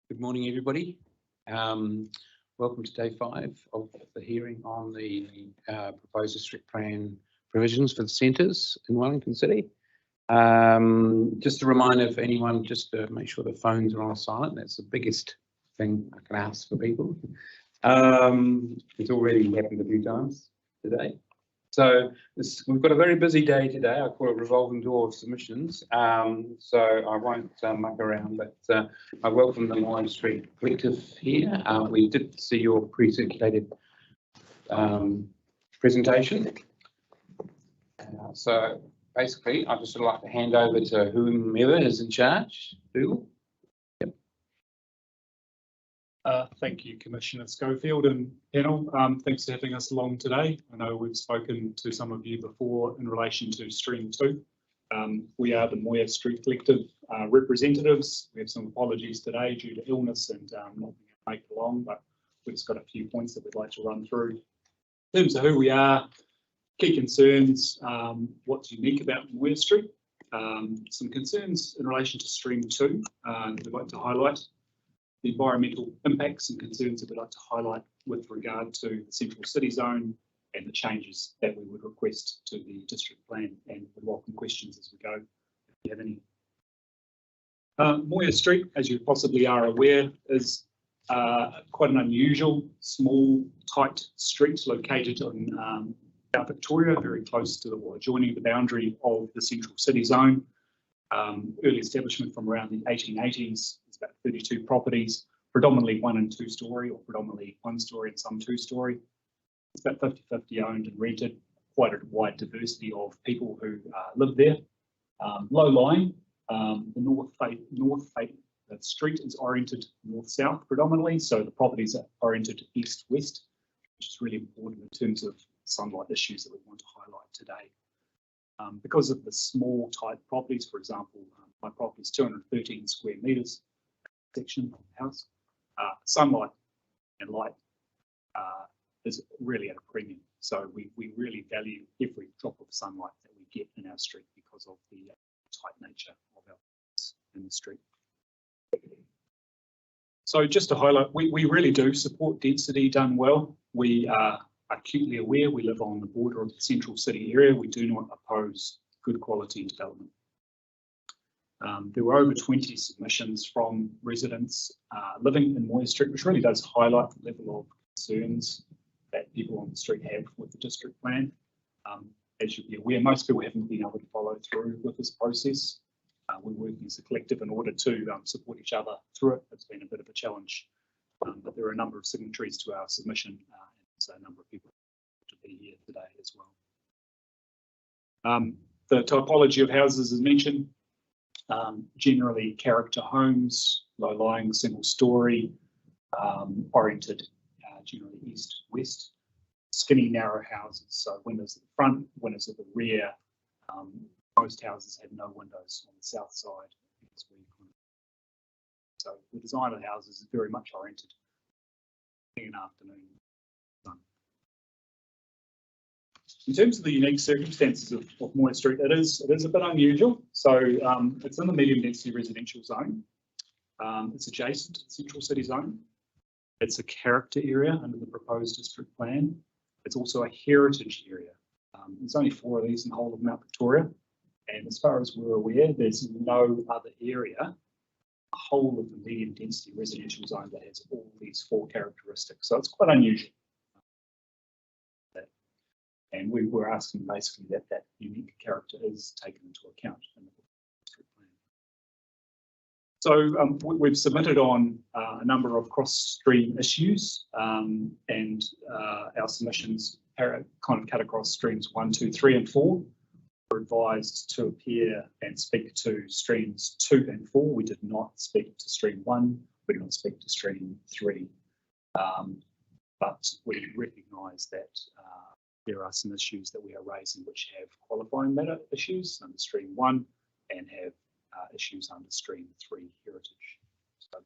Good morning, everybody. Welcome to day 5 of the hearing on the proposed district plan provisions for the centres in Wellington City. Just a reminder for anyone, just to make sure the phones are on silent. That's the biggest thing I can ask for people. It's already happened a few times today. So we've got a very busy day today. I call it revolving door of submissions. So I won't muck around, but I welcome the Moir Street Collective here. We did see your pre-circulated presentation. So basically, I'd just like to hand over to whomever is in charge. Dougal? Yep. Thank you, Commissioner Schofield and panel. Thanks for having us along today. I know we've spoken to some of you before in relation to Stream 2. We are the Moir Street Collective representatives. We have some apologies today due to illness and not being able to make it along, but we've just got a few points that we'd like to run through. In terms of who we are, key concerns, what's unique about Moir Street, some concerns in relation to Stream 2 that we'd like to highlight. The environmental impacts and concerns that we'd like to highlight with regard to the central city zone and the changes that we would request to the district plan, and we welcome questions as we go if you have any. Moir Street, as you possibly are aware, is quite an unusual, small, tight street located on South Victoria, very close to or adjoining the boundary of the central city zone. Early establishment from around the 1880s. There's about 32 properties, predominantly 1 and 2 story, or predominantly 1 story and some 2 story. It's about 50-50 owned and rented. Quite a wide diversity of people who live there. Low lying, the street is oriented north-south predominantly, so the properties are oriented east-west, which is really important in terms of sunlight issues that we want to highlight today. Because of the small type properties, for example, my property is 213 square metres section of the house. Sunlight and light is really at a premium. So we really value every drop of sunlight that we get in our street because of the tight nature of our place in the street. So just to highlight, we really do support density done well. We are acutely aware we live on the border of the central city area. We do not oppose good quality development. There were over 20 submissions from residents living in Moir Street, which really does highlight the level of concerns that people on the street have with the district plan. As you'll be aware, most people haven't been able to follow through with this process. We're working as a collective in order to support each other through it. It's been a bit of a challenge, but there are a number of signatories to our submission. So a number of people to be here today as well. The typology of houses is mentioned, generally character homes, low-lying, single-storey, oriented generally east-west, skinny, narrow houses, so windows at the front, windows at the rear. Most houses have no windows on the south side. So the design of the houses is very much oriented in the afternoon. In terms of the unique circumstances of Moir Street, it is a bit unusual. So it's in the medium density residential zone. It's adjacent to the central city zone. It's a character area under the proposed district plan. It's also a heritage area. There's only 4 of these in the whole of Mount Victoria. And as far as we're aware, there's no other area, the whole of the medium density residential zone that has all these 4 characteristics. So it's quite unusual. And we were asking basically that unique character is taken into account in the district plan. So we've submitted on a number of cross-stream issues, and our submissions kind of cut across streams 1, 2, 3 and 4. We're advised to appear and speak to streams 2 and 4. We did not speak to stream 1. We did not speak to stream 3. But we recognise that there are some issues that we are raising which have qualifying matter issues under stream 1 and have issues under stream 3 heritage. So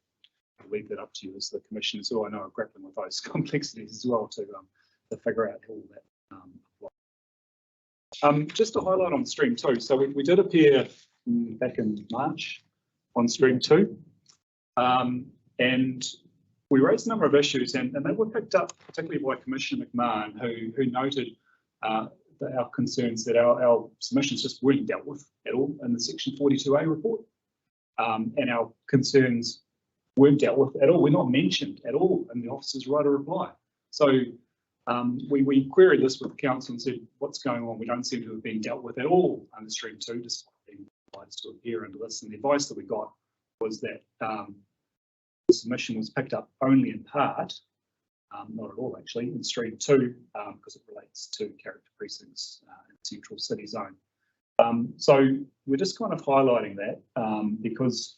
I'll leave that up to you as the commissioners, who I know are grappling with those complexities as well to figure out all that applies. Just to highlight on stream 2, so we did appear back in March on stream 2. And we raised a number of issues, and they were picked up particularly by Commissioner McMahon, who noted that our concerns that our submissions just weren't dealt with at all in the Section 42A report, and our concerns weren't dealt with at all. We're not mentioned at all in the officer's right of reply. So we queried this with the council and said, what's going on? We don't seem to have been dealt with at all under Stream 2, despite being advised to appear under this. And the advice that we got was that the submission was picked up only in part, not at all actually, in Stream 2, because it relates to character precincts in the central city zone. So we're just kind of highlighting that because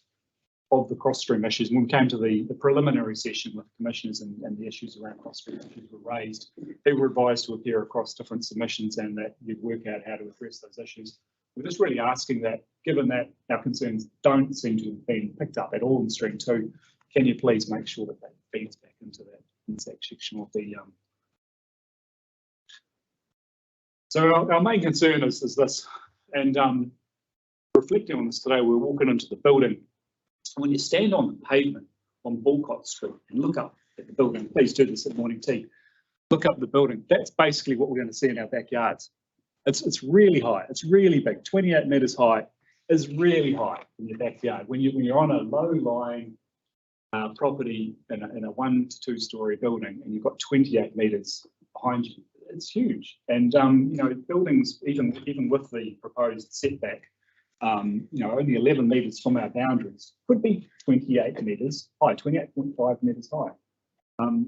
of the cross-stream issues. When we came to the preliminary session with commissioners and the issues around cross-stream issues were raised, they were advised to appear across different submissions and that you'd work out how to address those issues. We're just really asking that, given that our concerns don't seem to have been picked up at all in Stream 2, can you please make sure that that feeds back into that section of the... So our main concern is this, and reflecting on this today, we're walking into the building. When you stand on the pavement on Bulcott Street and look up at the building, please do this at morning tea, look up the building, that's basically what we're going to see in our backyards. It's really high, it's really big, 28 metres high is really high in your backyard. When you're on a low-lying property in a 1 to 2 story building and you've got 28 metres behind you, it's huge. And you know, buildings, even with the proposed setback, you know, only 11 metres from our boundaries could be 28 metres high, 28.5 metres high.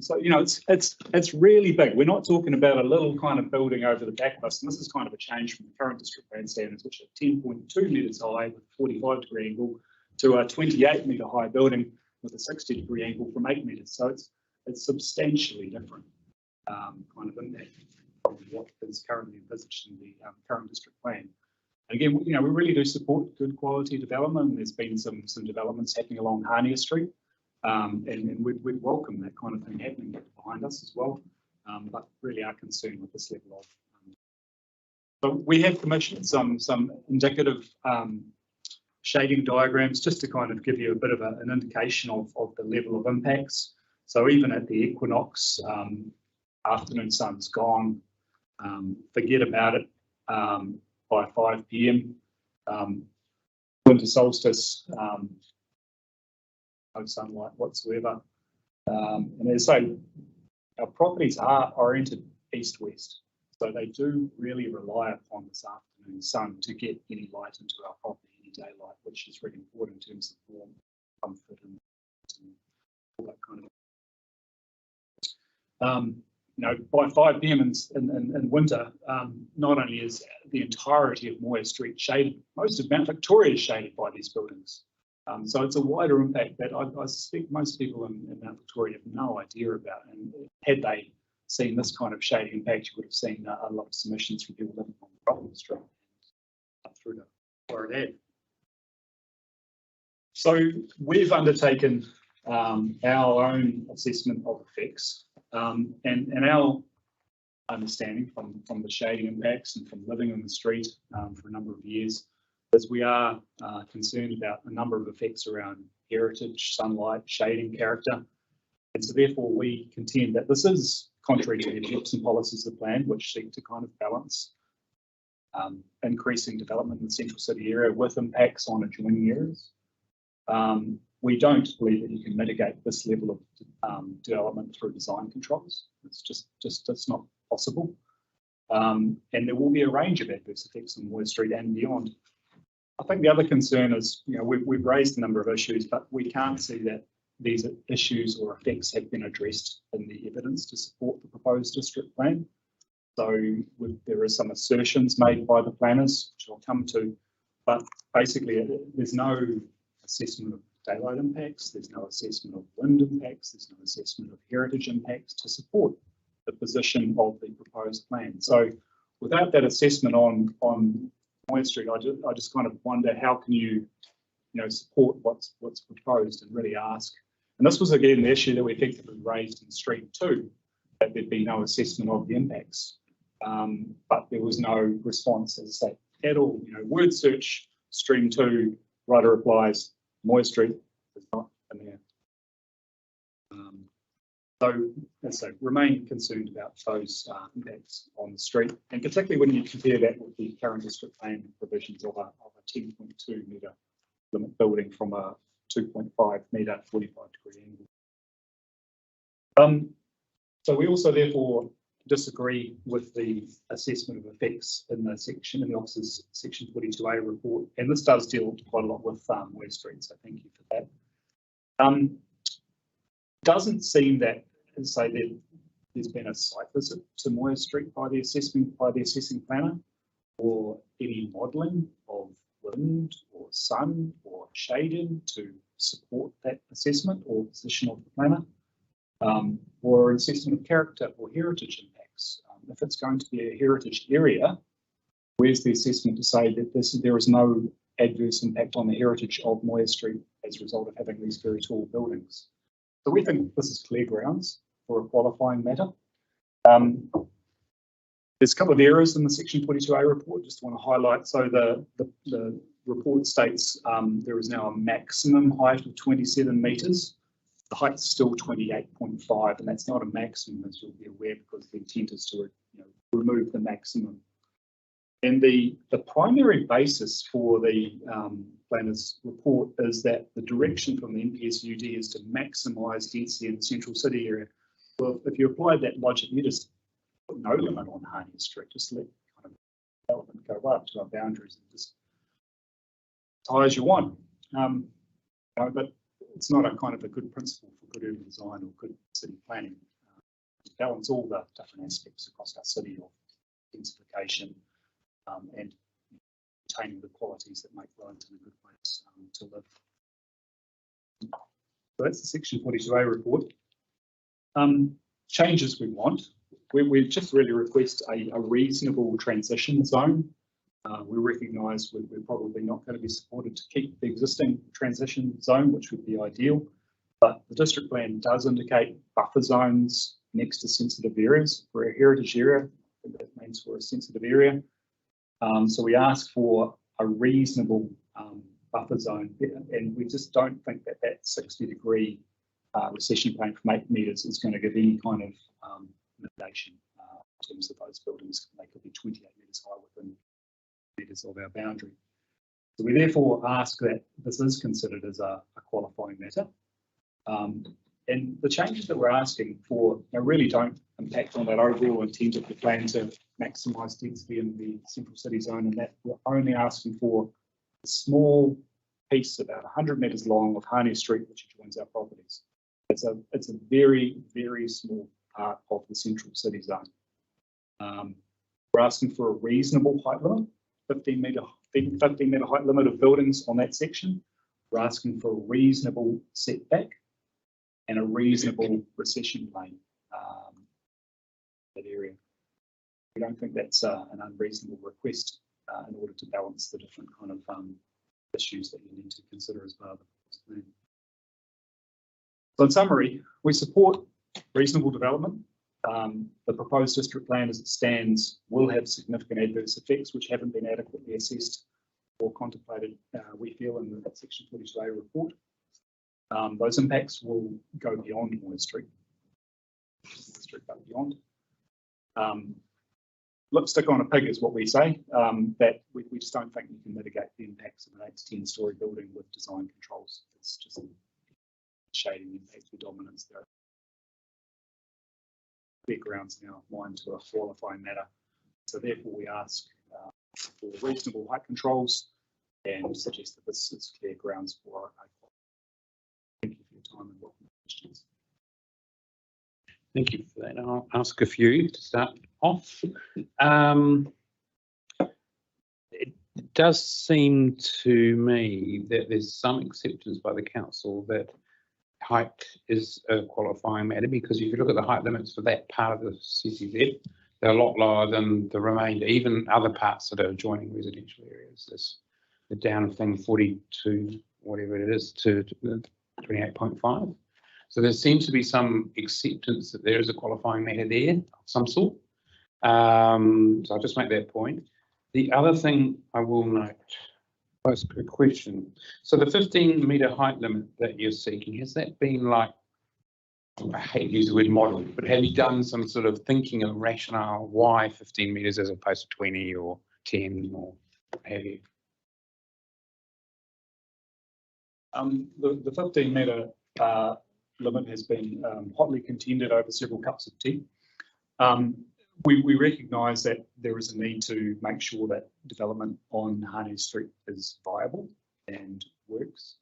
So you know, it's really big. We're not talking about a little kind of building over the back of us, and this is kind of a change from the current district plan standards, which are 10.2 metres high with a 45-degree angle, to a 28-metre high building with a 60-degree angle from 8 metres. So it's substantially different kind of impact from what is currently envisaged in the current district plan. And again, you know, we really do support good quality development. There's been some developments happening along Harnia Street, and we'd welcome that kind of thing happening behind us as well. But really are concerned with this level of. So we have commissioned some indicative shading diagrams just to kind of give you a bit of an indication of the level of impacts. So even at the equinox, afternoon sun's gone, forget about it by 5 p.m. Winter solstice, no sunlight whatsoever. And as I say, our properties are oriented east-west, so they do really rely upon this afternoon sun to get any light into our property, any daylight, which is really important in terms of warmth, comfort, and all that kind of. You know, by 5 p.m. in winter, not only is the entirety of Moir Street shaded, most of Mount Victoria is shaded by these buildings. So it's a wider impact that I suspect most people in Mount Victoria have no idea about. And had they seen this kind of shading impact, you would have seen a lot of submissions from people living on Roland Street up through to Warradad. So we've undertaken our own assessment of effects, and our understanding from the shading impacts and from living on the street for a number of years is we are concerned about a number of effects around heritage, sunlight, shading, character. And so therefore we contend that this is contrary to the objectives and policies of the plan, which seek to kind of balance increasing development in the central city area with impacts on adjoining areas. We don't believe that you can mitigate this level of development through design controls. It's just not possible. And there will be a range of adverse effects on Moir Street and beyond. I think the other concern is, you know, we've raised a number of issues, but we can't see that these issues or effects have been addressed in the evidence to support the proposed district plan. So there are some assertions made by the planners, which I'll come to, but basically there's no assessment of daylight impacts, there's no assessment of wind impacts, there's no assessment of heritage impacts to support the position of the proposed plan. So without that assessment on Moir Street, I just kind of wonder how can you support what's proposed and really ask. And this was again the issue that we effectively raised in Stream 2, that there'd be no assessment of the impacts, but there was no response, as I say, at all. You know, word search Stream 2, writer replies, Moir Street is not in there. So, as I say, remain concerned about those impacts on the street, and particularly when you compare that with the current district plan provisions of a 10.2 metre limit building from a 2.5 metre 45-degree angle. So we also therefore disagree with the assessment of effects in the section, in the officer's section 42A report, and this does deal quite a lot with Moir Street, so thank you for that. Doesn't seem that, say, there's been a site visit to Moir Street by the assessing planner, or any modelling of wind or sun or shading to support that assessment or position of the planner, or an assessment of character or heritage impacts. If it's going to be a heritage area, where's the assessment to say that there is no adverse impact on the heritage of Moir Street as a result of having these very tall buildings? So we think this is clear grounds for a qualifying matter. There's a couple of errors in the section 42A report, just want to highlight. So the report states there is now a maximum height of 27 metres. The height's still 28.5, and that's not a maximum, as you'll be aware, because the intent is to remove the maximum. And the primary basis for the planner's report is that the direction from the NPSUD is to maximise density in the central city area. Well, if you applied that logic, you just put no limit on Harney Street, just let kind of development go up to our boundaries and just as high as you want. But it's not a kind of a good principle for good urban design or good city planning to balance all the different aspects across our city of densification and maintaining the qualities that make Wellington a good place to live. So that's the section 42A report. Changes we want. We just really request a reasonable transition zone. We recognise we're probably not going to be supported to keep the existing transition zone, which would be ideal, but the district plan does indicate buffer zones next to sensitive areas. For a heritage area, I think that means for a sensitive area. So we ask for a reasonable buffer zone, and we just don't think that 60-degree recession plane from 8 metres is going to give any kind of mitigation in terms of those buildings. They could be 28 metres high within metres of our boundary. So we therefore ask that this is considered as a qualifying matter. And the changes that we're asking for really don't impact on that overall intent of the plan to maximise density in the central city zone, and that we're only asking for a small piece about 100 metres long of Harney Street, which adjoins our properties. It's a very, very small part of the central city zone. We're asking for a reasonable height limit, 15 metre height limit of buildings on that section. We're asking for a reasonable setback and a reasonable recession plane that area. We don't think that's an unreasonable request in order to balance the different kind of issues that you need to consider as part of the plan. So in summary, we support reasonable development. The proposed district plan as it stands will have significant adverse effects which haven't been adequately assessed or contemplated, we feel, in the section 42A report. Those impacts will go beyond Moir Street, but beyond. Lipstick on a pig is what we say, that we just don't think you can mitigate the impacts of an 8 to 10 story building with design controls. It's just shading impacts with dominance there. Clear grounds now aligned to a qualifying matter. So therefore we ask for reasonable height controls and suggest that this is clear grounds for a Thank you for your time and welcome questions. Thank you for that. I'll ask a few to start off. It does seem to me that there's some acceptance by the council that height is a qualifying matter, because if you look at the height limits for that part of the CCZ, they're a lot lower than the remainder, even other parts that are adjoining residential areas. They're down from 42, whatever it is, to 28.5. So there seems to be some acceptance that there is a qualifying matter there of some sort. So I'll just make that point. The other thing I will note, ask a question. So the 15 metre height limit that you're seeking, has that been like I hate to use the word model, but have you done some sort of thinking of rationale why 15 metres as opposed to 20 or 10 or what have you? The 15-metre limit has been hotly contended over several cups of tea. We recognise that there is a need to make sure that development on Hania Street is viable and works.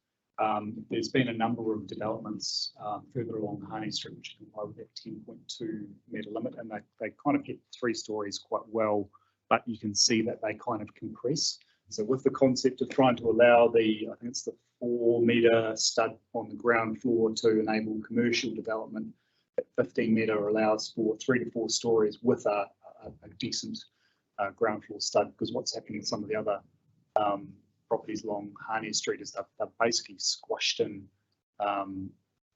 There's been a number of developments further along Hania Street which comply with that 10.2 metre limit, and they kind of get 3 stories quite well, but you can see that they kind of compress. So with the concept of trying to allow I think it's the 4-metre stud on the ground floor to enable commercial development, that 15-metre allows for 3 to 4 stories with a decent ground floor stud, because what's happening in some of the other properties along Hania Street is they've basically squashed in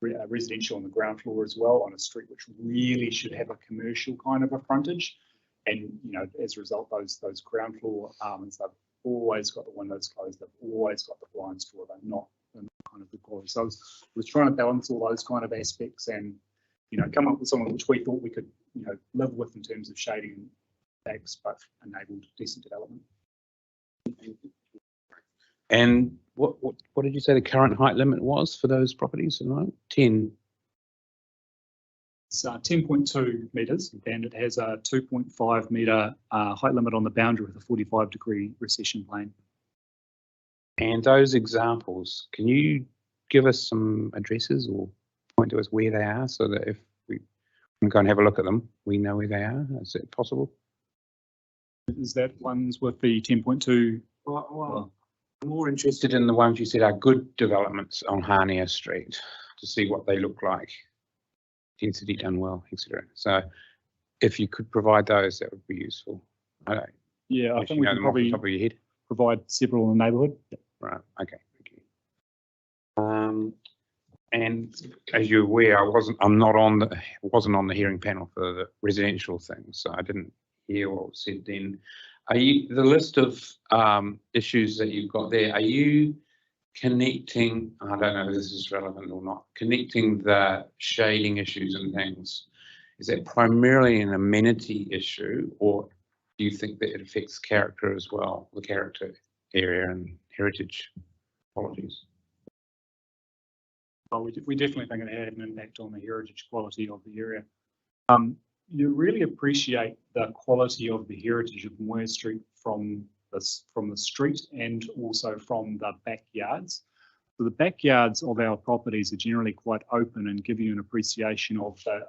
residential on the ground floor as well on a street which really should have a commercial kind of a frontage, and as a result those ground floor apartments, they've always got the windows closed, they've always got the blinds drawn, they're not kind of good quality. So I was trying to balance all those kind of aspects and come up with something which we thought we could live with in terms of shading and tax, but enabled decent development. And what did you say the current height limit was for those properties at the moment? 10. It's 10.2 metres, and it has a 2.5 metre height limit on the boundary with a 45-degree recession plane. And those examples, can you give us some addresses or point to us where they are, so that if we can go and have a look at them, we know where they are? Is it possible? Is that ones with the 10.2? Well, I'm more interested in the ones you said are good developments on Hania Street, to see what they look like. Density done well, etc. So if you could provide those, that would be useful. I think we can probably top of your head. Provide several in the neighbourhood. Right. Okay. Thank you. And as you're aware, I wasn't on the hearing panel for the residential thing, so I didn't hear what was said then. Are you, the list of issues that you've got there, are you connecting, I don't know if this is relevant or not, connecting the shading issues and things, is that primarily an amenity issue, or do you think that it affects character as well, the character area and heritage qualities? Well, we definitely think it had an impact on the heritage quality of the area. You really appreciate the quality of the heritage of Moir Street from the street and also from the backyards. So the backyards of our properties are generally quite open and give you an appreciation of the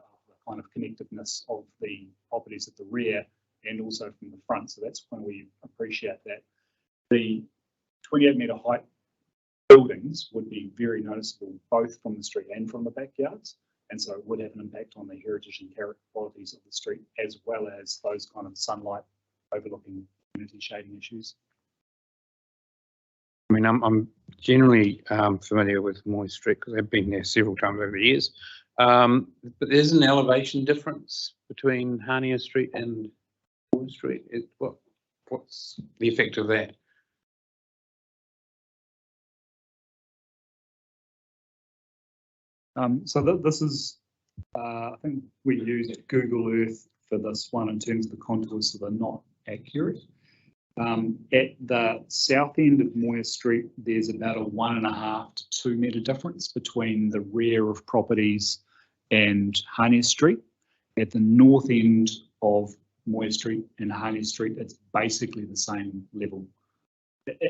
kind of connectedness of the properties at the rear and also from the front. So that's when we appreciate that. The 28-metre height buildings would be very noticeable both from the street and from the backyards, and so it would have an impact on the heritage and character qualities of the street, as well as those kind of sunlight overlooking community shading issues. I mean, I'm generally familiar with Moir Street because I've been there several times over the years, but there's an elevation difference between Hania Street and Moir Street. What's the effect of that? So this is, I think we used Google Earth for this one in terms of the contours, so they're not accurate. At the south end of Moir Street, there's about a 1.5 to 2 metre difference between the rear of properties and Hania Street. At the north end of Moir Street and Hania Street, it's basically the same level.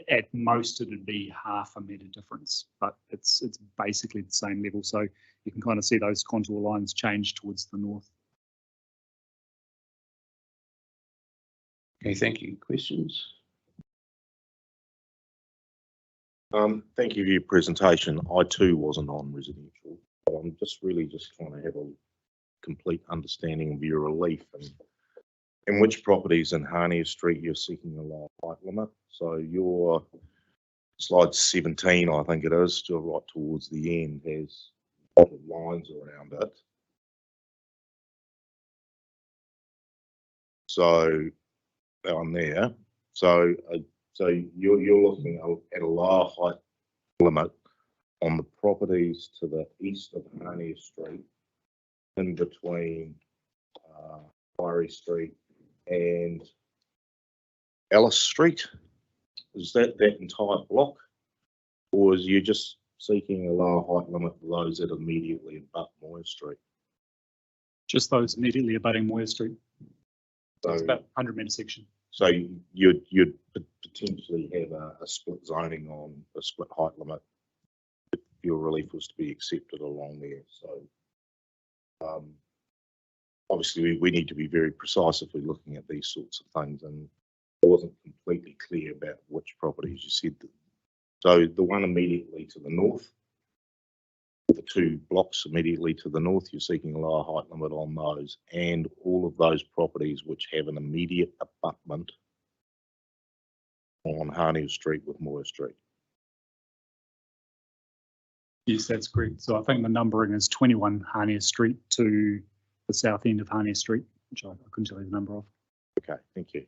At most, it'd be 0.5 metre difference, but it's basically the same level. So you can kind of see those contour lines change towards the north. Okay, thank you. Questions? Thank you for your presentation. I too wasn't on residential, but I'm just trying to have a complete understanding of your relief and in which properties in Hania Street you're seeking a lower height limit. So your slide 17, I think it is, still right towards the end, has dotted lines around it. So on there, so you're looking at a lower height limit on the properties to the east of Hania Street in between Moir Street and Alice Street? Is that entire block? Or is you just seeking a lower height limit for those that immediately abut Moir Street? Just those immediately abutting Moir Street. So it's So, about 100-metre section. so you'd potentially have a split zoning on a split height limit if your relief was to be accepted along there. So obviously we need to be very precise if we're looking at these sorts of things, and I wasn't completely clear about which properties you said. So the one immediately to the north, the two blocks immediately to the north, you're seeking a lower height limit on those, and all of those properties which have an immediate abutment on Harniel Street with Moir Street. Yes, that's correct. So I think the numbering is 21 Harnier Street to the south end of Harnier Street, which I couldn't tell you the number of. Okay, thank you.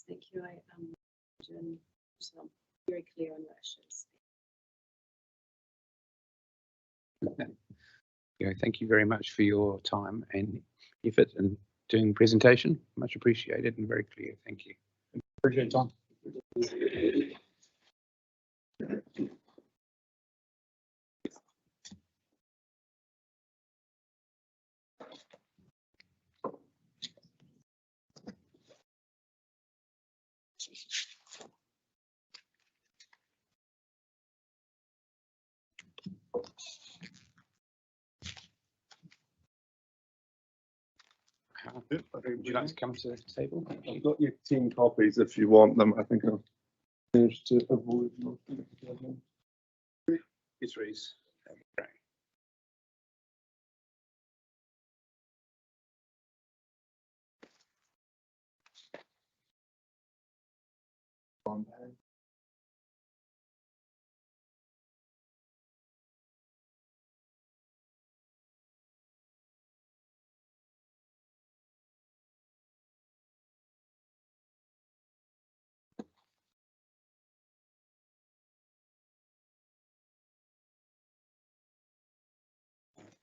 Thank you. I'm very clear on your issues. Yeah, thank you very much for your time and effort in doing the presentation. Much appreciated and very clear. Thank you. Appreciate your time. Would you like to come to the table? I've got your 10 copies if you want them. I think I've managed to avoid most of them. Yes, Reese. That'd be great.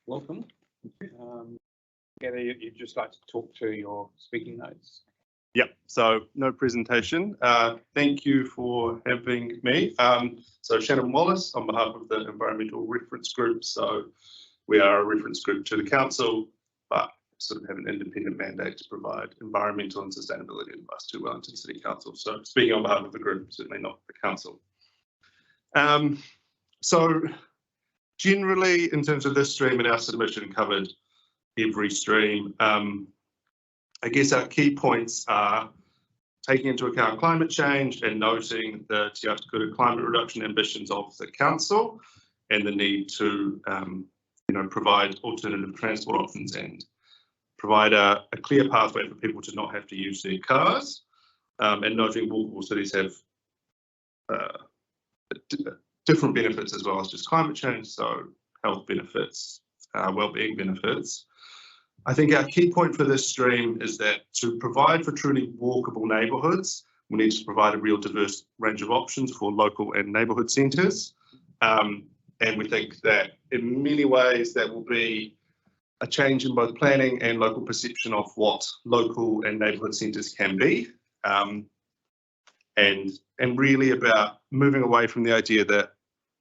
Welcome. Heather, you'd just like to talk to your speaking notes. Yep, so no presentation. Thank you for having me. So Shannon Wallace on behalf of the Environmental Reference Group. So we are a reference group to the council, but sort of have an independent mandate to provide environmental and sustainability advice to Wellington City Council. So speaking on behalf of the group, certainly not the council. So generally, in terms of this stream, and our submission covered every stream. I guess our key points are taking into account climate change and noting the Te Atakura climate reduction ambitions of the council and the need to provide alternative transport options and provide a clear pathway for people to not have to use their cars, and noting walkable cities have different benefits as well as just climate change, so health benefits, well-being benefits. I think our key point for this stream is that to provide for truly walkable neighbourhoods, we need to provide a real diverse range of options for local and neighbourhood centres. And we think that in many ways that will be a change in both planning and local perception of what local and neighbourhood centres can be. And really about moving away from the idea that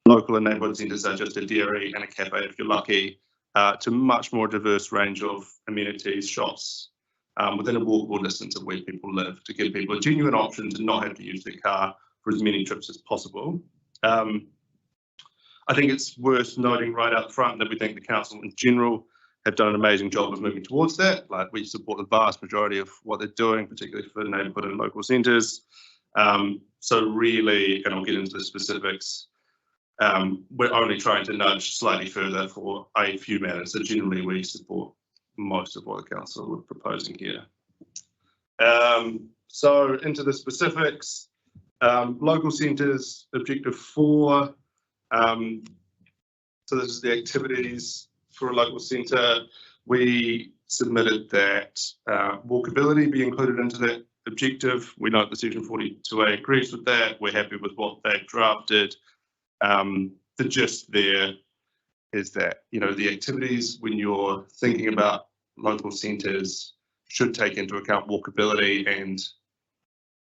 local and neighbourhood centres are just a dairy and a cafe if you're lucky, to much more diverse range of amenities, shops, within a walkable distance of where people live, to give people a genuine option to not have to use their car for as many trips as possible. I think it's worth noting right up front that we think the council in general have done an amazing job of moving towards that. Like, we support the vast majority of what they're doing, particularly for neighbourhood and local centres. So really, and I'll get into the specifics, we're only trying to nudge slightly further for a few matters. So generally we support most of what the council are proposing here. So into the specifics, local centres, objective 4. So this is the activities for a local centre. We submitted that walkability be included into that objective. We note the section 42A agrees with that. We're happy with what they've drafted. the gist there is that, you know, the activities when you're thinking about local centres should take into account walkability. And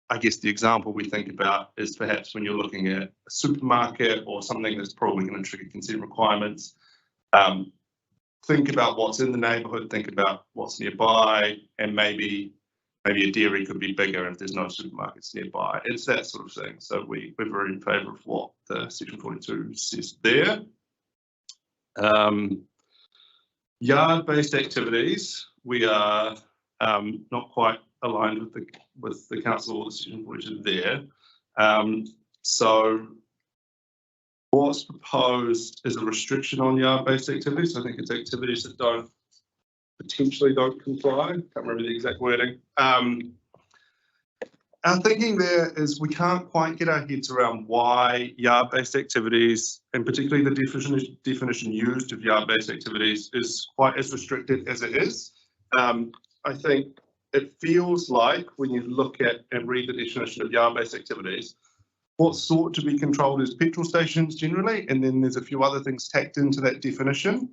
I guess the example we think about is perhaps when you're looking at a supermarket or something that's probably going to trigger consent requirements. Think about what's in the neighbourhood, think about what's nearby, and maybe a dairy could be bigger if there's no supermarkets nearby. It's that sort of thing. So we're very in favour of what the Section 42 says there. Yard-based activities, we are not quite aligned with the council or the Section 42 there. So what's proposed is a restriction on yard-based activities. I think it's activities that potentially don't comply. Can't remember the exact wording. Our thinking there is we can't quite get our heads around why yard-based activities, and particularly the definition used of yard-based activities, is quite as restricted as it is. I think it feels like when you look at and read the definition of yard-based activities, what's sought to be controlled is petrol stations generally, and then there's a few other things tacked into that definition.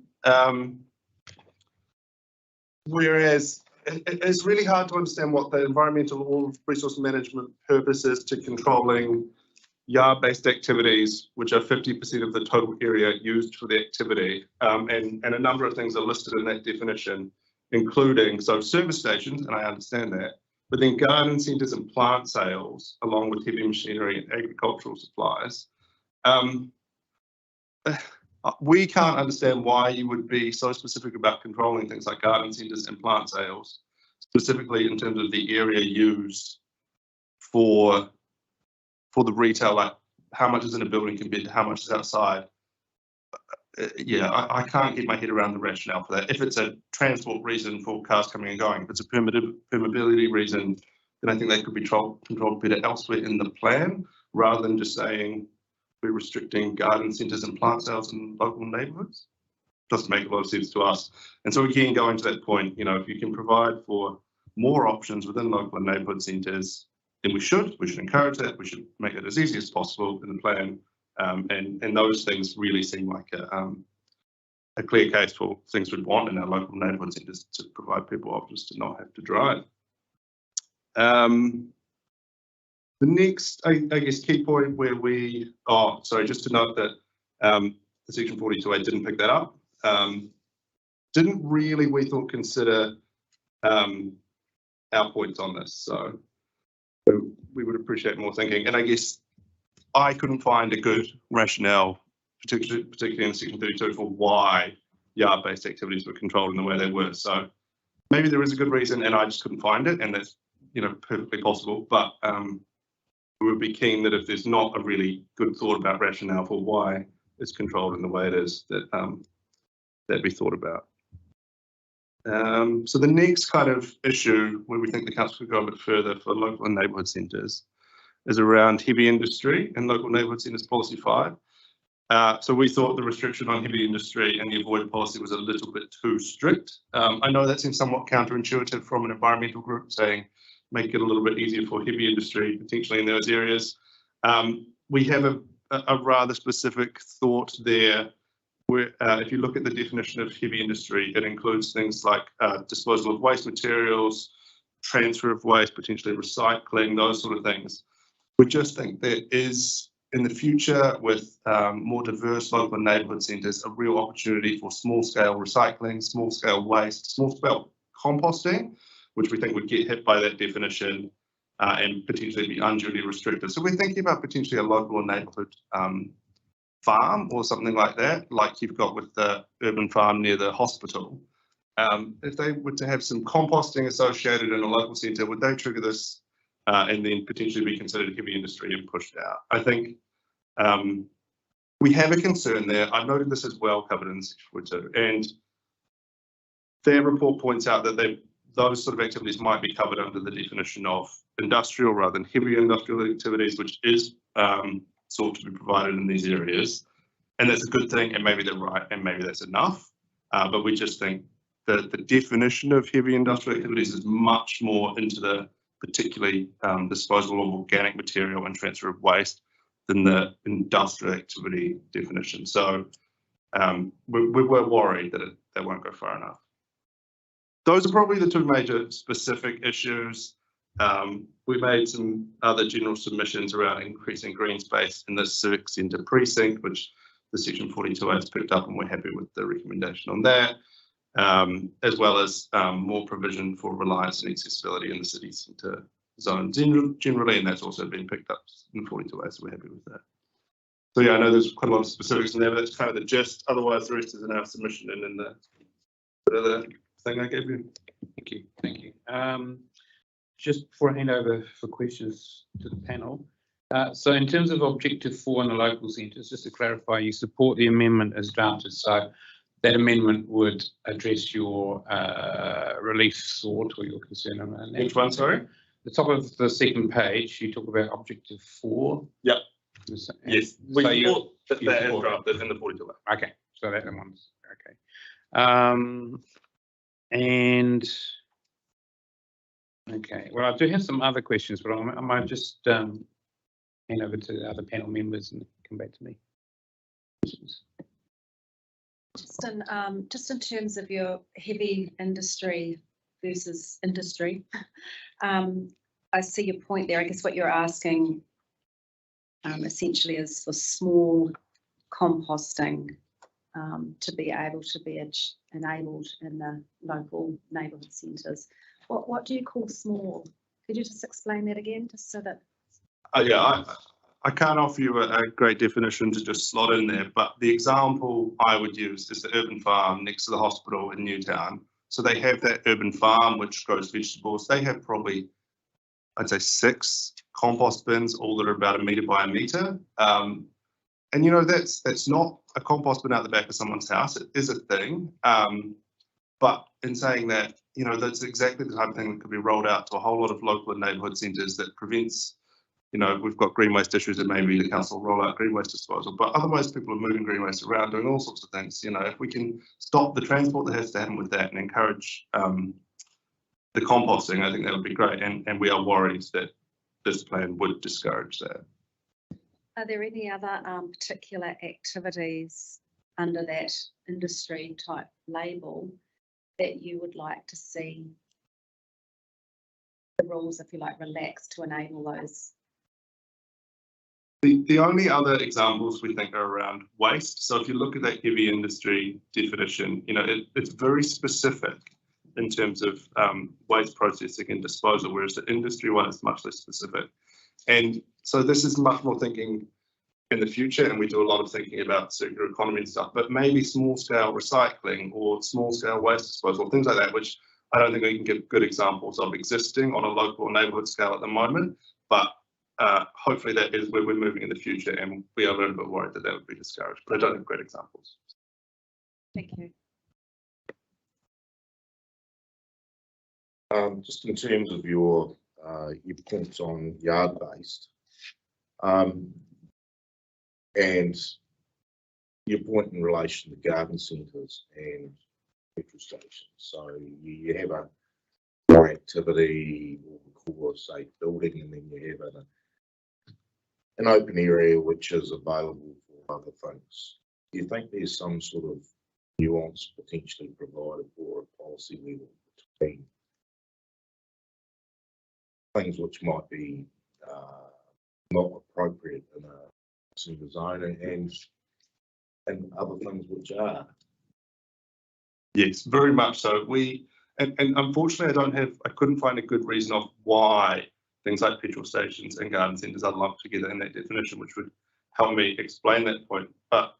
Whereas it's really hard to understand what the environmental or resource management purpose is to controlling yard-based activities, which are 50% of the total area used for the activity. And a number of things are listed in that definition, including, so service stations, and I understand that, but then garden centres and plant sales, along with heavy machinery and agricultural supplies. We can't understand why you would be so specific about controlling things like garden centres and plant sales, specifically in terms of the area used for the retail, like how much is in a building compared to how much is outside. Yeah, I can't get my head around the rationale for that. If it's a transport reason for cars coming and going, if it's a permeability reason, then I think that could be controlled better elsewhere in the plan, rather than just saying we're restricting garden centres and plant sales in local neighbourhoods. Doesn't make a lot of sense to us. And so again, going to that point, you know, if you can provide for more options within local and neighbourhood centres, then we should encourage that. We should make it as easy as possible in the plan. And those things really seem like a clear case for things we'd want in our local neighbourhood centres, to provide people options to not have to drive. The next, I guess, key point where just to note that the Section 42A didn't pick that up. Didn't really, we thought, consider our points on this. So we would appreciate more thinking. And I guess I couldn't find a good rationale, particularly in Section 32, for why yard-based activities were controlled in the way they were. So maybe there is a good reason, and I just couldn't find it, and that's, you know, perfectly possible. But we would be keen that if there's not a really good thought about rationale for why it's controlled in the way it is, that that be thought about. So the next kind of issue where we think the council could go a bit further for local and neighbourhood centres is around heavy industry and local neighbourhood centres policy 5. So we thought the restriction on heavy industry and the avoid policy was a little bit too strict. I know that seems somewhat counterintuitive from an environmental group, saying make it a little bit easier for heavy industry potentially in those areas. We have a rather specific thought there, where if you look at the definition of heavy industry, it includes things like disposal of waste materials, transfer of waste, potentially recycling, those sort of things. We just think there is, in the future, with more diverse local and neighbourhood centres, a real opportunity for small-scale recycling, small-scale waste, small-scale composting, which we think would get hit by that definition and potentially be unduly restricted. So we're thinking about potentially a local or neighbourhood farm or something like that, like you've got with the urban farm near the hospital. If they were to have some composting associated in a local centre, would they trigger this and then potentially be considered heavy industry and pushed out? I think we have a concern there. I've noted this as well covered in Section 42, and their report points out that those sort of activities might be covered under the definition of industrial rather than heavy industrial activities, which is sought to be provided in these areas. And that's a good thing, and maybe they're right, and maybe that's enough. But we just think that the definition of heavy industrial activities is much more into the particularly disposal of organic material and transfer of waste than the industrial activity definition. So we were worried that that won't go far enough. Those are probably the two major specific issues. We made some other general submissions around increasing green space in the Civic Centre precinct, which the Section 42A has picked up, and we're happy with the recommendation on that, as well as more provision for reliance and accessibility in the city centre zone generally, and that's also been picked up in 42A, so we're happy with that. So yeah, I know there's quite a lot of specifics in there, but that's kind of the gist. Otherwise, the rest is in our submission and in the other thing I gave you. Thank you. Thank you. Just before I hand over for questions to the panel, so in terms of objective 4 in the local centres, just to clarify, you support the amendment as drafted. So that amendment would address your relief sought or your concern around that. Which one, sorry? The top of the second page, you talk about objective 4. Yep. So, Yes, we so support that is drafted in the 42A. Okay, so that one's okay. And okay, well, I do have some other questions, but I might just hand over to the other panel members and come back to me. Questions? Just in terms of your heavy industry versus industry, I see your point there. I guess what you're asking essentially is for small composting to be able to be enabled in the local neighbourhood centres. What do you call small? Could you just explain that again, just so that? Yeah, I can't offer you a great definition to just slot in there, but the example I would use is the urban farm next to the hospital in Newtown. So they have that urban farm which grows vegetables. They have probably, I'd say, 6 compost bins, all that are about 1 metre by 1 metre. And you know, that's not a compost bin out the back of someone's house. It is a thing. But in saying that, you know, that's exactly the type of thing that could be rolled out to a whole lot of local and neighbourhood centres that prevents, you know, we've got green waste issues that maybe the council will roll out green waste disposal, but otherwise people are moving green waste around, doing all sorts of things. You know, if we can stop the transport that has to happen with that and encourage the composting, I think that would be great. And we are worried that this plan would discourage that. Are there any other particular activities under that industry type label that you would like to see the rules, if you like, relaxed to enable those? The only other examples we think are around waste. So if you look at that heavy industry definition, you know, it's very specific in terms of waste processing and disposal, whereas the industry one is much less specific. And so this is much more thinking in the future, and we do a lot of thinking about circular economy and stuff, but maybe small scale recycling or small scale waste disposal, things like that, which I don't think we can give good examples of existing on a local or neighbourhood scale at the moment, but hopefully that is where we're moving in the future, and we are a little bit worried that that would be discouraged, but I don't have great examples. Thank you. Just in terms of your points on yard based, and your point in relation to garden centres and petrol stations. So you have a activity, what we call a safe building, and then you have an open area which is available for other things. Do you think there's some sort of nuance potentially provided for a policy level between things which might be not appropriate in a centre zone and other things which are? Yes, very much so. And unfortunately I couldn't find a good reason of why things like petrol stations and garden centres are lumped together in that definition, which would help me explain that point. But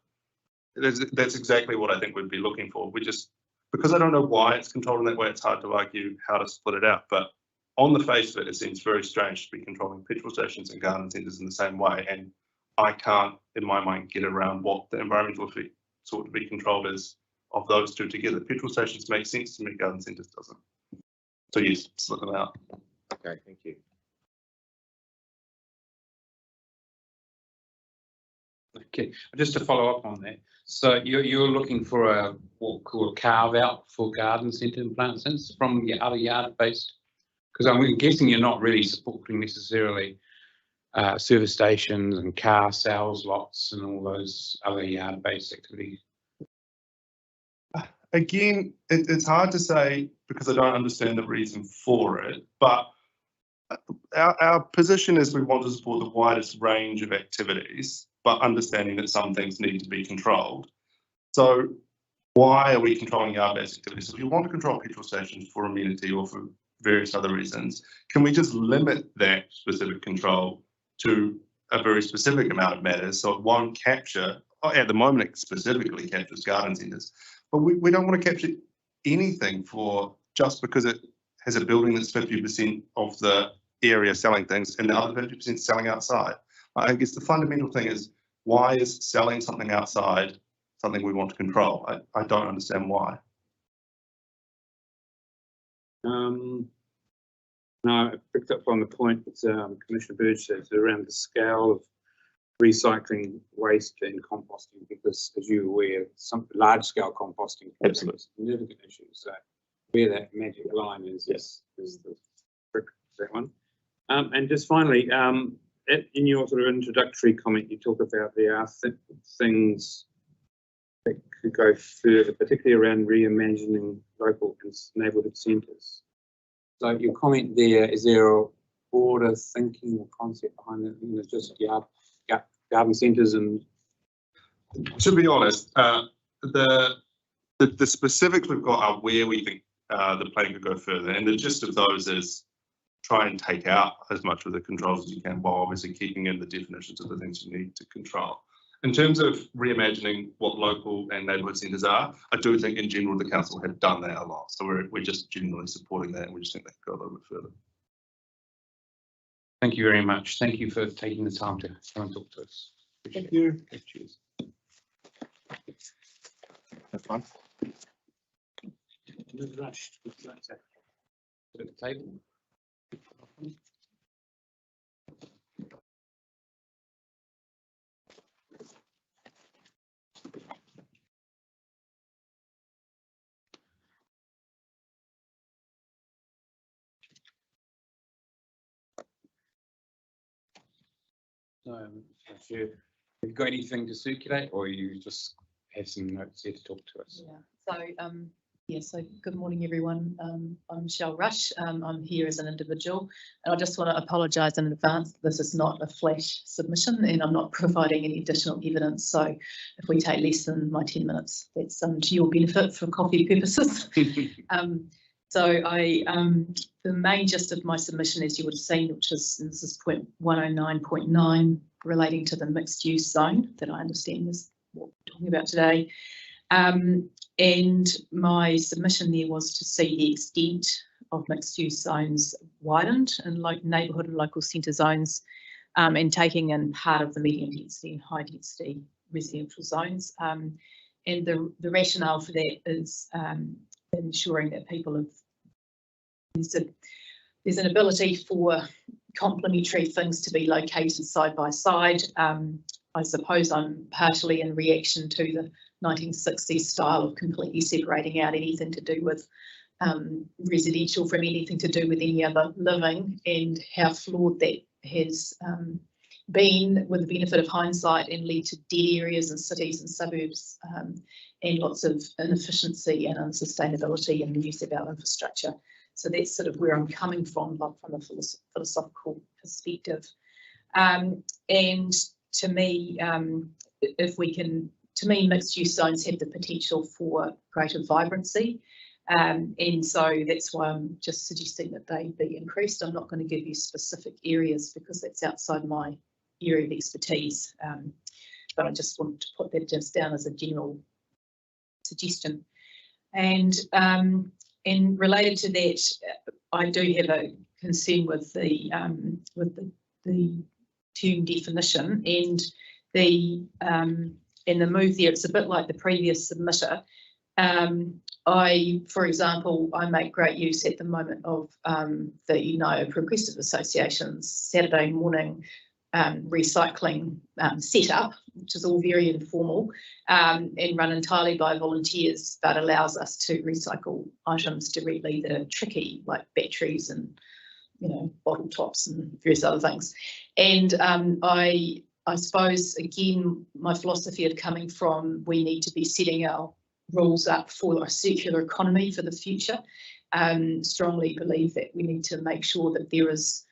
that's exactly what I think we'd be looking for. Because I don't know why it's controlled in that way, it's hard to argue how to split it out. But on the face of it, it seems very strange to be controlling petrol stations and garden centres in the same way. And I can't, in my mind, get around what the environmental effect sought to be controlled is of those two together. Petrol stations make sense to me, garden centres doesn't. So yes, split them out. Okay, thank you. Okay, just to follow up on that. So you're looking for a what we call a carve out for garden centre and plant centres from your other yard based, because I'm guessing you're not really supporting necessarily service stations and car sales lots and all those other yard-based activities? Again, it's hard to say because I don't understand the reason for it, but our position is we want to support the widest range of activities, but understanding that some things need to be controlled. So why are we controlling yard-based activities? If we want to control petrol stations for amenity or for various other reasons, can we just limit that specific control to a very specific amount of matters so it won't capture, at the moment it specifically captures garden centres, but we don't want to capture anything for just because it has a building that's 50% of the area selling things and the other 50% selling outside. I guess the fundamental thing is, why is selling something outside something we want to control? I don't understand why. No, I picked up on the point that Commissioner Bird says around the scale of recycling waste and composting, because as you're aware, some large-scale composting is a significant issue. So where that magic line is the trick, that one. And just finally, in your sort of introductory comment, you talk about there are things that could go further, particularly around reimagining local and neighbourhood centres. So your comment there, is there a broader thinking or concept behind it? It's just garden centres and... To be honest, the specifics we've got are where we think the plan could go further, and the gist of those is try and take out as much of the controls as you can, while obviously keeping in the definitions of the things you need to control. In terms of reimagining what local and neighbourhood centres are, I do think in general the council have done that a lot. So we're just generally supporting that, and we just think they could go a little bit further. Thank you very much. Thank you for taking the time to come and talk to us. Thank you. Cheers. That's fine. No rush. At the table. So, have you got anything to circulate, or you just have some notes here to talk to us? Yeah. So good morning, everyone. I'm Michelle Rush. I'm here as an individual, and I just want to apologise in advance. This is not a flash submission, and I'm not providing any additional evidence. So if we take less than my 10 minutes, that's to your benefit for coffee purposes. The main gist of my submission, as you would have seen, which is, this is point 109.9, relating to the mixed use zone that I understand is what we're talking about today. And my submission there was to see the extent of mixed use zones widened in like neighbourhood and local centre zones, and taking in part of the medium density and high density residential zones. And the rationale for that is ensuring that people have, there's an ability for complementary things to be located side by side. I suppose I'm partially in reaction to the 1960s style of completely separating out anything to do with residential from anything to do with any other living, and how flawed that has been with the benefit of hindsight, and led to dead areas in cities and suburbs, and lots of inefficiency and unsustainability in the use of our infrastructure. So that's sort of where I'm coming from, but from a philosophical perspective. And to me, mixed use zones have the potential for greater vibrancy. And so that's why I'm just suggesting that they be increased. I'm not going to give you specific areas because that's outside my area of expertise. But I just wanted to put that just down as a general suggestion. And related to that, I do have a concern with the term definition, and the move there. It's a bit like the previous submitter. For example, I make great use at the moment of the United Progressive Association's Saturday morning recycling setup, which is all very informal, and run entirely by volunteers, but allows us to recycle items directly that are tricky, like batteries and bottle tops and various other things. And I suppose, again, my philosophy of coming from, we need to be setting our rules up for a circular economy for the future. Strongly believe that we need to make sure that there is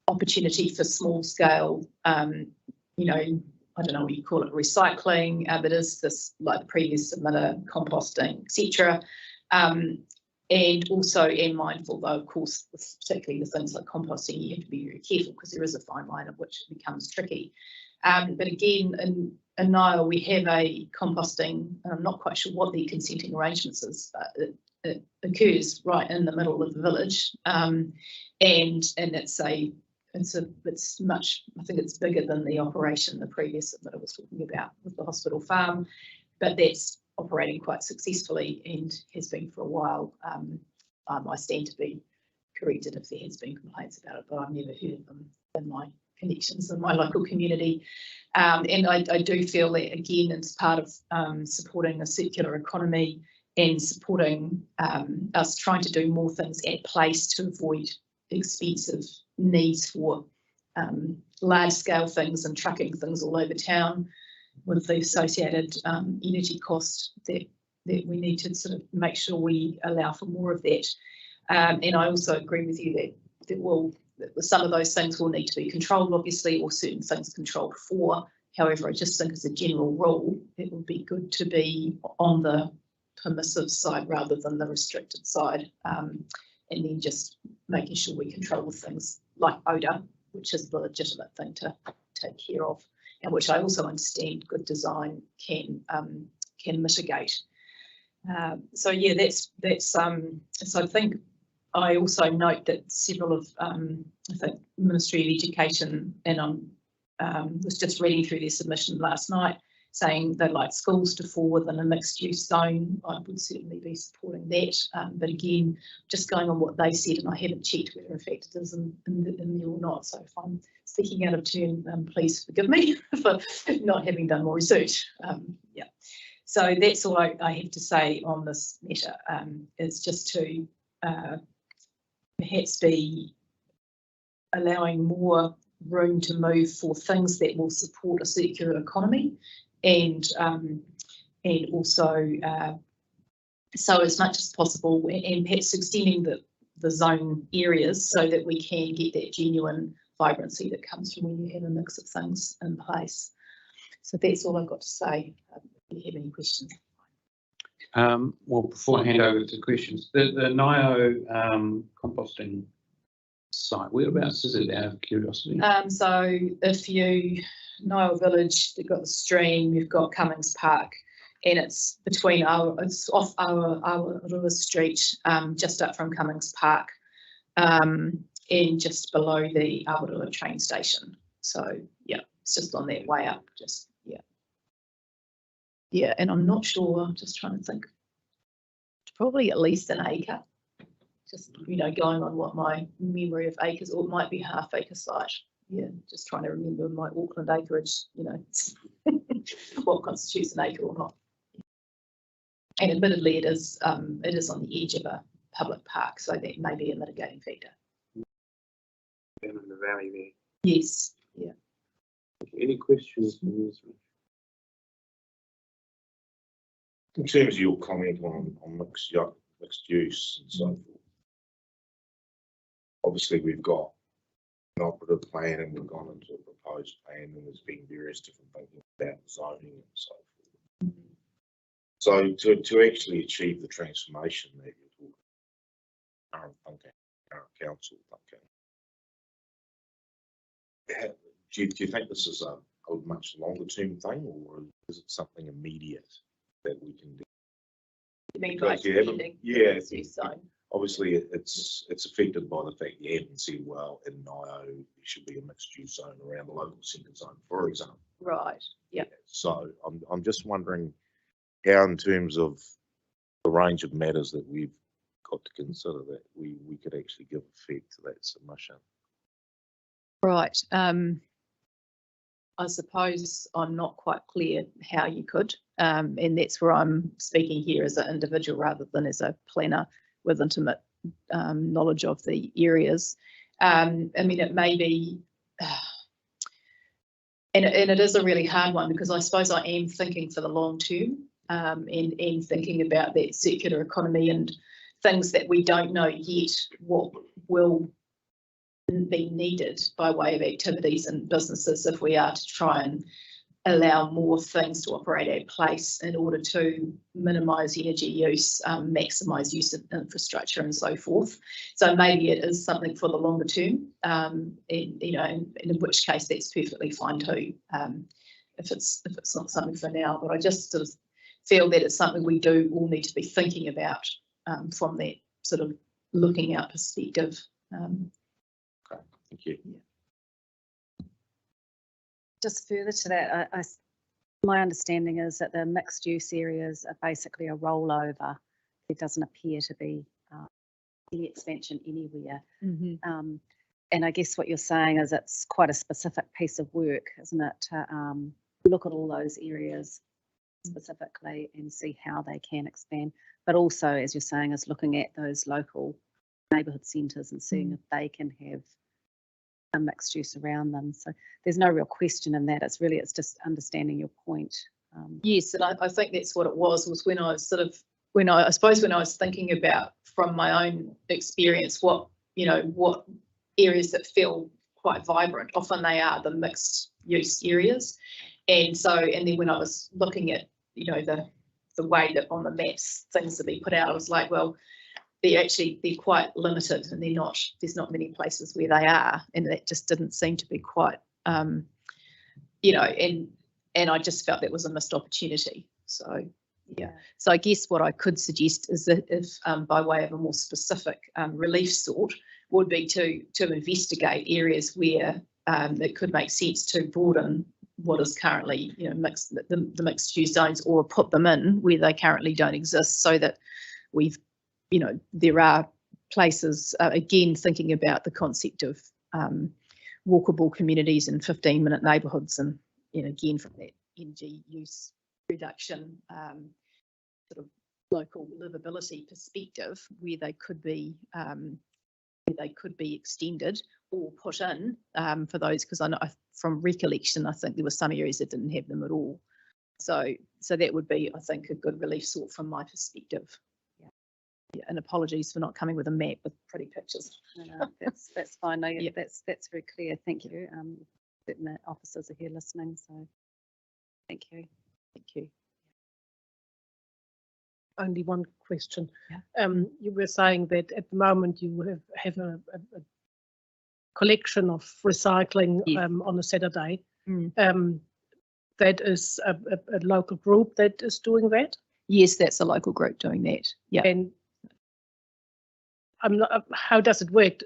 opportunity for small scale, you know, I don't know what you call it, recycling, but is this like the previous submitter, composting, etc. And also am mindful, though, of course, particularly the things like composting, you have to be very careful because there is a fine line at which it becomes tricky. But again, in Niall, we have a composting, and I'm not quite sure what the consenting arrangements is, but it occurs right in the middle of the village, and it's much, I think it's bigger than the operation the previous that I was talking about with the hospital farm, but that's operating quite successfully and has been for a while. I stand to be corrected if there has been complaints about it, but I've never heard of them in my connections in my local community. And I do feel that, again, it's part of supporting a circular economy and supporting us trying to do more things at place to avoid expensive needs for large scale things and trucking things all over town with the associated energy cost that we need to sort of make sure we allow for more of that. And I also agree with you that some of those things will need to be controlled, obviously, or certain things controlled for. However, I just think as a general rule, it would be good to be on the permissive side rather than the restricted side. And then just making sure we control things like odour, which is the legitimate thing to take care of, and which I also understand good design can mitigate. So yeah, that's so I think I also note that several of I think Ministry of Education, and I was just reading through their submission last night, saying they'd like schools to fall within a mixed use zone. I would certainly be supporting that. But again, just going on what they said, and I haven't checked whether in fact it is in there or not. So if I'm speaking out of turn, please forgive me for not having done more research. Yeah. So that's all I have to say on this matter. Is just to perhaps be allowing more room to move for things that will support a circular economy, and also so as much as possible, and perhaps extending the zone areas so that we can get that genuine vibrancy that comes from when you have a mix of things in place. So that's all I've got to say. If you have any questions. Well, before I hand over to questions, the NIO composting site, whereabouts is it, out of curiosity? So if you Niall Village, you've got the stream, you've got Cummings Park, and it's between it's off Awaroa Street, just up from Cummings Park, and just below the Awaroa train station. So yeah, it's just on that way up. Just yeah, and I'm not sure. I'm just trying to think. Probably at least an acre. Just, you know, going on what my memory of acres, or it might be half acre site. Yeah, just trying to remember my Auckland acreage, you know, what constitutes an acre or not. And admittedly, it is on the edge of a public park, so that may be a mitigating factor. Down in the valley there. Yes, yeah. Any questions from this? In terms of your comment on mixed use and so forth, obviously we've got an operative plan and we've gone into a proposed plan, and there's been various different things about zoning and so forth. So to actually achieve the transformation that you're talking, current council thinking, do you think this is a much longer term thing, or is it something immediate that we can do? You mean Because like yeah, zone? obviously it's affected by the fact you haven't said, well, in NIO there should be a mixed use zone around the local centre zone, for example. Right. Yeah. So I'm just wondering how, in terms of the range of matters that we've got to consider, that we could actually give effect to that submission. Right. I suppose I'm not quite clear how you could, and that's where I'm speaking here as an individual rather than as a planner with intimate knowledge of the areas. I mean, it may be, And it is a really hard one, because I suppose I am thinking for the long term, and thinking about that circular economy and things that we don't know yet what will be needed by way of activities and businesses if we are to try and allow more things to operate at place in order to minimise energy use, maximise use of infrastructure and so forth. So maybe it is something for the longer term, and in which case that's perfectly fine too, if it's not something for now. But I just sort of feel that it's something we do all need to be thinking about from that sort of looking out perspective. Thank you. Just further to that, my understanding is that the mixed use areas are basically a rollover. There doesn't appear to be any expansion anywhere. And I guess what you're saying is it's quite a specific piece of work, isn't it, to look at all those areas specifically and see how they can expand. But also, as you're saying, is looking at those local neighbourhood centres and seeing if they can have a mixed use around them. So there's no real question in that. It's just understanding your point. Yes, and I think that's what it was when I was I suppose when I was thinking about from my own experience, what areas that feel quite vibrant, often they are the mixed use areas. And then when I was looking at, the way that on the maps things that be put out, I was like, well, they're quite limited, and there's not many places where they are, and that just didn't seem to be quite, and I just felt that was a missed opportunity. So yeah, so I guess what I could suggest is that if by way of a more specific relief sort would be to investigate areas where it could make sense to broaden what is currently the mixed use zones, or put them in where they currently don't exist, so that we've there are places, again, thinking about the concept of walkable communities and 15-minute neighbourhoods, and again from that energy use reduction sort of local livability perspective, where they could be extended or put in for those, because I know from recollection I think there were some areas that didn't have them at all. So that would be, I think, a good relief sort from my perspective. Yeah, and apologies for not coming with a map with pretty pictures. No, that's fine. No, yeah, that's very clear. Thank you. Certain officers are here listening, so thank you. Thank you. Only one question. Yeah. You were saying that at the moment you have a collection of recycling on a Saturday. That is a local group that is doing that? Yes, that's a local group doing that. Yeah. And how does it work?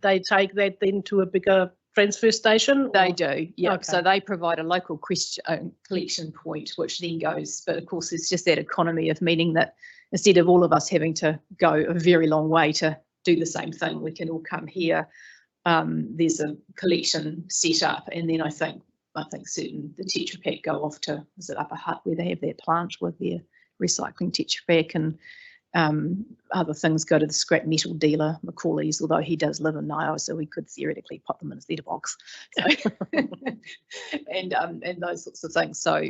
They take that then to a bigger transfer station? They do, yeah. Okay. So they provide a local collection point, which then goes, but of course it's just that economy of meaning that instead of all of us having to go a very long way to do the same thing, we can all come here. There's a collection set up, and then I think the Tetra Pak go off to, is it Upper Hutt, where they have their plant with their recycling Tetra Pak, and other things go to the scrap metal dealer, Macaulay's, although he does live in Niall, so we could theoretically put them in his letterbox. So and those sorts of things. So,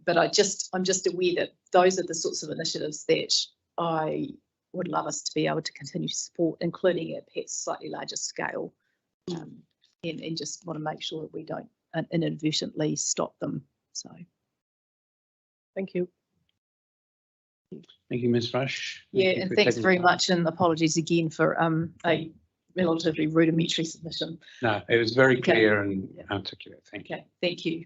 but I'm just aware that those are the sorts of initiatives that I would love us to be able to continue to support, including at perhaps slightly larger scale, and just want to make sure that we don't inadvertently stop them. So, thank you. Thank you, Ms. Rush. Yeah, and thanks very much, and apologies again for a relatively rudimentary submission. No, it was very clear and articulate. Thank you. Okay, thank you.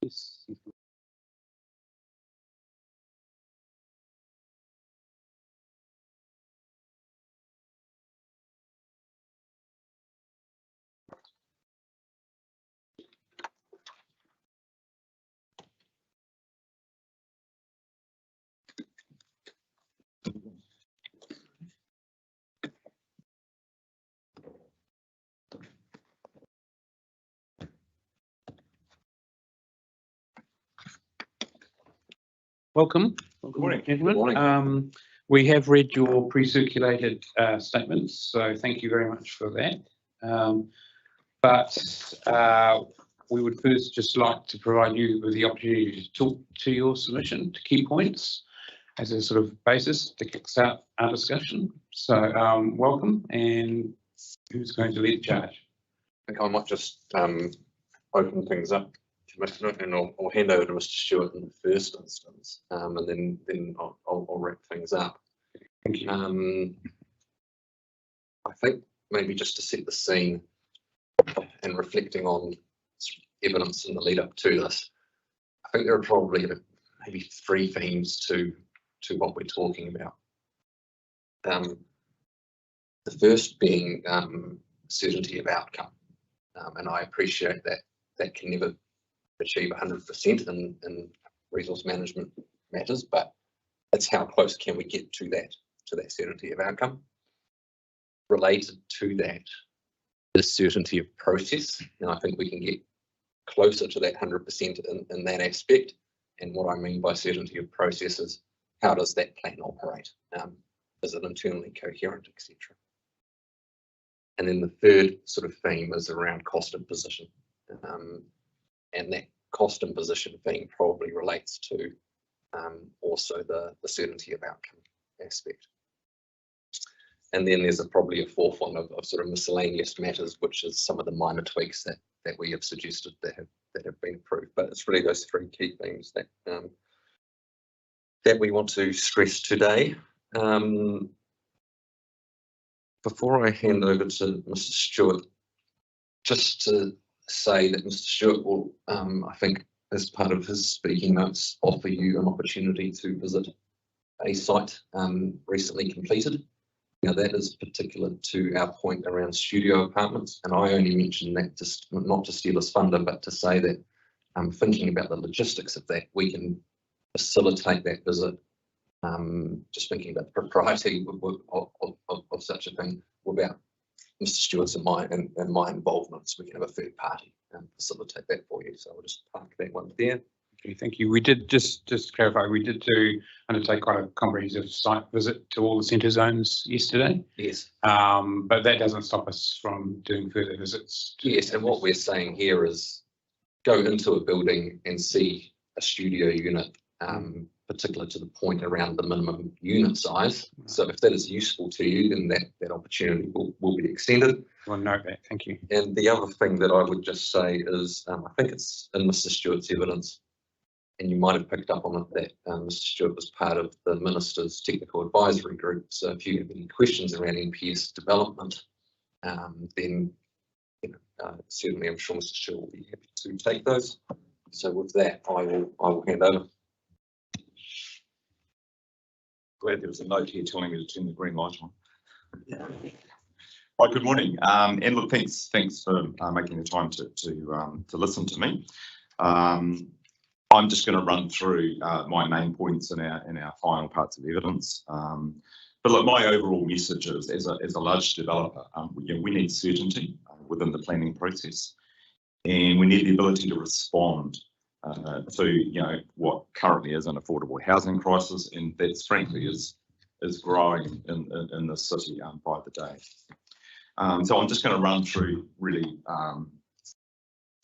Yes. Welcome. Good morning. Gentlemen. Good morning. We have read your pre-circulated statements, so thank you very much for that. But we would first just like to provide you with the opportunity to talk to your submission, to key points, as a sort of basis to kickstart our discussion. So welcome, and who's going to lead the charge? I think I might just open things up, Commissioner, and I'll hand over to Mr. Stewart in the first instance, and then I'll wrap things up. Thank you. I think maybe just to set the scene and reflecting on evidence in the lead up to this, I think there are probably maybe three themes to what we're talking about. The first being certainty of outcome, and I appreciate that can never achieve 100% in resource management matters, but it's how close can we get to that certainty of outcome. Related to that is certainty of process, and I think we can get closer to that 100% in that aspect. And what I mean by certainty of process is, how does that plan operate? Is it internally coherent, etc.? And then the third sort of theme is around cost and position. And that cost and position theme probably relates to also the certainty of outcome aspect. And then there's probably a fourth one of sort of miscellaneous matters, which is some of the minor tweaks that we have suggested that have been approved. But it's really those three key themes that we want to stress today. Before I hand over to Mr. Stewart, just to say that Mr. Stewart will, I think, as part of his speaking notes, offer you an opportunity to visit a site recently completed. Now that is particular to our point around studio apartments, and I only mention that just not to steal his thunder, but to say that thinking about the logistics of that, we can facilitate that visit. Just thinking about the propriety of such a thing without Mr. Stewart's and my involvement, so we can have a third party and facilitate that for you. So I'll just park that one there. Okay, thank you. We did just to clarify, we did undertake quite a comprehensive site visit to all the centre zones yesterday. Yes. But that doesn't stop us from doing further visits. Yes, and what we're saying here is go into a building and see a studio unit, particular to the point around the minimum unit size. So if that is useful to you, then that opportunity will be extended. I want to note that. Thank you. And the other thing that I would just say is, I think it's in Mr. Stewart's evidence, and you might have picked up on it that Mr. Stewart was part of the Minister's Technical Advisory Group. So if you have any questions around NPS development, then certainly I'm sure Mr. Stewart will be happy to take those. So with that, I will hand over. Glad there was a note here telling me to turn the green light on. Right, good morning. And look, thanks for making the time to listen to me. I'm just going to run through my main points in our final parts of evidence. But look, my overall message is, as a large developer, we need certainty within the planning process, and we need the ability to respond to what currently is an affordable housing crisis, and that's frankly is growing in this city by the day. So I'm just going to run through really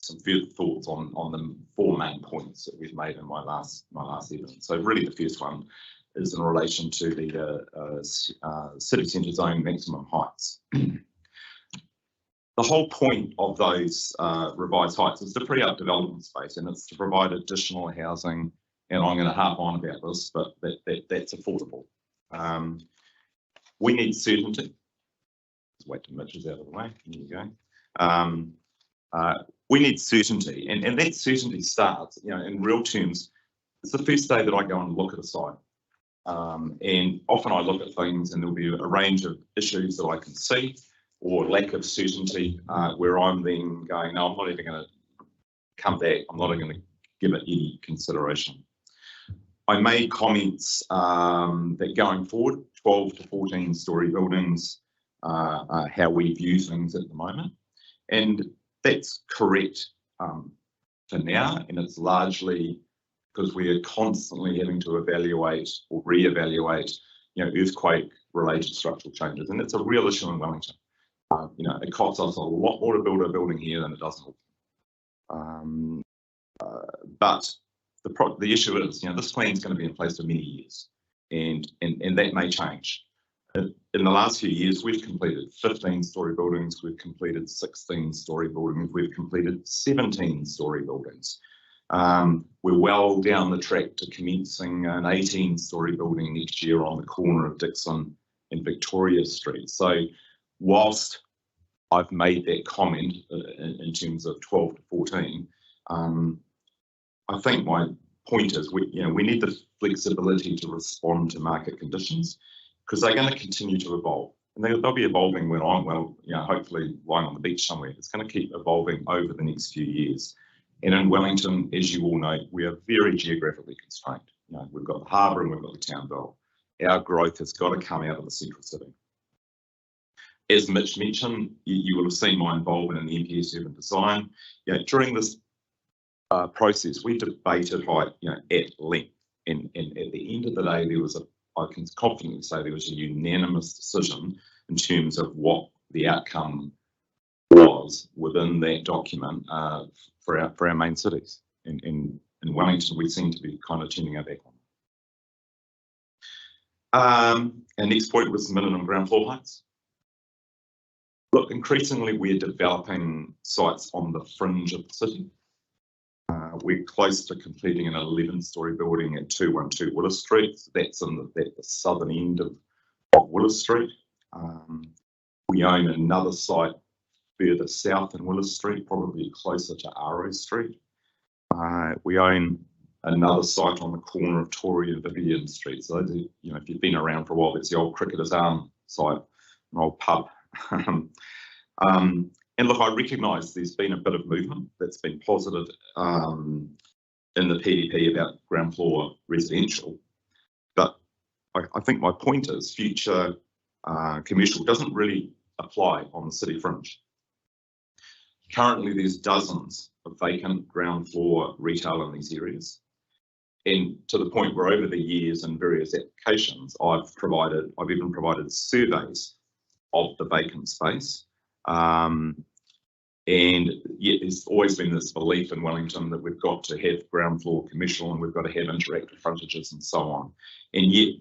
some further thoughts on the four main points that we've made in my last evidence. So really the first one is in relation to the city centre zone maximum heights. The whole point of those revised heights is to free up development space, and it's to provide additional housing, and I'm going to harp on about this, but that's affordable. We need certainty. Let's wait till Mitch is out of the way. There you go. We need certainty, and that certainty starts, in real terms, it's the first day that I go and look at a site. And often I look at things and there'll be a range of issues that I can see, or lack of certainty, where I'm then going, no, I'm not even going to come back, I'm not even going to give it any consideration. I made comments that going forward, 12 to 14 story buildings are how we view things at the moment. And that's correct for now, and it's largely because we are constantly having to evaluate or reevaluate earthquake-related structural changes, and it's a real issue in Wellington. It costs us a lot more to build a building here than it does in Auckland. But the issue is, this plan is going to be in place for many years, and that may change. In the last few years, we've completed 15-storey buildings, we've completed 16-storey buildings, we've completed 17-storey buildings. We're well down the track to commencing an 18-storey building next year on the corner of Dixon and Victoria Street. So whilst I've made that comment in terms of 12 to 14, I think my point is we need the flexibility to respond to market conditions, because they're going to continue to evolve, and they'll be evolving when I'm hopefully lying on the beach somewhere. It's going to keep evolving over the next few years. And in Wellington, as you all know, we are very geographically constrained. We've got the harbour and we've got the town belt. Our growth has got to come out of the central city. As Mitch mentioned, you will have seen my involvement in the NPS urban design. During this process, we debated at length, and at the end of the day, I can confidently say there was a unanimous decision in terms of what the outcome was within that document for our main cities. In Wellington, we seem to be kind of turning our back on. Our next point was minimum ground floor heights. Look, increasingly we're developing sites on the fringe of the city. We're close to completing an 11-storey building at 212 Willis Street. That's in the southern end of Willis Street. We own another site further south in Willis Street, probably closer to Arrow Street. We own another site on the corner of Tory and Vivian Street. So those are, if you've been around for a while, that's the old Cricketer's Arm site, an old pub. And look, I recognise there's been a bit of movement that's been positive in the PDP about ground floor residential, but I think my point is future commercial doesn't really apply on the city fringe. Currently, there's dozens of vacant ground floor retail in these areas, and to the point where over the years in various applications, I've even provided surveys of the vacant space. And yet there's always been this belief in Wellington that we've got to have ground floor commercial and we've got to have interactive frontages and so on. And yet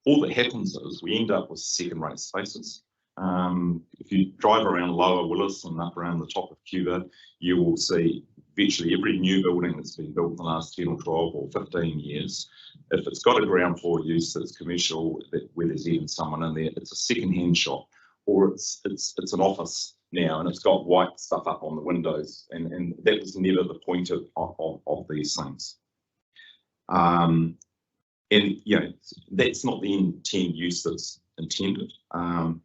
all that happens is we end up with second-rate spaces. If you drive around Lower Willis and up around the top of Cuba, you will see virtually every new building that's been built in the last 10 or 12 or 15 years. If it's got a ground floor use that's commercial, where there's even someone in there, it's a second-hand shop, or it's an office now, and it's got white stuff up on the windows, and that was never the point of these things. And that's not the intended use that's intended,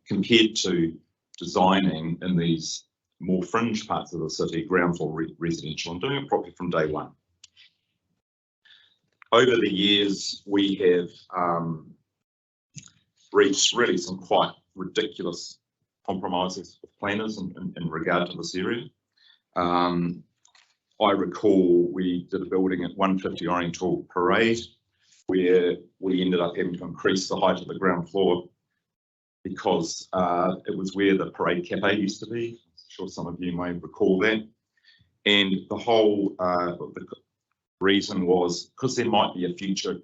compared to designing in these more fringe parts of the city, ground floor residential, and doing it properly from day one. Over the years, we have reached really some quite ridiculous compromises with planners in regard to this area. I recall we did a building at 150 Oriental Parade where we ended up having to increase the height of the ground floor because it was where the Parade Cafe used to be. I'm sure some of you may recall that. And the whole the reason was because there might be a future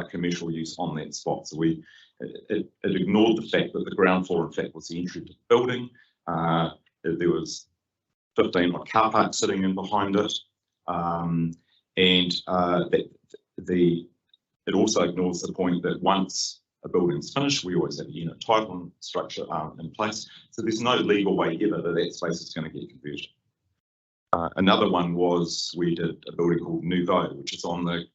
commercial use on that spot. So it ignored the fact that the ground floor, in fact, was the entry to the building. There was 15 odd car parks sitting in behind it, it also ignores the point that once a building's finished, we always have a unit title structure in place. So there's no legal way ever that space is going to get converted. Another one was we did a building called Nouveau, which is on the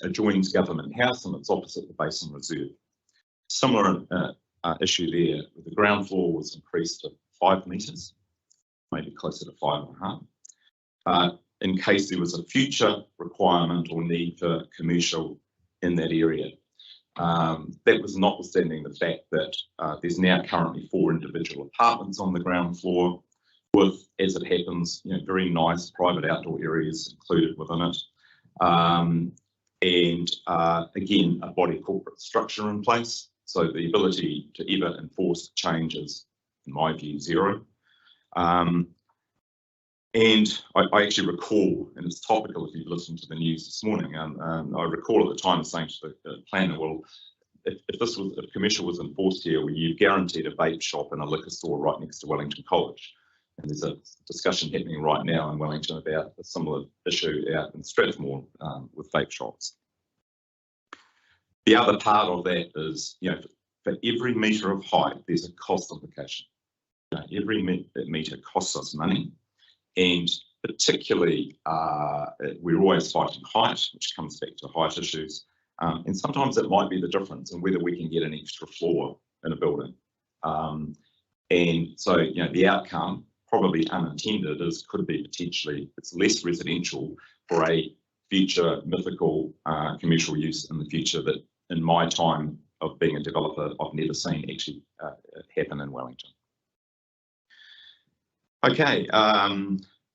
adjoins Government House, and it's opposite the Basin Reserve. Similar issue there. The ground floor was increased to 5 metres, maybe closer to 5.5, in case there was a future requirement or need for commercial in that area. That was notwithstanding the fact that there's now currently 4 individual apartments on the ground floor with, as it happens, very nice private outdoor areas included within it. Again, a body corporate structure in place. So the ability to ever enforce change is, in my view, zero. And I actually recall, and it's topical if you've listened to the news this morning, I recall at the time saying to the planner, well, if commercial was enforced here, well, you guaranteed a vape shop and a liquor store right next to Wellington College. And there's a discussion happening right now in Wellington about a similar issue out in Stratum with vape shops. The other part of that is, you know, for every metre of height, there's a cost implication. You know, every metre costs us money, and particularly we're always fighting height, which comes back to height issues. And sometimes it might be the difference in whether we can get an extra floor in a building. And so, you know, the outcome, probably unintended, could be potentially it's less residential for a future mythical commercial use in the future that, in my time of being a developer, I've never seen actually happen in Wellington. Okay,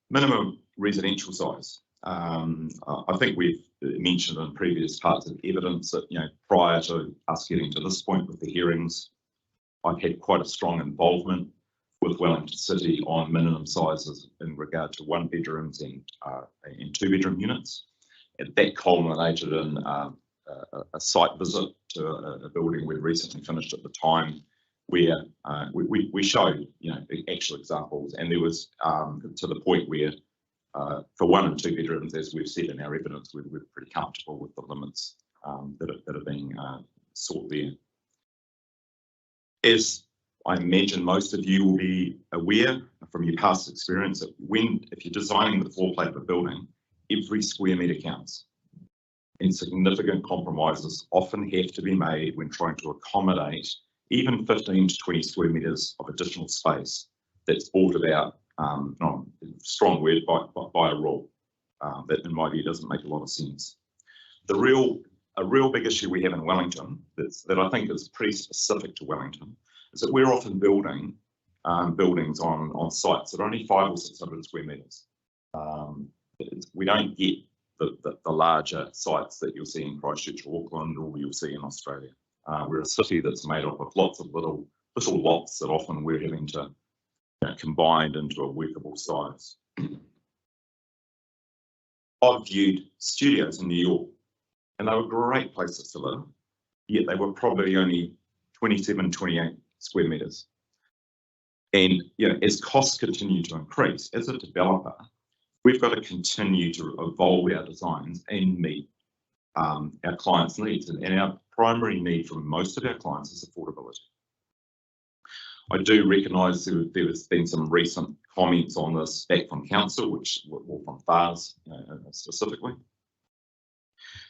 minimum residential size. I think we've mentioned in previous parts of evidence that, you know, prior to us getting to this point with the hearings, I've had quite a strong involvement with Wellington City on minimum sizes in regard to 1 bedrooms and 2 bedroom units. And that culminated in a site visit to a building we'd recently finished at the time, where we showed, you know, actual examples, and there was to the point where for 1 and 2 bedrooms, as we've said in our evidence, we're pretty comfortable with the limits that are being sought there. As I imagine most of you will be aware from your past experience that if you're designing the floor plate of a building, every square metre counts. And significant compromises often have to be made when trying to accommodate even 15 to 20 square metres of additional space that's brought about, strong word, by a rule. That in my view doesn't make a lot of sense. A real big issue we have in Wellington that I think is pretty specific to Wellington is that we're often building buildings on sites that are only 500 or 600 square metres. We don't get the larger sites that you'll see in Christchurch or Auckland, or you'll see in Australia. We're a city that's made up of lots of little lots that often we're having to, you know, combine into a workable size. I've viewed studios in New York, and they were great places to live, yet they were probably only 27, 28 square metres. And, you know, as costs continue to increase, as a developer, we've got to continue to evolve our designs and meet our clients' needs. And our primary need from most of our clients is affordability. I do recognise there has been some recent comments on this back from council, which were from FARS specifically,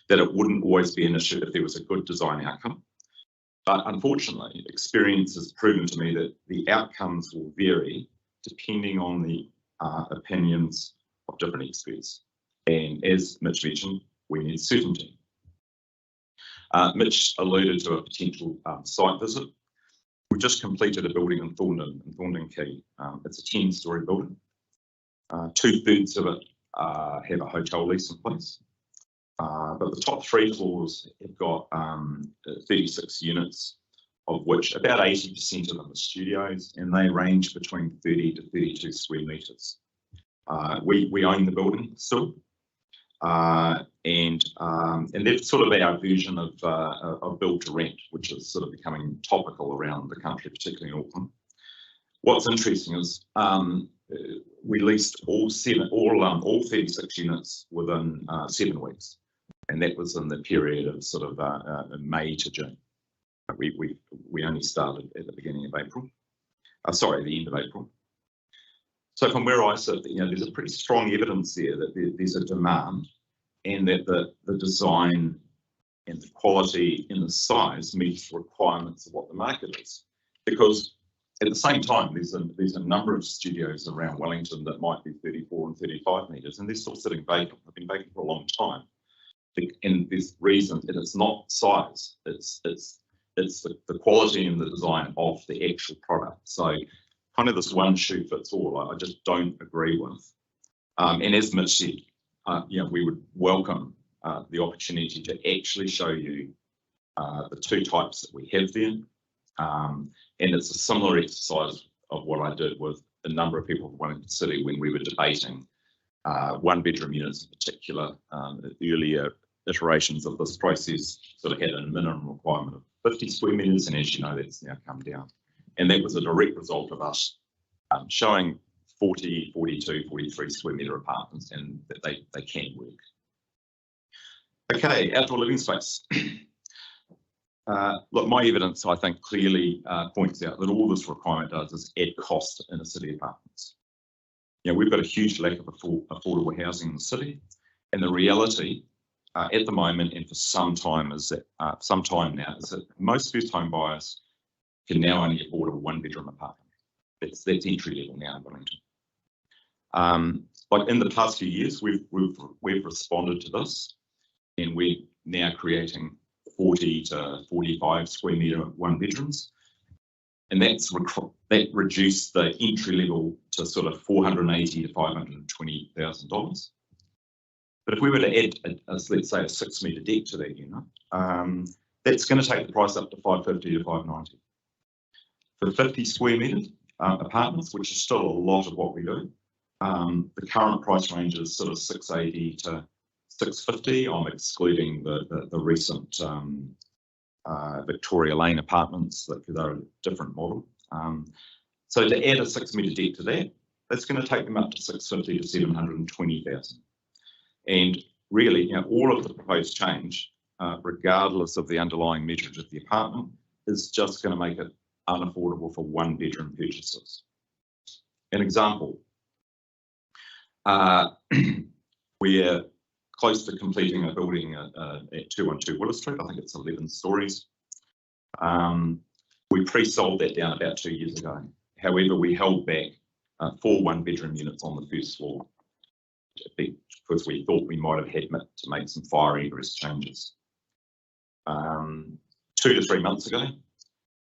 that it wouldn't always be an issue if there was a good design outcome. But unfortunately, experience has proven to me that the outcomes will vary depending on the opinions of different experts. And as Mitch mentioned, we need certainty. Mitch alluded to a potential site visit. We just completed a building in Thorndon Quay. It's a 10-storey building. 2/3 of it have a hotel lease in place. But the top 3 floors have got 36 units, of which about 80% of them are studios, and they range between 30 to 32 square metres. We own the building still, and that's sort of our version of build to rent, which is sort of becoming topical around the country, particularly in Auckland. What's interesting is we leased all 36 units within 7 weeks, and that was in the period of sort of May to June. We only started at the beginning of April. Sorry, the end of April. So from where I sit, you know, there's a pretty strong evidence there that there's a demand, and that the design and the quality and the size meets the requirements of what the market is. Because at the same time, there's a number of studios around Wellington that might be 34 and 35 metres, and they're still sitting vacant. They've been vacant for a long time. And there's reasons, and it's not size, it's the quality and the design of the actual product. So kind of this one shoe fits all, I just don't agree with. And as Mitch said, you know, we would welcome the opportunity to actually show you the two types that we have there. And it's a similar exercise of what I did with a number of people from Wellington City when we were debating one-bedroom units in particular. Earlier iterations of this process sort of had a minimum requirement of 50 square metres, and as you know, that's now come down. And that was a direct result of us showing 40, 42, 43 square metre apartments, and that they can work. Okay, outdoor living space. Look, my evidence, I think, clearly points out that all this requirement does is add cost in a city apartments. You know, we've got a huge lack of affordable housing in the city, and the reality at the moment and for some time is that now is that most first home buyers can now only afford a one-bedroom apartment. That's entry level now in Wellington. Like in the past few years, we've responded to this, and we're now creating 40 to 45 square metre one bedrooms, and that reduced the entry level to sort of $480,000 to $520,000. But if we were to add, let's say, a 6 metre deck to that unit, that's going to take the price up to $550,000 to $590,000. For 50 square metre apartments, which is still a lot of what we do, the current price range is sort of $680,000 to $650,000. I'm excluding the recent Victoria Lane apartments, because they're a different model. So to add a 6 metre deck to that, that's going to take them up to $650,000 to $720,000. And really, you know, all of the proposed change, regardless of the underlying measures of the apartment, is just going to make it unaffordable for one bedroom purchases. An example, we're close to completing a building at 212 Wakefield Street. I think it's 11 stories. We pre-sold that down about 2 years ago. However, we held back 4 one-bedroom units on the first floor because we thought we might have had to make some fire egress changes. 2 to 3 months ago,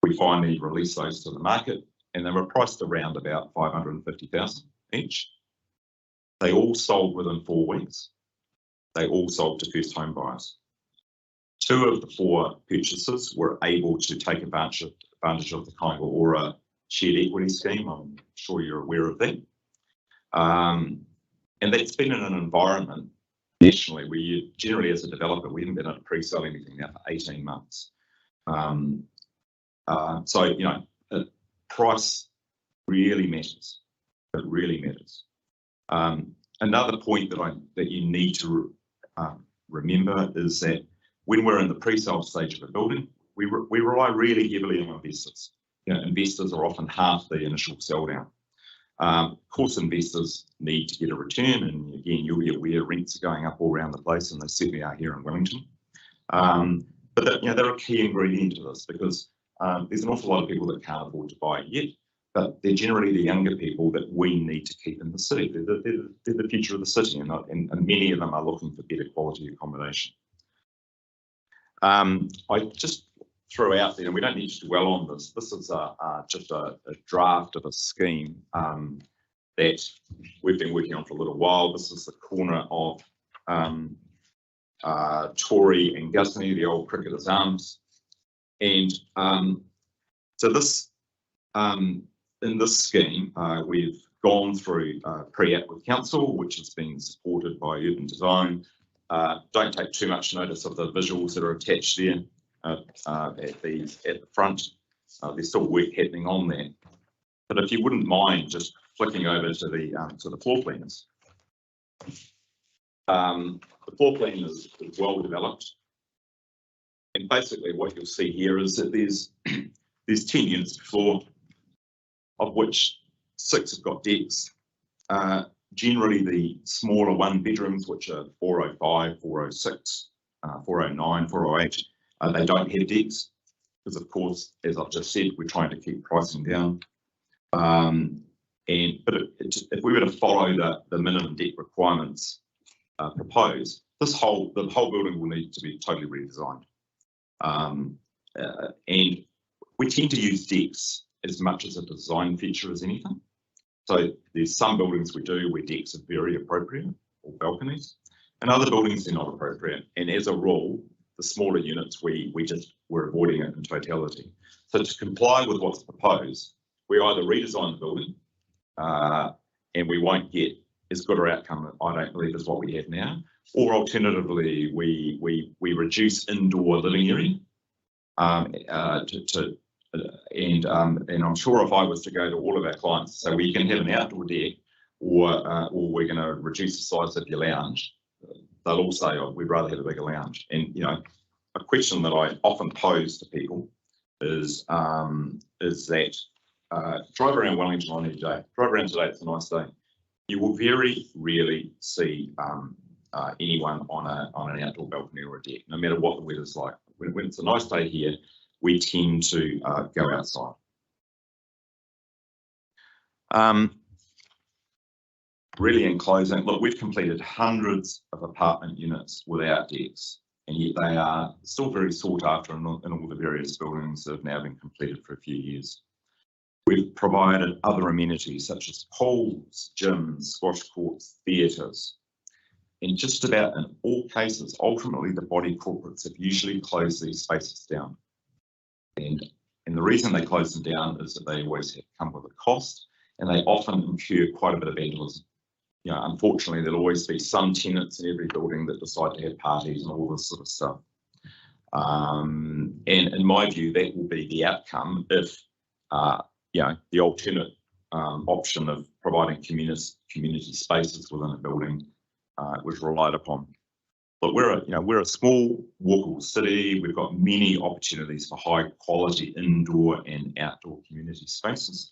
we finally released those to the market, and they were priced around about $550,000 each. They all sold within 4 weeks. They all sold to first home buyers. 2 of the 4 purchasers were able to take advantage of the Kāinga Ora shared equity scheme. I'm sure you're aware of that. And that's been in an environment nationally where you generally, as a developer, we haven't been able to pre-sell anything now for 18 months. So, you know, price really matters. It really matters. Another point that you need to remember is that when we're in the pre-sale stage of a building, we rely really heavily on investors. You know, investors are often half the initial sell down. Of course, investors need to get a return, and again, you'll be aware rents are going up all around the place, and they certainly are here in Wellington. But you know, they're a key ingredient to this, because there's an awful lot of people that can't afford to buy it yet, but they're generally the younger people that we need to keep in the city. They're the future of the city, and many of them are looking for better quality accommodation. I just threw out there, and we don't need to dwell on this. This is just a draft of a scheme that we've been working on for a little while. This is the corner of Tory and Gusney, the old Cricketers' Arms. And so this, in this scheme, we've gone through pre-app with council, which has been supported by Urban Design. Don't take too much notice of the visuals that are attached there at the front. There's still work happening on there. But if you wouldn't mind just flicking over to the floor plans. The floor plan is well developed. And basically what you'll see here is that there's 10 units per floor, of which 6 have got decks. Generally the smaller one bedrooms, which are 405, 406, 409, 408, they don't have decks, because of course, as I've just said, we're trying to keep pricing down. But if we were to follow the minimum deck requirements proposed, the whole building will need to be totally redesigned. And we tend to use decks as much as a design feature as anything. So there's some buildings we do where decks are very appropriate, or balconies, and other buildings they're not appropriate. And as a rule, the smaller units we just we're avoiding it in totality. So to comply with what's proposed, we either redesign the building and we won't get as good an outcome, I don't believe, as what we have now, or alternatively, we reduce indoor living area. And I'm sure if I was to go to all of our clients, so we can have an outdoor deck, or we're going to reduce the size of your lounge, they'll all say, oh, we'd rather have a bigger lounge. And you know, a question that I often pose to people is that drive around Wellington on any day. Drive around today, it's a nice day. You will very rarely see anyone on an outdoor balcony or a deck, no matter what the weather's like. When it's a nice day here, we tend to go outside. Really, in closing, look, we've completed hundreds of apartment units without decks, and yet they are still very sought after in all the various buildings that have now been completed for a few years. We've provided other amenities such as pools, gyms, squash courts, theatres. In just about in all cases, ultimately the body corporates have usually closed these spaces down. And the reason they close them down is that they always come with a cost, and they often incur quite a bit of vandalism. You know, unfortunately, there'll always be some tenants in every building that decide to have parties and all this sort of stuff. And in my view, that will be the outcome if, you know, the alternate option of providing community spaces within a building was relied upon. But we're a small, walkable city. We've got many opportunities for high quality indoor and outdoor community spaces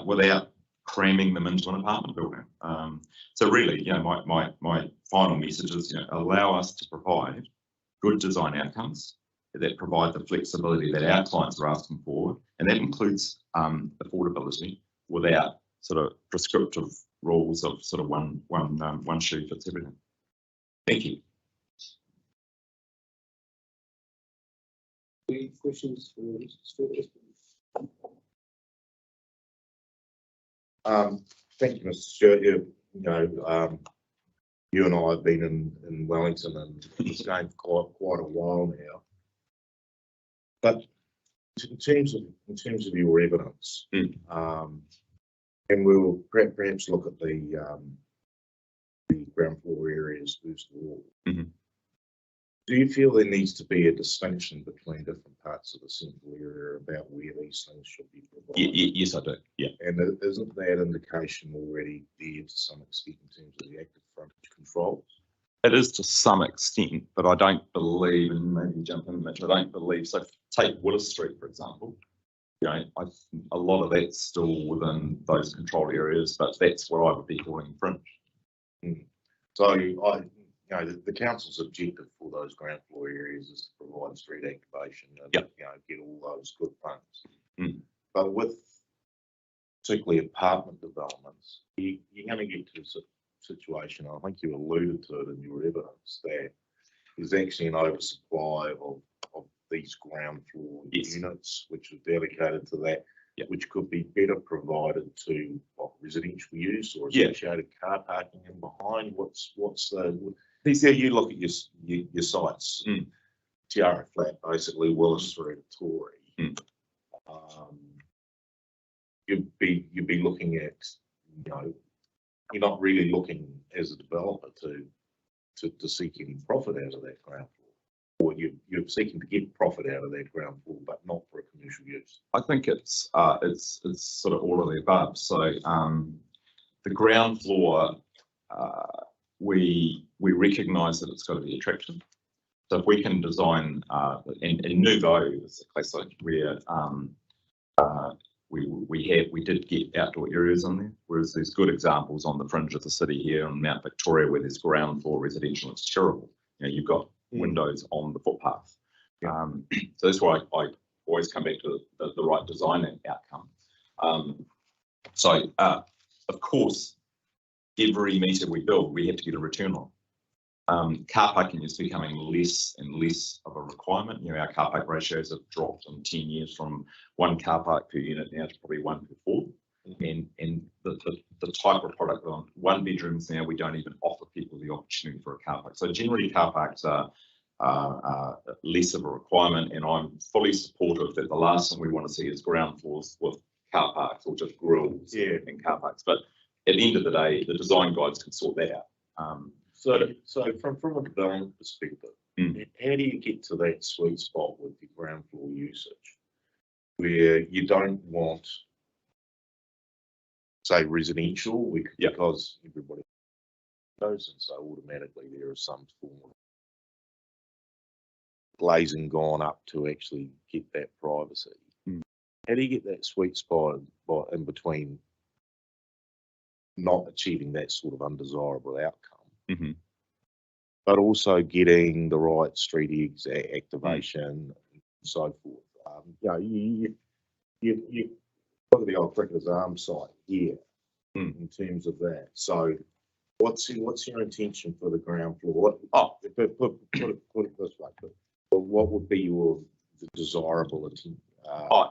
without cramming them into an apartment building. So really, you know, my final message is, you know, allow us to provide good design outcomes that provide the flexibility that our clients are asking for, and that includes affordability without sort of prescriptive rules of sort of one shoe fits everything. Thank you. Any questions for Mr. Stewart? Thank you, Mr. Stewart. You know, you and I have been in Wellington and it's going for quite a while now. But in terms of your evidence, and we'll perhaps look at the ground floor areas first of all. Do you feel there needs to be a distinction between different parts of the central area about where these things should be provided? Yes, I do. Yeah. And isn't that indication already there to some extent in terms of the active frontage controls? It is to some extent, but I don't believe, and maybe jump in, Mitch, I don't believe, so take Willis Street, for example. You know, a lot of that's still within those controlled areas, but that's what I would be calling fringe. So you know, the council's objective for those ground floor areas is to provide street activation and you know, get all those good funds. But with particularly apartment developments, you're going to get to a situation, I think you alluded to it in your evidence, that there's actually an oversupply of these ground floor units which are dedicated to that, which could be better provided to residential use or associated car parking in behind. What's the you look at your sites, Tiara Flat, basically Willis through to Tory. You'd be looking at, you know, you're not really looking as a developer to seek any profit out of that ground floor, or you're seeking to get profit out of that ground floor, but not for a commercial use. I think it's sort of all of the above. So the ground floor, we recognise that it's got to be attractive. So if we can design, and Nouveau is a place like where we did get outdoor areas in there, whereas there's good examples on the fringe of the city here in Mount Victoria where there's ground floor residential. It's terrible. You know, you've got windows on the footpath. So that's why I always come back to the right design outcome. So of course, every metre we build, we have to get a return on. Car parking is becoming less and less of a requirement. You know, our car park ratios have dropped in 10 years from 1 car park per unit now to probably 1 per 4. And the type of product on 1 bedrooms now, we don't even offer people the opportunity for a car park. So generally car parks are less of a requirement, and I'm fully supportive that the last thing we want to see is ground floors with car parks or just grills and car parks. But at the end of the day, the design guides can sort that out. So from a development perspective, how do you get to that sweet spot with the ground floor usage, where you don't want, say, residential, because everybody knows, and so automatically there is some form of glazing gone up to actually get that privacy. How do you get that sweet spot in between not achieving that sort of undesirable outcome, but also getting the right street eggs activation and so forth? You look at the old Cricketers Arms site here in terms of that. So what's your intention for the ground floor? Put it this way. What would be your desirable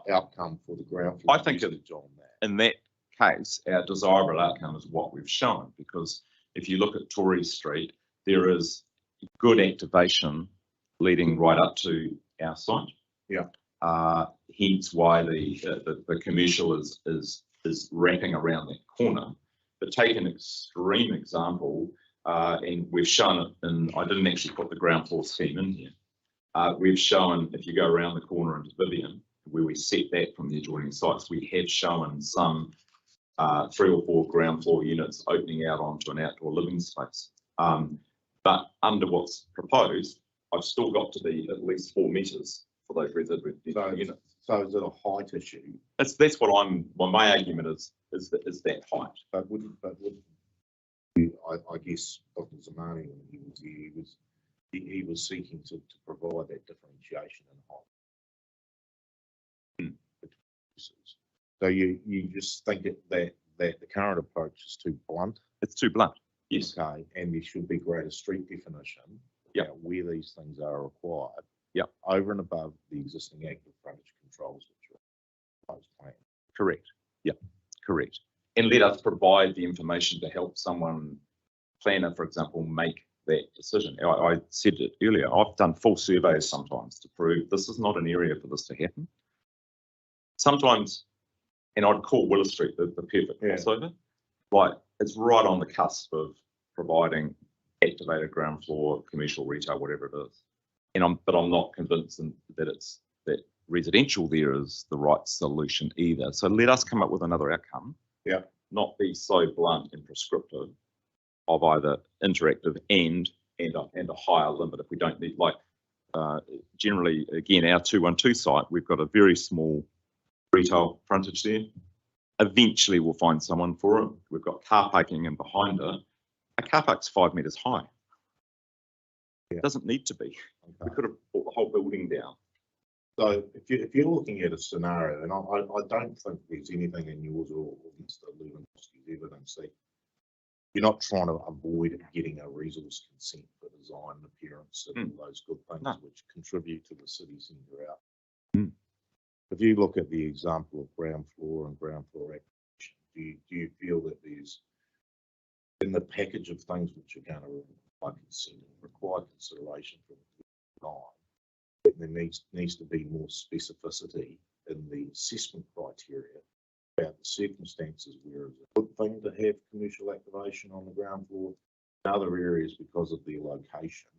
outcome for the ground floor? I think in that case, our desirable outcome is what we've shown, because if you look at Tory Street, there is good activation leading right up to our site. Hence why the commercial is wrapping around that corner. But take an extreme example, and we've shown it, and I didn't actually put the ground floor scheme in here. We've shown, if you go around the corner into Vivian, where we set that from the adjoining sites, we have shown some 3 or 4 ground floor units opening out onto an outdoor living space. But under what's proposed, I've still got to be at least 4 metres for those residential units. So is it a height issue? That's what my argument is that height. But I guess Dr. Zamani, he was seeking to provide that differentiation in height. So you just think that the current approach is too blunt? It's too blunt. Yes. Okay, and there should be greater street definition about where these things are required. Over and above the existing active frontage controls which are proposed plan. Correct. Correct. And let us provide the information to help someone, planner, for example, make that decision. I said it earlier, I've done full surveys sometimes to prove this is not an area for this to happen. Sometimes, and I'd call Willow Street the perfect crossover. Like, it's right on the cusp of providing activated ground floor, commercial, retail, whatever it is. But I'm not convinced that residential there is the right solution either. So let us come up with another outcome. Not be so blunt and prescriptive of either interactive and a higher limit if we don't need, like, generally, again, our 212 site, we've got a very small retail frontage there. Eventually we'll find someone for it. We've got car parking in behind it. A car park's 5 metres high. It doesn't need to be. We could have brought the whole building down. So if you're looking at a scenario, and I don't think there's anything in yours or Mr. Lewandowski's evidence that you're not trying to avoid getting a resource consent for design and appearance and all those good things which contribute to the city centre out. If you look at the example of ground floor and ground floor activation, do you feel that there's, in the package of things which are going to require consideration from design, that there needs to be more specificity in the assessment criteria about the circumstances where it's a good thing to have commercial activation on the ground floor, in other areas because of the location,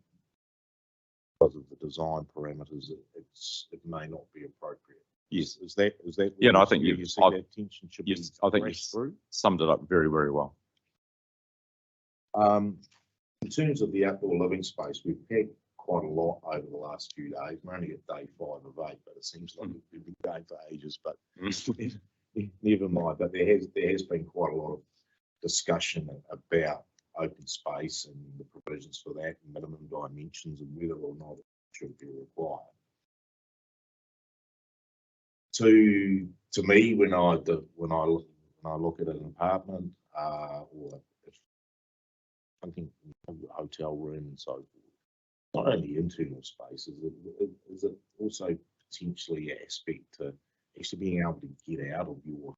because of the design parameters, it may not be appropriate. Yes. Is that? Yeah, no, I think you see that tension should be I think you summed it up very, very well. In terms of the outdoor living space, we've had quite a lot over the last few days. We're only at day 5 of 8, but it seems like we've been going for ages. But never mind. But there has been quite a lot of discussion about open space and the provisions for that, minimum dimensions, and whether or not it should be required. To me, when I look at an apartment or thinking hotel room and so forth, not only internal space, is it also potentially an aspect to actually being able to get out of your,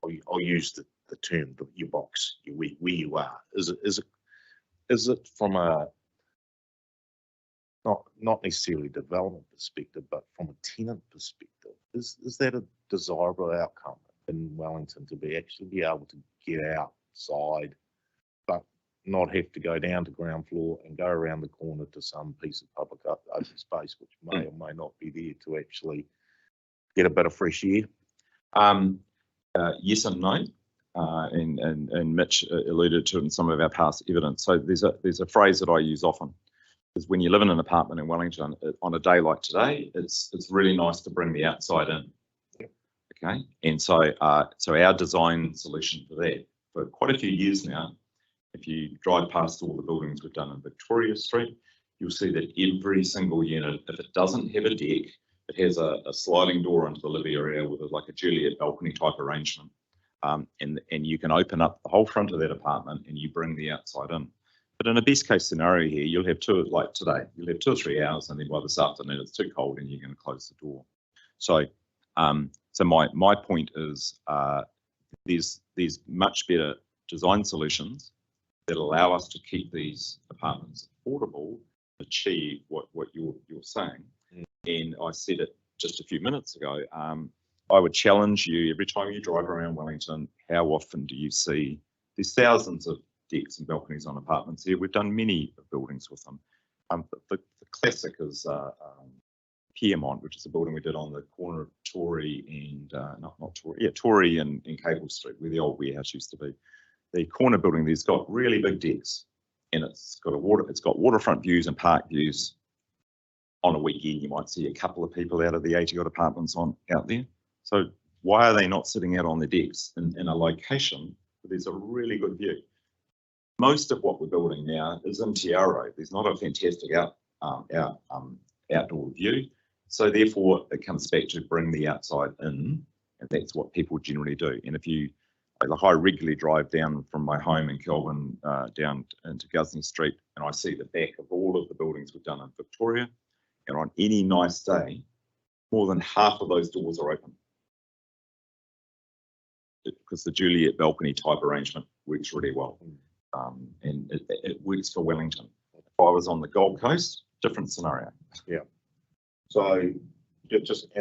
I'll use the term, your box, where you are. Is it from a not necessarily development perspective, but from a tenant perspective, is that a desirable outcome in Wellington to be able to get outside, but not have to go down to ground floor and go around the corner to some piece of public open space, which may or may not be there to actually get a bit of fresh air? Yes and no. And Mitch alluded to it in some of our past evidence. So there's a phrase that I use often, is when you live in an apartment in Wellington, on a day like today, it's really nice to bring the outside in. Okay, and so our design solution for that, for quite a few years now, if you drive past all the buildings we've done in Victoria Street, you'll see that every single unit, if it doesn't have a deck, it has a sliding door into the living area with like a Juliet balcony type arrangement. And you can open up the whole front of that apartment and you bring the outside in. But in a best case scenario here, you'll have like today, you'll have 2 or 3 hours, and then by this afternoon it's too cold and you're going to close the door. So my point is there's much better design solutions that allow us to keep these apartments affordable, achieve what you're saying. And I said it just a few minutes ago. I would challenge you, every time you drive around Wellington, how often do you see, there's thousands of decks and balconies on apartments here. We've done many buildings with them. The classic is Piedmont, which is a building we did on the corner of Tory and Tory and Cable Street, where the old warehouse used to be. The corner building there's got really big decks, and it's got waterfront views and park views. On a weekend, you might see a couple of people out of the 80 odd apartments out there. So why are they not sitting out on the decks in a location where there's a really good view? Most of what we're building now is in Tiaro. There's not a fantastic outdoor view. So therefore, it comes back to bring the outside in, and that's what people generally do. And I regularly drive down from my home in Kelvin down into Gusney Street, and I see the back of all of the buildings we've done in Victoria. And on any nice day, more than half of those doors are open, because the Juliet balcony type arrangement works really well, and it works for Wellington. If I was on the Gold Coast, different scenario. Yeah. So just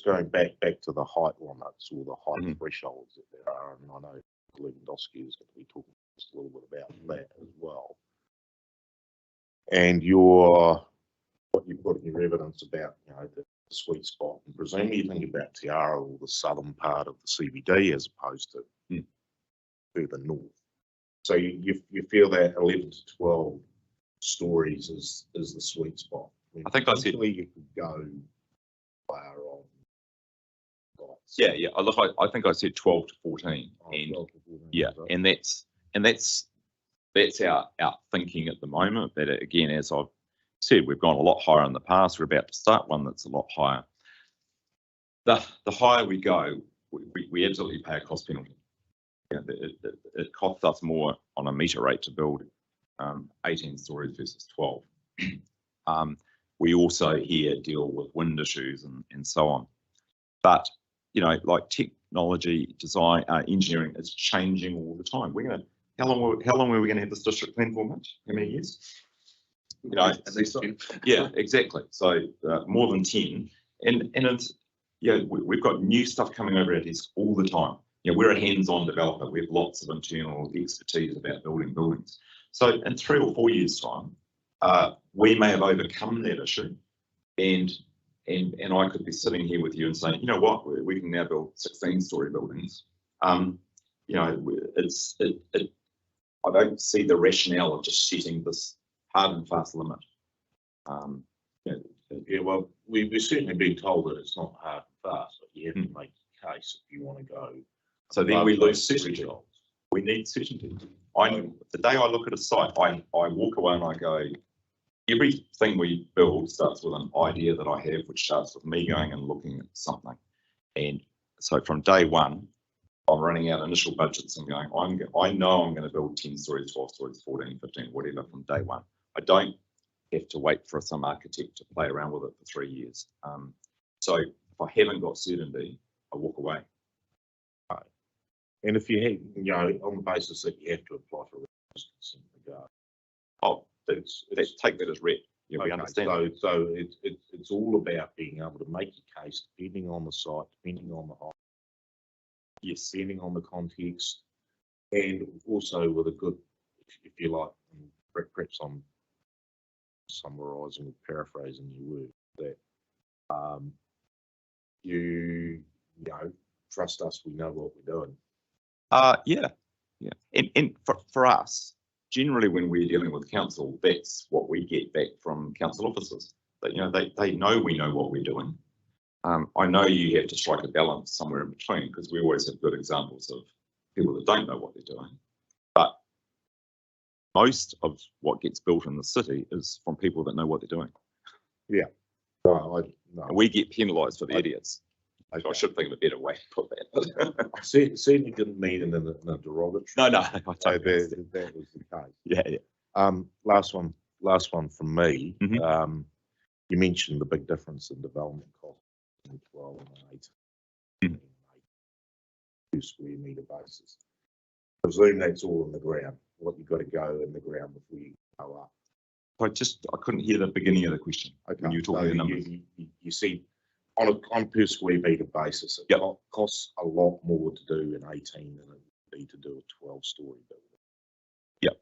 going back to the height limits or the height thresholds that there are, and I know Lewandowski is going to be talking just a little bit about that as well. And what you've got in your evidence about, the sweet spot, and presumably you think about Tiara or the southern part of the CBD as opposed to further north. So you feel that 11 to 12 stories is the sweet spot. I think I said you could go far on. Yeah. Look, I think I said 12 to 14, and 12 to 14, yeah, and that's our thinking at the moment. But again, as I've said, we've gone a lot higher in the past. We're about to start one that's a lot higher. The higher we go, we absolutely pay a cost penalty. It costs us more on a metre rate to build 18 stories versus 12. We also here deal with wind issues and so on. But like technology, design, engineering is changing all the time. How long were we going to have this district plan for, Mitch? How many years? At least 10. Yeah, exactly. So more than 10, and it's we've got new stuff coming over our desk all the time. We're a hands-on developer. We have lots of internal expertise about building buildings. So in 3 or 4 years' time, we may have overcome that issue, and I could be sitting here with you and saying, you know what, we can now build 16-story buildings. I don't see the rationale of just setting this hard and fast limit. Well, we're certainly being told that it's not hard and fast, but you have to make a case if you want to go. So then we lose certainty. We need certainty. The day I look at a site, I walk away and I go, everything we build starts with an idea that I have, which starts with me going and looking at something. And so from day one, I'm running out initial budgets and going, I know I'm going to build 10 stories, 12 stories, 14, 15, whatever from day one. I don't have to wait for some architect to play around with it for 3 years. So if I haven't got certainty, I walk away. And if you have, on the basis that you have to apply for a consent to go. Take that as read. yeah, we Okay, understand. so it's all about being able to make your case depending on the site, depending on the height, yes, depending on the context, and also with a good, if you like, perhaps I'm summarising, paraphrasing your word, that you know, trust us, we know what we're doing. Yeah. And for us, generally when we're dealing with council, that's what we get back from council officers. That, you know, they know we know what we're doing. I know you have to strike a balance somewhere in between, because we always have good examples of people that don't know what they're doing. But most of what gets built in the city is from people that know what they're doing. Yeah. No, And we get penalised for the idiots. okay. I should think of a better way to put that. I certainly didn't mean it in a derogatory. No, So totally that was the case. yeah. Last one from me. Mhm. You mentioned the big difference in development cost between 12 and 18 per square metre basis. I presume that's all in the ground. What you've got to go in the ground before you go up. I couldn't hear the beginning of the question when you were talking the numbers. You see, on a per square metre basis, it costs a lot more to do an 18 than it would be to do a 12-storey building. Yep.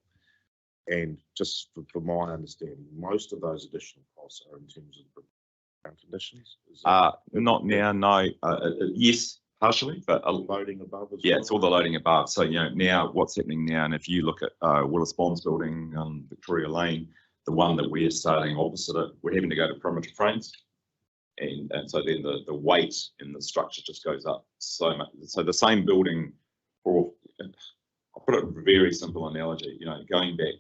And just for my understanding, most of those additional costs are in terms of the ground conditions. Not now, no. Yes, partially, but Loading above as yeah, well? it's all the loading above. So, you know, now what's happening now, and if you look at Willis Bonds building on Victoria Lane, the one that we're starting opposite it, we're having to go to perimeter frames. And so then the weight in the structure just goes up so much. So the same building, for, I'll put it in a very simple analogy, you know, going back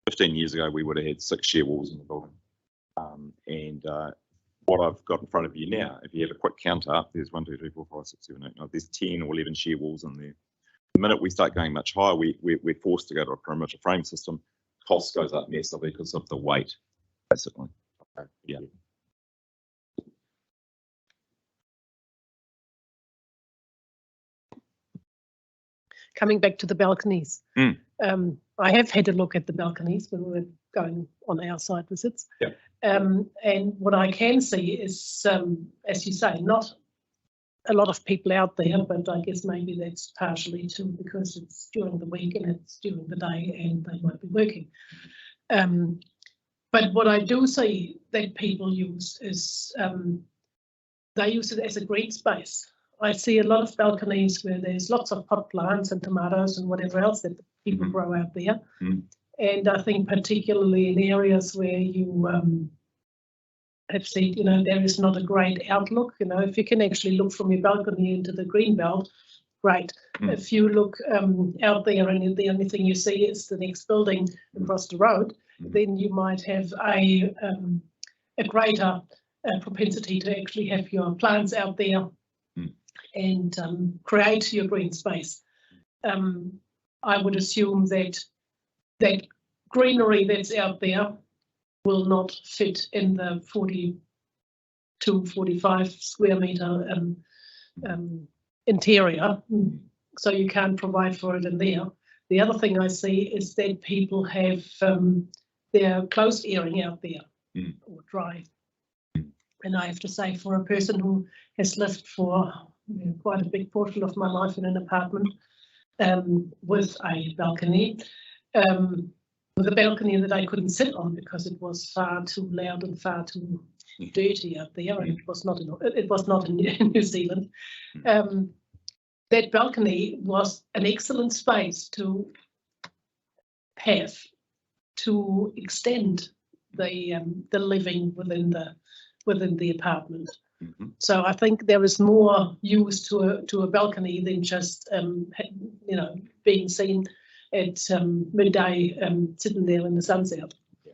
15 years ago, we would have had 6 shear walls in the building. What I've got in front of you now, if you have a quick count up, there's 1, 2, 3, 4, 5, 6, 7, 8, 9, there's 10 or 11 shear walls in there. The minute we start going much higher, we're forced to go to a perimeter frame system. Cost goes up massively because of the weight, basically. Okay. Yeah. Coming back to the balconies. Mm. I have had a look at the balconies when we were going on our site visits. Yeah. And what I can see is, as you say, not a lot of people out there, but I guess maybe that's partially too because it's during the week and it's during the day and they might be working. But what I do see that people use is they use it as a green space. I see a lot of balconies where there's lots of pot plants and tomatoes and whatever else that people grow out there. And I think particularly in areas where you have seen, you know, there is not a great outlook. You know, if you can actually look from your balcony into the green belt, great. If you look out there and the only thing you see is the next building across the road, then you might have a greater propensity to actually have your plants out there and create your green space. I would assume that that greenery that's out there will not fit in the 42, 45 square metre interior, so you can't provide for it in there. The other thing I see is that people have their closed airing out there or dry. And I have to say, for a person who has lived for quite a big portion of my life in an apartment with a balcony, that I couldn't sit on because it was far too loud and far too dirty out there, and it was not in New Zealand. That balcony was an excellent space to have to extend the living within the apartment. So I think there is more use to a balcony than just being seen at midday sitting there in the sunset. Yeah.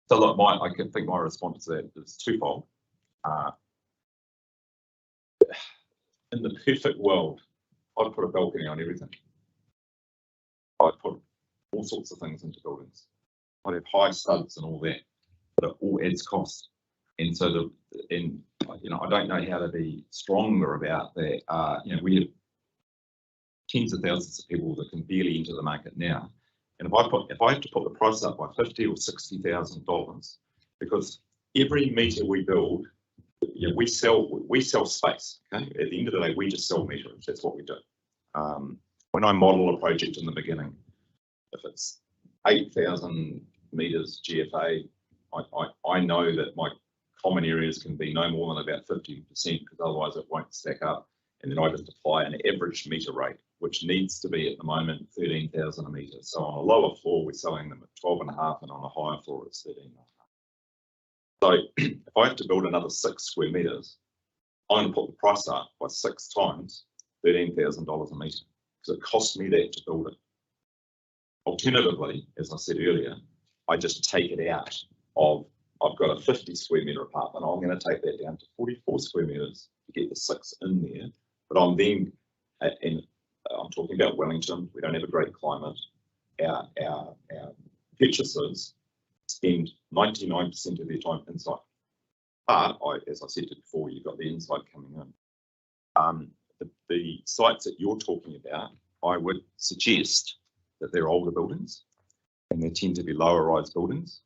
So look, I can think my response to that is twofold. In the perfect world, I'd put a balcony on everything. I'd put all sorts of things into buildings. I'd have high studs and all that, but it all adds cost. And so I don't know how to be stronger about that. We have tens of thousands of people that can barely enter the market now. And if I have to put the price up by $50,000 or $60,000, because every metre we build, we sell space. Okay, at the end of the day, we just sell meterage. That's what we do. When I model a project in the beginning, if it's 8,000 metres GFA, I know that my common areas can be no more than about 50%, because otherwise it won't stack up. And then I just apply an average metre rate, which needs to be at the moment 13,000 a metre. So on a lower floor, we're selling them at 12.5, and on a higher floor, it's 13.5. So if I have to build another 6 square metres, I'm going to put the price up by 6 times $13,000 a metre, because it costs me that to build it. Alternatively, as I said earlier, I just take it out of, I've got a 50 square metre apartment, I'm going to take that down to 44 square metres to get the 6 in there. But I'm then, and I'm talking about Wellington, we don't have a great climate. Our purchasers spend 99% of their time inside. But as I said before, you've got the inside coming in. The sites that you're talking about, I would suggest that they're older buildings, and they tend to be lower rise buildings,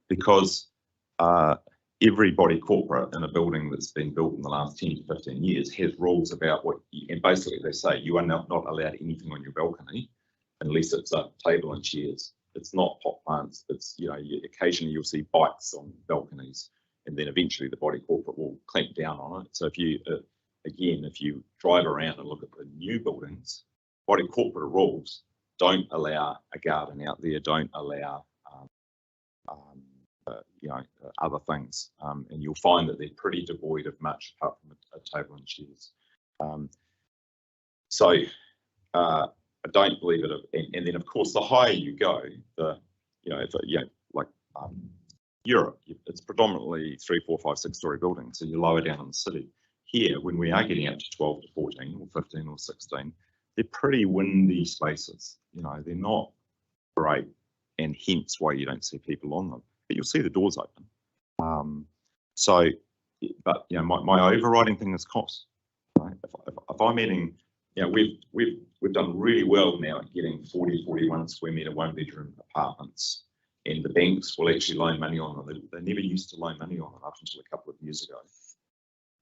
because everybody corporate in a building that's been built in the last 10 to 15 years has rules about what, and basically they say you are not allowed anything on your balcony unless it's a table and chairs. It's not pot plants. It's, occasionally you'll see bikes on balconies, and then eventually the body corporate will clamp down on it. So if you, again, if you drive around and look at the new buildings, body corporate rules don't allow a garden out there, don't allow other things, and you'll find that they're pretty devoid of much apart from a table and chairs. I don't believe it. And then of course, the higher you go, Europe, it's predominantly 3, 4, 5, 6 story buildings. So you're lower down in the city. Here, when we are getting up to 12 to 14 or 15 or 16, they're pretty windy spaces. They're not great, and hence why you don't see people on them. But you'll see the doors open. My overriding thing is cost. Right? If I'm adding, we've done really well now at getting 40, 41 square metre 1-bedroom apartments, and the banks will actually loan money on them. They never used to loan money on them up until a couple of years ago.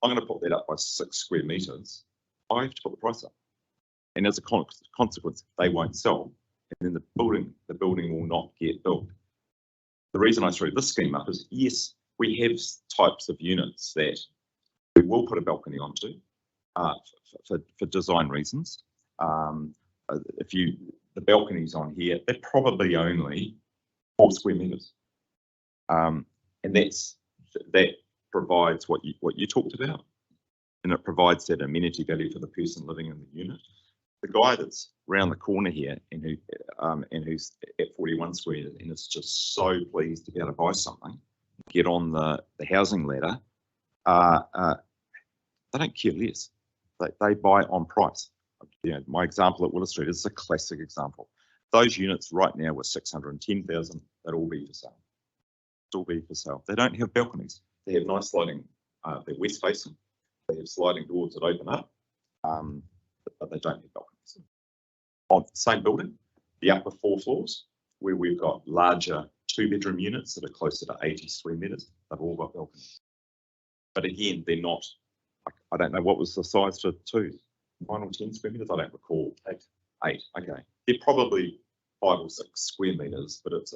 I'm going to put that up by 6 square metres. I have to put the price up, and as a consequence, they won't sell, and then the building will not get built. The reason I threw this scheme up is, yes, we have types of units that we will put a balcony onto for design reasons. The balconies on here, they're probably only 4 square metres, and that provides what you talked about, and it provides that amenity value for the person living in the unit. The guy that's round the corner here and who's at 41 square meters and is just so pleased to be able to buy something, get on the housing ladder, they don't care less. They buy on price. My example at Willow Street is a classic example. Those units right now were 610,000. They'd all be for sale. Still be for sale. They don't have balconies. They have nice sliding. They're west facing. They have sliding doors that open up, but they don't have balconies. On the same building, the upper 4 floors, where we've got larger 2-bedroom units that are closer to 80 square metres, they've all got balconies. But again, they're not, I don't know what was the size for 2, 9 or 10 square metres, I don't recall. 8, okay. They're probably 5 or 6 square metres, but it's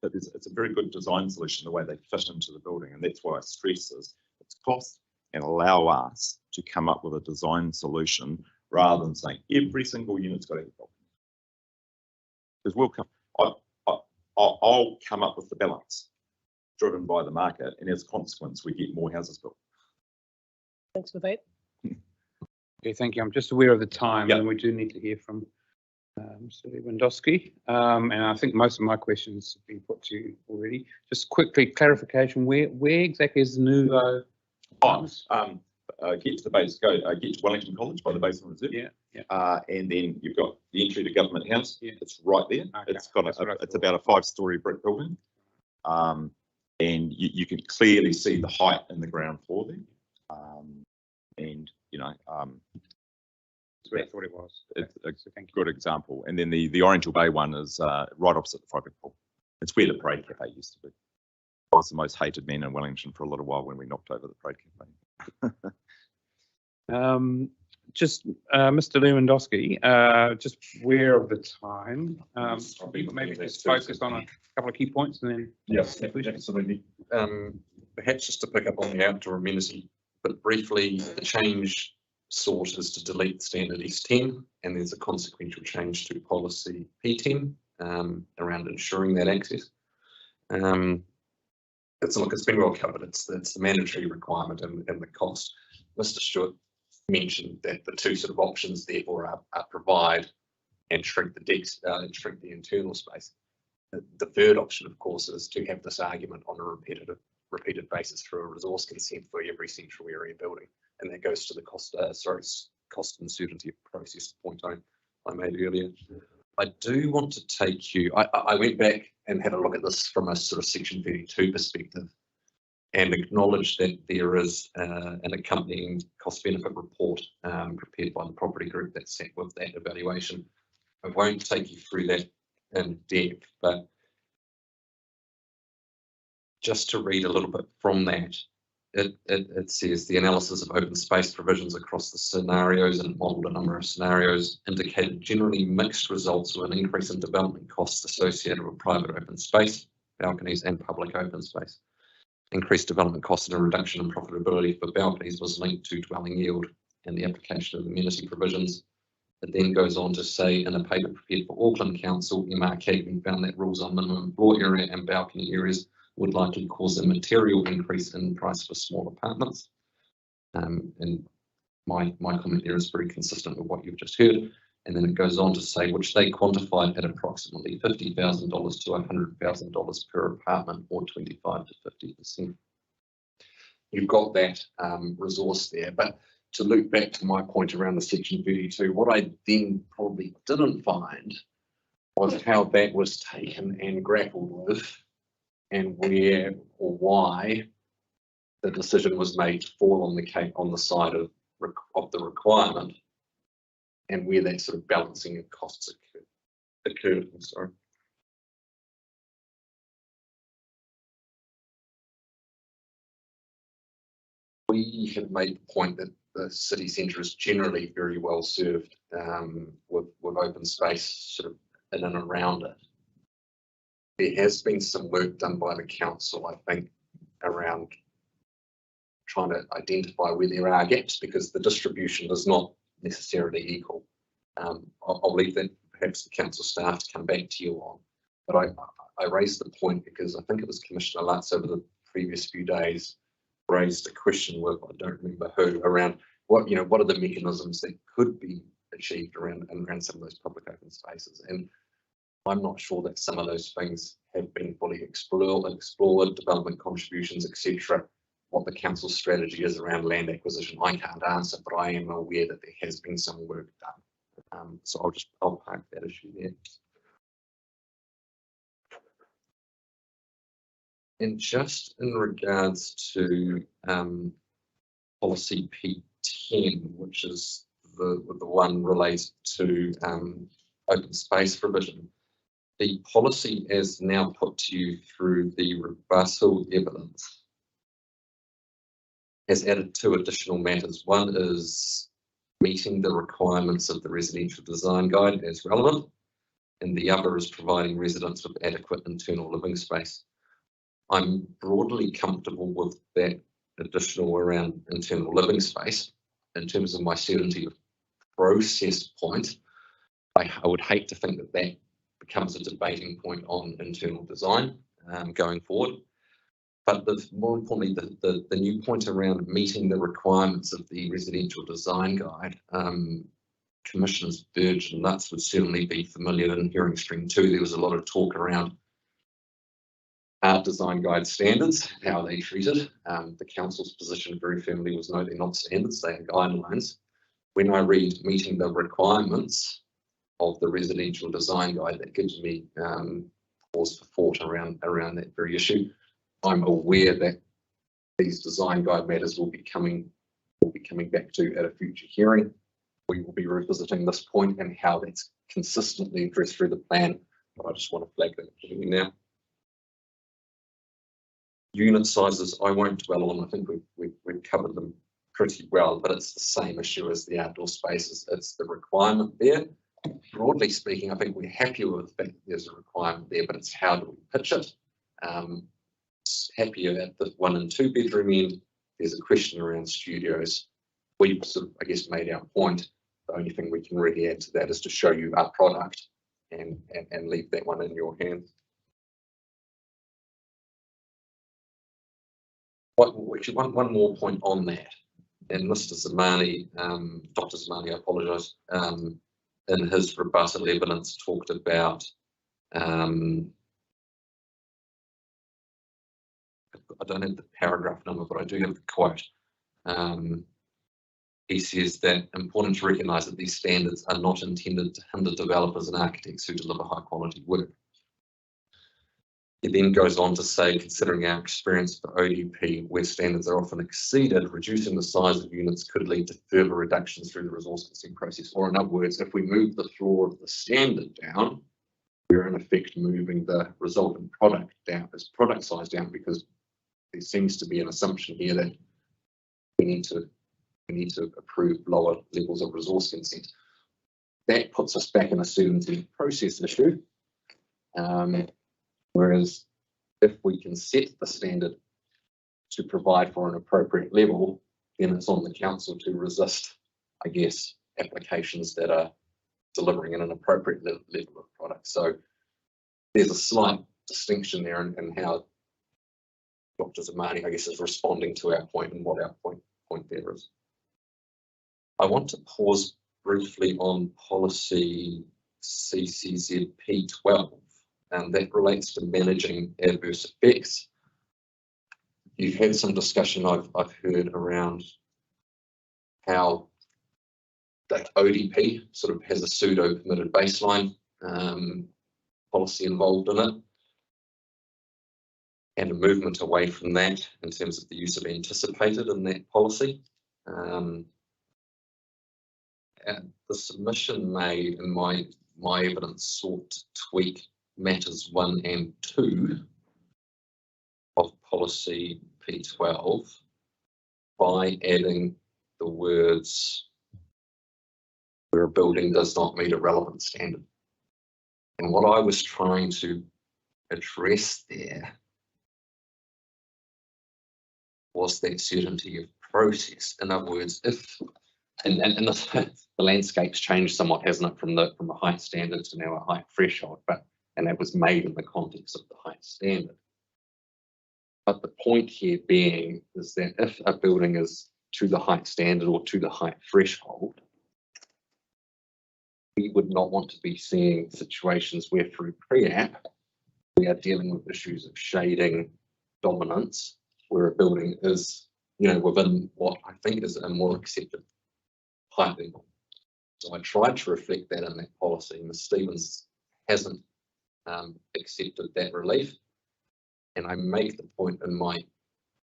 a very good design solution, the way they fit into the building, and that's why I stress is it's cost, and allow us to come up with a design solution rather than saying every single unit's got to have a balcony. Because I'll come up with the balance driven by the market, and as a consequence, we get more houses built. Thanks for that. Okay, thank you. I'm just aware of the time, Yep. and we do need to hear from Mr. Lewandowski. And I think most of my questions have been put to you already. Just quickly, clarification, where exactly is the Nouveau? Get to the base, get to Wellington College by the Basin Reserve. Yeah. And then you've got the entry to Government House. Yeah. It's right there. Okay. It's got it's about a 5-story brick building. And you can clearly see the height in the ground floor there. what I thought it was. It's a So thank you. good example. And then the Orange Bay one is right opposite the Frobic Pool. It's where the Parade Cafe used to be. I was the most hated man in Wellington for a little while when we knocked over the Parade Cafe. Just Mr. Lewandowski, just aware of the time. Maybe just focus on a couple of key points and then. Yes, absolutely. Perhaps just to pick up on the outdoor amenity, but briefly, the change sought is to delete standard S10, and there's a consequential change to policy P10 around ensuring that access. It's been well covered. It's the mandatory requirement and the cost. Mr. Stewart mentioned that the two sort of options therefore are provide and shrink the decks, shrink the internal space. The third option, of course, is to have this argument on a repeated basis through a resource consent for every central area building, and that goes to the cost and certainty of process point I made earlier. I do want to take you. I went back and had a look at this from a sort of Section 32 perspective, and acknowledge that there is an accompanying cost-benefit report prepared by the property group that's set with that evaluation. I won't take you through that in depth, but just to read a little bit from that, it says the analysis of open space provisions across the scenarios, and modelled a number of scenarios, indicated generally mixed results with an increase in development costs associated with private open space, balconies and public open space. Increased development costs and a reduction in profitability for balconies was linked to dwelling yield and the application of amenity provisions. It then goes on to say, in a paper prepared for Auckland Council, MRK found that rules on minimum floor area and balcony areas would likely cause a material increase in price for small apartments. And my comment there is very consistent with what you've just heard. And then it goes on to say, which they quantified at approximately $50,000 to $100,000 per apartment, or 25 to 50%. You've got that resource there. But to loop back to my point around the Section 32, what I then probably didn't find was how that was taken and grappled with, and where or why the decision was made to fall on the side of the requirement, and where that sort of balancing of costs occurred. I'm sorry. We have made the point that the city centre is generally very well served with open space sort of in and around it. There has been some work done by the council, I think, around trying to identify where there are gaps, because the distribution is not necessarily equal. I'll leave that perhaps the council staff to come back to you on, but I raised the point because I think it was Commissioner Lutz over the previous few days raised a question with, I don't remember who, around what are the mechanisms that could be achieved around some of those public open spaces. And I'm not sure that some of those things have been fully explored, development contributions, etc. What the council's strategy is around land acquisition, I can't answer, but I am aware that there has been some work done. So I'll park that issue there. And just in regards to policy P10, which is the one related to open space provision, the policy is now put to you through the rebuttal evidence has added two additional matters. One is meeting the requirements of the residential design guide as relevant, and the other is providing residents with adequate internal living space. I'm broadly comfortable with that additional around internal living space. In terms of my certainty of process point, I would hate to think that that becomes a debating point on internal design going forward. But more importantly, the new point around meeting the requirements of the residential design guide, Commissioners Burge and Lutz would certainly be familiar in hearing stream 2. There was a lot of talk around art design guide standards, how they treated. The council's position very firmly was no, they're not standards, they are guidelines. When I read meeting the requirements of the residential design guide, that gives me pause for thought around that very issue. I'm aware that these design guide matters will be coming back to at a future hearing we will be revisiting this point and how that's consistently addressed through the plan. But I just want to flag that for you now. Unit sizes, I won't dwell on. I think we've covered them pretty well, but it's the same issue as the outdoor spaces. It's the requirement there. Broadly speaking, I think we're happier with the fact that there's a requirement there, but it's how do we pitch it? Happier at the 1 and 2 bedroom end. There's a question around studios. We've sort of, I guess, made our point. The only thing we can really add to that is to show you our product and leave that one in your hands. Actually, one more point on that. And Mr. Zamani, Dr. Zamani, I apologise, in his rebuttal evidence talked about, I don't have the paragraph number, but I do have the quote. He says that important to recognise that these standards are not intended to hinder developers and architects who deliver high quality work. He then goes on to say, considering our experience for ODP, where standards are often exceeded, reducing the size of units could lead to further reductions through the resource consent process. Or in other words, if we move the floor of the standard down, we're in effect moving the resultant product down, as product size down, because there seems to be an assumption here that we need to approve lower levels of resource consent. That puts us back in a certainty process issue. Whereas if we can set the standard to provide for an appropriate level, then it's on the council to resist, I guess, applications that are delivering an appropriate level of product. So there's a slight distinction there in how Dr. Zamani, I guess, is responding to our point and what our point there is. I want to pause briefly on policy CCZ P12. And that relates to managing adverse effects. You've had some discussion I've heard around how that ODP sort of has a pseudo permitted baseline policy involved in it, and a movement away from that in terms of the use of anticipated in that policy. And the submission made in my evidence sought to tweak matters 1 and 2 of policy P12 by adding the words where a building does not meet a relevant standard. And what I was trying to address there was that certainty of process. In other words, if and the landscape's changed somewhat, hasn't it, from the height standard to now a height threshold, and that was made in the context of the height standard. But the point here being is that if a building is to the height standard or to the height threshold, we would not want to be seeing situations where through pre-app we are dealing with issues of shading dominance, where a building is, within what I think is a more accepted height level. So I tried to reflect that in that policy. Ms. Stevens hasn't accepted that relief, and I make the point in my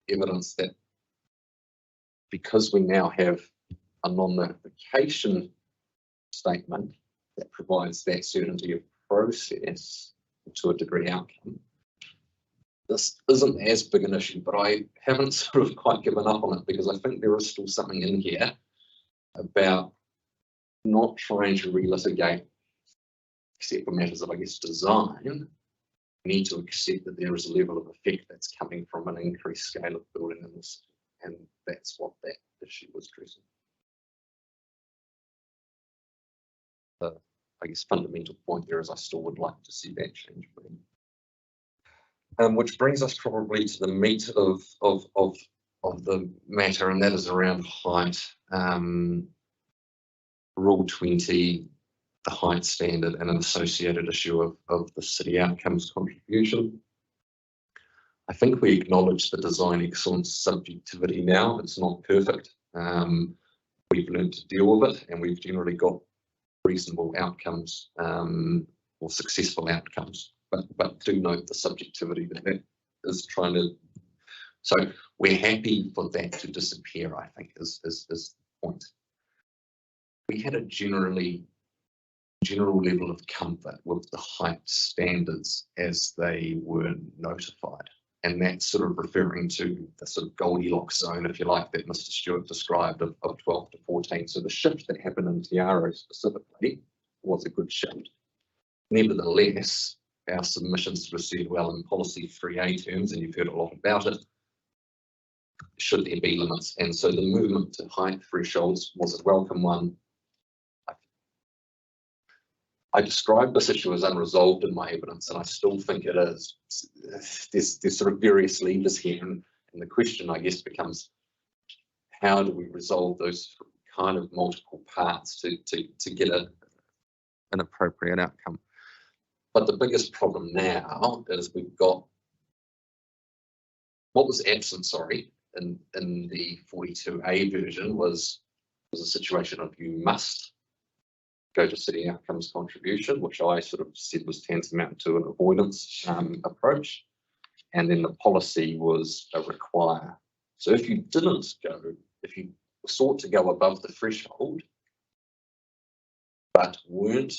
evidence that because we now have a non-notification statement that provides that certainty of process to a degree outcome, this isn't as big an issue, but I haven't sort of quite given up on it, because I think there is still something in here about not trying to relitigate, except for matters of, I guess, design. We need to accept that there is a level of effect that's coming from an increased scale of building in this, and that's what that issue was addressing. The, I guess, fundamental point there is I still would like to see that change. Which brings us probably to the meat of the matter, and that is around height. Rule 20, the height standard, and an associated issue of the city outcomes contribution. I think we acknowledge the design excellence subjectivity now. It's not perfect. We've learned to deal with it, and we've generally got reasonable outcomes or successful outcomes. But do note the subjectivity that is trying to. So we're happy for that to disappear, I think, is the point. we had a general level of comfort with the height standards as they were notified. And that's sort of referring to the sort of Goldilocks zone, if you like, that Mr. Stewart described of 12 to 14. So the shift that happened in Tiaro specifically was a good shift. Nevertheless, our submissions to proceed well in policy 3A terms, and you've heard a lot about it, should there be limits. And so the movement to height thresholds was a welcome one. I described this issue as unresolved in my evidence, and I still think it is. There's sort of various levers here, and the question, I guess, becomes how do we resolve those kind of multiple parts to get an appropriate outcome? But the biggest problem now is we've got what was absent, in the 42A version was a situation of you must go to city outcomes contribution, which I sort of said was tantamount to an avoidance approach. And then the policy was a require. So if you didn't go, if you sought to go above the threshold, but weren't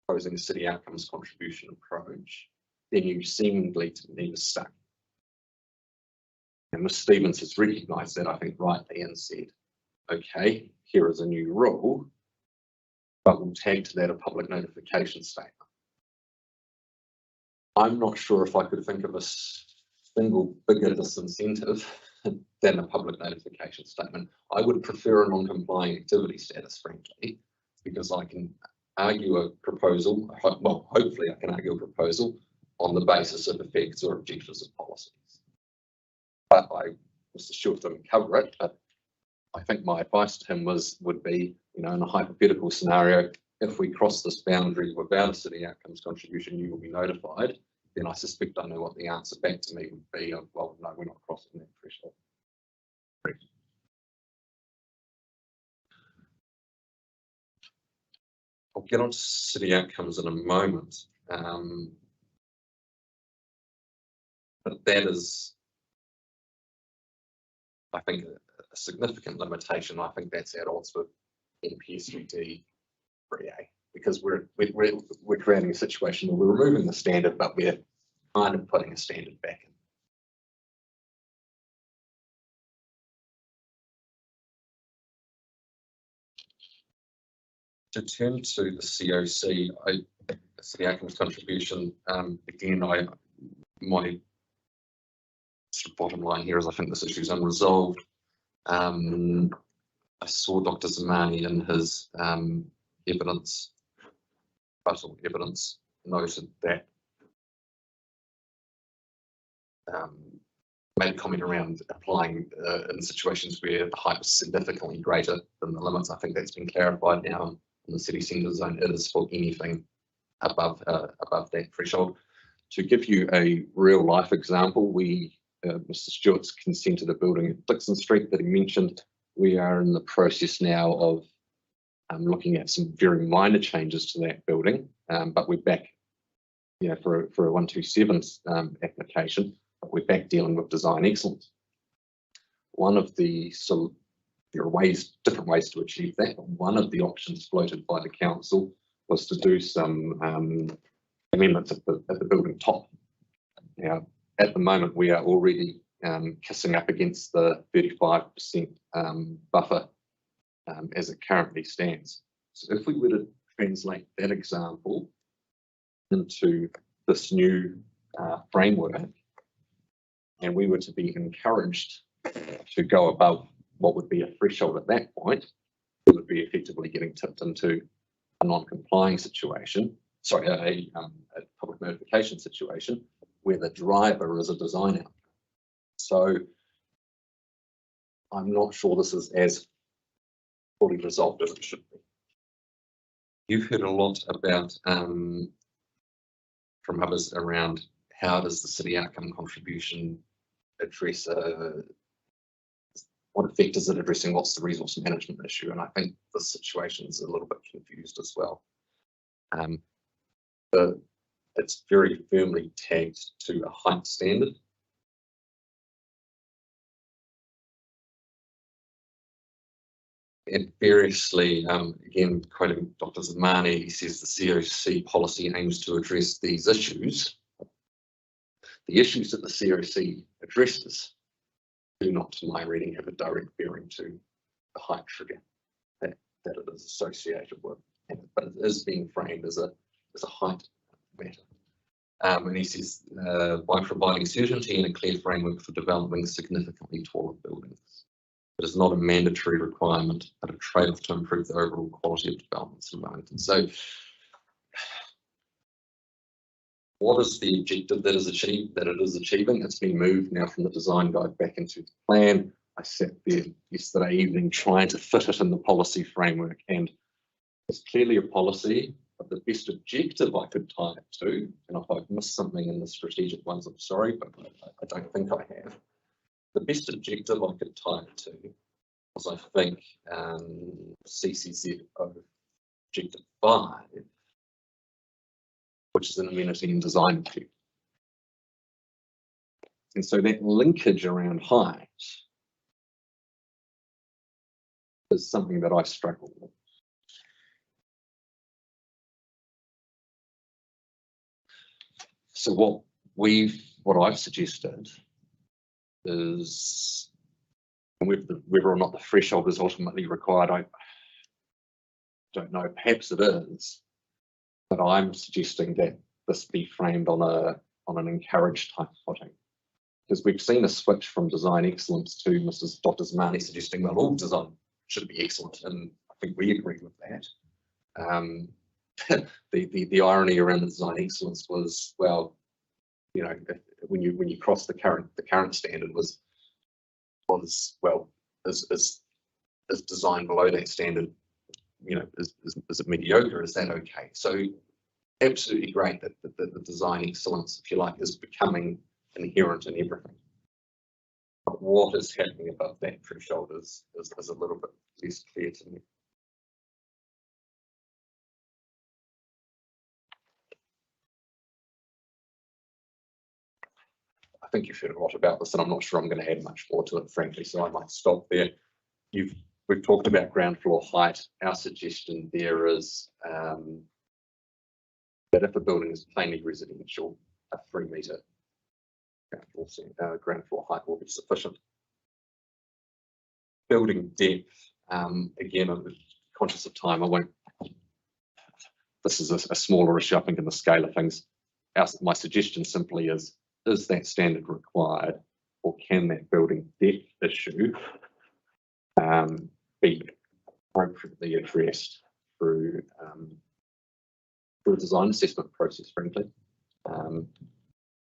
proposing a city outcomes contribution approach, then you seemingly to me was stuck. And Ms. Stevens has recognised that, I think, rightly, and said, okay, here is a new rule, but we'll tag to that a public notification statement. I'm not sure if I could think of a single bigger disincentive than a public notification statement. I would prefer a non-complying activity status, frankly, because I can argue a proposal, well, hopefully I can argue a proposal on the basis of effects or objectives of policies. But Mr. Stewart didn't cover it, but I think my advice to him would be, in a hypothetical scenario, if we cross this boundary without a city outcomes contribution, you will be notified. Then I suspect I know what the answer back to me would be of, well, no, we're not crossing that threshold. I'll get on to city outcomes in a moment. But that is, I think, a significant limitation. I think that's at odds with NPS3D 3A, because we're creating a situation where we're removing the standard, but we're kind of putting a standard back in. To turn to the COC, city outcomes contribution, again, my sort of bottom line here is I think this issue is unresolved. I saw Dr. Zamani in his vital evidence noted that made a comment around applying in situations where the height was significantly greater than the limits. I think that's been clarified now in the city centre zone. It is for anything above that threshold. To give you a real life example, Mr. Stewart's consented a building at Dixon Street that he mentioned. We are in the process now of looking at some very minor changes to that building, but we're back, for a 127 application, but we're back dealing with design excellence. One of the there are different ways to achieve that. But one of the options floated by the council was to do some amendments at the building top. Now, at the moment, we are already kissing up against the 35% buffer as it currently stands. So if we were to translate that example into this new framework, and we were to be encouraged to go above what would be a threshold at that point, we would be effectively getting tipped into a non-complying situation, a public notification situation, where the driver is a design outcome. So I'm not sure this is as fully resolved as it should be. You've heard a lot about from others around how does the city outcome contribution address what effect is it addressing, what's the resource management issue, and I think the situation is a little bit confused as well. It's very firmly tagged to a height standard. And variously, again, quoting Dr. Zamani, he says the COC policy aims to address these issues. The issues that the COC addresses do not, to my reading, have a direct bearing to the height trigger that it is associated with, but it is being framed as a height matter. And he says, by providing certainty and a clear framework for developing significantly taller buildings. It is not a mandatory requirement, but a trade-off to improve the overall quality of developments in Wellington. So, what is the objective that is achieved? That it is achieving? It's been moved now from the design guide back into the plan. I sat there yesterday evening trying to fit it in the policy framework, and it's clearly a policy. But the best objective I could tie it to, and if I've missed something in the strategic ones, I'm sorry, but I don't think I have. The best objective I could tie it to was, I think, CCZ Objective 5, which is an amenity and design objective. And so that linkage around height is something that I struggle with. So what I've suggested is, and whether or not the threshold is ultimately required, I don't know, perhaps it is, but I'm suggesting that this be framed on an encouraged type footing. Because we've seen a switch from design excellence to Dr. Zamani suggesting, well, all design should be excellent, and I think we agree with that. The irony around the design excellence was, well, you know, when you cross the current standard was well, is design below that standard, you know, is it mediocre? Is that okay? So absolutely great that the design excellence, if you like, is becoming inherent in everything. But what is happening above that threshold is a little bit less clear to me. I think you've heard a lot about this, and I'm not sure I'm going to add much more to it, frankly, so I might stop there. We've talked about ground floor height. Our suggestion there is that if a building is plainly residential, a 3 metre ground floor height will be sufficient. Building depth, again, I'm conscious of time. This is a smaller issue, I think, in the scale of things. My suggestion simply is that standard required, or can that building depth issue be appropriately addressed through a design assessment process, frankly? And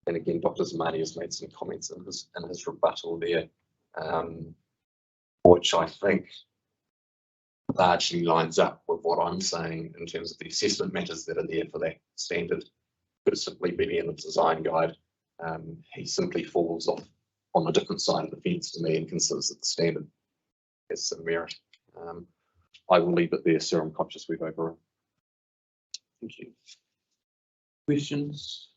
again, Dr. Zamani has made some comments in his rebuttal there, which I think largely lines up with what I'm saying in terms of the assessment matters that are there for that standard. Could simply be in the design guide. He simply falls off on a different side of the fence to me and considers that the standard has some merit. I will leave it there, sir. I'm conscious we've overrun. Thank you. Questions?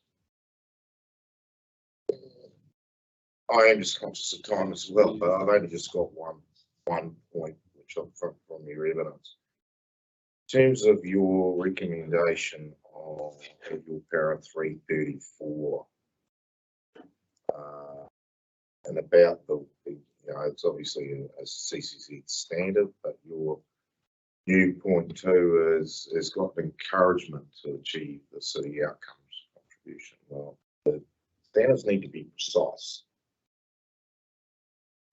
I am just conscious of time as well, but I've only just got one point, which I'm from your evidence. In terms of your recommendation of your para 334, and about the you know, it's obviously a CCZ standard, but your viewpoint too has got encouragement to achieve the city outcomes contribution. Well, the standards need to be precise.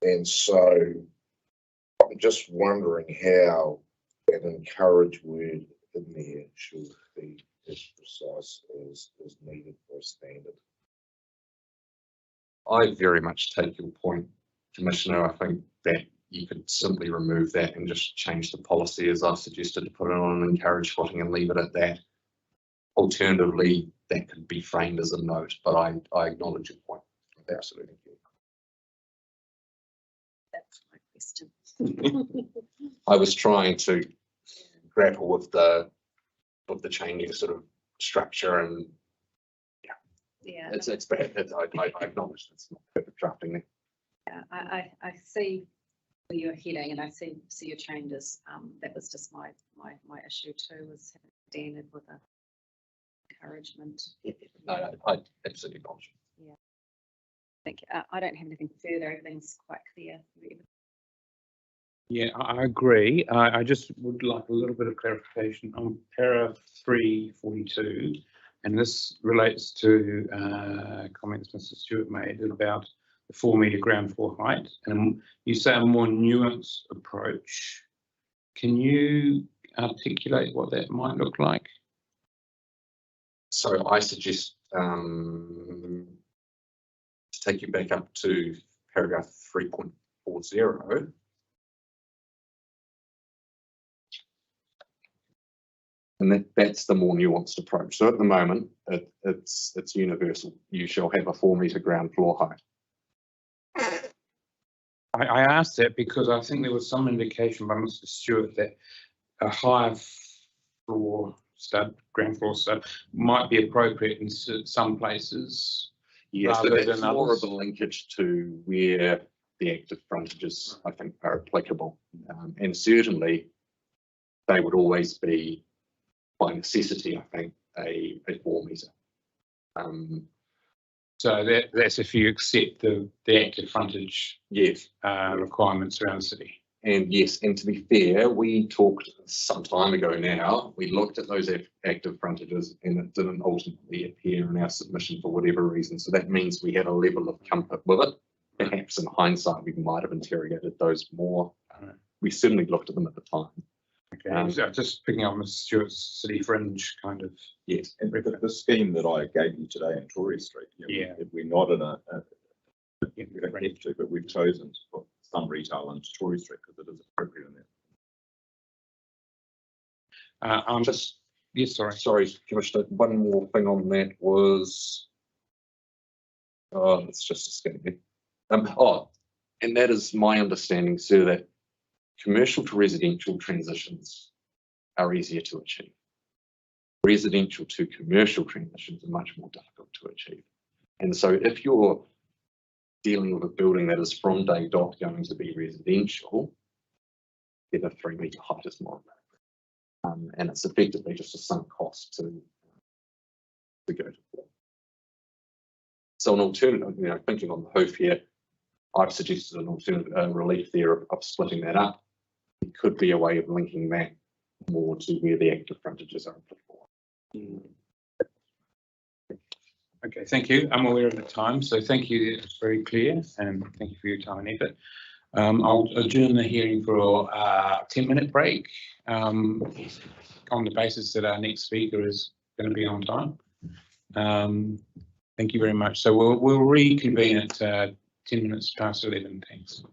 And so I'm just wondering how an encourage word in there should be as precise as needed for a standard. I very much take your point, Commissioner. I think that you could simply remove that and just change the policy, as I've suggested, to put it on an encourage footing and leave it at that. Alternatively, that could be framed as a note, but I acknowledge your point. Absolutely. That's my question. I was trying to grapple with the changing sort of structure, and Yeah. it's bad. I acknowledge that's not perfect drafting there. Yeah, I see where you're heading, and I see your changes. That was just my issue too, was having standard with a encouragement. No, I absolutely not. I think I don't have anything further. Everything's quite clear. Yeah, I agree. I just would like a little bit of clarification on para 342, and this relates to comments Mr. Stewart made about the 4 metre ground floor height, and you say a more nuanced approach. Can you articulate what that might look like? So I suggest to take you back up to paragraph 3.40. And that's the more nuanced approach. So at the moment, it's universal. You shall have a 4 metre ground floor height. I asked that because I think there was some indication by Mr. Stewart that a higher ground floor stud might be appropriate in some places. Yes, but rather that's than more others. of a linkage to where the active frontages, I think, are applicable. And certainly they would always be, by necessity, I think, a 4 metre. So that's if you accept the active frontage Yes. requirements around the city. And yes, and to be fair, we talked some time ago now, we looked at those active frontages and it didn't ultimately appear in our submission for whatever reason. So that means we had a level of comfort with it. Perhaps in hindsight, we might have interrogated those more. We certainly looked at them at the time. Okay, so just picking up Mr. Stewart's city fringe kind of. Yes, and the scheme that I gave you today in Tory Street, we're not in a we don't have to, but we've chosen to put some retail into Tory Street because it is appropriate in there. Yes, sorry. Sorry, Commissioner, one more thing on that was, it's just escaped me. And that is my understanding, sir, that commercial to residential transitions are easier to achieve. Residential to commercial transitions are much more difficult to achieve. And so if you're dealing with a building that is from day dot going to be residential, then a 3 metre height is more appropriate. And it's effectively just a sunk cost to go to 4. So an alternative, thinking on the hoof here, I've suggested an alternative relief there of splitting that up. It could be a way of linking that more to where the active frontages are applicable. Okay, thank you. I'm aware of the time, so thank you. It's very clear, and thank you for your time and effort. I'll adjourn the hearing for a 10-minute break on the basis that our next speaker is going to be on time. Thank you very much. So we'll reconvene at 10 minutes past 11. Thanks.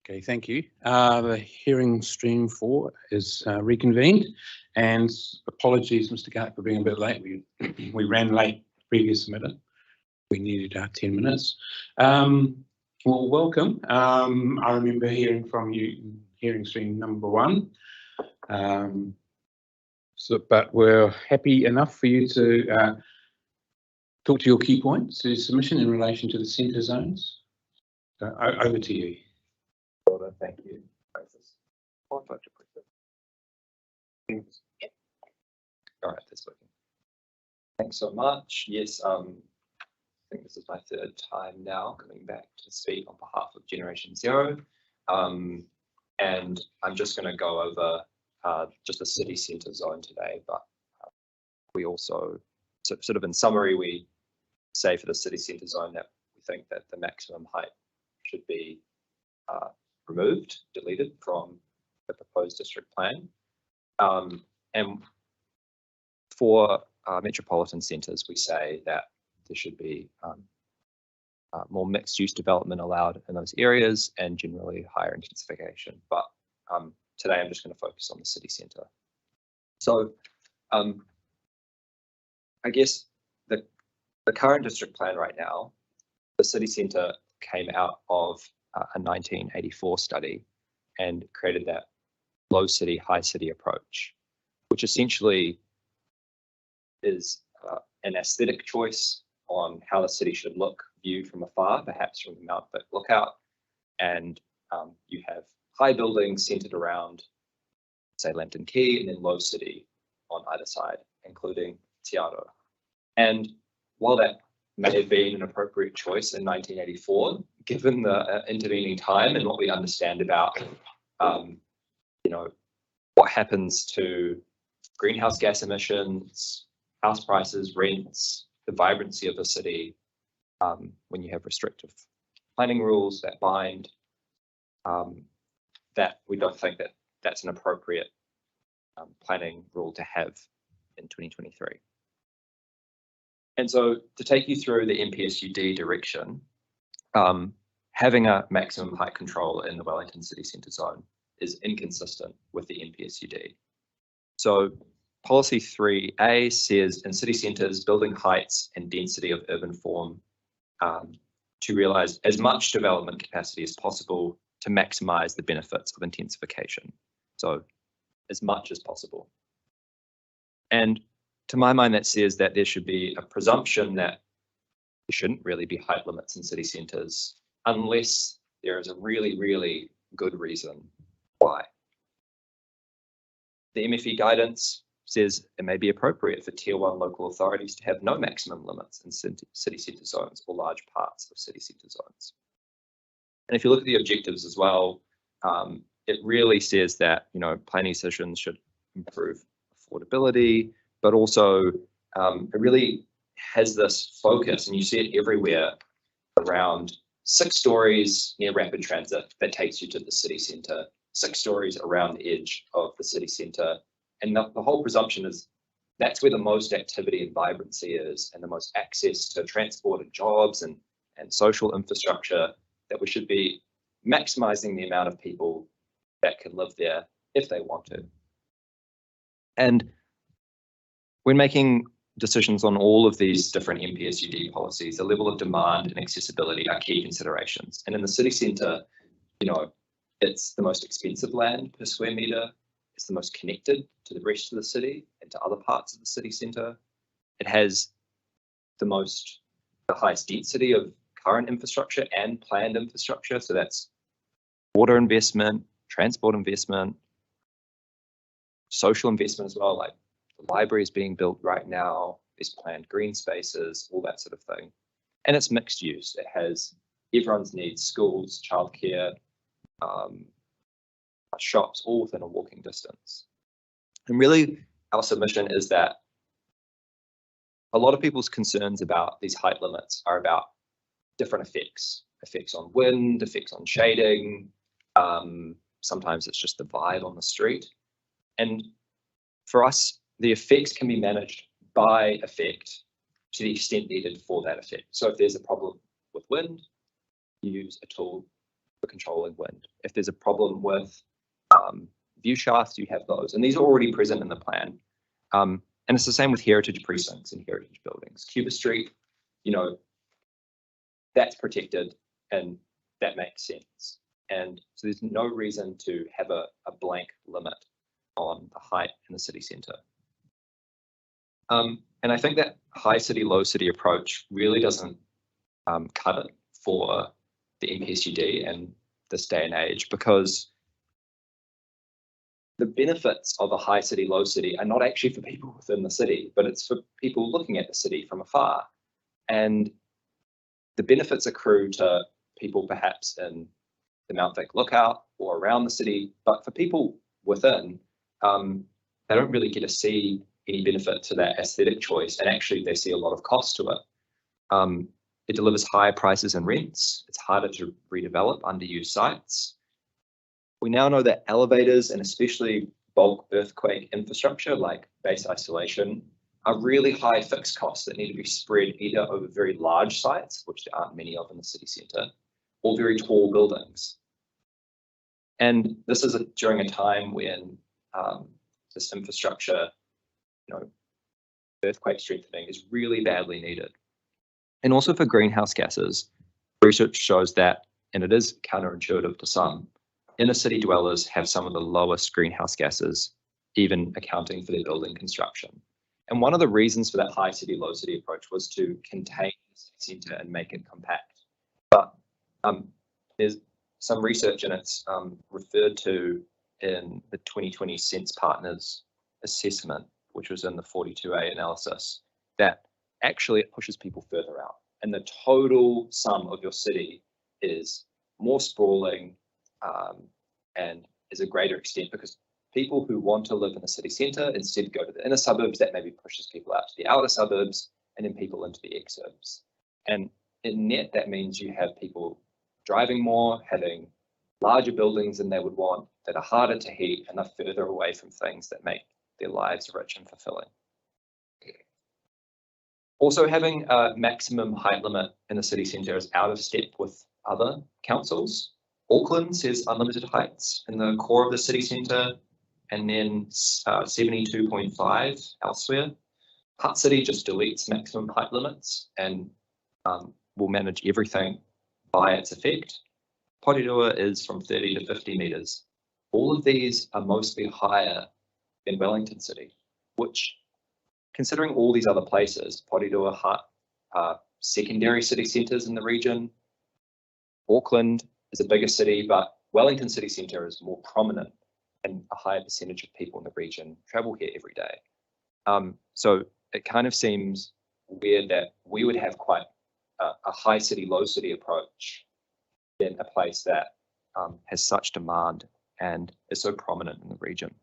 Okay, thank you. The hearing stream 4 is reconvened, and apologies, Mr. Garrett, for being a bit late. We ran late previous minute. We needed 10 minutes. Well, welcome. I remember hearing from you in hearing stream number 1. But we're happy enough for you to talk to your key points to submission in relation to the centre zones. Over to you. Thank you. All right, that's working. Thanks so much. Yes, I think this is my 3rd time now coming back to speak on behalf of Generation Zero. And I'm just going to go over just the city centre zone today, but we also, sort of in summary, we say for the city centre zone that we think that the maximum height should be removed, deleted from the proposed district plan. And for metropolitan centres, we say that there should be more mixed-use development allowed in those areas and generally higher intensification. But today I'm just going to focus on the city centre. So I guess the current district plan right now, the city centre came out of a 1984 study and created that low city, high city approach, which essentially is an aesthetic choice on how the city should look viewed from afar, perhaps from the Mount Vic lookout. And you have high buildings centered around, say, Lambton Quay, and then low city on either side, including Te Aro. And while that may have been an appropriate choice in 1984, given the intervening time and what we understand about, what happens to greenhouse gas emissions, house prices, rents, the vibrancy of the city, when you have restrictive planning rules that bind, that we don't think that that's an appropriate planning rule to have in 2023. And so to take you through the MPSUD direction, having a maximum height control in the Wellington City Centre zone is inconsistent with the MPSUD. So policy 3A says in city centres, building heights and density of urban form to realise as much development capacity as possible to maximise the benefits of intensification. So as much as possible. And to my mind, that says that there should be a presumption that there shouldn't really be height limits in city centres unless there is a really, really good reason why. The MFE guidance says it may be appropriate for Tier 1 local authorities to have no maximum limits in city centre zones or large parts of city centre zones. And if you look at the objectives as well, it really says that, planning decisions should improve affordability, but also it really has this focus, and you see it everywhere, around 6 stories near rapid transit that takes you to the city centre, 6 stories around the edge of the city centre. And the whole presumption is that's where the most activity and vibrancy is, and the most access to transport and jobs and social infrastructure, that we should be maximising the amount of people that can live there if they want to. And when making decisions on all of these different MPSUD policies, the level of demand and accessibility are key considerations. And in the city centre, it's the most expensive land per square metre. It's the most connected to the rest of the city and to other parts of the city centre. It has the highest density of current infrastructure and planned infrastructure. So that's water investment, transport investment, social investment as well, like the library is being built right now, there's planned green spaces, all that sort of thing. And it's mixed use. It has everyone's needs, schools, childcare, shops, all within a walking distance. And really, our submission is that a lot of people's concerns about these height limits are about different effects on wind, effects on shading. Sometimes it's just the vibe on the street. And for us, the effects can be managed by effect to the extent needed for that effect. So if there's a problem with wind, you use a tool for controlling wind. If there's a problem with view shafts, you have those, and these are already present in the plan. And it's the same with heritage precincts and heritage buildings. Cuba Street, you know, that's protected and that makes sense. And so there's no reason to have a blank limit on the height in the city centre. And I think that high city, low city approach really doesn't cut it for the NPSUD and this day and age, because the benefits of a high city, low city are not actually for people within the city, but it's for people looking at the city from afar. And the benefits accrue to people perhaps in the Mount Vic lookout or around the city, but for people within, they don't really get to see any benefit to that aesthetic choice, and actually they see a lot of cost to it. It delivers higher prices and rents. It's harder to redevelop underused sites. We now know that elevators and especially bulk earthquake infrastructure like base isolation are really high fixed costs that need to be spread either over very large sites, which there aren't many of in the city centre, or very tall buildings. And this is during a time when this infrastructure, you know, earthquake strengthening is really badly needed. And also for greenhouse gases, research shows that, and it is counterintuitive to some, inner city dwellers have some of the lowest greenhouse gases, even accounting for their building construction. And one of the reasons for that high city, low city approach was to contain the city centre and make it compact. But there's some research, and it's referred to in the 2020 Sense Partners assessment, which was in the 42A analysis, that actually it pushes people further out. And the total sum of your city is more sprawling, and is a greater extent, because people who want to live in the city centre instead go to the inner suburbs, that maybe pushes people out to the outer suburbs, and then people into the exurbs. And in net, that means you have people driving more, having larger buildings than they would want, that are harder to heat and are further away from things that make their lives rich and fulfilling. Also, having a maximum height limit in the city centre is out of step with other councils. Auckland says unlimited heights in the core of the city centre, and then 72.5 elsewhere. Hutt City just deletes maximum height limits and will manage everything by its effect. Porirua is from 30 to 50 metres. All of these are mostly higher than Wellington City, which, considering all these other places, Porirua, Hutt, are secondary city centres in the region. Auckland is a bigger city, but Wellington City Centre is more prominent, and a higher percentage of people in the region travel here every day. So it kind of seems weird that we would have quite a high city, low city approach in a place that has such demand and is so prominent in the region.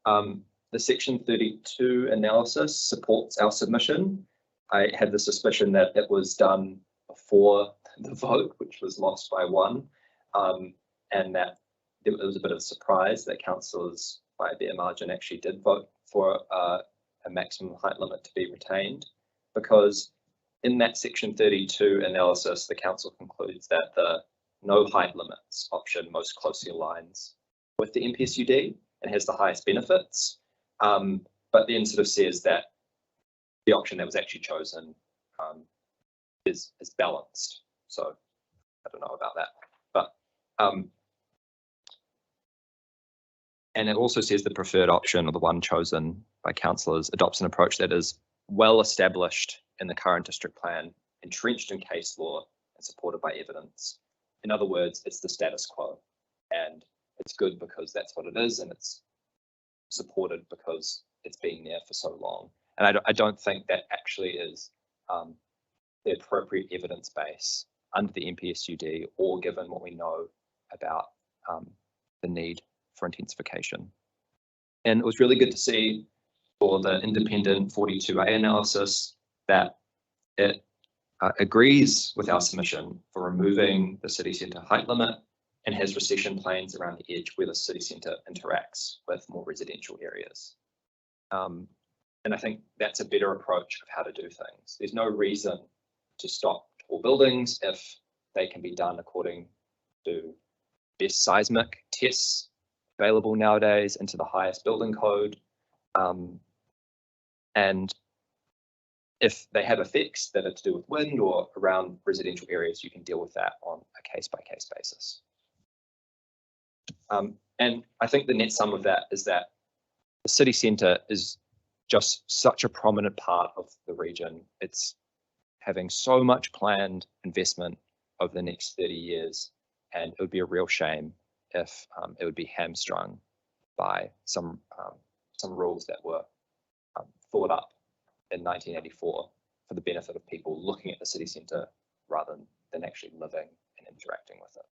The Section 32 analysis supports our submission. I had the suspicion that it was done before the vote, which was lost by 1, and that it was a bit of a surprise that councillors by a bare margin actually did vote for a maximum height limit to be retained, because in that Section 32 analysis, the council concludes that the no height limits option most closely aligns with the NPSUD and has the highest benefits, but then sort of says that the option that was actually chosen is balanced. So I don't know about that, but and it also says the preferred option, or the one chosen by councillors, adopts an approach that is well established in the current district plan, entrenched in case law, and supported by evidence. In other words, it's the status quo, and it's good because that's what it is, and it's supported because it's been there for so long. And I don't think that actually is the appropriate evidence base under the NPSUD, or given what we know about the need for intensification. And it was really good to see for the independent 42A analysis that it agrees with our submission for removing the city centre height limit and has recession planes around the edge where the city centre interacts with more residential areas. And I think that's a better approach of how to do things. There's no reason to stop tall buildings if they can be done according to best seismic tests available nowadays into the highest building code. And if they have effects that are to do with wind or around residential areas, you can deal with that on a case-by-case basis. And I think the net sum of that is that the city centre is just such a prominent part of the region. It's having so much planned investment over the next 30 years, and it would be a real shame if it would be hamstrung by some rules that were thought up in 1984 for the benefit of people looking at the city centre rather than actually living and interacting with it.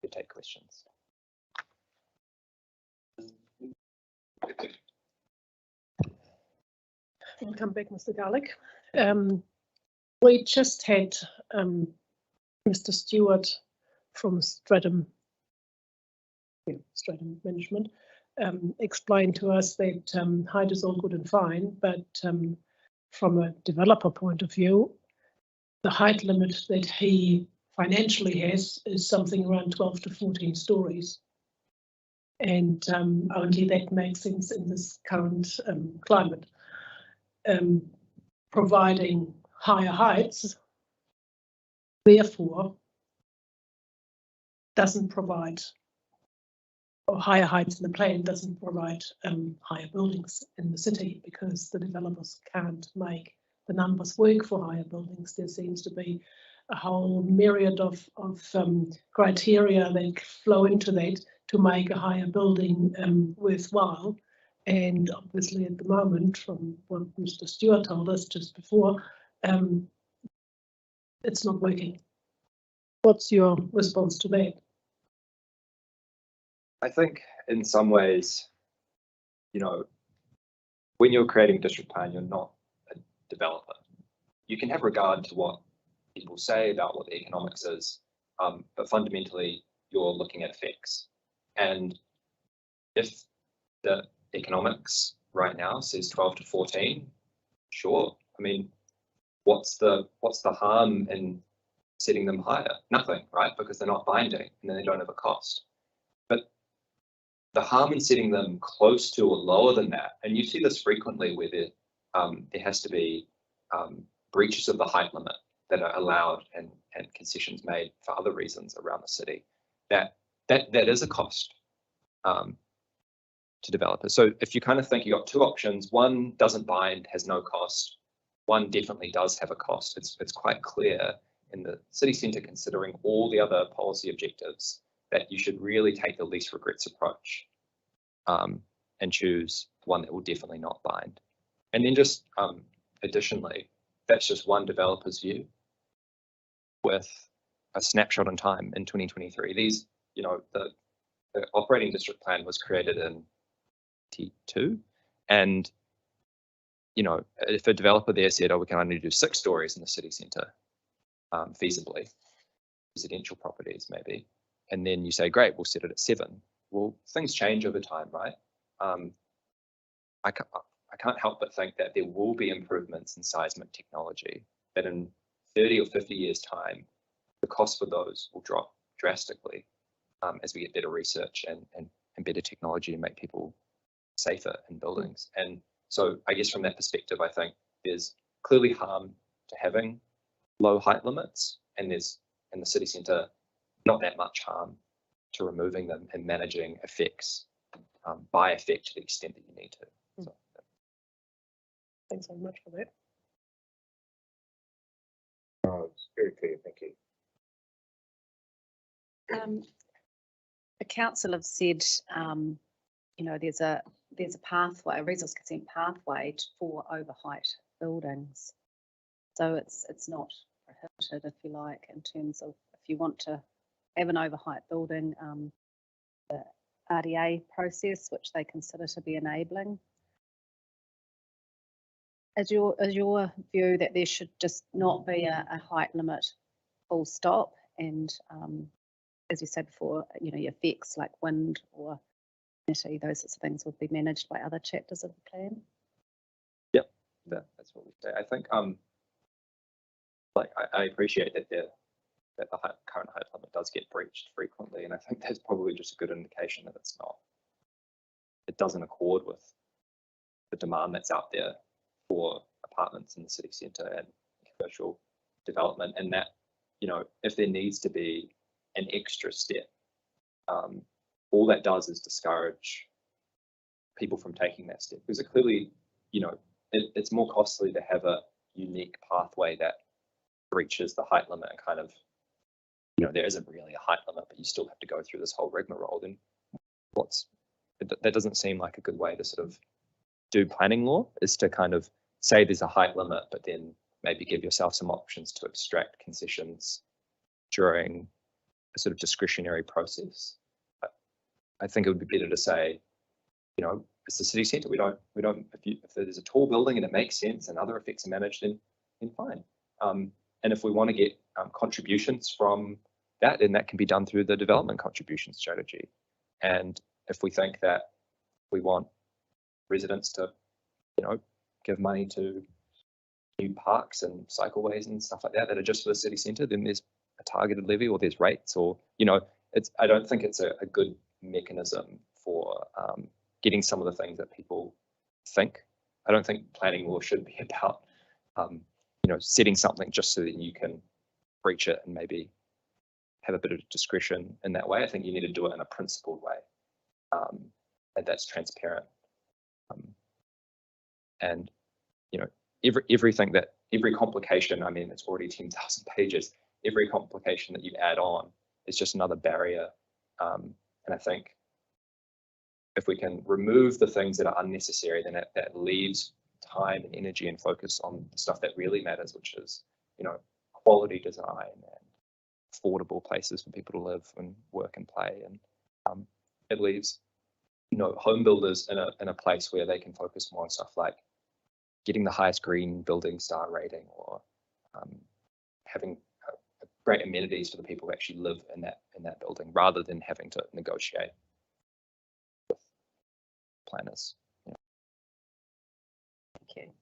You take questions. Welcome back, Mr. Garlick. We just had Mr. Stewart from Stratum Management explain to us that height is all good and fine, but from a developer point of view, the height limit that he financially has is something around 12 to 14 stories. And only that makes sense in this current climate. Providing higher heights, therefore, doesn't provide, or higher heights in the plan doesn't provide higher buildings in the city, because the developers can't make the numbers work for higher buildings. There seems to be a whole myriad of criteria that flow into that to make a higher building worthwhile. And obviously at the moment, from what Mr. Stewart told us just before, it's not working. What's your response to that? I think in some ways, you know, when you're creating a district plan, you're not a developer. You can have regard to what people say about what the economics is, but fundamentally you're looking at effects. And if the economics right now says 12 to 14, sure. I mean, what's the harm in setting them higher? Nothing, right? Because they're not binding and then they don't have a cost. But the harm in setting them close to or lower than that, and you see this frequently where there has to be breaches of the height limit that are allowed and concessions made for other reasons around the city, that is a cost to developers. So if you kind of think you got two options, one doesn't bind, has no cost, one definitely does have a cost. It's quite clear in the city centre, considering all the other policy objectives, that you should really take the least regrets approach and choose one that will definitely not bind. And then just additionally, that's just one developer's view with a snapshot in time in 2023. These, you know, the operating district plan was created in T2, and you know, if a developer there said, oh, we can only do 6 stories in the city centre feasibly, residential properties maybe, and then you say, great, we'll set it at 7. Well, things change over time, right? I can't help but think that there will be improvements in seismic technology, that in 30 or 50 years time, the cost for those will drop drastically as we get better research and better technology to make people safer in buildings. And so I guess from that perspective, I think there's clearly harm to having low height limits, and there's in the city centre not that much harm to removing them and managing effects by effect to the extent that you need to. So, Thanks very much for that. It's very clear, thank you. The council have said, you know, there's a pathway, a resource consent pathway for overheight buildings. So it's not prohibited, if you like, in terms of if you want to have an overheight building, the RDA process, which they consider to be enabling. Is your view that there should just not be a height limit, full stop, and as you said before, you know, your effects like wind or humidity, those sorts of things would be managed by other chapters of the plan? Yep, that's what we say. I think like I appreciate that that the current height limit does get breached frequently, and I think that's probably just a good indication that it doesn't accord with the demand that's out there for apartments in the city centre and commercial development, and that, you know, if there needs to be an extra step, all that does is discourage people from taking that step, because it clearly, you know, it's more costly to have a unique pathway that breaches the height limit and kind of, you know, there isn't really a height limit, but you still have to go through this whole rigmarole. Then that doesn't seem like a good way to sort of do planning law, is to kind of say there's a height limit, but then maybe give yourself some options to extract concessions during a sort of discretionary process. I think it would be better to say, you know, it's the city centre. We don't. If there's a tall building and it makes sense and other effects are managed, then fine. And if we want to get contributions from that, then that can be done through the development contribution strategy. And if we think that we want residents to, you know, give money to new parks and cycleways and stuff like that are just for the city centre, then there's a targeted levy or there's rates, or, you know, I don't think it's a good mechanism for getting some of the things that people think. I don't think planning law should be about, you know, setting something just so that you can breach it and maybe have a bit of discretion in that way. I think you need to do it in a principled way, and that's transparent. And, you know, every complication, I mean, it's already 10,000 pages. Every complication that you add on is just another barrier. And I think if we can remove the things that are unnecessary, then that leaves time and energy and focus on the stuff that really matters, which is, you know, quality design and affordable places for people to live and work and play. And it leaves, you know, home builders in a place where they can focus more on stuff like getting the highest green building star rating, or having great amenities for the people who actually live in that building, rather than having to negotiate with planners. Yeah. Thank you.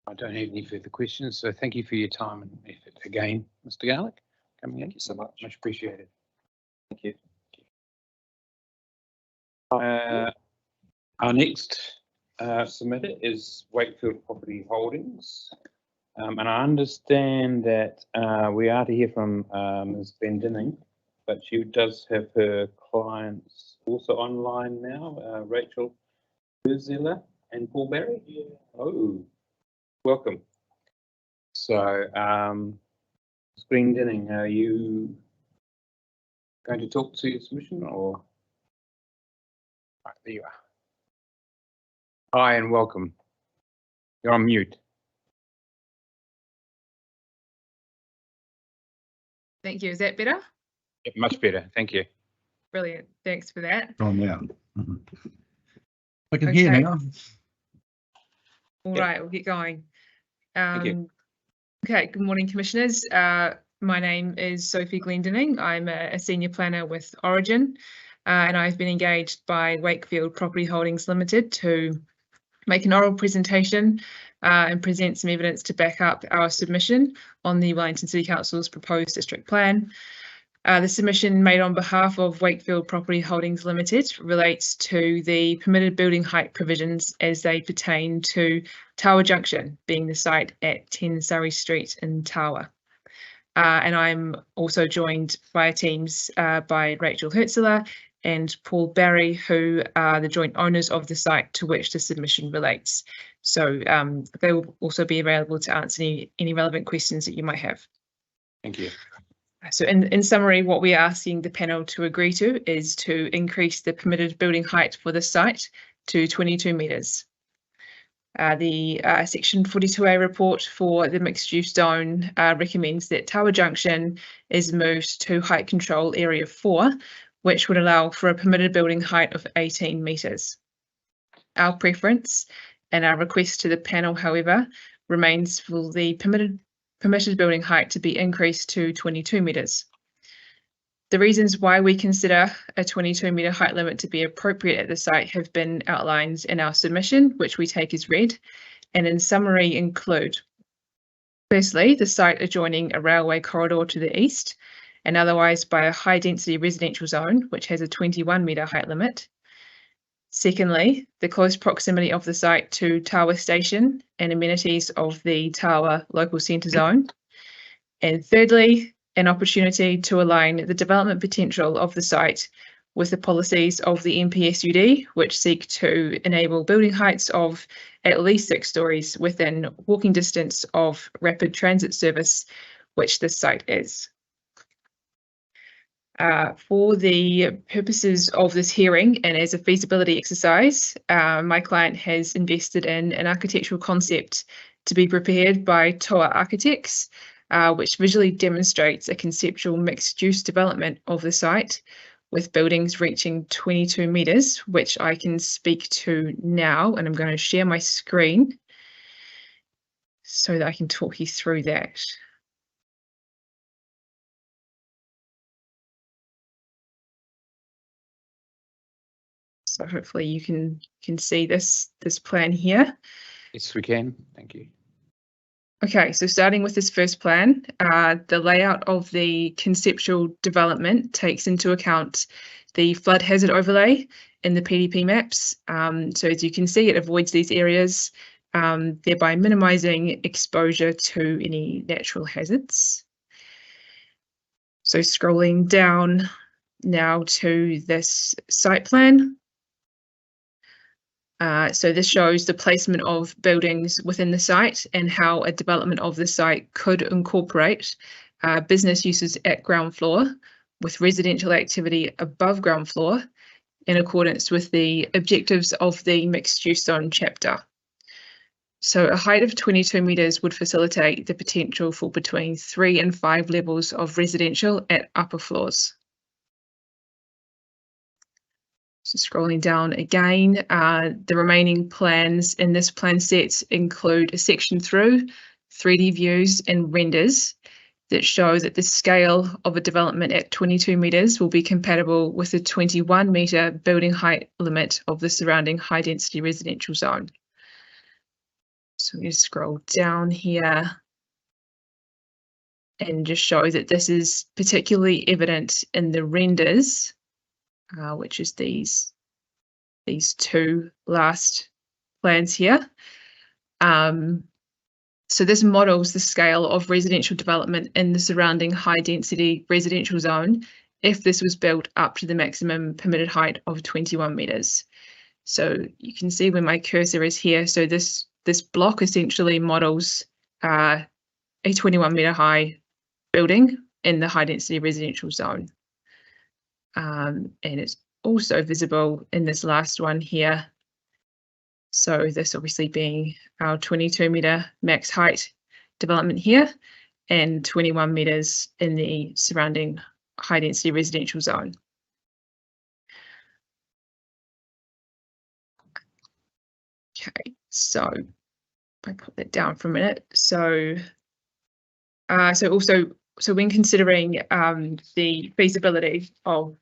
I don't have any further questions, so thank you for your time and effort again, Mr. Garlick, coming in. Thank you so much. Much appreciated. Thank you. Our next submitter is Wakefield Property Holdings. And I understand that we are to hear from Ms. Glendinning, but she does have her clients also online now, Rachel Urzilla and Paul Barry. Yeah. Oh, welcome. So, Ms. Glendinning, are you going to talk to your submission, or? Right, there you are. Hi and welcome. You're on mute. Thank you. Is that better? Yeah, much better. Thank you. Brilliant. Thanks for that. On now. I can hear now. All Yep. right, we'll get going. Thank you. Okay, good morning, Commissioners. My name is Sophie Glendinning. I'm a senior planner with Origin, and I've been engaged by Wakefield Property Holdings Limited to make an oral presentation and present some evidence to back up our submission on the Wellington City Council's proposed district plan. The submission made on behalf of Wakefield Property Holdings Limited relates to the permitted building height provisions as they pertain to Tower Junction, being the site at 10 Surrey Street in Tower. And I'm also joined by teams by Rachel Urzilla and Paul Barry, who are the joint owners of the site to which the submission relates. So they will also be available to answer any relevant questions that you might have. Thank you. So in summary, what we are asking the panel to agree to is to increase the permitted building height for the site to 22 metres. The Section 42A report for the mixed use zone recommends that Tower Junction is moved to height control area 4, which would allow for a permitted building height of 18 metres. Our preference and our request to the panel, however, remains for the permitted building height to be increased to 22 metres. The reasons why we consider a 22 metre height limit to be appropriate at the site have been outlined in our submission, which we take as read, and in summary include: Firstly, the site adjoining a railway corridor to the east, and otherwise by a high-density residential zone, which has a 21-metre height limit. Secondly, the close proximity of the site to Tawa Station and amenities of the Tawa local centre zone. And thirdly, an opportunity to align the development potential of the site with the policies of the NPSUD, which seek to enable building heights of at least 6 stories within walking distance of rapid transit service, which this site is. For the purposes of this hearing and as a feasibility exercise, my client has invested in an architectural concept to be prepared by Toa Architects, which visually demonstrates a conceptual mixed-use development of the site with buildings reaching 22 metres, which I can speak to now, and I'm going to share my screen so that I can talk you through that. So hopefully you can see this plan here. Yes, we can. Thank you. Okay, so starting with this first plan, the layout of the conceptual development takes into account the flood hazard overlay in the PDP maps. So as you can see, it avoids these areas, thereby minimising exposure to any natural hazards. So scrolling down now to this site plan. So this shows the placement of buildings within the site and how a development of the site could incorporate business uses at ground floor with residential activity above ground floor in accordance with the objectives of the mixed use zone chapter. So a height of 22 metres would facilitate the potential for between 3 and 5 levels of residential at upper floors. So scrolling down again, the remaining plans in this plan set include a section through 3D views and renders that show that the scale of a development at 22 metres will be compatible with the 21 metre building height limit of the surrounding high density residential zone. So I'm going to scroll down here and just show that this is particularly evident in the renders, which is these two last plans here. So this models the scale of residential development in the surrounding high density residential zone if this was built up to the maximum permitted height of 21 metres. So you can see where my cursor is here. So this block essentially models a 21 metre high building in the high density residential zone. And it's also visible in this last one here. So this obviously being our 22 metre max height development here and 21 metres in the surrounding high density residential zone. Okay, so if I put that down for a minute. So when considering the feasibility of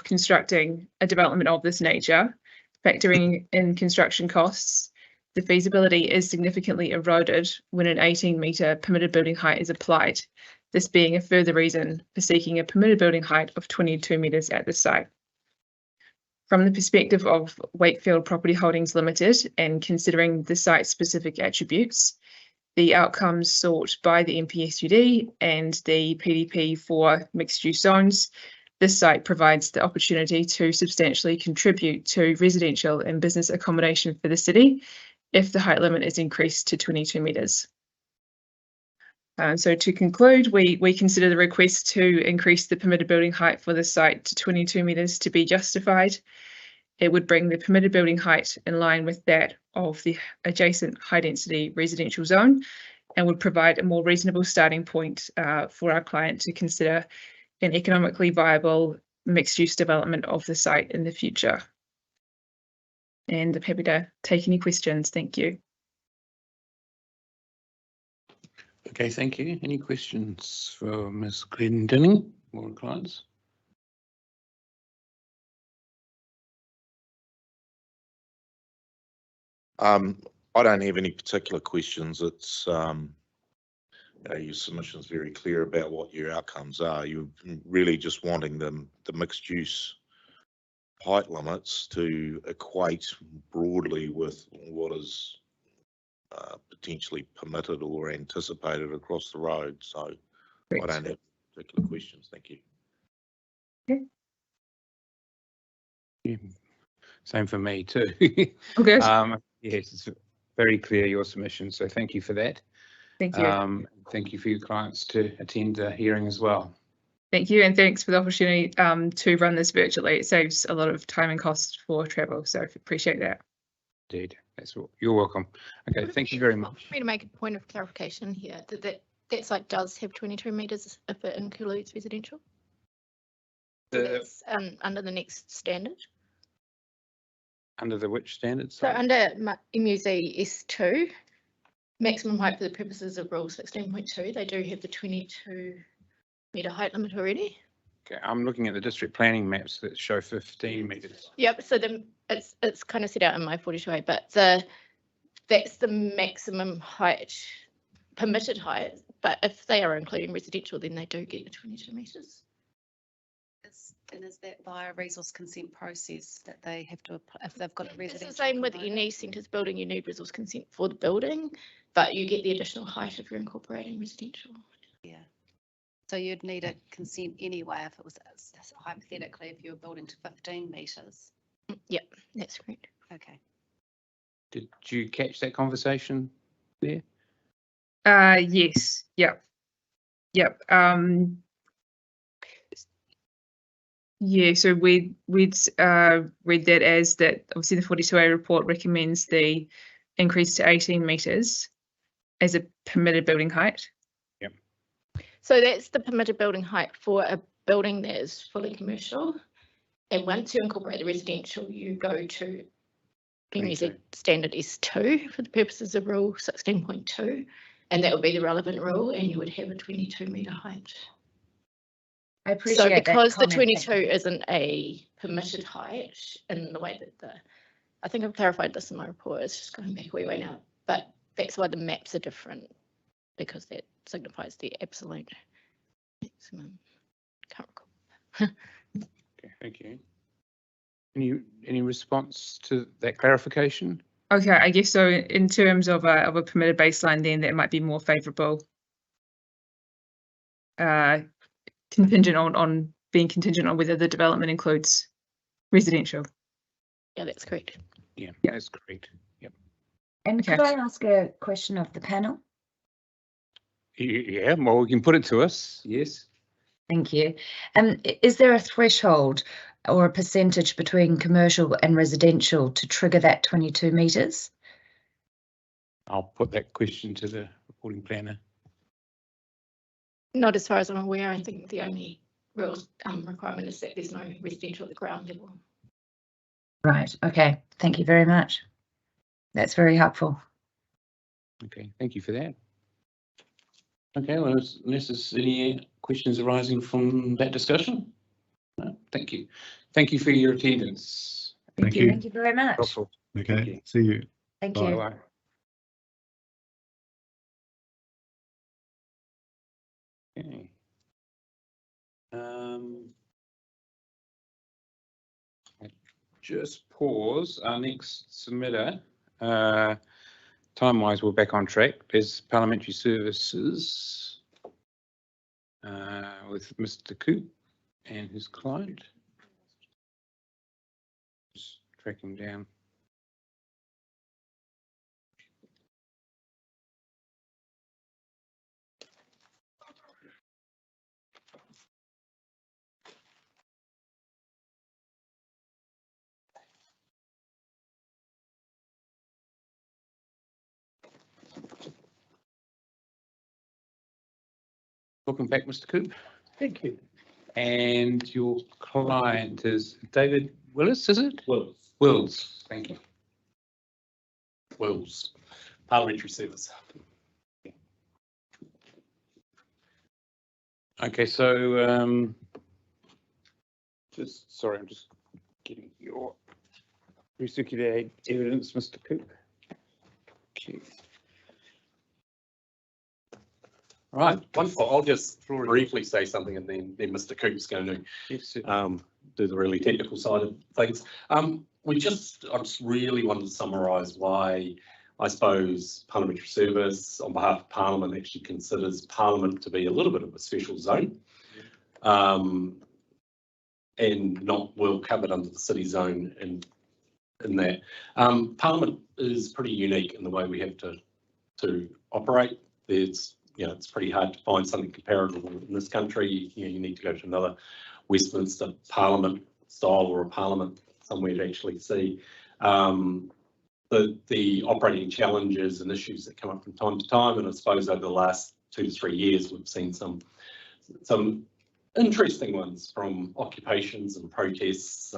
constructing a development of this nature, factoring in construction costs, the feasibility is significantly eroded when an 18 metre permitted building height is applied, this being a further reason for seeking a permitted building height of 22 metres at the site. From the perspective of Wakefield Property Holdings Ltd and considering the site-specific attributes, the outcomes sought by the NPSUD and the PDP for mixed-use zones, this site provides the opportunity to substantially contribute to residential and business accommodation for the city if the height limit is increased to 22 metres. So to conclude, we consider the request to increase the permitted building height for the site to 22 metres to be justified. It would bring the permitted building height in line with that of the adjacent high density residential zone and would provide a more reasonable starting point for our client to consider an economically viable mixed-use development of the site in the future. And I'm happy to take any questions. Thank you. Okay, thank you. Any questions for Ms. Glendinning or clients? I don't have any particular questions. It's your submission's very clear about what your outcomes are. You're really just wanting the mixed use height limits to equate broadly with what is potentially permitted or anticipated across the road. So I don't have particular questions. Thank you. Yeah, same for me too. Okay. Yes, it's very clear, your submission, so thank you for that. Thank you. Thank you for your clients to attend the hearing as well. Thank you, and thanks for the opportunity to run this virtually. It saves a lot of time and cost for travel, so appreciate that. Indeed, you're welcome. Okay, thank you very much. Me to make a point of clarification here that site does have 22 metres if it includes residential. So that's under the next standard. Under the which standards? So under MUZ S2, maximum height for the purposes of Rule 16.2, they do have the 22 metre height limit already. Okay, I'm looking at the district planning maps that show 15 metres. Yep, so it's kind of set out in my 42A, but that's the maximum height, permitted height, but if they are including residential, then they do get the 22 metres. And is that via a resource consent process that they have to apply if they've got a residential? It's the same with any centres building, you need resource consent for the building, but you get the additional height if you're incorporating residential. Yeah. So you'd need a consent anyway if it was hypothetically if you were building to 15 metres. Yep, that's correct. Okay. Did you catch that conversation there? Yes. Yep. Yeah, so we'd read that as that obviously the 42A report recommends the increase to 18 metres as a permitted building height. Yep. So that's the permitted building height for a building that is fully commercial. And once you incorporate the residential, you go to MUZ standard S2 for the purposes of Rule 16.2, and that would be the relevant rule, and you would have a 22 metre height. I appreciate so because that the 22 isn't a permitted height in the way that I think I've clarified this in my report, it's just going back a wee way now, but that's why the maps are different, because that signifies the absolute maximum. Can't recall. Okay, thank you. Any response to that clarification? Okay, I guess so. In terms of a permitted baseline, then that might be more favourable. Contingent on being contingent on whether the development includes residential. Yeah, that's correct. Yeah, that's correct. Yep. And Okay. could I ask a question of the panel? Yeah, well, we can put it to us. Yes. Thank you. Is there a threshold or a percentage between commercial and residential to trigger that 22 metres? I'll put that question to the reporting planner. Not as far as I'm aware. I think the only real requirement is that there's no residential at the ground level. Right, okay, thank you very much. That's very helpful. Okay, thank you for that. Okay, well, unless there's any questions arising from that discussion. No, thank you. Thank you for your attendance. Thank you. Thank you very much. Helpful. Okay, see you. Thank you. Bye. Okay. Just pause. Our next submitter, time-wise, we're back on track. Is Parliamentary Services with Mr. Coop and his client. Just tracking down. Welcome back, Mr. Coop. Thank you. And your client is David Willis, is it? Wills. Wills, thank you. Wills. Parliamentary Services. Okay, so sorry, I'm just getting your recirculated evidence, Mr. Coop. Okay. Right, wonderful. I'll just briefly say something and then Mr. Coop's going to do the really technical side of things. I just really wanted to summarise why I suppose Parliamentary Service on behalf of Parliament actually considers Parliament to be a little bit of a special zone. And not well covered under the city zone in that. Parliament is pretty unique in the way we have to operate. There's, it's pretty hard to find something comparable in this country. You need to go to another Westminster Parliament style or a Parliament somewhere to actually see the operating challenges and issues that come up from time to time. And I suppose over the last 2 to 3 years, we've seen some interesting ones from occupations and protests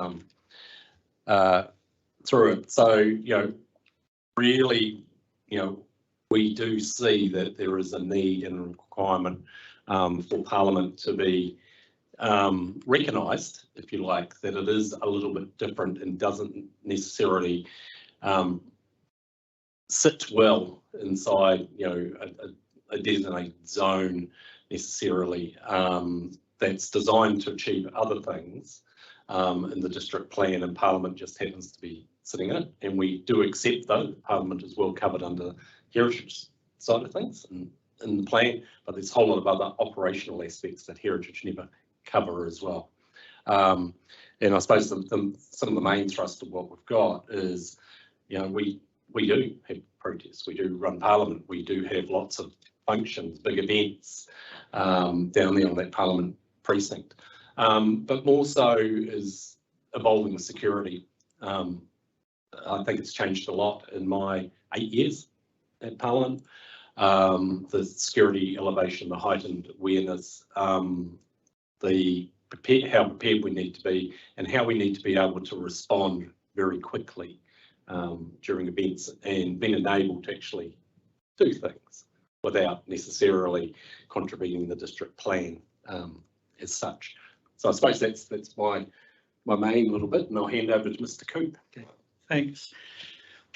through it. So, really, we do see that there is a need and a requirement for Parliament to be recognised, if you like, that it is a little bit different and doesn't necessarily sit well inside, a designated zone necessarily. That's designed to achieve other things in the district plan, and Parliament just happens to be sitting in it. And we do accept, though, that Parliament is well covered under heritage side of things in the plan, but there's a whole lot of other operational aspects that heritage never cover as well. And I suppose some of the main thrust of what we've got is, we do have protests, we do run Parliament, we do have lots of functions, big events down there on that Parliament precinct, but more so is evolving the security. I think it's changed a lot in my 8 years at Parliament. The security elevation, the heightened awareness, how prepared we need to be, and how we need to be able to respond very quickly during events, and being enabled to actually do things without necessarily contravening the district plan as such. So I suppose that's my main little bit, and I'll hand over to Mr. Coop. Okay, thanks.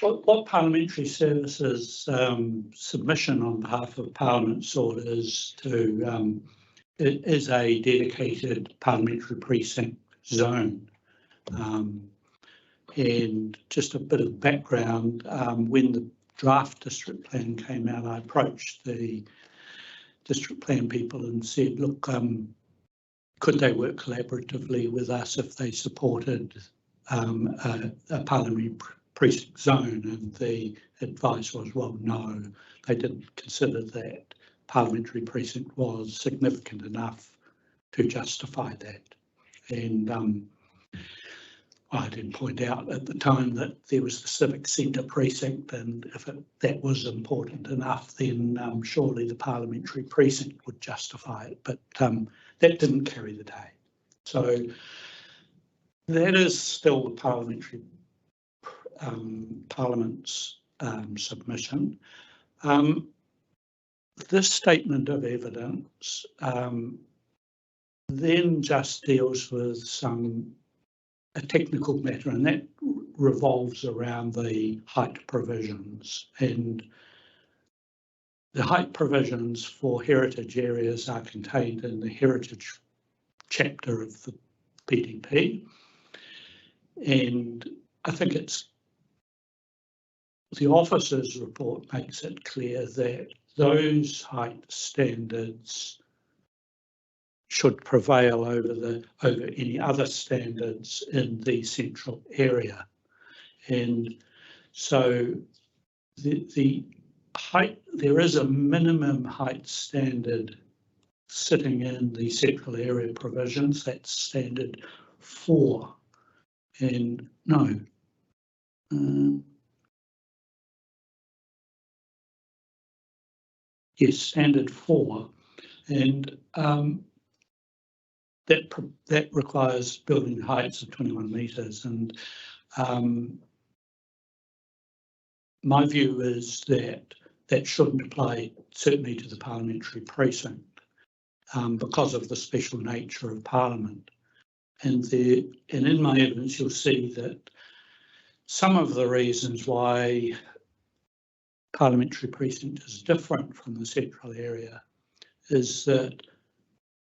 What Parliamentary Services submission on behalf of Parliament sought is a dedicated parliamentary precinct zone. And just a bit of background, when the draft district plan came out, I approached the district plan people and said, look, could they work collaboratively with us if they supported a parliamentary precinct zone? And the advice was, well, no, they didn't consider that parliamentary precinct was significant enough to justify that. And I did point out at the time that there was the Civic Centre precinct, and if that was important enough, then surely the parliamentary precinct would justify it, but that didn't carry the day. So that is still the Parliament's submission. This statement of evidence then just deals with a technical matter, and that revolves around the height provisions. And the height provisions for heritage areas are contained in the heritage chapter of the PDP. And I think the officer's report makes it clear that those height standards should prevail over any other standards in the central area. And so the height, there is a minimum height standard sitting in the central area provisions. That's standard 4. And no, yes, standard 4. And that requires building heights of 21 metres, and my view is that shouldn't apply certainly to the parliamentary precinct because of the special nature of Parliament. And in my evidence you'll see that some of the reasons why parliamentary precinct is different from the central area is that,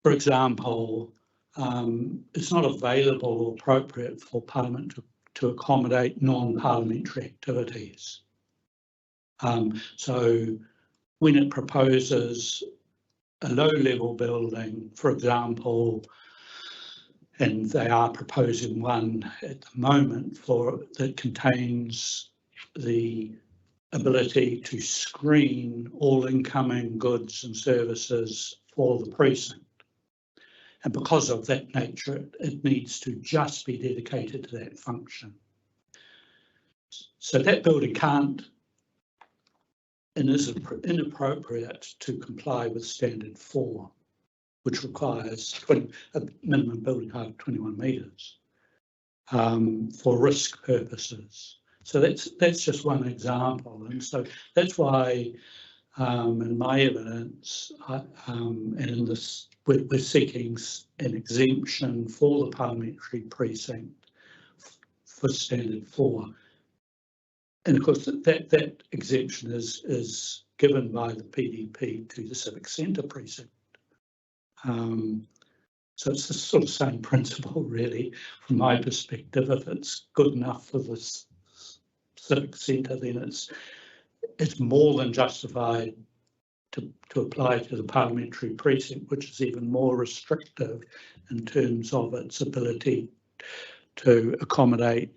for example, it's not available or appropriate for Parliament to accommodate non-parliamentary activities. So when it proposes a low-level building, for example, and they are proposing one at the moment that contains the ability to screen all incoming goods and services for the precinct. And because of that nature, it needs to just be dedicated to that function. So that building can't and is inappropriate to comply with Standard 4, which requires a minimum building height of 21 metres for risk purposes. So that's just one example, and so that's why in my evidence and in this we're seeking an exemption for the parliamentary precinct for Standard 4. And of course, that exemption is given by the PDP to the Civic Centre precinct. So it's the sort of same principle, really, from my perspective. If it's good enough for the Civic Centre, then it's more than justified to apply to the parliamentary precinct, which is even more restrictive in terms of its ability to accommodate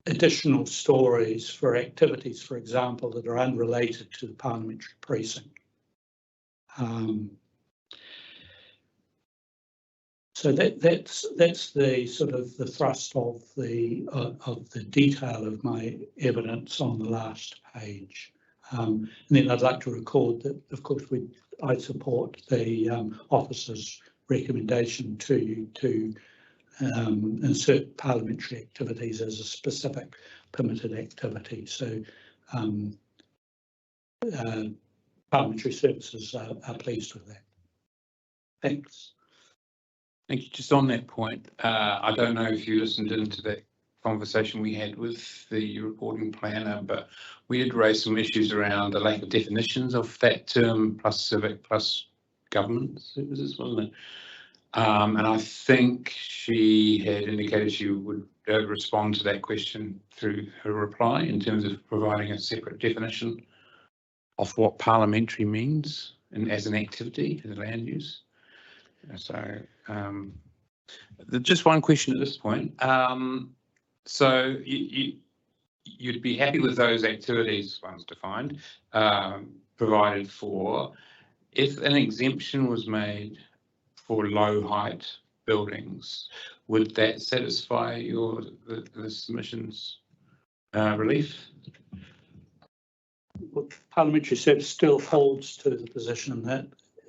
additional stories for activities, for example, that are unrelated to the parliamentary precinct. So that's the sort of the thrust of the detail of my evidence on the last page. And then I'd like to record that, of course, I support the officer's recommendation to you to insert parliamentary activities as a specific permitted activity. So Parliamentary Services are pleased with that. Thanks. Thank you. Just on that point, I don't know if you listened into that conversation we had with the reporting planner, but we did raise some issues around the lack of definitions of that term, plus civic, plus government services, wasn't it? And I think she had indicated she would respond to that question through her reply in terms of providing a separate definition of what parliamentary means and as an activity, as a land use. So just one question at this point. So you'd be happy with those activities, once defined, provided for, if an exemption was made for low height buildings, would that satisfy the submission's relief? Well, Parliamentary Service still holds to the position that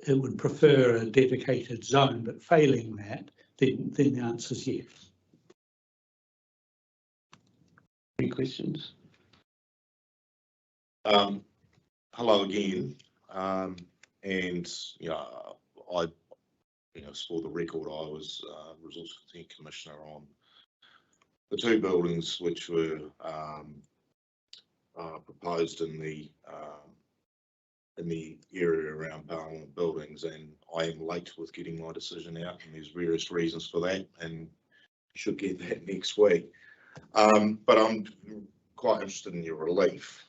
it would prefer a dedicated zone, but failing that, then the answer is yes. Any questions? Hello again, and for the record, I was Resource Consent Commissioner on the two buildings which were proposed in the area around Parliament buildings, and I am late with getting my decision out, and there's various reasons for that, and you should get that next week. But I'm quite interested in your relief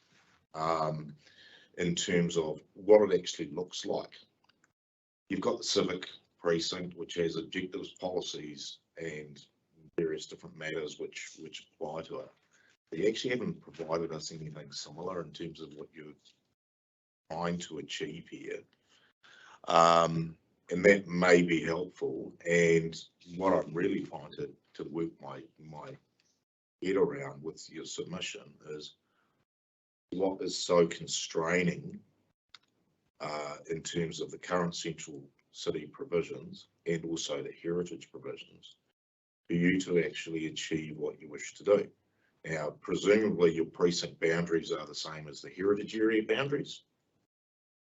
in terms of what it actually looks like. You've got the Civic precinct, which has objectives, policies, and various different matters which apply to it. You actually haven't provided us anything similar in terms of what you're trying to achieve here, and that may be helpful. And what I'm really trying to work my head around with your submission is what is so constraining in terms of the current central city provisions and also the heritage provisions for you to actually achieve what you wish to do. Now, presumably your precinct boundaries are the same as the heritage area boundaries.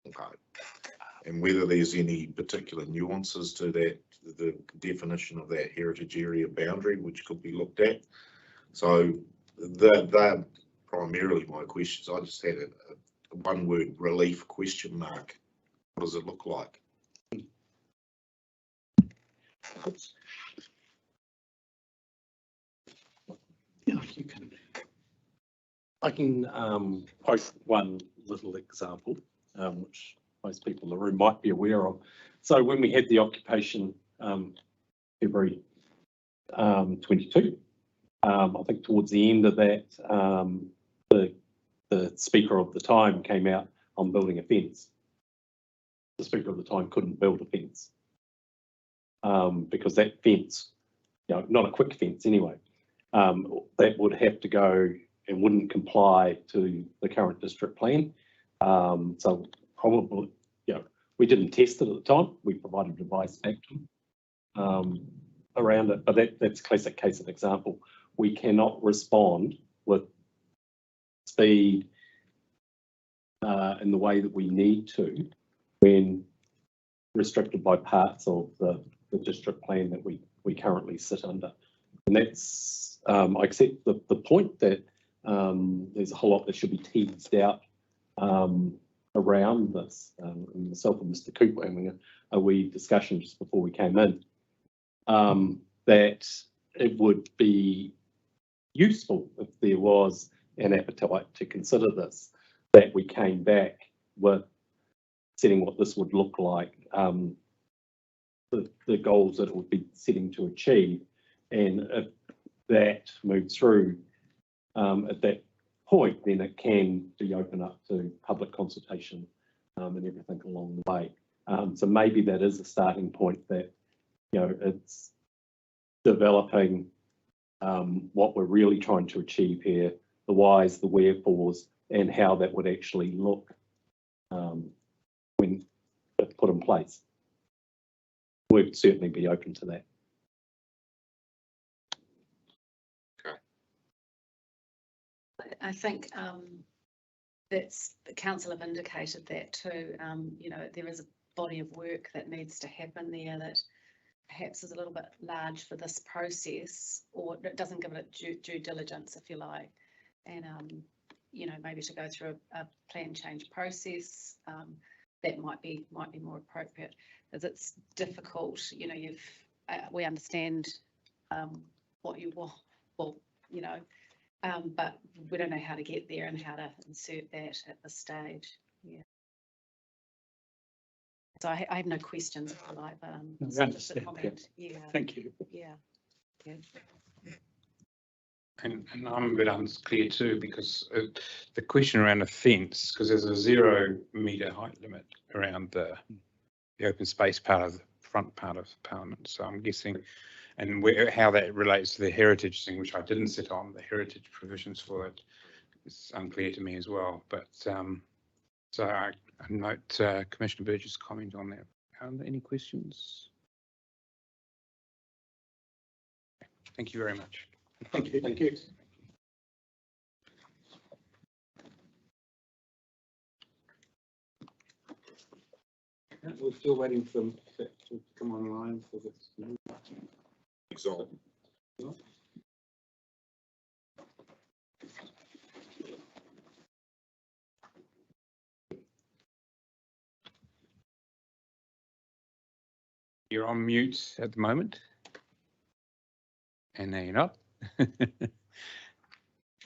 Okay. And whether there's any particular nuances to that, the definition of that heritage area boundary, which could be looked at. So they're primarily my questions. I just had a the one word relief question mark. What does it look like? Yeah, you can. I can post one little example, which most people in the room might be aware of. So when we had the occupation February 22, I think towards the end of that, the speaker of the time came out on building a fence. The speaker of the time couldn't build a fence because that fence, you know, not a quick fence anyway, that would have to go and wouldn't comply to the current district plan. So probably, you know, we didn't test it at the time. We provided advice back to them around it, but that's a classic case of example. We cannot respond with speed in the way that we need to when restricted by parts of the district plan that we currently sit under. And that's, I accept the point that there's a whole lot that should be teased out around this. And myself and Mr. Cooper were having a wee discussion just before we came in, that it would be useful if there was an appetite to consider this, that we came back with setting what this would look like, the goals that it would be setting to achieve, and if that moves through at that point, then it can be open up to public consultation and everything along the way. So maybe that is a starting point, that, you know, it's developing what we're really trying to achieve here, the whys, the wherefores, and how that would actually look when it's put in place. We'd certainly be open to that. I think that's, the council have indicated that too. You know, there is a body of work that needs to happen there that perhaps is a little bit large for this process, or it doesn't give it due diligence, if you like. And you know, maybe to go through a plan change process that might be more appropriate, as it's difficult. You know, we understand what you want, well, you know. But we don't know how to get there and how to insert that at this stage. Yeah. So I have no questions, if you like, but I understand. Yeah. Thank you. Yeah. Yeah. And I'm a bit unclear too, because the question around a fence, because there's a 0 metre height limit around the open space part of the front part of Parliament. So I'm guessing, and how that relates to the heritage thing, which I didn't sit on, the heritage provisions for it, is unclear to me as well. But so I note Commissioner Burgess' comment on that. Are there any questions? Thank you very much. Thank you. Thank you. We're still waiting for them to come online for this. Example. You're on mute at the moment. And now you're not.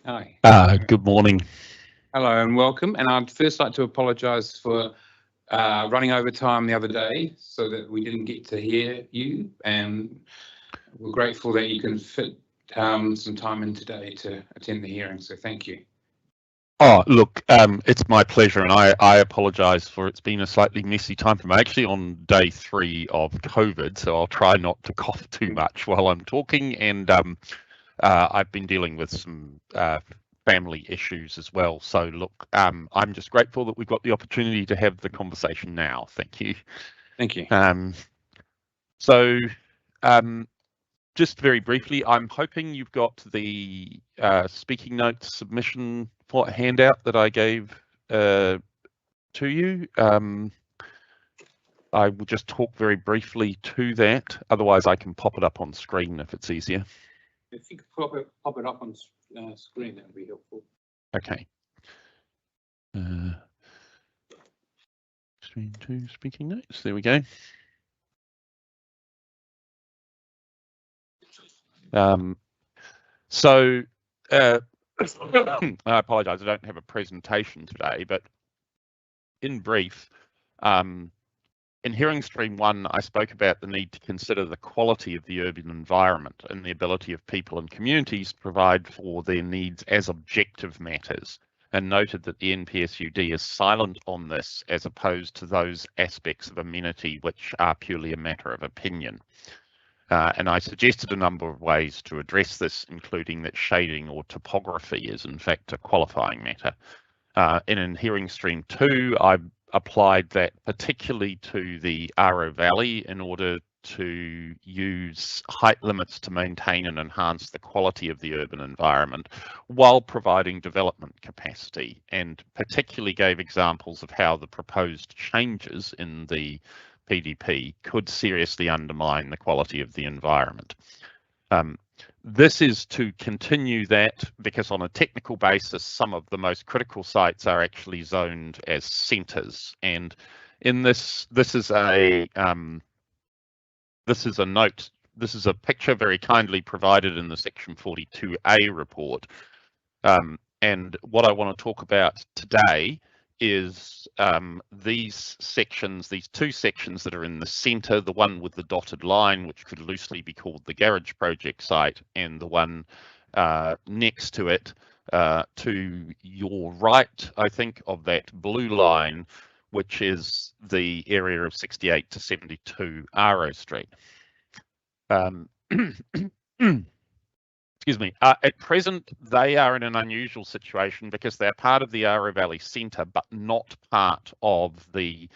Hi. Good morning. Hello and welcome. And I'd first like to apologise for running over time the other day so that we didn't get to hear you. And we're grateful that you can fit some time in today to attend the hearing. So thank you. Oh, look, it's my pleasure, and I apologise for it's been a slightly messy time for me. I'm actually on day 3 of COVID, so I'll try not to cough too much while I'm talking. And I've been dealing with some family issues as well. So look, I'm just grateful that we've got the opportunity to have the conversation now. Thank you. Thank you. So just very briefly, I'm hoping you've got the speaking notes submission for a handout that I gave to you. I will just talk very briefly to that. Otherwise, I can pop it up on screen if it's easier. If you could pop it up on screen, that would be helpful. Okay. Screen 2 speaking notes. There we go. So I apologise, I don't have a presentation today, but in brief, in hearing stream 1, I spoke about the need to consider the quality of the urban environment and the ability of people and communities to provide for their needs as objective matters, and noted that the NPSUD is silent on this as opposed to those aspects of amenity which are purely a matter of opinion. And I suggested a number of ways to address this, including that shading or topography is in fact a qualifying matter. In hearing stream 2, I applied that particularly to the Aro Valley in order to use height limits to maintain and enhance the quality of the urban environment while providing development capacity, and particularly gave examples of how the proposed changes in the PDP could seriously undermine the quality of the environment. This is to continue that because on a technical basis, some of the most critical sites are actually zoned as centres. And in this is a note. This is a picture very kindly provided in the Section 42A report. And what I want to talk about today is these sections, these two sections that are in the centre, the one with the dotted line, which could loosely be called the garage project site, and the one next to it to your right, I think, of that blue line, which is the area of 68 to 72 Aro Street. Excuse me. At present, they are in an unusual situation because they're part of the Aro Valley Centre, but not part of the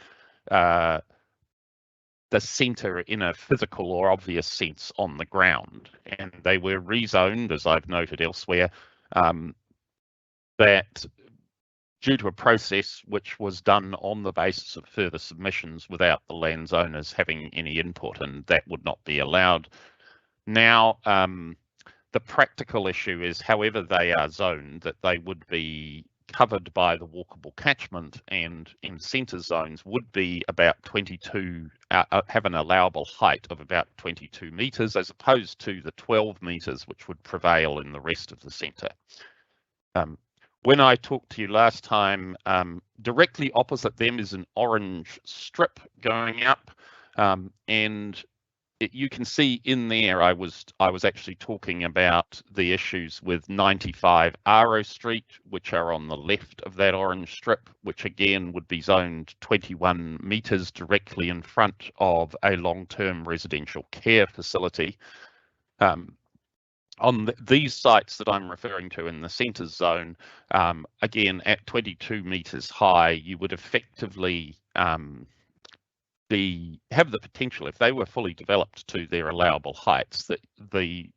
centre in a physical or obvious sense on the ground. And they were rezoned, as I've noted elsewhere, that due to a process which was done on the basis of further submissions without the landowners having any input, and that would not be allowed. Now, the practical issue is, however they are zoned, that they would be covered by the walkable catchment, and in centre zones would be about 22, have an allowable height of about 22 metres, as opposed to the 12 metres which would prevail in the rest of the centre. When I talked to you last time, directly opposite them is an orange strip going up, and you can see in there I was actually talking about the issues with 95 Aro Street, which are on the left of that orange strip, which again would be zoned 21 metres directly in front of a long-term residential care facility. On these sites that I'm referring to in the centre zone, again at 22 metres high, you would effectively have the potential, if they were fully developed to their allowable heights, that the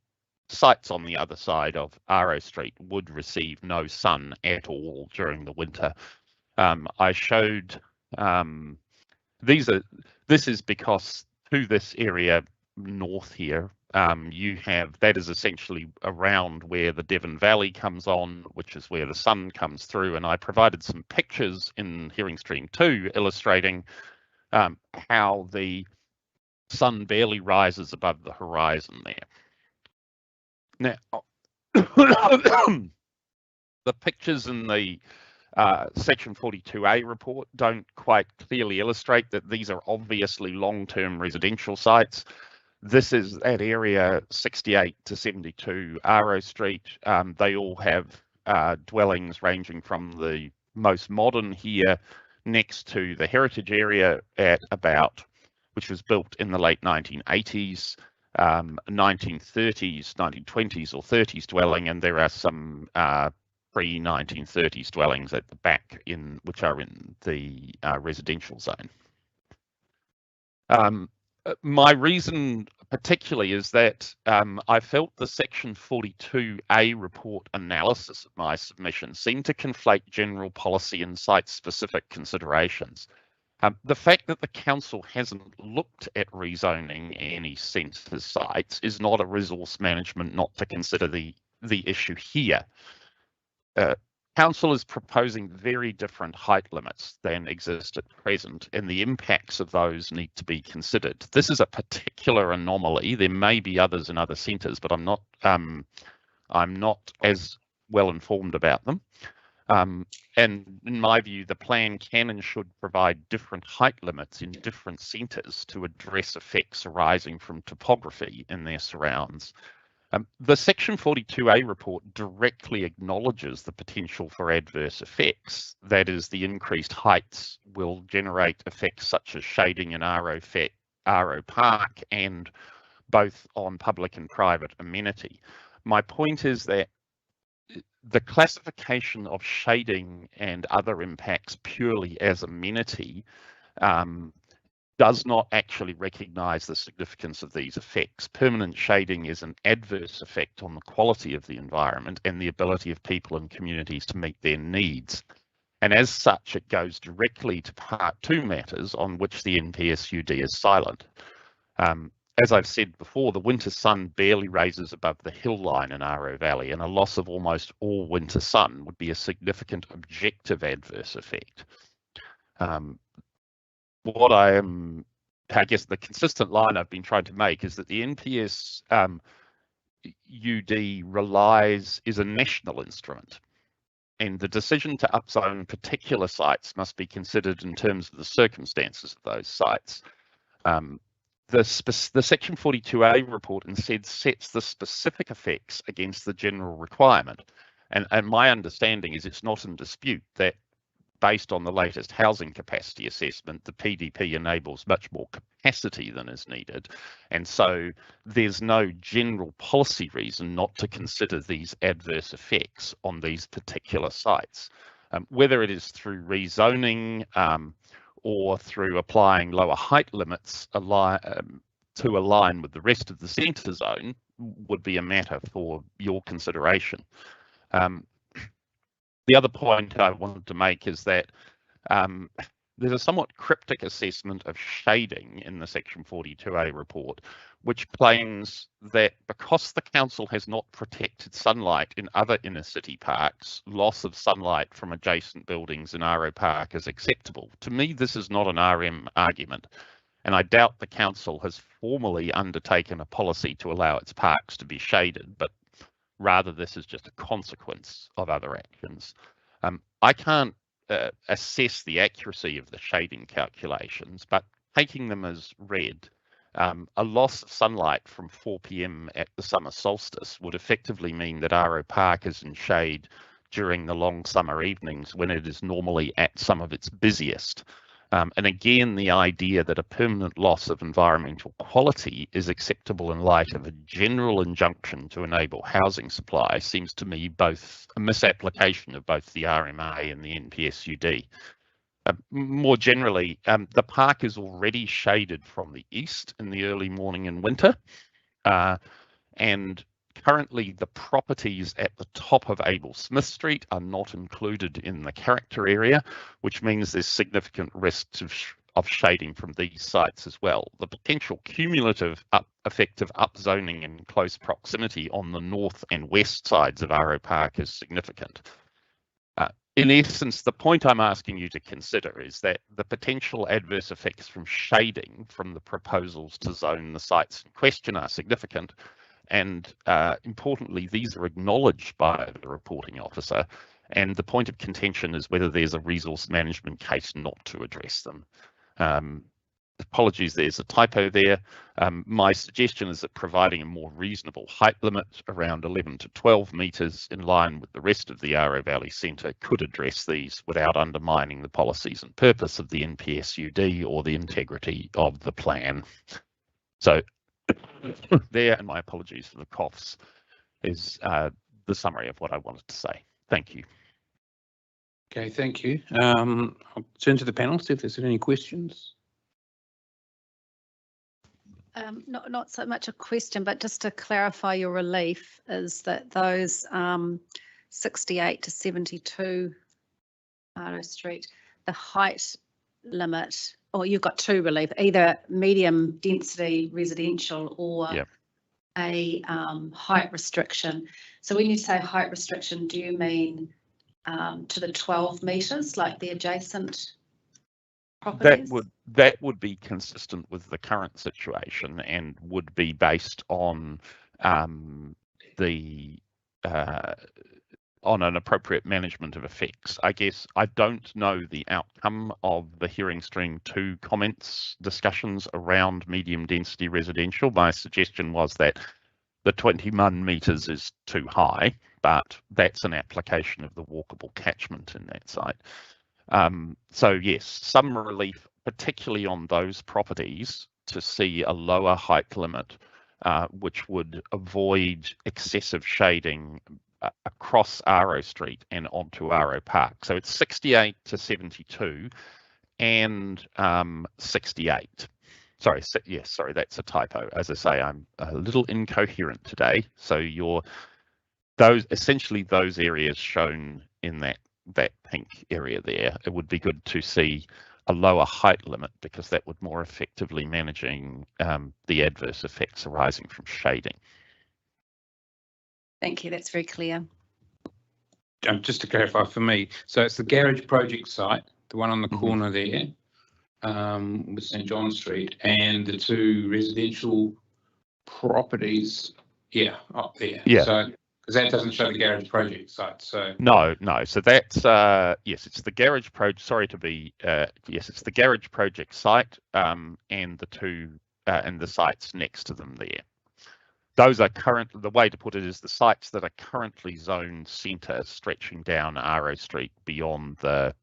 sites on the other side of Aro Street would receive no sun at all during the winter. I showed this is because to this area north here, you have, that is essentially around where the Devon Valley comes on, which is where the sun comes through, and I provided some pictures in hearing stream 2 illustrating how the sun barely rises above the horizon there. Now, the pictures in the Section 42A report don't quite clearly illustrate that these are obviously long-term residential sites. This is that area 68 to 72 Aro Street. They all have dwellings ranging from the most modern here next to the heritage area at about, which was built in the late 1980s, 1930s, 1920s or 30s dwelling, and there are some pre-1930s dwellings at the back which are in the residential zone. My reason particularly is that I felt the Section 42A report analysis of my submission seemed to conflate general policy and site-specific considerations. The fact that the council hasn't looked at rezoning any centre sites is not a resource management not to consider the issue here. Council is proposing very different height limits than exist at present, and the impacts of those need to be considered. This is a particular anomaly. There may be others in other centres, but I'm not as well informed about them. And in my view, the plan can and should provide different height limits in different centres to address effects arising from topography in their surrounds. The Section 42A report directly acknowledges the potential for adverse effects. That is, the increased heights will generate effects such as shading in RO Park and both on public and private amenity. My point is that the classification of shading and other impacts purely as amenity does not actually recognise the significance of these effects. Permanent shading is an adverse effect on the quality of the environment and the ability of people and communities to meet their needs. And as such, it goes directly to Part 2 matters on which the NPSUD is silent. As I've said before, the winter sun barely raises above the hill line in Aro Valley, and a loss of almost all winter sun would be a significant objective adverse effect. I guess the consistent line I've been trying to make is that the NPS UD is a national instrument, and the decision to upzone particular sites must be considered in terms of the circumstances of those sites. The Section 42A report instead sets the specific effects against the general requirement, and my understanding is it's not in dispute that based on the latest housing capacity assessment, the PDP enables much more capacity than is needed. And so there's no general policy reason not to consider these adverse effects on these particular sites. Whether it is through rezoning or through applying lower height limits to align with the rest of the centre zone would be a matter for your consideration. The other point I wanted to make is that there's a somewhat cryptic assessment of shading in the Section 42A report, which claims that because the council has not protected sunlight in other inner city parks, loss of sunlight from adjacent buildings in Aro Park is acceptable. To me, this is not an RM argument, and I doubt the council has formally undertaken a policy to allow its parks to be shaded, but rather this is just a consequence of other actions. I can't assess the accuracy of the shading calculations, but taking them as read, a loss of sunlight from 4 p.m. at the summer solstice would effectively mean that Aro Park is in shade during the long summer evenings when it is normally at some of its busiest. And again, the idea that a permanent loss of environmental quality is acceptable in light of a general injunction to enable housing supply seems to me both a misapplication of both the RMA and the NPSUD. More generally, the park is already shaded from the east in the early morning in winter, and currently the properties at the top of Abel Smith Street are not included in the character area, which means there's significant risks of shading from these sites as well. The potential cumulative effect of upzoning in close proximity on the north and west sides of Aro Park is significant. In essence, the point I'm asking you to consider is that the potential adverse effects from shading from the proposals to zone the sites in question are significant, and importantly, these are acknowledged by the reporting officer, and the point of contention is whether there's a resource management case not to address them. Apologies, there's a typo there. My suggestion is that providing a more reasonable height limit around 11 to 12 metres in line with the rest of the Aro Valley Centre could address these without undermining the policies and purpose of the NPSUD or the integrity of the plan. So there, and my apologies for the coughs, is the summary of what I wanted to say. Thank you. Okay, thank you. I'll turn to the panel, see if there's any questions. Not so much a question, but just to clarify your relief is that those 68 to 72 Aro Street, the height limit, or you've got two relief, either medium density residential or a height restriction. So when you say height restriction, do you mean to the 12 metres like the adjacent properties? That would be consistent with the current situation and would be based on the on an appropriate management of effects. I guess I don't know the outcome of the Hearing Stream 2 comments discussions around medium density residential. My suggestion was that the 21 metres is too high, but that's an application of the walkable catchment in that site. So yes, some relief, particularly on those properties, to see a lower height limit, which would avoid excessive shading across Aro Street and onto Aro Park. So it's 68 to 72 and 68. Sorry, yes, sorry, that's a typo. As I say, I'm a little incoherent today. So essentially those areas shown in that pink area there, it would be good to see a lower height limit because that would more effectively managing the adverse effects arising from shading. Thank you, that's very clear. Just to clarify for me, so it's the garage project site, the one on the corner there, with St John Street, and the two residential properties, up there. Yeah. So, because that doesn't show the garage project site, so. No. So that's yes, it's the garage project. Sorry to be yes, it's the garage project site and the two and the sites next to them there. Those are the way to put it is the sites that are currently zoned centre, stretching down Aro Street beyond the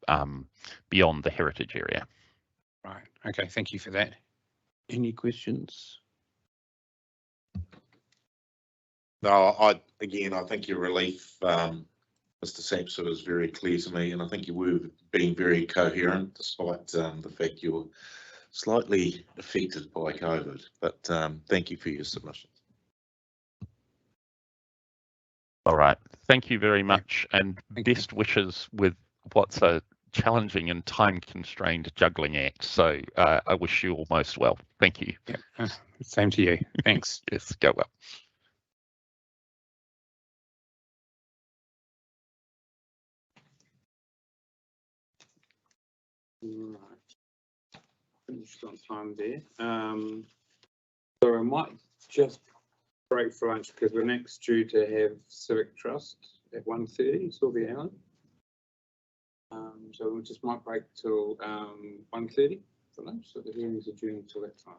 heritage area. Right. Okay. Thank you for that. Any questions? No, I think your relief, Mr. Sapsford, is very clear to me, and I think you were being very coherent despite the fact you were slightly affected by COVID. But thank you for your submission. All right. Thank you very much, and best wishes with what's a challenging and time-constrained juggling act. So I wish you all most well. Thank you. Yeah. Same to you. Thanks. Yes, go well. Right. Finished on time there. So I might just break for lunch because we're next due to have Civic Trust at 1:30, Sylvia Allen. So we just might break till 1:30 for lunch. So the hearings are due until that time.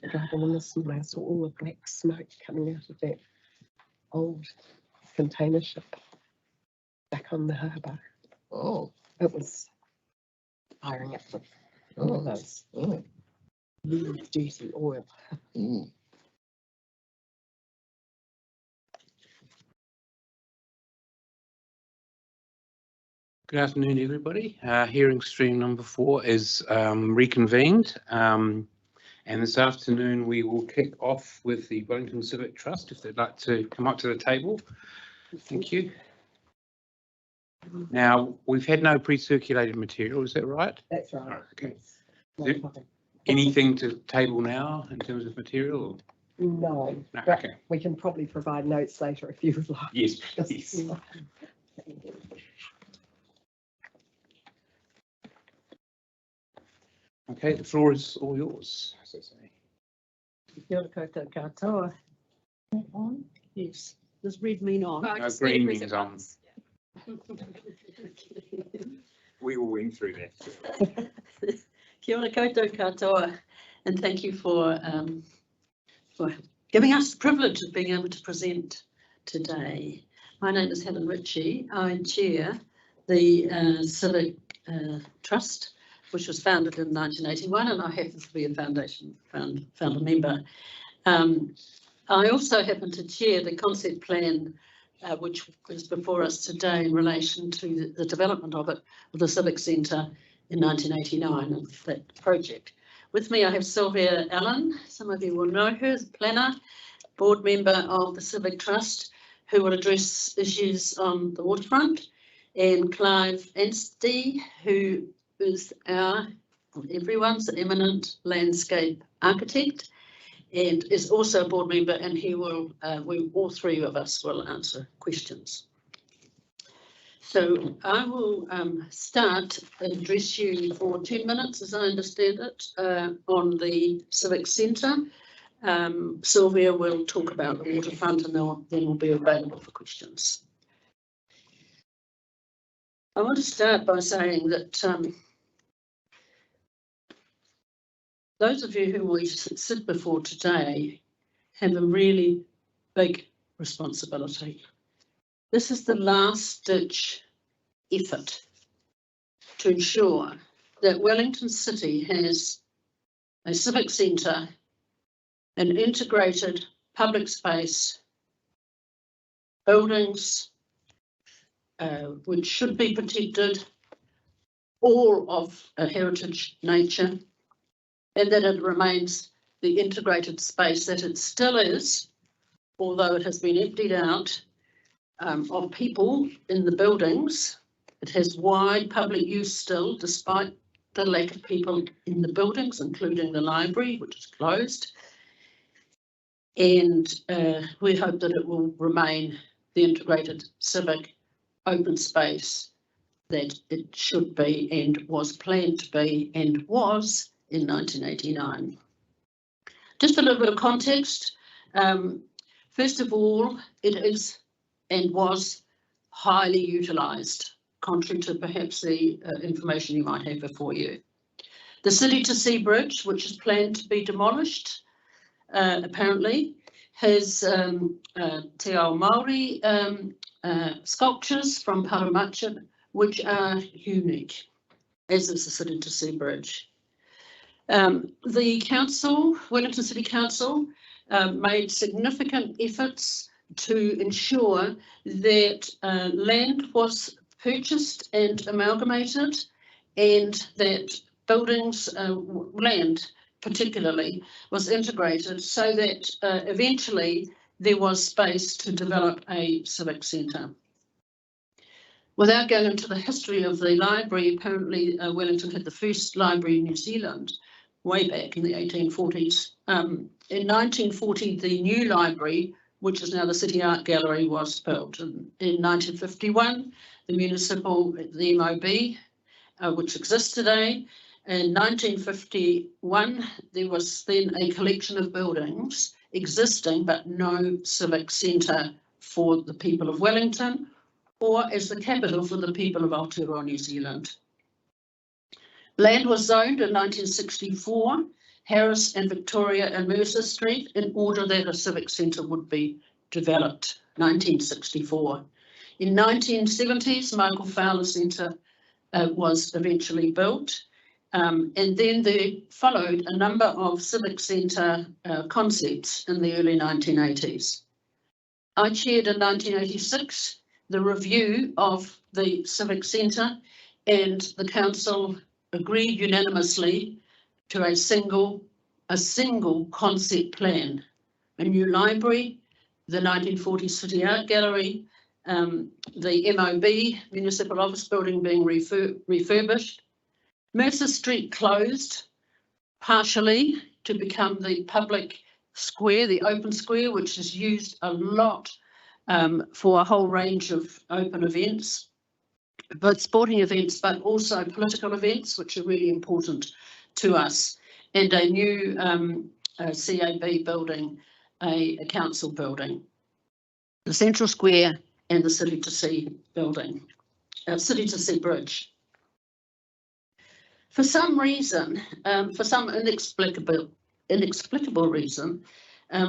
driving in this morning, I saw all the black smoke coming out of that old container ship back on the harbour. Oh, It was firing up with all those really dirty oil. Good afternoon, everybody. Hearing stream number 4 is reconvened. And this afternoon we will kick off with the Wellington Civic Trust, if they'd like to come up to the table. Thank you. Now, we've had no pre-circulated material, is that right? That's right. Okay. No Is there problem. anything to table now in terms of material? No, No, but okay. we can probably provide notes later if you would like. Yes, Just- please. Okay, the floor is all yours, as I say. Kia ora koutou katoa. Yes, does red mean on? No, green means on. We will wing through that. Kia ora koutou katoa, and thank you for giving us the privilege of being able to present today. My name is Helen Ritchie. I chair the Civic Trust, which was founded in 1981, and I happen to be a founder member. I also happen to chair the concept plan, which is before us today in relation to the development of it, of the Civic Centre in 1989, and that project. With me, I have Sylvia Allen. Some of you will know her as a planner, board member of the Civic Trust, who will address issues on the waterfront, and Clive Anstey, who is everyone's eminent landscape architect and is also a board member, and he will, all three of us will answer questions. So I will start and address you for 10 minutes, as I understand it, on the Civic Centre. Sylvia will talk about the waterfront, and then we'll be available for questions. I want to start by saying that those of you who we sit before today have a really big responsibility. This is the last-ditch effort to ensure that Wellington City has a civic centre, an integrated public space, buildings which should be protected, all of a heritage nature, and that it remains the integrated space that it still is, although it has been emptied out of people in the buildings. It has wide public use still, despite the lack of people in the buildings, including the library, which is closed. And we hope that it will remain the integrated civic open space that it should be and was planned to be and was in 1989. Just a little bit of context. First of all, it is and was highly utilised, contrary to perhaps the information you might have before you. The City to Sea Bridge, which is planned to be demolished, apparently, has Te Ao Māori sculptures from Paramacha, which are unique, as is the City to Sea Bridge. The council, Wellington City Council, made significant efforts to ensure that land was purchased and amalgamated, and that buildings, land particularly, was integrated so that eventually there was space to develop a civic centre. Without going into the history of the library, apparently Wellington had the first library in New Zealand way back in the 1840s. In 1940, the new library, which is now the City Art Gallery, was built. In 1951, the municipal, the MOB, which exists today. In 1951, there was then a collection of buildings existing, but no civic centre for the people of Wellington, or as the capital for the people of Aotearoa, New Zealand. Land was zoned in 1964 Harris and Victoria and Mercer Street in order that a civic centre would be developed, 1964. In 1970s, Michael Fowler Centre was eventually built. And then there followed a number of civic centre concepts in the early 1980s. I chaired in 1986 the review of the civic centre, and the council agreed unanimously to a single concept plan. A new library, the 1940 City Art Gallery, the MOB, Municipal Office Building, being refurbished. Mercer Street closed partially to become the public square, the open square, which is used a lot for a whole range of open events, both sporting events, but also political events, which are really important to us, and a new CAB building, a council building, the Central Square and the City to Sea building, City to Sea Bridge. For some reason, for some inexplicable reason,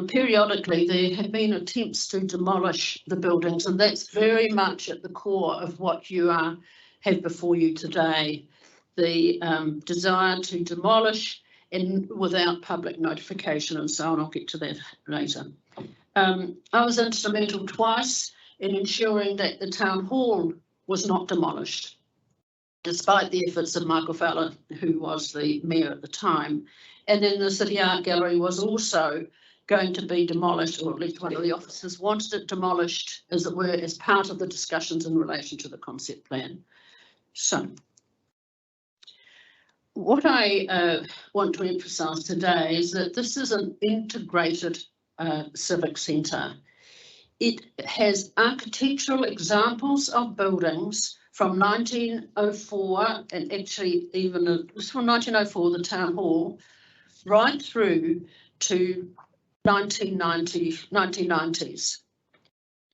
periodically there have been attempts to demolish the buildings, and that's very much at the core of what you have before you today. The desire to demolish and without public notification and so on. I'll get to that later. I was instrumental twice in ensuring that the town hall was not demolished, despite the efforts of Michael Fowler, who was the mayor at the time. And then the City Art Gallery was also going to be demolished, or at least one of the officers wanted it demolished, as it were, as part of the discussions in relation to the concept plan. So, what I want to emphasise today is that this is an integrated civic centre. It has architectural examples of buildings from 1904, and actually even from 1904, the town hall, right through to 1990s.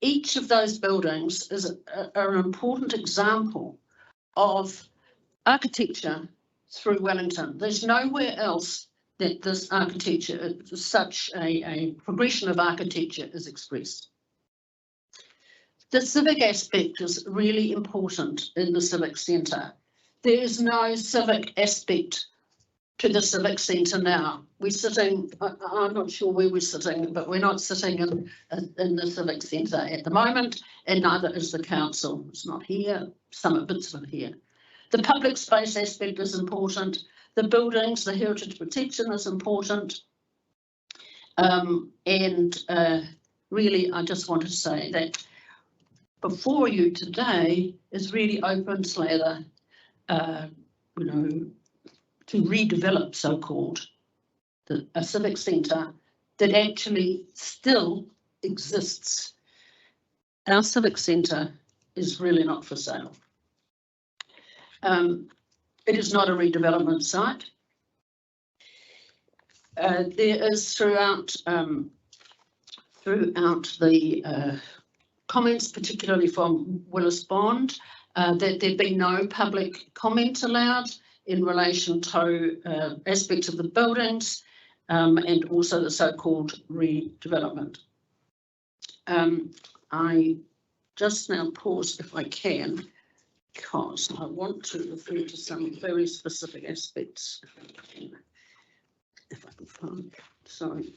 Each of those buildings is an important example of architecture through Wellington. There's nowhere else that this architecture, such a progression of architecture, is expressed. The civic aspect is really important in the civic centre. There is no civic aspect to the civic centre now. We're sitting, I'm not sure where we're sitting, but we're not sitting in the civic centre at the moment, and neither is the council. It's not here, some bits of it here. The public space aspect is important. The buildings, the heritage protection is important. Really, I just want to say that before you today is really open slather, you know, to redevelop, so-called, a civic centre that actually still exists. Our civic centre is really not for sale. It is not a redevelopment site. There is throughout the comments, particularly from Willis Bond, that there be no public comment allowed in relation to aspects of the buildings and also the so-called redevelopment. I just now pause, if I can, because I want to refer to some very specific aspects, if I can find, sorry.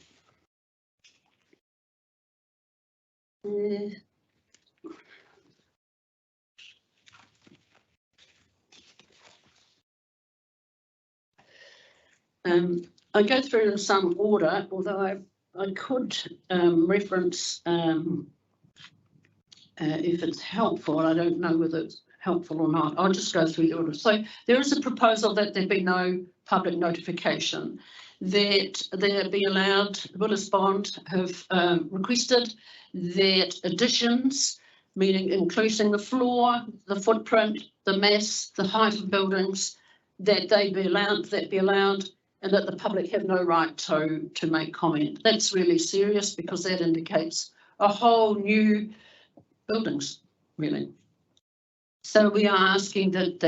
I go through in some order, although I could reference, if it's helpful, I don't know whether it's helpful or not. I'll just go through the order. So there is a proposal that there be no public notification, that there be allowed, Willis Bond have requested that additions, meaning including the floor, the footprint, the mass, the height of buildings, that they be allowed, and that the public have no right to make comment. That's really serious, because that indicates a whole new buildings, really. So we are asking that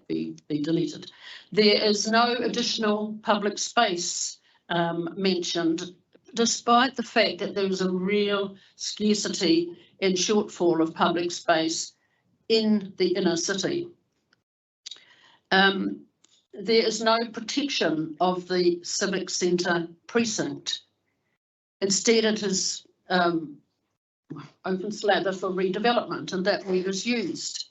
be deleted. There is no additional public space mentioned, despite the fact that there is a real scarcity and shortfall of public space in the inner city. There is no protection of the Civic Centre precinct. Instead, it is open slather for redevelopment, and that word is used.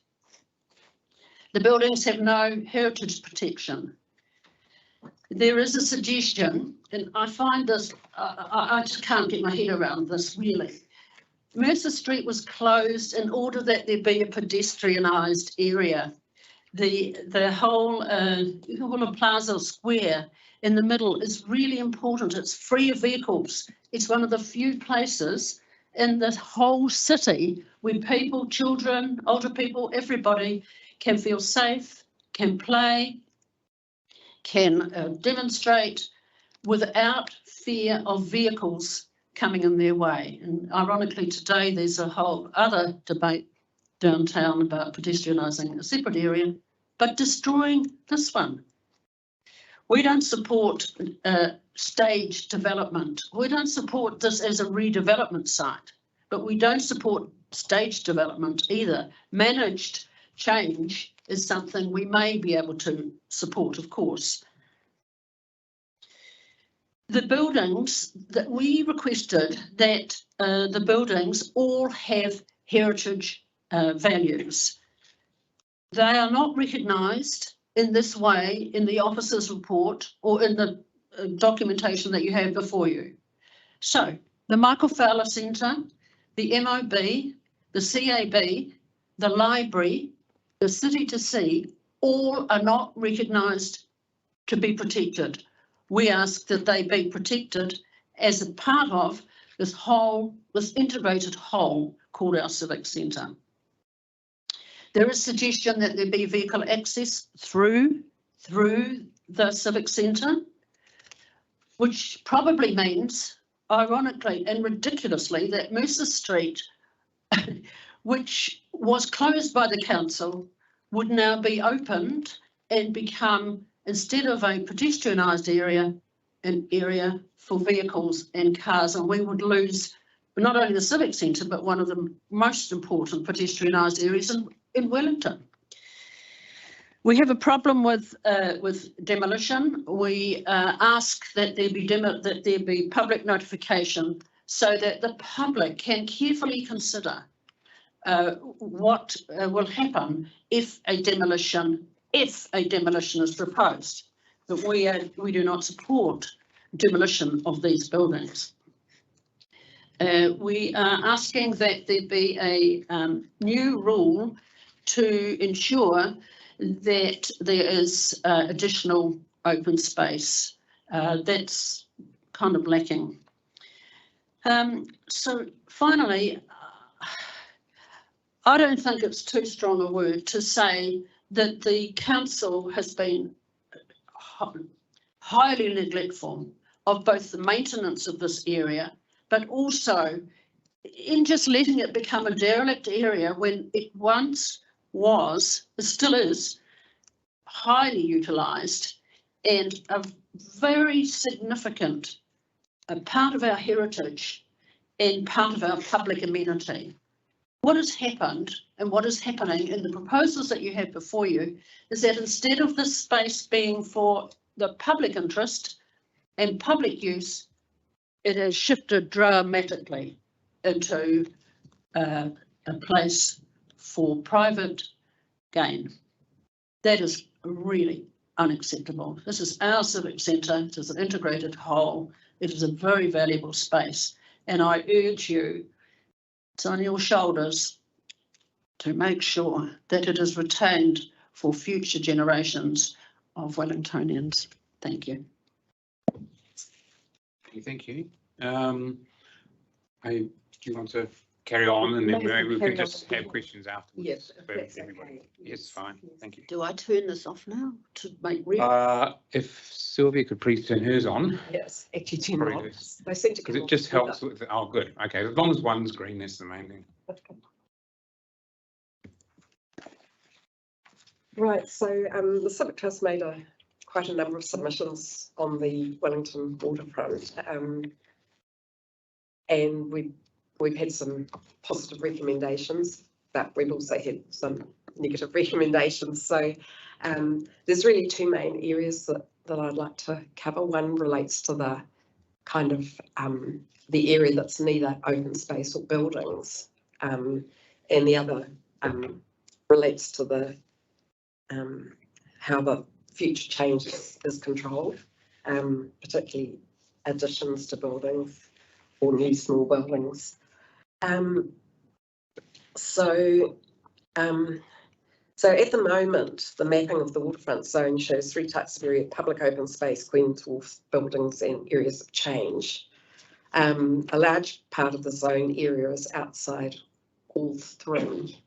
The buildings have no heritage protection. There is a suggestion, and I find this, I just can't get my head around this really. Mercer Street was closed in order that there be a pedestrianised area. The whole Plaza Square in the middle is really important. It's free of vehicles. It's one of the few places in the whole city where people, children, older people, everybody can feel safe, can play, can demonstrate without fear of vehicles coming in their way. And ironically today there's a whole other debate downtown about pedestrianising a separate area, but destroying this one. We don't support stage development. We don't support this as a redevelopment site, but we don't support stage development either. Managed change is something we may be able to support, of course. The buildings that we requested that the buildings all have heritage values. They are not recognised in this way in the officer's report or in the documentation that you have before you. So the Michael Fowler Centre, the MOB, the CAB, the library, the City to See, all are not recognised to be protected. We ask that they be protected as a part of this whole, this integrated whole called our Civic Centre. There is suggestion that there be vehicle access through the Civic Centre, which probably means, ironically and ridiculously, that Mercer Street, which was closed by the council, would now be opened and become, instead of a pedestrianised area, an area for vehicles and cars, and we would lose not only the Civic Centre, but one of the most important pedestrianised areas in Wellington. We have a problem with demolition. We ask that there be public notification so that the public can carefully consider what will happen if a demolition is proposed. But we do not support demolition of these buildings. We are asking that there be a new rule to ensure that there is additional open space. That's kind of lacking. So finally, I don't think it's too strong a word to say that the council has been highly neglectful of both the maintenance of this area, but also in just letting it become a derelict area when it once was, it still is, highly utilised and a very significant part of our heritage and part of our public amenity. What has happened and what is happening in the proposals that you have before you is that instead of this space being for the public interest and public use, it has shifted dramatically into a place for private gain. That is really unacceptable. This is our civic centre. It is an integrated whole. It is a very valuable space. And I urge you, it's on your shoulders to make sure that it is retained for future generations of Wellingtonians. Thank you. Thank you. Do you want to carry on and then maybe we can just have questions afterwards? Yes, if for that's everybody. okay. Yes, fine. Thank you. Do I turn this off now to make real? If Sylvia could please turn hers on. Yes, actually turn it Probably off. I seem to because come it just off helps with, oh, good. Okay, as long as one's green, that's the main thing. Right, so the Civic Trust made quite a number of submissions on the Wellington waterfront, and we've had some positive recommendations, but we've also had some negative recommendations. So there's really two main areas that I'd like to cover. One relates to the kind of the area that's neither open space or buildings, and the other relates to the how the future change is controlled, particularly additions to buildings or new small buildings. So at the moment, the mapping of the waterfront zone shows three types of area: public open space, Queen's Wharf buildings, and areas of change. A large part of the zone area is outside all three.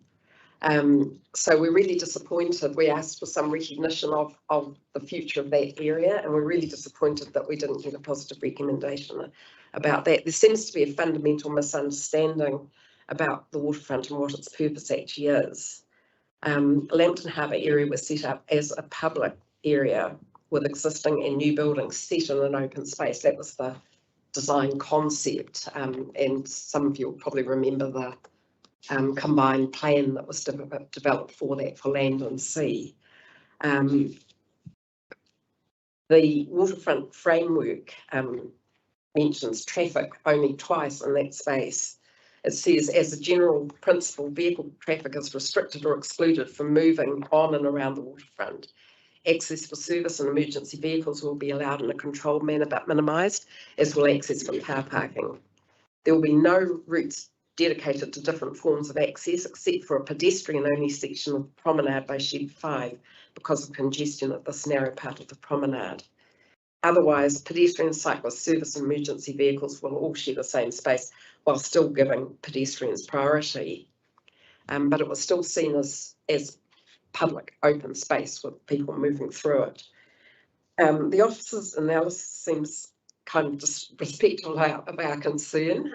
So we're really disappointed. We asked for some recognition of the future of that area, and we're really disappointed that we didn't get a positive recommendation about that. There seems to be a fundamental misunderstanding about the waterfront and what its purpose actually is. Lambton Harbour area was set up as a public area with existing and new buildings set in an open space. That was the design concept, and some of you will probably remember the combined plan that was developed for that for land and sea. The waterfront framework mentions traffic only twice in that space. It says, as a general principle, vehicle traffic is restricted or excluded from moving on and around the waterfront. Access for service and emergency vehicles will be allowed in a controlled manner but minimised, as will access for car parking. There will be no routes dedicated to different forms of access except for a pedestrian-only section of the promenade by Shed 5 because of congestion at this narrow part of the promenade. Otherwise, pedestrians, cyclists, service and emergency vehicles will all share the same space while still giving pedestrians priority. But it was still seen as public open space with people moving through it. The officer's analysis seems kind of disrespectful of our concern.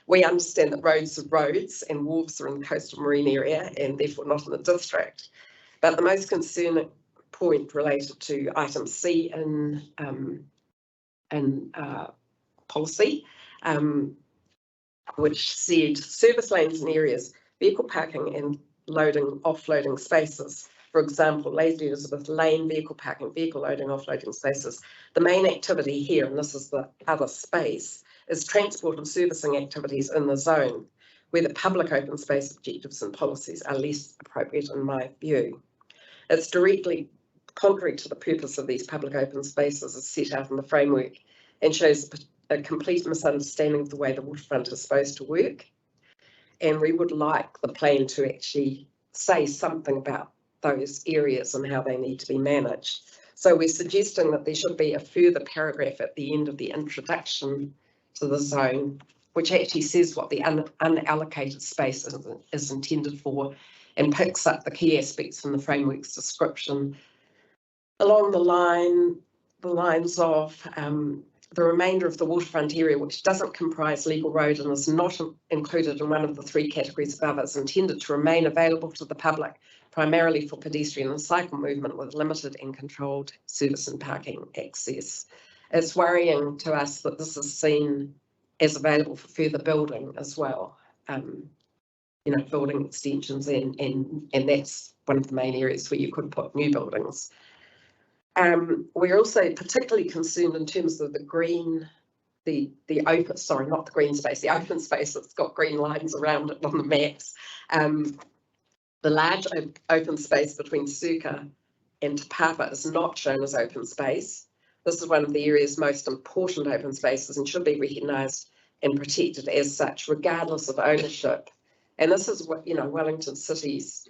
We understand that roads are roads and wharves are in the coastal marine area and therefore not in the district. But the most concerning point related to item C in policy, which said service lanes and areas, vehicle parking and loading, offloading spaces. For example, Lady Elizabeth Lane, vehicle parking, vehicle loading, offloading spaces. The main activity here, and this is the other space, is transport and servicing activities in the zone, where the public open space objectives and policies are less appropriate in my view. It's directly contrary to the purpose of these public open spaces as set out in the framework and shows a complete misunderstanding of the way the waterfront is supposed to work. And we would like the plan to actually say something about those areas and how they need to be managed. So we're suggesting that there should be a further paragraph at the end of the introduction to the zone, which actually says what the unallocated space is intended for and picks up the key aspects from the framework's description along the lines of the remainder of the waterfront area, which doesn't comprise legal road and is not included in one of the three categories above, is intended to remain available to the public, primarily for pedestrian and cycle movement with limited and controlled service and parking access. It's worrying to us that this is seen as available for further building as well, building extensions, and that's one of the main areas where you could put new buildings. We're also particularly concerned in terms of the open space that's got green lines around it on the maps. The large open space between Circa and Te Papa is not shown as open space. This is one of the area's most important open spaces and should be recognised and protected as such, regardless of ownership. And this is what, Wellington City's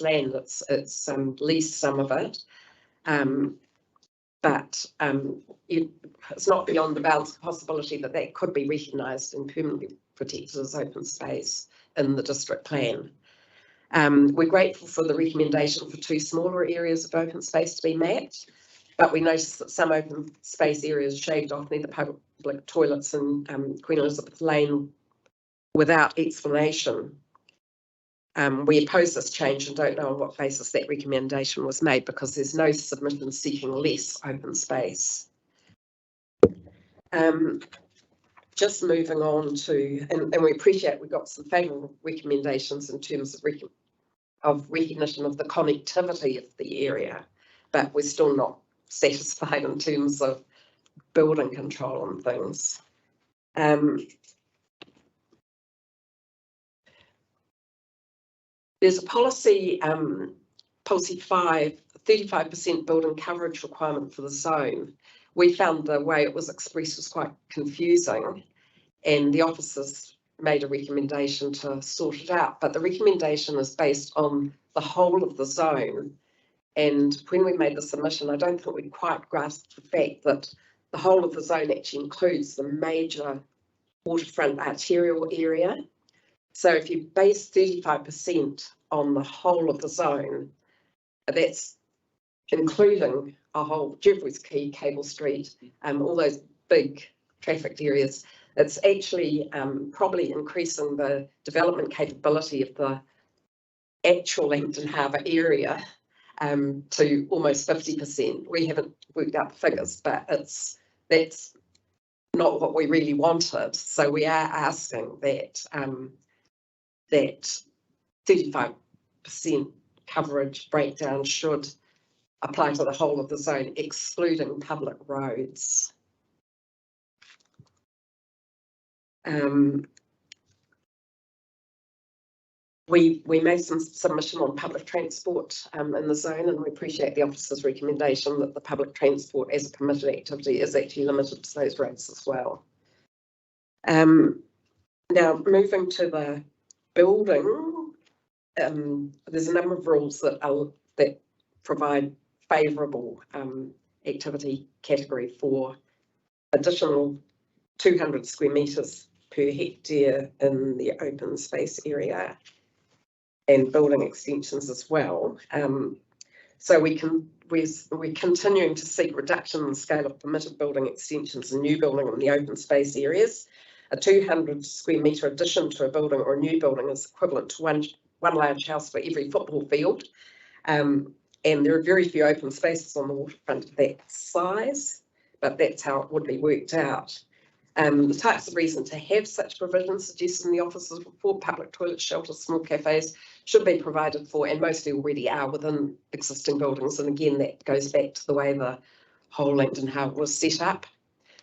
land. It's leased some of it. But it's not beyond the bounds of possibility that that could be recognised and permanently protected as open space in the district plan. We're grateful for the recommendation for two smaller areas of open space to be mapped, but we noticed that some open space areas shaved off near the public toilets in Queen Elizabeth Lane without explanation. We oppose this change and don't know on what basis that recommendation was made because there's no submission seeking less open space. Just moving on to, and we appreciate we got some favourable recommendations in terms of recognition of the connectivity of the area, but we're still not satisfied in terms of building control and things. There's a policy, policy 35% building coverage requirement for the zone. We found the way it was expressed was quite confusing, and the officers made a recommendation to sort it out. But the recommendation is based on the whole of the zone. And when we made the submission, I don't think we quite grasped the fact that the whole of the zone actually includes the major waterfront arterial area. So if you base 35% on the whole of the zone, that's including a whole Jeffreys Quay, Cable Street, all those big trafficked areas. It's actually probably increasing the development capability of the actual Langton Harbour area to almost 50%. We haven't worked out the figures, but that's not what we really wanted. So we are asking that that 35% coverage breakdown should apply to the whole of the zone, excluding public roads. We made some submission on public transport in the zone, and we appreciate the officer's recommendation that the public transport as a permitted activity is actually limited to those roads as well. Now, moving to the building, there's a number of rules that provide favourable activity category for additional 200 square metres per hectare in the open space area and building extensions as well. So we're continuing to seek reduction in the scale of permitted building extensions and new building in the open space areas. A 200 square metre addition to a building or a new building is equivalent to one large house for every football field. And there are very few open spaces on the waterfront of that size, but that's how it would be worked out. The types of reason to have such provisions suggested in the offices report, public toilets, shelters, small cafes should be provided for, and mostly already are within existing buildings. And again, that goes back to the way the whole Langton Harbour was set up.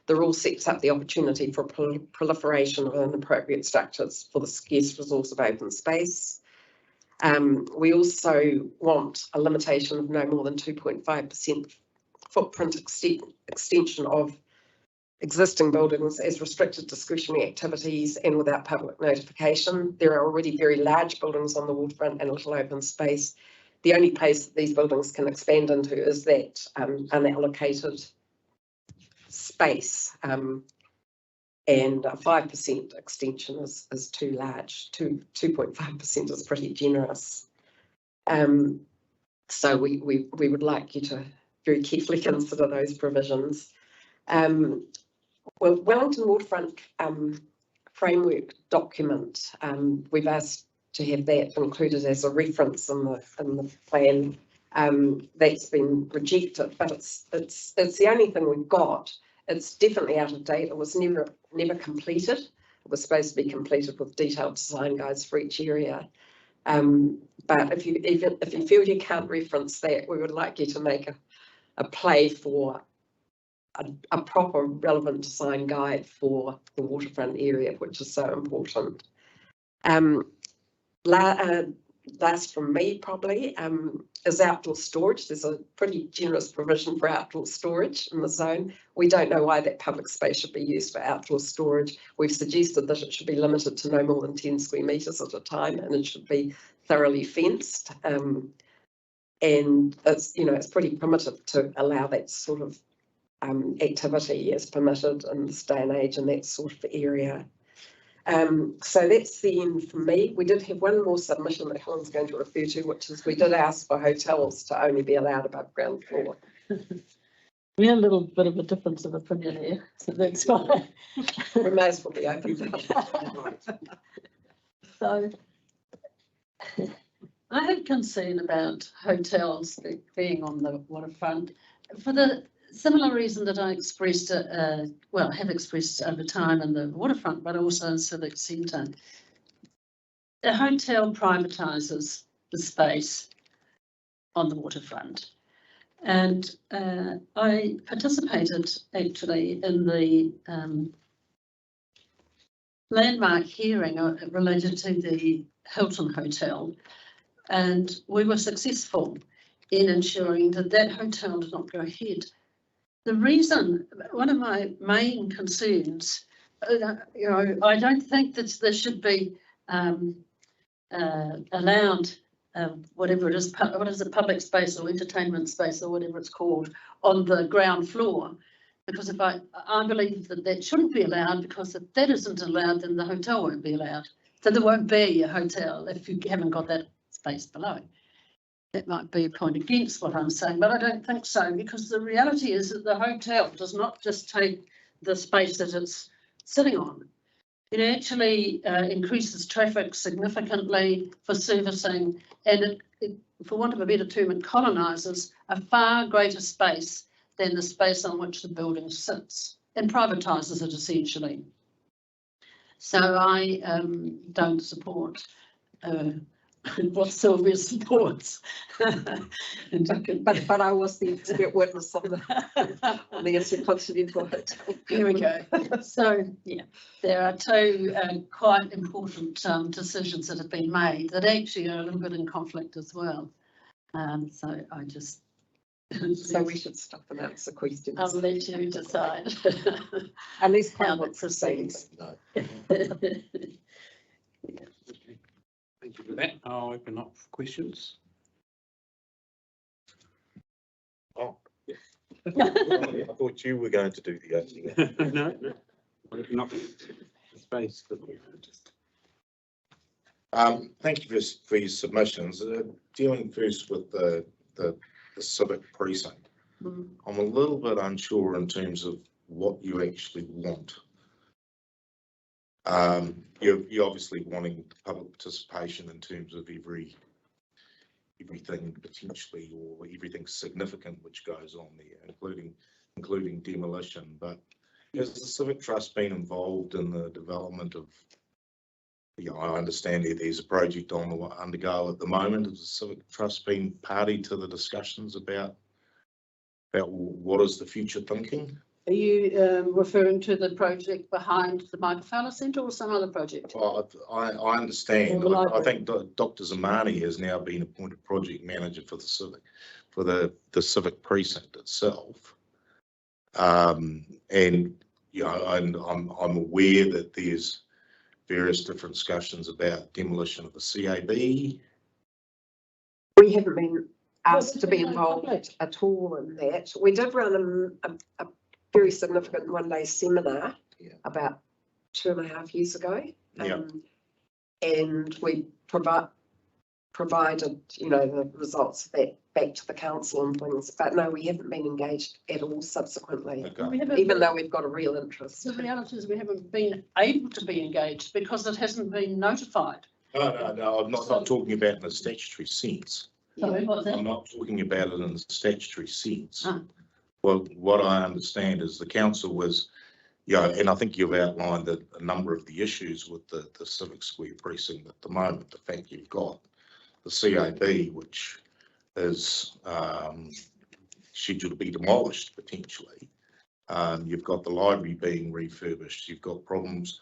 The rule sets up the opportunity for proliferation of inappropriate structures for the scarce resource of open space. We also want a limitation of no more than 2.5% footprint extension of existing buildings as restricted discretionary activities and without public notification. There are already very large buildings on the waterfront and little open space. The only place that these buildings can expand into is that unallocated space, and a 5% extension is too large. 2.5% is pretty generous. So we would like you to very carefully consider those provisions. Well, Wellington Waterfront framework document, we've asked to have that included as a reference in the plan. That's been rejected, but it's the only thing we've got. It's definitely out of date. It was never completed. It was supposed to be completed with detailed design guides for each area. But if you feel you can't reference that, we would like you to make a play for a proper relevant design guide for the waterfront area, which is so important. Last from me probably is outdoor storage. There's a pretty generous provision for outdoor storage in the zone. We don't know why that public space should be used for outdoor storage. We've suggested that it should be limited to no more than 10 square metres at a time, and it should be thoroughly fenced. And it's, it's pretty primitive to allow that sort of activity as permitted in this day and age in that sort of area. So that's the end for me. We did have one more submission that Helen's going to refer to, which is we did ask for hotels to only be allowed above ground floor. We had a little bit of a difference of opinion here, so that's fine. We may as well be open. So I have concern about hotels being on the waterfront for the similar reason that I expressed, have expressed over time in the waterfront, but also in Civic Centre. The hotel privatises the space on the waterfront. And I participated actually in the landmark hearing related to the Hilton Hotel. And we were successful in ensuring that that hotel did not go ahead. The reason, one of my main concerns, I don't think that there should be allowed, whatever it is, what is it, public space or entertainment space or whatever it's called, on the ground floor. Because if I believe that that shouldn't be allowed, because if that isn't allowed, then the hotel won't be allowed. So there won't be a hotel if you haven't got that space below. That might be a point against what I'm saying, but I don't think so, because the reality is that the hotel does not just take the space that it's sitting on. It actually increases traffic significantly for servicing, and it, for want of a better term, it colonises a far greater space than the space on which the building sits, and privatises it essentially. So I don't support what Sylvia supports. but I was the expert witness on the Intercontinental Hotel. Here we go. So yeah, there are two quite important decisions that have been made that actually are a little bit in conflict as well. So I just. So we should stop and answer questions. I'll let you decide. Unless how that proceeds. No. Thank you for that. I'll open up for questions. Oh, yeah. I thought you were going to do the opening. No. Open up space. Thank you for your submissions. Dealing first with the Civic precinct. I'm a little bit unsure in terms of what you actually want. You're obviously wanting public participation in terms of everything potentially, or everything significant which goes on there, including demolition. But has the Civic Trust been involved in the development of? Yeah, I understand there's a project on the undergo at the moment. Has the Civic Trust been party to the discussions about what is the future thinking? Are you referring to the project behind the Michael Fowler Centre or some other project? Well, I understand. I think Dr. Zamani has now been appointed project manager for the Civic precinct itself. And you know, I'm aware that there's various different discussions about demolition of the CAB. We haven't been asked to be involved at all in that. We did run a very significant one-day seminar about 2.5 years ago, and we provided, you know, the results of that back to the council and things. But no, we haven't been engaged at all subsequently, even though we've got a real interest. The reality is we haven't been able to be engaged because it hasn't been notified. No, I'm not talking about in a statutory sense. Sorry, what's that? I'm not talking about it in a statutory sense. Well, what I understand is the council was, and I think you've outlined a number of the issues with the Civic Square precinct at the moment. The fact you've got the CAB, which is scheduled to be demolished potentially. You've got the library being refurbished. You've got problems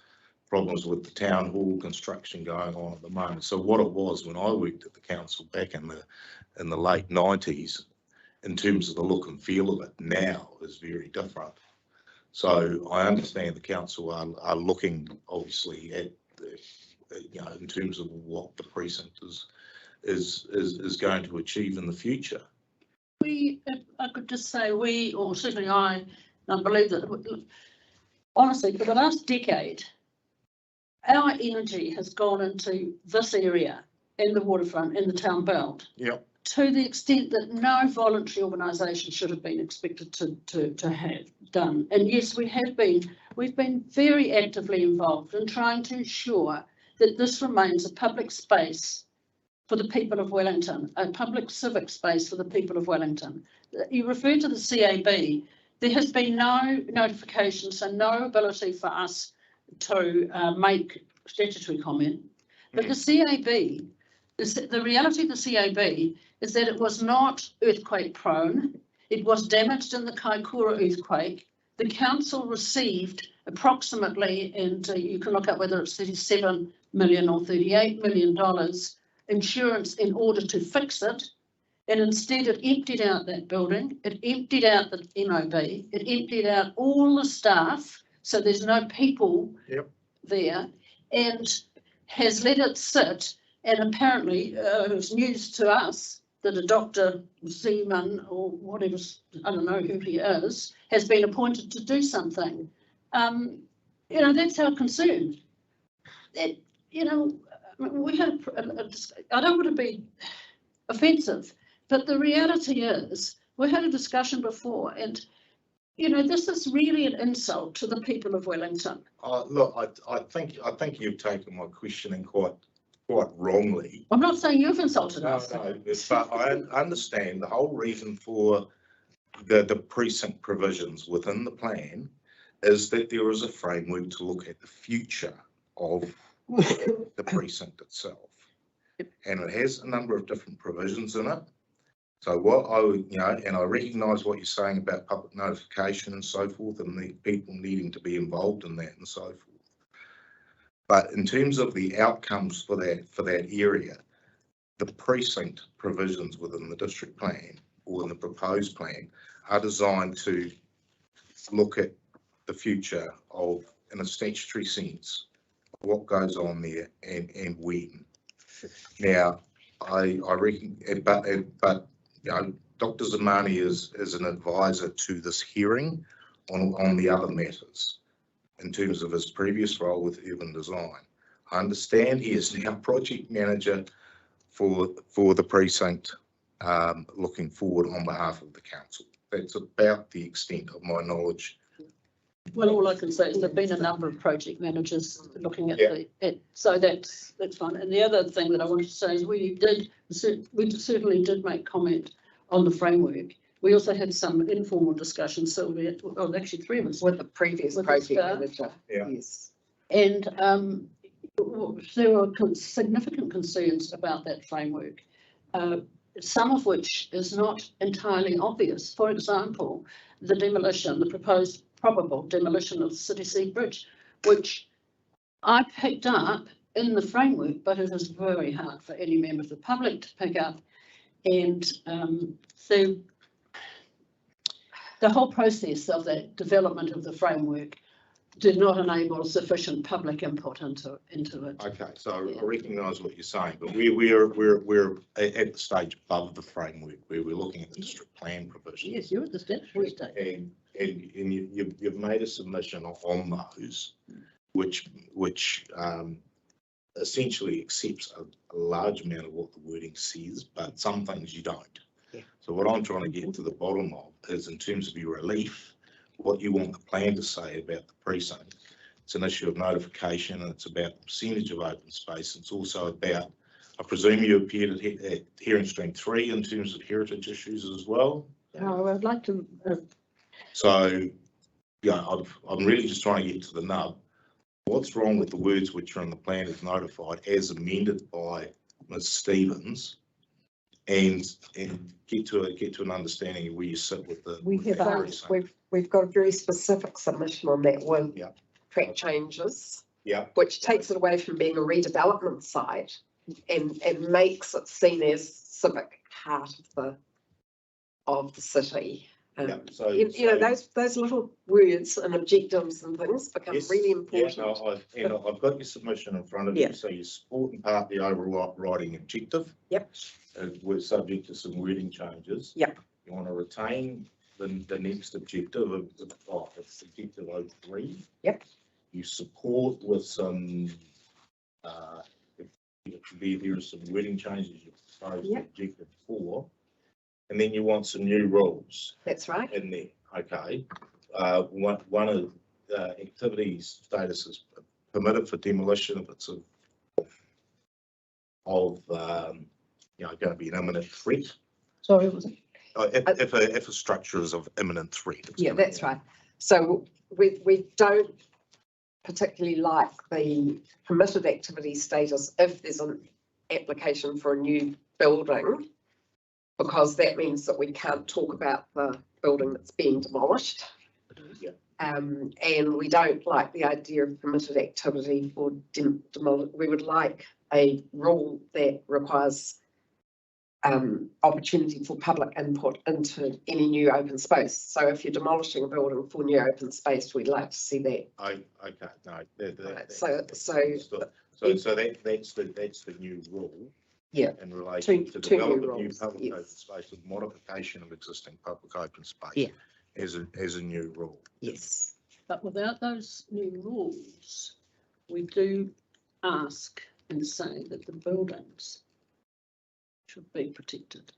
with the town hall construction going on at the moment. So what it was when I worked at the council back in the late 90s, in terms of the look and feel of it now, is very different. So I understand the council are looking obviously at in terms of what the precinct is going to achieve in the future. I could just say or certainly I believe that, honestly, for the last decade, our energy has gone into this area in the waterfront, in the town belt. To the extent that no voluntary organisation should have been expected to have done. And yes, we've been very actively involved in trying to ensure that this remains a public space for the people of Wellington, a public civic space for the people of Wellington. You refer to the CAB. There has been no notification, so no ability for us to make statutory comment. But the CAB, the reality of the CAB is that it was not earthquake prone. It was damaged in the Kaikoura earthquake. The council received approximately, and you can look up whether it's $37 million or $38 million insurance in order to fix it. And instead it emptied out that building, it emptied out the MOB, it emptied out all the staff, so there's no people there, and has let it sit. And apparently it was news to us that a Dr. Zeman or whatever, I don't know who he is, has been appointed to do something. You know, that's our concern. That, you know, we had, I don't want to be offensive, but the reality is we had a discussion before, and you know, this is really an insult to the people of Wellington. Look, I think you've taken my questioning quite wrongly. I'm not saying you've insulted us. No, but I understand the whole reason for the precinct provisions within the plan is that there is a framework to look at the future of the precinct itself. And it has a number of different provisions in it. So what I would, you know, and I recognise what you're saying about public notification and so forth, and the people needing to be involved in that and so forth. But in terms of the outcomes for that area, the precinct provisions within the district plan or in the proposed plan are designed to look at the future of, in a statutory sense, what goes on there and when. Now, I reckon, but you know, Dr. Zamani is an advisor to this hearing on the other matters in terms of his previous role with urban design. I understand he is now project manager for the precinct, looking forward on behalf of the council. That's about the extent of my knowledge. Well, all I can say is there've been a number of project managers looking at so that's fine. And the other thing that I wanted to say is we certainly did make comment on the framework. We also had some informal discussions, Sylvia, well, actually three of us. With the previous project manager. Yes. And there were significant concerns about that framework, some of which is not entirely obvious. For example, the demolition, the proposed probable demolition of the City Sea Bridge, which I picked up in the framework, but it is very hard for any member of the public to pick up. And so the whole process of that development of the framework did not enable sufficient public input into it. Okay, so I recognise what you're saying, but we're at the stage above the framework where we're looking at the district plan provisions. Yes, you're at the statutory stage. And you've made a submission on those, which essentially accepts a large amount of what the wording says, but some things you don't. Yeah. So what I'm trying to get to the bottom of is, in terms of your relief, what you want the plan to say about the precinct. It's an issue of notification, and it's about the percentage of open space. It's also about, I presume you appeared at hearing stream 3 in terms of heritage issues as well. Oh, I'd like to. So, yeah, I'm really just trying to get to the nub. What's wrong with the words which are in the plan as notified, as amended by Ms. Stevens, and get to an understanding of where you sit with the. We've got a very specific submission on that with track changes, which takes it away from being a redevelopment site and makes it seen as civic heart of the city. So, you know, those little words and objectives and things become really important. Yeah, no, I've got your submission in front of you, so you support and part the overriding objective. Yep. We're subject to some wording changes. Yep. You want to retain the next objective of it's objective 03. Yep. You support with some there are some wording changes you propose to objective 4. And then you want some new rules. That's right. In there, okay. One of activities status is permitted for demolition if it's going to be an imminent threat. Sorry, was it? If a structure is of imminent threat. Yeah, that's right. So we don't particularly like the permitted activity status if there's an application for a new building, because that means that we can't talk about the building that's being demolished. Yeah. And we don't like the idea of permitted activity for demolish. We would like a rule that requires opportunity for public input into any new open space. So if you're demolishing a building for new open space, we'd like to see that. Okay, no. So that's the new rule. Yeah. In relation to development of new public yes. open space with modification of existing public open space. Yeah. As a new rule. Yes. But without those new rules, we do ask and say that the buildings should be protected.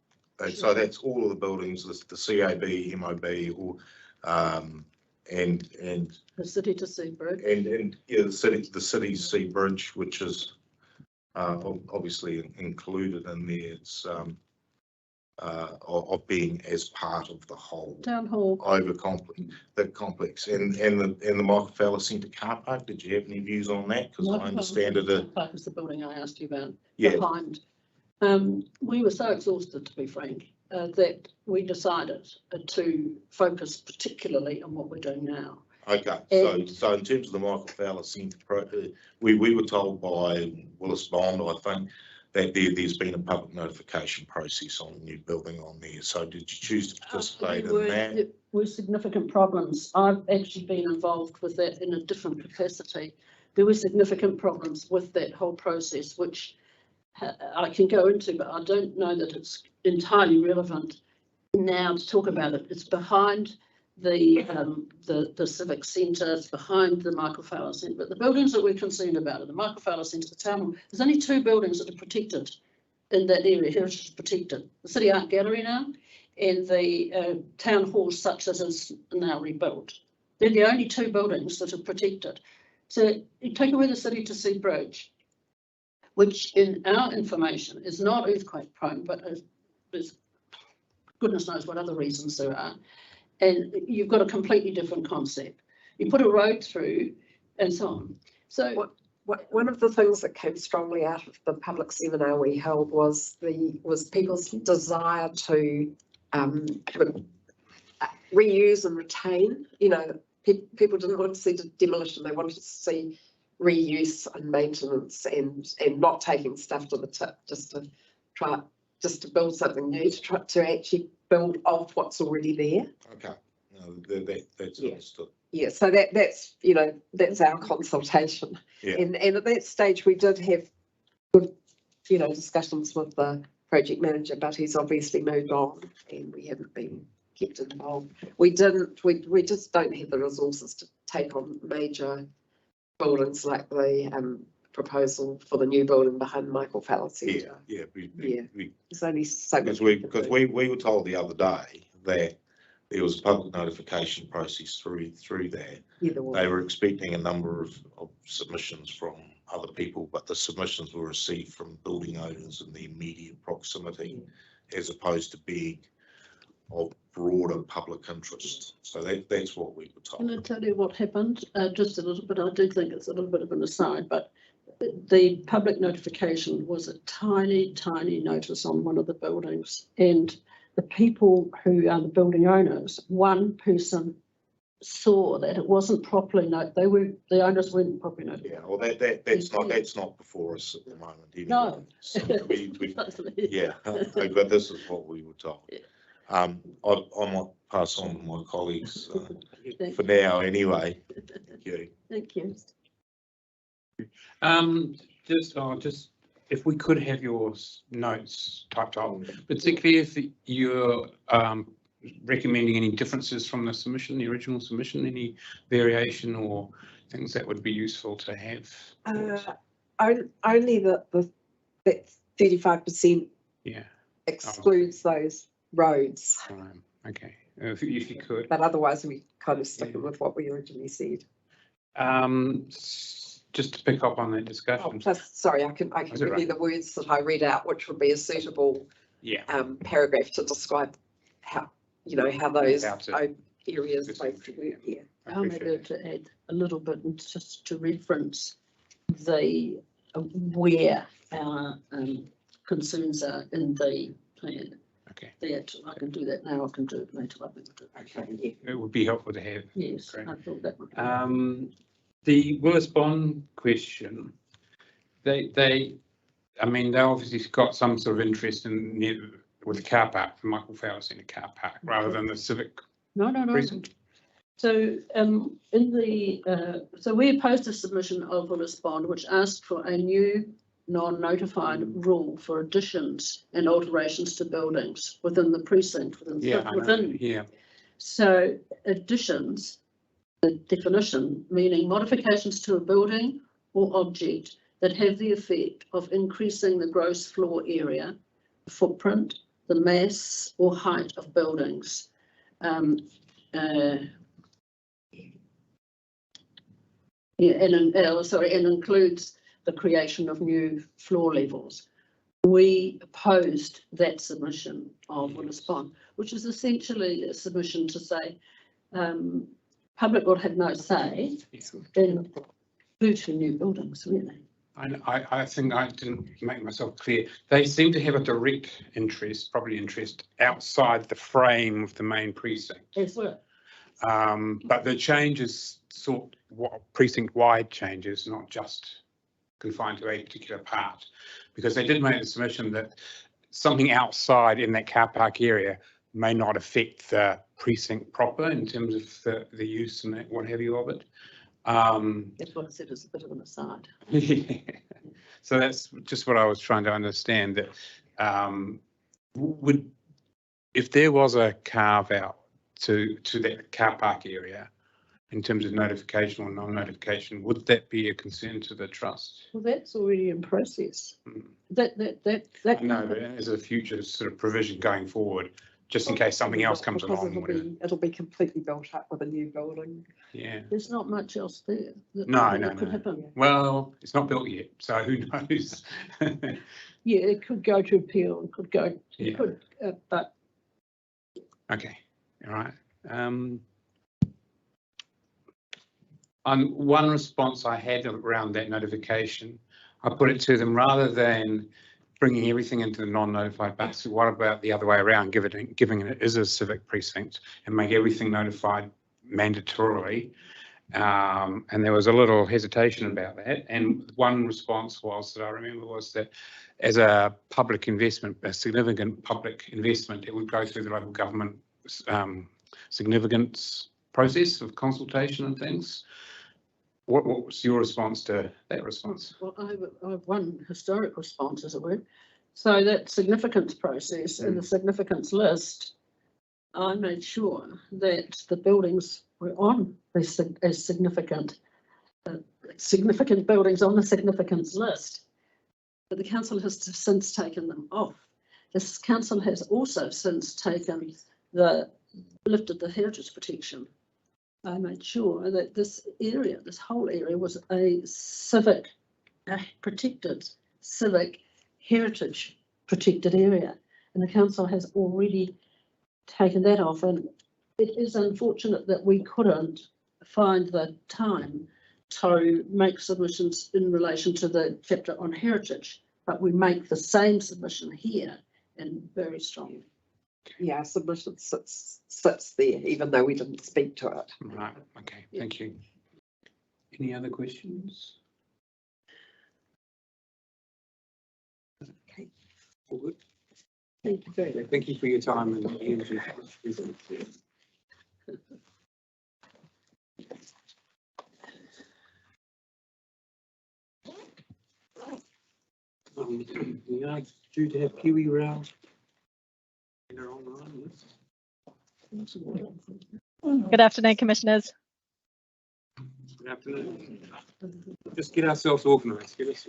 So that's all of the buildings, the CAB, MOB, or and the City to Sea Bridge. And yeah, the city's sea bridge, which is obviously included in there. It's of being as part of the whole Town Hall over the complex and the Michael Fowler Centre car park. Did you have any views on that? Because I understand it. Park is the building I asked you about. Yeah. Behind. We were so exhausted, to be frank, that we decided to focus particularly on what we're doing now. Okay, so in terms of the Michael Fowler Centre, we were told by Willis Bond, I think, that there's been a public notification process on a new building on there. So did you choose to participate in that? There were significant problems. I've actually been involved with that in a different capacity. There were significant problems with that whole process, which I can go into, but I don't know that it's entirely relevant now to talk about it. It's behind the Civic Centre, it's behind the Michael Fowler Centre, but the buildings that we're concerned about are the Michael Fowler Centre, the Town Hall. There's only 2 buildings that are protected in that area. Heritage is protected. The City Art Gallery now, and the Town Hall, such as is now rebuilt. They're the only 2 buildings that are protected. So you take away the City to Sea Bridge, which in our information is not earthquake prone, but there's goodness knows what other reasons there are. And you've got a completely different concept. You put a road through and so on. So one of the things that came strongly out of the public seminar we held was people's desire to reuse and retain. You know, people didn't want to see demolition; they wanted to see reuse and maintenance, and not taking stuff to the tip just to build something new, to actually build off what's already there. Okay, no, that's understood. Yeah, so that's our consultation. Yeah. And at that stage we did have good, discussions with the project manager, but he's obviously moved on and we haven't been kept involved. We just don't have the resources to take on major buildings like the proposal for the new building behind Michael Fowler Centre. Yeah. There's only so much. Because we were told the other day that there was a public notification process through that. Yeah, they were expecting a number of submissions from other people, but the submissions were received from building owners in the immediate proximity, as opposed to being of broader public interest. So that's what we were told. Can I tell you what happened? Just a little bit. I do think it's a little bit of an aside, but the public notification was a tiny notice on one of the buildings, and the people who are the building owners, one person saw that it wasn't properly the owners weren't properly notified. Yeah, well that's not before us at the moment anyway. No. So yeah, but this is what we were told. Yeah. I might pass on to my colleagues for now anyway. Thank you. Thank you. Just if we could have your notes typed up, particularly if you're recommending any differences from the submission, the original submission, any variation or things that would be useful to have. Only that 35% excludes those roads. Okay, if you could. But otherwise we kind of sticking with what we originally said. just to pick up on that discussion. Sorry, I can Is it give you right? the words that I read out, which would be a suitable Yeah. paragraph to describe how, how those How to- areas basically work here. I I'm appreciate able it. to add a little bit and just to reference the where our concerns are in the plan. Okay. That I can do that now. I can do it later. Okay. It would be helpful to have. Yes, Great. I thought that would. The Willis Bond question, they obviously got some sort of interest in with the car park, the Michael Fowler Centre car park, rather than the Civic No. precinct. So so we opposed a submission of Willis Bond, which asked for a new non-notified rule for additions and alterations to buildings within the precinct, Yeah. So additions, the definition, meaning modifications to a building or object that have the effect of increasing the gross floor area, footprint, the mass or height of buildings. And includes the creation of new floor levels. We opposed that submission of Willis Bond, which is essentially a submission to say public will have no say in virtually new buildings, really. I think I didn't make myself clear. They seem to have a direct interest, property interest, outside the frame of the main precinct. Yes, well. But the changes precinct-wide changes, not just confined to a particular part, because they did make the submission that something outside in that car park area may not affect the precinct proper in terms of the use and what have you of it. That's what I said as a bit of an aside. Yeah. So that's just what I was trying to understand, that if there was a carve out to that car park area in terms of notification or non-notification, would that be a concern to the trust? Well, that's already in process. No, but as a future sort of provision going forward, just in case something else comes along. It'll be completely built up with a new building. Yeah. There's not much else there. No. Could happen. Well, it's not built yet, so who knows? Yeah, it could go to appeal. It could go. Yeah. But. Okay. All right. On one response I had around that notification, I put it to them, rather than bringing everything into the non-notified basket, what about the other way around, giving it as a civic precinct and make everything notified mandatorily? And there was a little hesitation about that. And one response was, that I remember, was that as a public investment, a significant public investment, it would go through the local government significance process of consultation and things. What was your response to that response? Well, I have one historic response, as it were. So that significance process and the significance list, I made sure that the buildings were on as significant buildings on the significance list. But the council has since taken them off. This council has also since lifted the heritage protection. I made sure that this whole area was a protected civic heritage protected area. And the council has already taken that off. And it is unfortunate that we couldn't find the time to make submissions in relation to the chapter on heritage, but we make the same submission here and very strong. Yeah, submission sits there, even though we didn't speak to it. Right, okay, thank you. Any other questions? Okay. All good. Thank you very much. Thank you for your time and energy. We are due to have KiwiRail. Good afternoon, Commissioners. Good afternoon. Just get ourselves organised. Get us.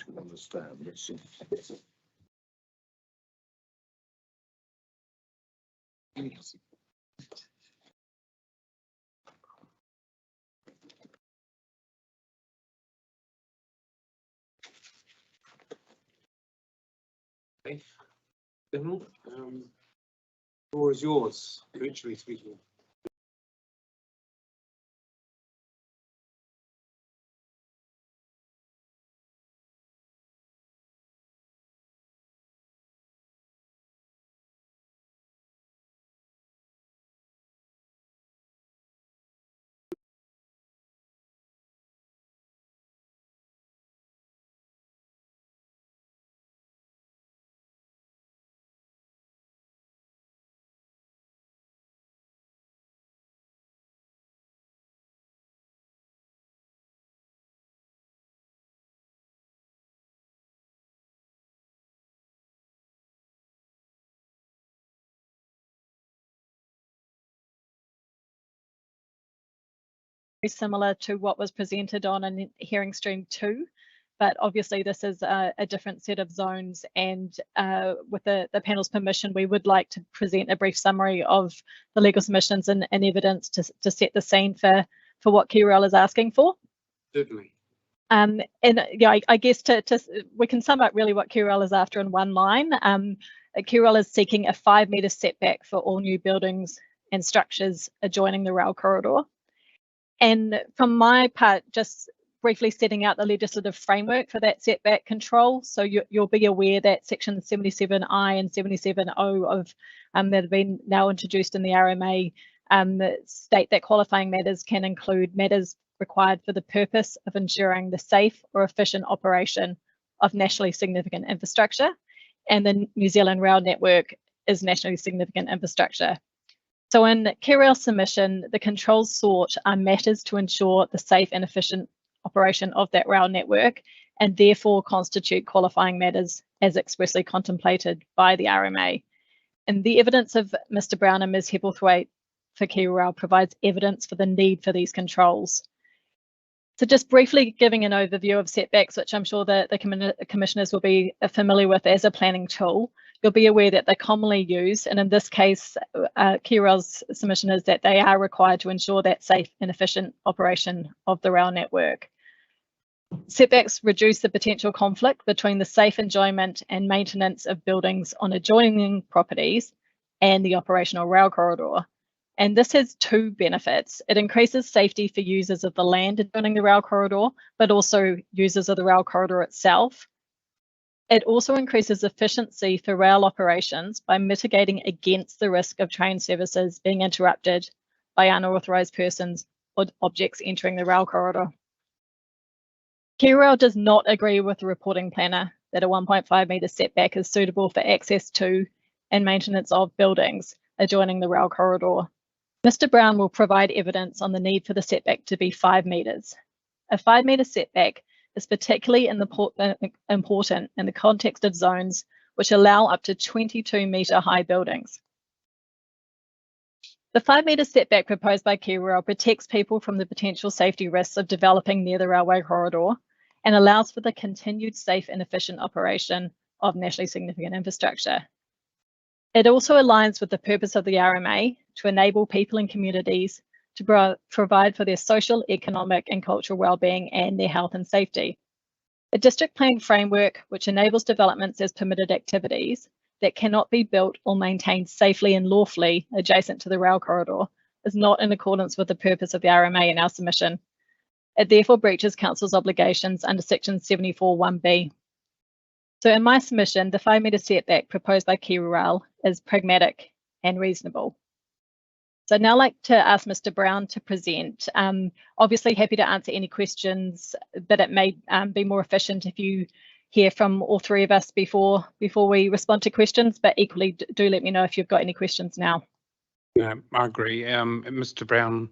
can understand this. Okay. Donald, floor is yours, virtually speaking. Similar to what was presented on in hearing stream 2, but obviously this is a different set of zones, and with the panel's permission, we would like to present a brief summary of the legal submissions and evidence to set the scene for what KiwiRail is asking for. Certainly. And yeah, I guess we can sum up really what KiwiRail is after in one line. KiwiRail is seeking a 5 metre setback for all new buildings and structures adjoining the rail corridor. And from my part, just briefly setting out the legislative framework for that setback control. So you'll be aware that section 77I and 77O of that have been now introduced in the RMA state that qualifying matters can include matters required for the purpose of ensuring the safe or efficient operation of nationally significant infrastructure. And the New Zealand Rail Network is nationally significant infrastructure. So in KiwiRail's submission, the controls sought are matters to ensure the safe and efficient operation of that rail network, and therefore constitute qualifying matters as expressly contemplated by the RMA. And the evidence of Mr. Brown and Ms. Hebblethwaite for KiwiRail provides evidence for the need for these controls. So just briefly giving an overview of setbacks, which I'm sure that the commissioners will be familiar with as a planning tool. You'll be aware that they're commonly used, and in this case, KiwiRail's submission is that they are required to ensure that safe and efficient operation of the rail network. Setbacks reduce the potential conflict between the safe enjoyment and maintenance of buildings on adjoining properties and the operational rail corridor. And this has two benefits. It increases safety for users of the land adjoining the rail corridor, but also users of the rail corridor itself. It also increases efficiency for rail operations by mitigating against the risk of train services being interrupted by unauthorised persons or objects entering the rail corridor. KiwiRail does not agree with the reporting planner that a 1.5 metre setback is suitable for access to and maintenance of buildings adjoining the rail corridor. Mr. Brown will provide evidence on the need for the setback to be 5 metres. A 5 metre setback is particularly important in the context of zones which allow up to 22 metre high buildings. The 5 metre setback proposed by KiwiRail protects people from the potential safety risks of developing near the railway corridor and allows for the continued safe and efficient operation of nationally significant infrastructure. It also aligns with the purpose of the RMA to enable people and communities to provide for their social, economic and cultural well-being and their health and safety. A district plan framework which enables developments as permitted activities that cannot be built or maintained safely and lawfully adjacent to the rail corridor is not in accordance with the purpose of the RMA in our submission. It therefore breaches Council's obligations under section 74(1)(b). So in my submission, the 5 metre setback proposed by KiwiRail is pragmatic and reasonable. So I'd now like to ask Mr. Brown to present. Obviously happy to answer any questions, but it may be more efficient if you hear from all three of us before we respond to questions, but equally do let me know if you've got any questions now. I agree. Mr. Brown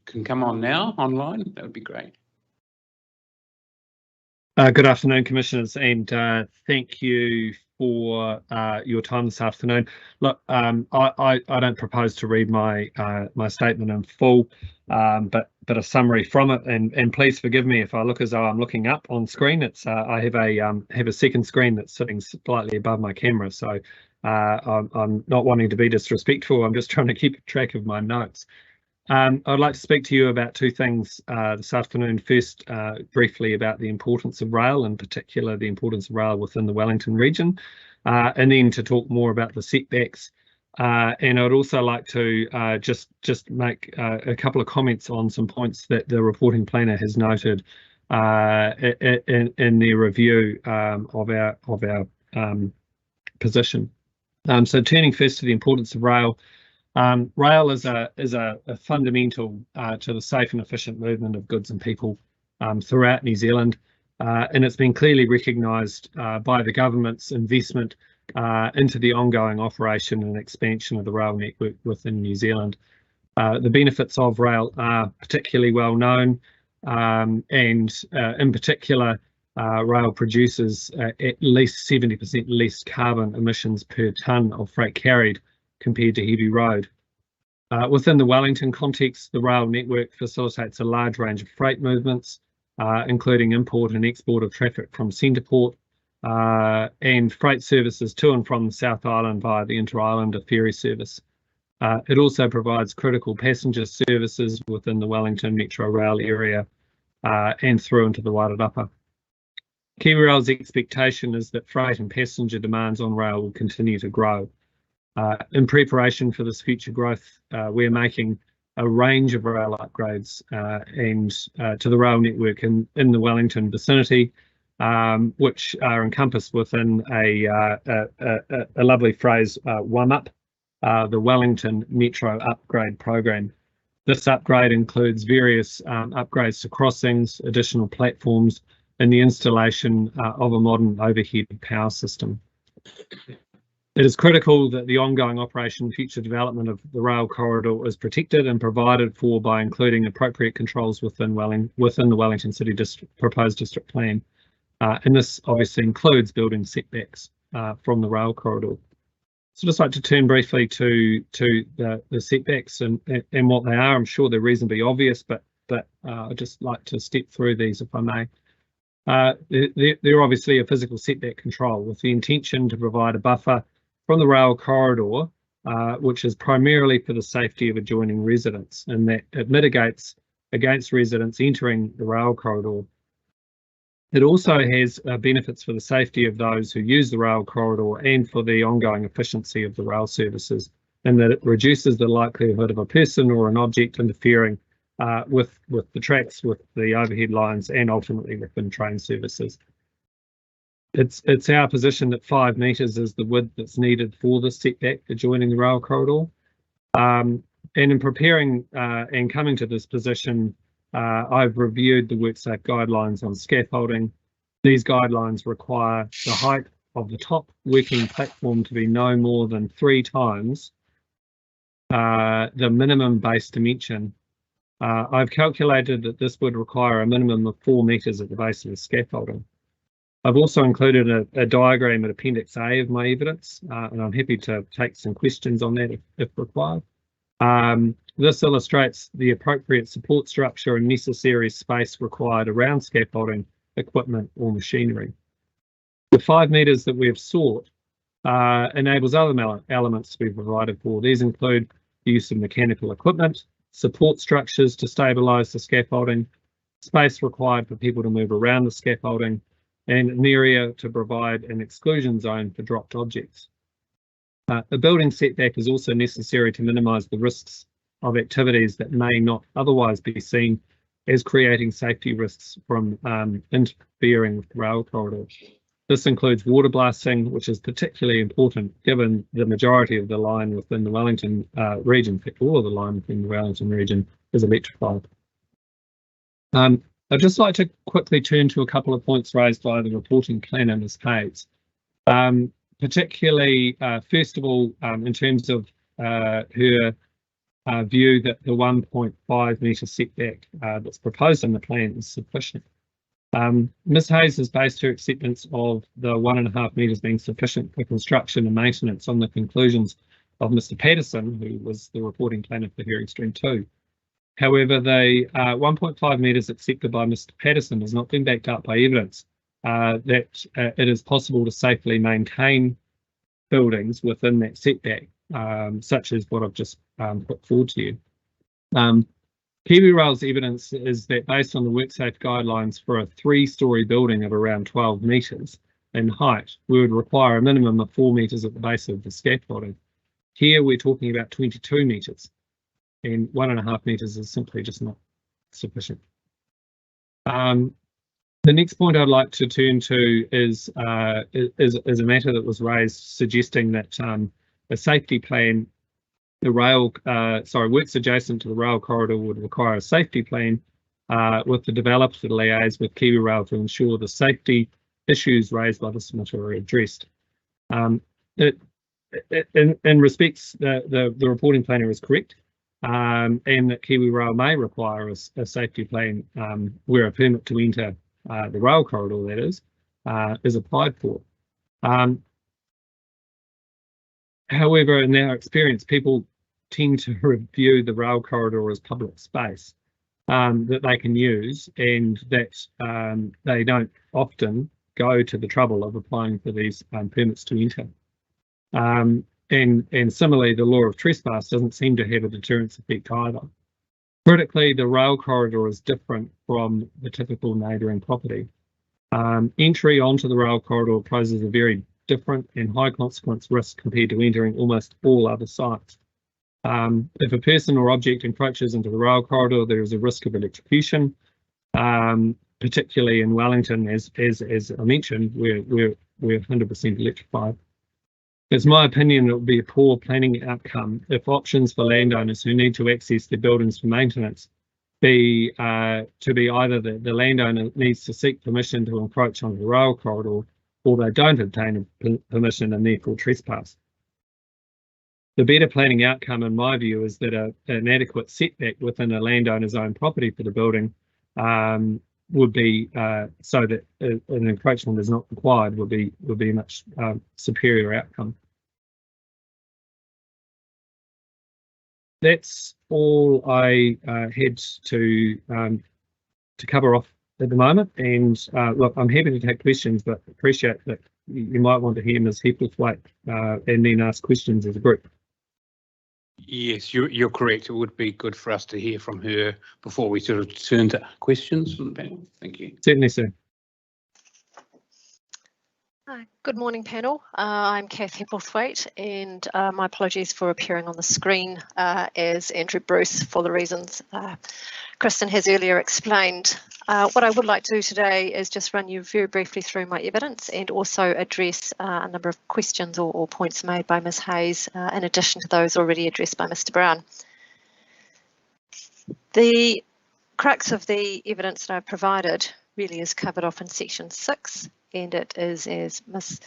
can come on now online. That would be great. Good afternoon, Commissioners, and thank you for your time this afternoon. Look, I don't propose to read my my statement in full, but a summary from it, and please forgive me if I look as though I'm looking up on screen. It's I have a second screen that's sitting slightly above my camera, so I'm not wanting to be disrespectful. I'm just trying to keep track of my notes. I'd like to speak to you about two things this afternoon. First, briefly about the importance of rail, in particular the importance of rail within the Wellington region, and then to talk more about the setbacks. And I'd also like to just make a couple of comments on some points that the reporting planner has noted in their review of our position. So turning first to the importance of rail. Rail is a fundamental to the safe and efficient movement of goods and people throughout New Zealand, and it's been clearly recognised by the government's investment into the ongoing operation and expansion of the rail network within New Zealand. The benefits of rail are particularly well known, and in particular, rail produces at least 70% less carbon emissions per tonne of freight carried compared to heavy road. Within the Wellington context, the rail network facilitates a large range of freight movements, including import and export of traffic from Centreport, and freight services to and from the South Island via the Inter-Islander ferry service. It also provides critical passenger services within the Wellington Metro Rail area and through into the Wairarapa. KiwiRail's expectation is that freight and passenger demands on rail will continue to grow. In preparation for this future growth, we're making a range of rail upgrades and to the rail network in the Wellington vicinity, which are encompassed within a lovely phrase, WUMUP, the Wellington Metro Upgrade Program. This upgrade includes various upgrades to crossings, additional platforms, and the installation of a modern overhead power system. It is critical that the ongoing operation and future development of the rail corridor is protected and provided for by including appropriate controls within the Wellington City proposed district plan. And this obviously includes building setbacks from the rail corridor. So I'd just like to turn briefly to the setbacks and what they are. I'm sure they're reasonably obvious, but I'd just like to step through these if I may. They're obviously a physical setback control with the intention to provide a buffer from the rail corridor, which is primarily for the safety of adjoining residents, and that it mitigates against residents entering the rail corridor. It also has benefits for the safety of those who use the rail corridor and for the ongoing efficiency of the rail services, and that it reduces the likelihood of a person or an object interfering with the tracks, with the overhead lines, and ultimately within train services. It's our position that 5 metres is the width that's needed for the setback adjoining the rail corridor. And in preparing and coming to this position, I've reviewed the WorkSafe guidelines on scaffolding. These guidelines require the height of the top working platform to be no more than 3 times the minimum base dimension. I've calculated that this would require a minimum of 4 metres at the base of the scaffolding. I've also included a diagram at Appendix A of my evidence, and I'm happy to take some questions on that if required. This illustrates the appropriate support structure and necessary space required around scaffolding, equipment or machinery. The 5 metres that we've sought enables other elements to be provided for. These include the use of mechanical equipment, support structures to stabilise the scaffolding, space required for people to move around the scaffolding, and an area to provide an exclusion zone for dropped objects. A building setback is also necessary to minimise the risks of activities that may not otherwise be seen as creating safety risks from interfering with the rail corridor. This includes water blasting, which is particularly important given the majority of the line within the Wellington region, in fact, all of the line within the Wellington region is electrified. I'd just like to quickly turn to a couple of points raised by the reporting planner, Ms. Hayes. Particularly, first of all, in terms of her view that the 1.5 metre setback that's proposed in the plan is sufficient. Ms Hayes has based her acceptance of the 1.5 metres being sufficient for construction and maintenance on the conclusions of Mr Patterson, who was the reporting planner for Hearing Stream 2. However, the 1.5 metres accepted by Mr Patterson has not been backed up by evidence that it is possible to safely maintain buildings within that setback, such as what I've just put forward to you. KiwiRail's evidence is that based on the WorkSafe guidelines for a 3-storey building of around 12 metres in height, we would require a minimum of 4 metres at the base of the scaffolding. Here we're talking about 22 metres, and 1.5 metres is simply just not sufficient. The next point I'd like to turn to is a matter that was raised suggesting that a safety plan, works adjacent to the rail corridor would require a safety plan with the developer to liaise with KiwiRail to ensure the safety issues raised by the submitter are addressed. In respects, the reporting planner is correct, and that KiwiRail may require a safety plan where a permit to enter the rail corridor, that is applied for. However, in our experience, people tend to review the rail corridor as public space that they can use, and that they don't often go to the trouble of applying for these permits to enter. And similarly, the law of trespass doesn't seem to have a deterrence effect either. Critically, the rail corridor is different from the typical neighbouring property. Entry onto the rail corridor poses a very different and high consequence risk compared to entering almost all other sites. If a person or object encroaches into the rail corridor, there is a risk of electrocution, particularly in Wellington, as I mentioned, we're 100% electrified. It's my opinion it would be a poor planning outcome if options for landowners who need to access their buildings for maintenance be either the landowner needs to seek permission to encroach on the rail corridor, or they don't obtain permission and therefore trespass. The better planning outcome, in my view, is that an adequate setback within a landowner's own property for the building would be so that an encroachment is not required would be a much superior outcome. That's all I had to cover off at the moment. And look, I'm happy to take questions, but appreciate that you might want to hear Ms Heathcliff and then ask questions as a group. Yes, you're correct. It would be good for us to hear from her before we sort of turn to questions from the panel. Thank you. Certainly, sir. Good morning, panel. I'm Kath Heathcliff, and my apologies for appearing on the screen as Andrew Bruce for the reasons Kristen has earlier explained. What I would like to do today is just run you very briefly through my evidence and also address a number of questions or points made by Ms Hayes in addition to those already addressed by Mr Brown. The crux of the evidence that I've provided really is covered off in section 6, and it is, as Ms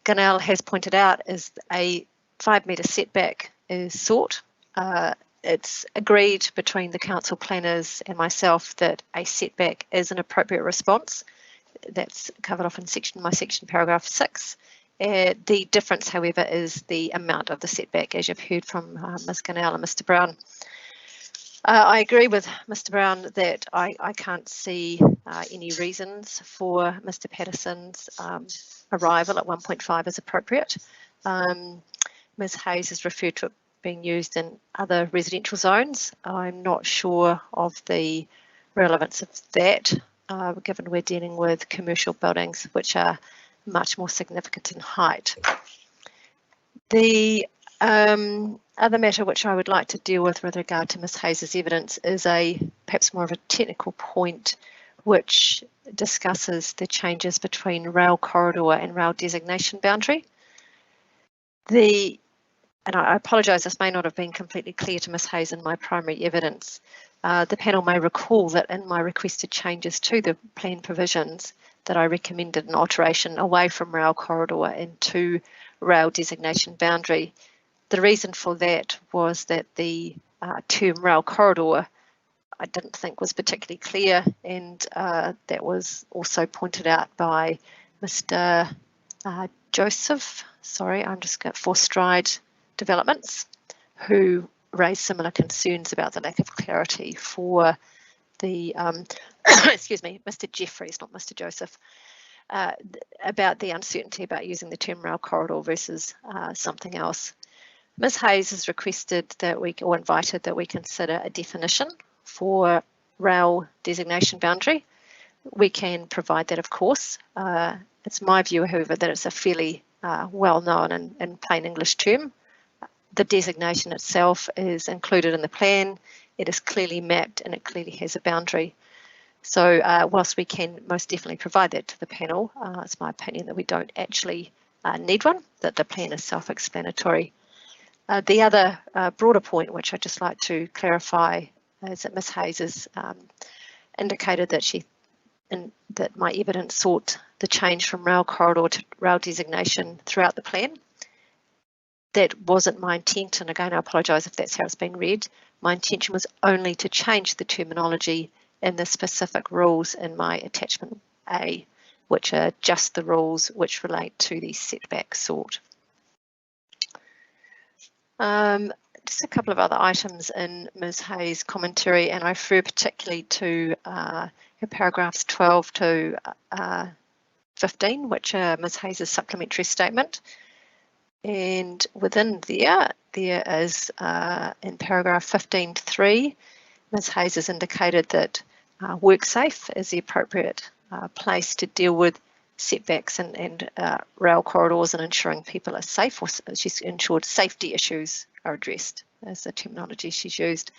Gunnell has pointed out, is a 5 metre setback is sought. It's agreed between the council planners and myself that a setback is an appropriate response. That's covered off in my section paragraph 6. The difference, however, is the amount of the setback, as you've heard from Ms Gunnell and Mr Brown. I agree with Mr Brown that I can't see any reasons for Mr Patterson's arrival at 1.5 as appropriate. Ms Hayes has referred to it being used in other residential zones. I'm not sure of the relevance of that, given we're dealing with commercial buildings which are much more significant in height. The other matter which I would like to deal with regard to Ms Hayes' evidence is perhaps more of a technical point which discusses the changes between rail corridor and rail designation boundary. And I apologise, this may not have been completely clear to Ms Hayes in my primary evidence. The panel may recall that in my requested changes to the plan provisions that I recommended an alteration away from rail corridor into rail designation boundary. The reason for that was that the term rail corridor I didn't think was particularly clear, and that was also pointed out by Mr. Joseph, sorry, I'm just going for Stride Developments, who raised similar concerns about the lack of clarity for the, excuse me, Mr. Jeffries, not Mr. Joseph, about the uncertainty about using the term rail corridor versus something else. Ms. Hayes has requested that we, or invited that we consider a definition for rail designation boundary. We can provide that, of course. It's my view, however, that it's a fairly well-known and plain English term. The designation itself is included in the plan. It is clearly mapped and it clearly has a boundary. So whilst we can most definitely provide that to the panel, it's my opinion that we don't actually need one, that the plan is self-explanatory. The other broader point, which I'd just like to clarify, is that Ms. Hayes has indicated that that my evidence sought the change from rail corridor to rail designation throughout the plan. That wasn't my intent, and again I apologise if that's how it's been read. My intention was only to change the terminology in the specific rules in my attachment A, which are just the rules which relate to the setback sort. Just a couple of other items in Ms. Hayes' commentary, and I refer particularly to her paragraphs 12 to 15, which are Ms. Hayes' supplementary statement. And within there is in paragraph 15.3, Ms. Hayes has indicated that WorkSafe is the appropriate place to deal with setbacks and rail corridors and ensuring people are safe, or she's ensured safety issues are addressed, as the terminology she's used.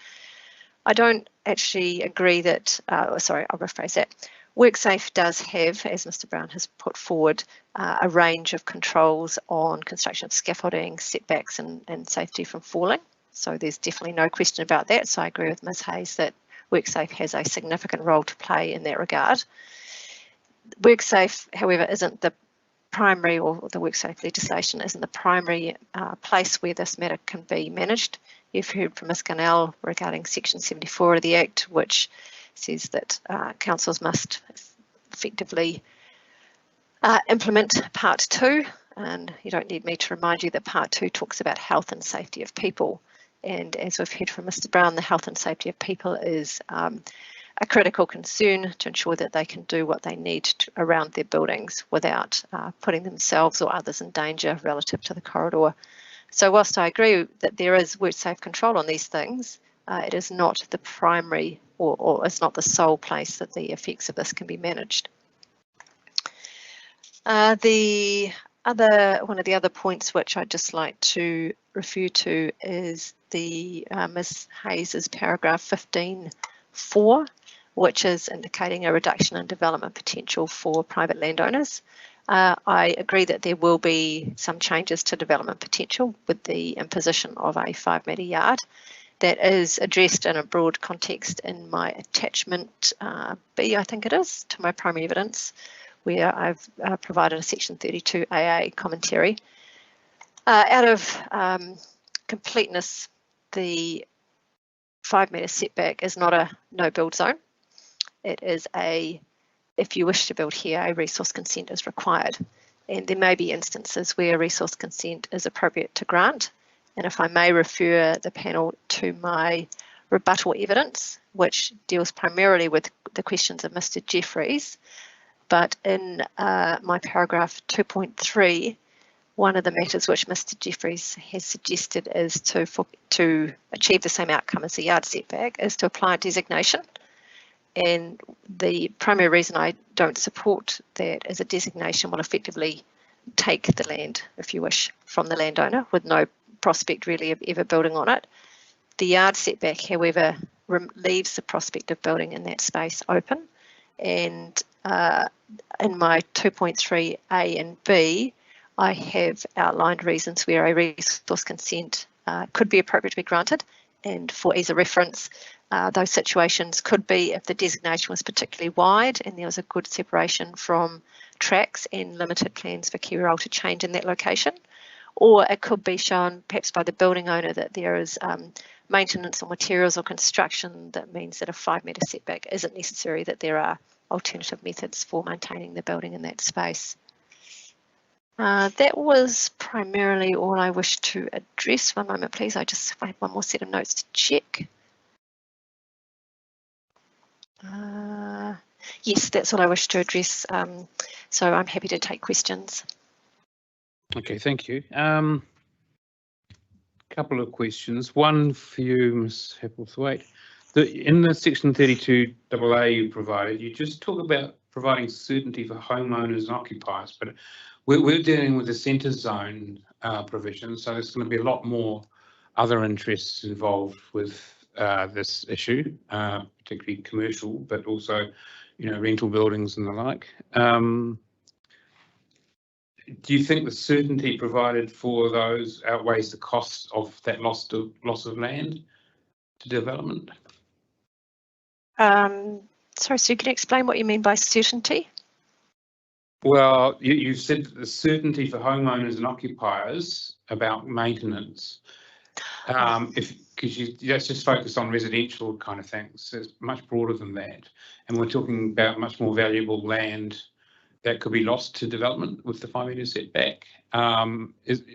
I don't actually agree that, sorry, I'll rephrase that. WorkSafe does have, as Mr. Brown has put forward, a range of controls on construction of scaffolding, setbacks and safety from falling. So there's definitely no question about that. So I agree with Ms. Hayes that WorkSafe has a significant role to play in that regard. WorkSafe, however, isn't the primary, or the WorkSafe legislation isn't the primary place where this matter can be managed. You've heard from Ms. Gunnell regarding section 74 of the Act, which says that councils must effectively implement part 2, and you don't need me to remind you that part 2 talks about health and safety of people. And as we've heard from Mr. Brown, the health and safety of people is a critical concern to ensure that they can do what they need around their buildings without putting themselves or others in danger relative to the corridor. So whilst I agree that there is WorkSafe control on these things, it is not the primary or it's not the sole place that the effects of this can be managed. One of the other points which I'd just like to refer to is the Ms. Hayes's paragraph 15.4, which is indicating a reduction in development potential for private landowners. I agree that there will be some changes to development potential with the imposition of a 5-metre yard. That is addressed in a broad context in my attachment B, I think it is, to my primary evidence, where I've provided a section 32 AA commentary. Out of completeness, the 5-metre setback is not a no-build zone. It is a, if you wish to build here, a resource consent is required. And there may be instances where resource consent is appropriate to grant. And if I may refer the panel to my rebuttal evidence, which deals primarily with the questions of Mr. Jeffries, but in my paragraph 2.3, one of the matters which Mr. Jeffries has suggested is to achieve the same outcome as the yard setback is to apply a designation. And the primary reason I don't support that is a designation will effectively take the land, if you wish, from the landowner with no prospect really of ever building on it. The yard setback, however, leaves the prospect of building in that space open. And in my 2.3 A and B, I have outlined reasons where a resource consent could be appropriate to be granted. And for ease of reference, those situations could be if the designation was particularly wide and there was a good separation from tracks and limited plans for KiwiRail to change in that location, or it could be shown perhaps by the building owner that there is maintenance or materials or construction that means that a 5 metre setback isn't necessary, that there are alternative methods for maintaining the building in that space. That was primarily all I wish to address. One moment, please. I just have one more set of notes to check. Yes, that's all I wish to address. So I'm happy to take questions. Okay, thank you. Couple of questions. One for you, Ms. Hepplethwaite. In the section 32AA you provided, you just talk about providing certainty for homeowners and occupiers, but we're dealing with the centre zone provision, so there's going to be a lot more other interests involved with this issue, particularly commercial, but also, you know, rental buildings and the like. Do you think the certainty provided for those outweighs the cost of that loss of land to development? Sorry, so you can explain what you mean by certainty? Well, you said the certainty for homeowners and occupiers about maintenance. Because that's just focused on residential kind of things. So it's much broader than that. And we're talking about much more valuable land that could be lost to development with the 5 metre setback.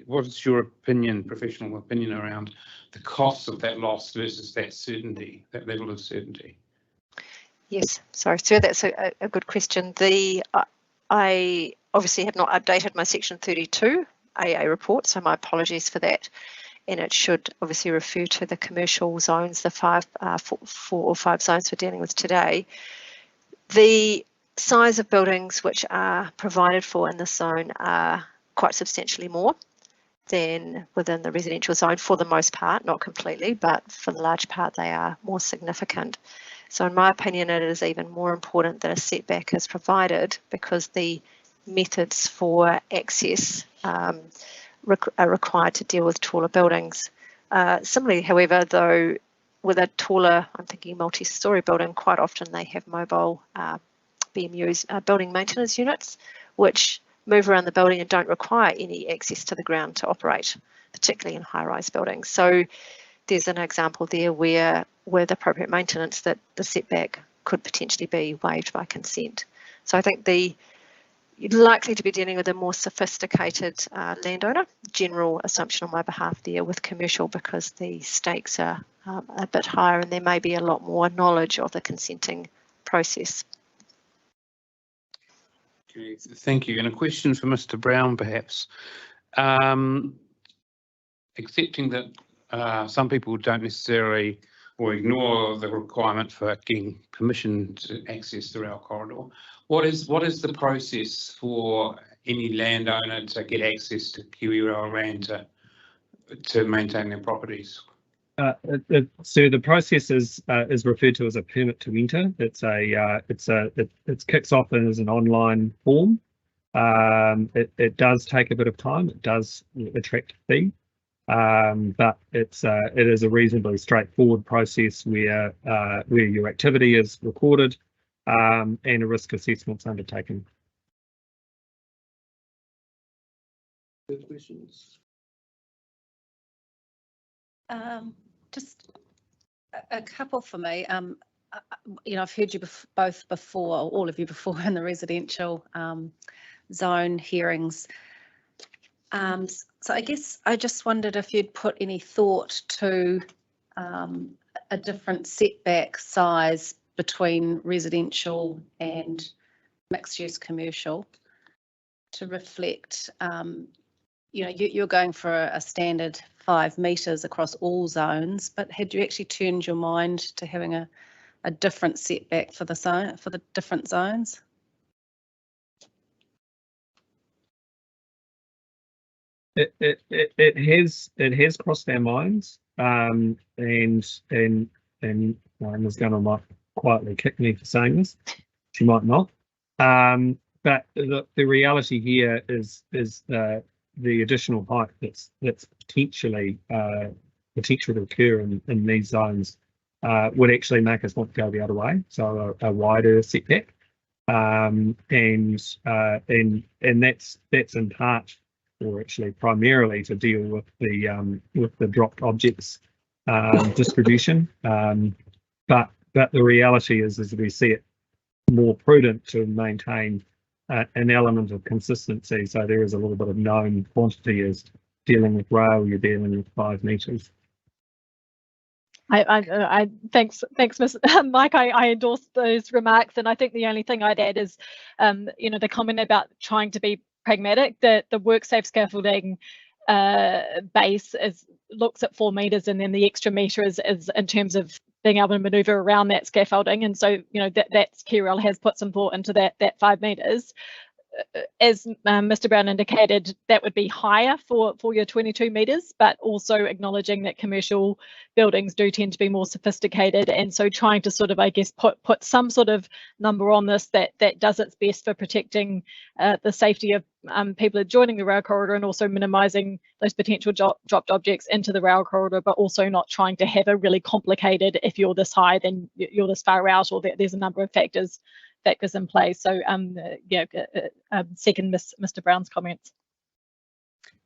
What's your opinion, professional opinion, around the costs of that loss versus that certainty, that level of certainty? Yes, sorry, sir, that's a good question. I obviously have not updated my section 32 AA report, so my apologies for that. And it should obviously refer to the commercial zones, the 4 or 5 zones we're dealing with today. The size of buildings which are provided for in this zone are quite substantially more than within the residential zone for the most part, not completely, but for the large part they are more significant. So in my opinion, it is even more important that a setback is provided because the methods for access are required to deal with taller buildings. Similarly, however, though, with a taller, I'm thinking multi-storey building, quite often they have mobile BMUs, building maintenance units, which move around the building and don't require any access to the ground to operate, particularly in high-rise buildings. So there's an example there where with appropriate maintenance that the setback could potentially be waived by consent. So I think you're likely to be dealing with a more sophisticated landowner. General assumption on my behalf there with commercial, because the stakes are a bit higher and there may be a lot more knowledge of the consenting process. Okay, thank you. And a question for Mr. Brown, perhaps. Accepting that some people don't necessarily or ignore the requirement for getting permission to access the rail corridor, what is the process for any landowner to get access to KiwiRail land to maintain their properties? So the process is referred to as a permit to enter. It kicks off as an online form. It does take a bit of time. It does attract a fee, but it is a reasonably straightforward process where your activity is recorded and a risk assessment's undertaken. Good questions. Just a couple for me. You know, I've heard you both before, or all of you before, in the residential zone hearings. So I guess I just wondered if you'd put any thought to a different setback size between residential and mixed-use commercial to reflect, you know, you're going for a standard 5 metres across all zones, but had you actually turned your mind to having a different setback for the different zones? It has crossed our minds, and Ms. Gunner might quietly kick me for saying this. She might not. But the reality here is the additional height that's potentially to occur in these zones would actually make us want to go the other way, so a wider setback, and that's in part or actually primarily to deal with the dropped objects distribution. But the reality is we see it more prudent to maintain an element of consistency. So there is a little bit of known quantity as dealing with rail, you're dealing with 5 metres. Thanks, Mike. I endorse those remarks, and I think the only thing I'd add is, the comment about trying to be pragmatic. The WorkSafe scaffolding base looks at 4 metres, and then the extra metre is in terms of being able to manoeuvre around that scaffolding, and so that's KiwiRail has put some thought into that 5 metres. As Mr. Brown indicated, that would be higher for your 22 metres, but also acknowledging that commercial buildings do tend to be more sophisticated, and so trying to sort of, I guess, put some sort of number on this that does its best for protecting the safety of people adjoining the rail corridor, and also minimising those potential dropped objects into the rail corridor, but also not trying to have a really complicated, if you're this high, then you're this far out, or there's a number of factors in place. So second Mr. Brown's comments.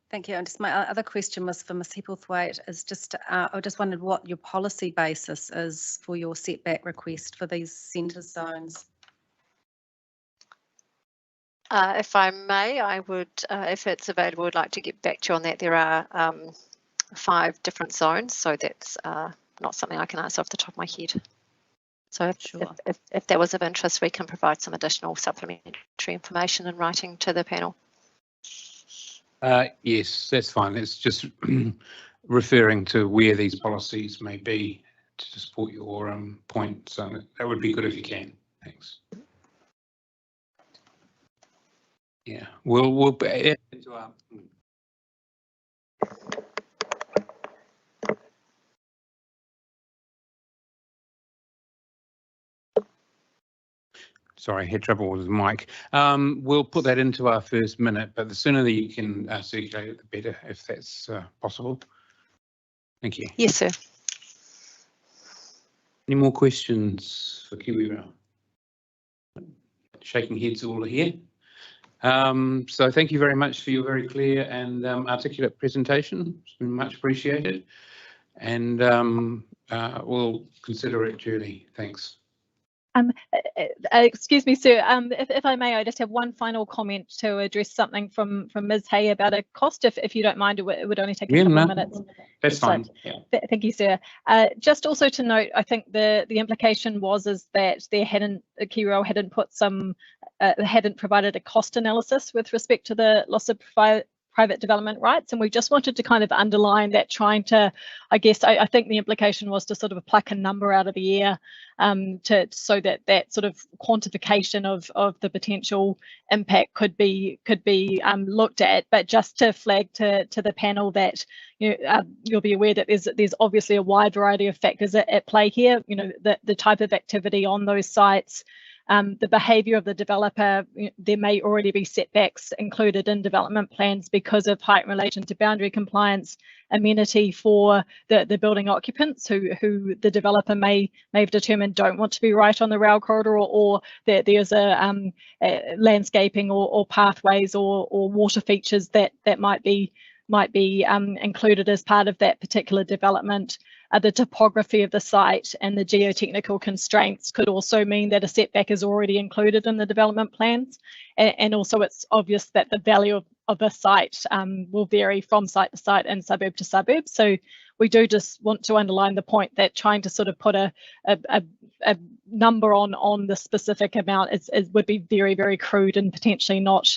Thank you. And just my other question was for Ms. Hepplethwaite, is just I just wondered what your policy basis is for your setback request for these centre zones. If I may, I would, if it's available, would like to get back to you on that. There are 5 different zones, so that's not something I can answer off the top of my head. So if that was of interest, we can provide some additional supplementary information in writing to the panel. Yes, that's fine. It's just referring to where these policies may be to support your point. So that would be good if you can. Thanks. Yeah, we'll add it to our. Sorry, I had trouble with the mic. We'll put that into our first minute, but the sooner that you can circulate it, the better, if that's possible. Thank you. Yes, sir. Any more questions for KiwiRail? Shaking heads all here. So thank you very much for your very clear and articulate presentation. It's been much appreciated, and we'll consider it duly. Thanks. Excuse me, sir. If I may, I just have one final comment to address something from Ms. Hay about a cost. If you don't mind, it would only take a couple of minutes. That's fine. Yeah. Thank you, sir. Just also to note, I think the implication was that KiwiRail hadn't provided a cost analysis with respect to the loss of private development rights, and we just wanted to kind of underline that, trying to, I guess, I think the implication was to sort of pluck a number out of the air, so that sort of quantification of the potential impact could be looked at, but just to flag to the panel that you'll be aware that there's obviously a wide variety of factors at play here. The type of activity on those sites, the behaviour of the developer. There may already be setbacks included in development plans because of height in relation to boundary compliance, amenity for the building occupants who the developer may have determined don't want to be right on the rail corridor, or there's a landscaping or pathways or water features that might be included as part of that particular development. The topography of the site and the geotechnical constraints could also mean that a setback is already included in the development plans. And also it's obvious that the value of a site will vary from site to site and suburb to suburb. So we do just want to underline the point that trying to sort of put a number on the specific amount would be very, very crude and potentially not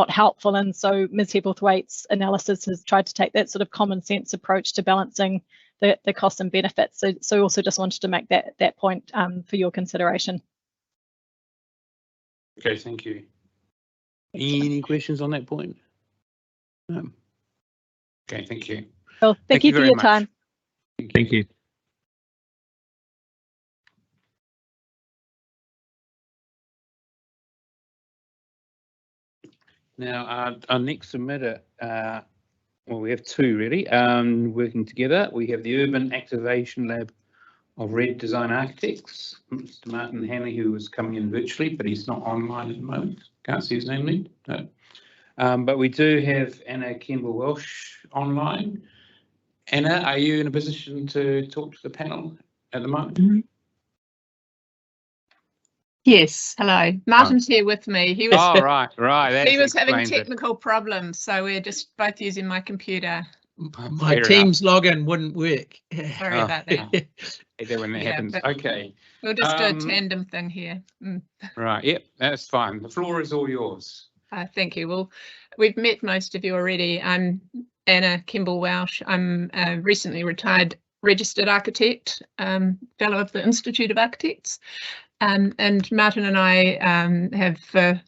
helpful. And so Ms. Hepplethwaite's analysis has tried to take that sort of common sense approach to balancing the costs and benefits. So also just wanted to make that point for your consideration. Okay, thank you. Any questions on that point? No. Okay, thank you. Well, thank you for your time. Thank you. Now, our next submitter, well, we have two really working together. We have the Urban Activation Lab of Red Design Architects, Mr. Martin Hanley, who is coming in virtually, but he's not online at the moment. Can't see his name, no. But we do have Anna Kemble Welch online. Anna, are you in a position to talk to the panel at the moment? Yes, hello. Martin's here with me. He was right. he was having explains it. technical problems, so we're just both using my computer. My Teams login wouldn't work. Sorry about that. When that happens. but Okay. We'll just do a tandem thing here. Right. Yep. That's fine. The floor is all yours. Thank you. Well, we've met most of you already. I'm Anna Kemble Welch. I'm a recently retired registered architect, fellow of the Institute of Architects. And Martin and I have for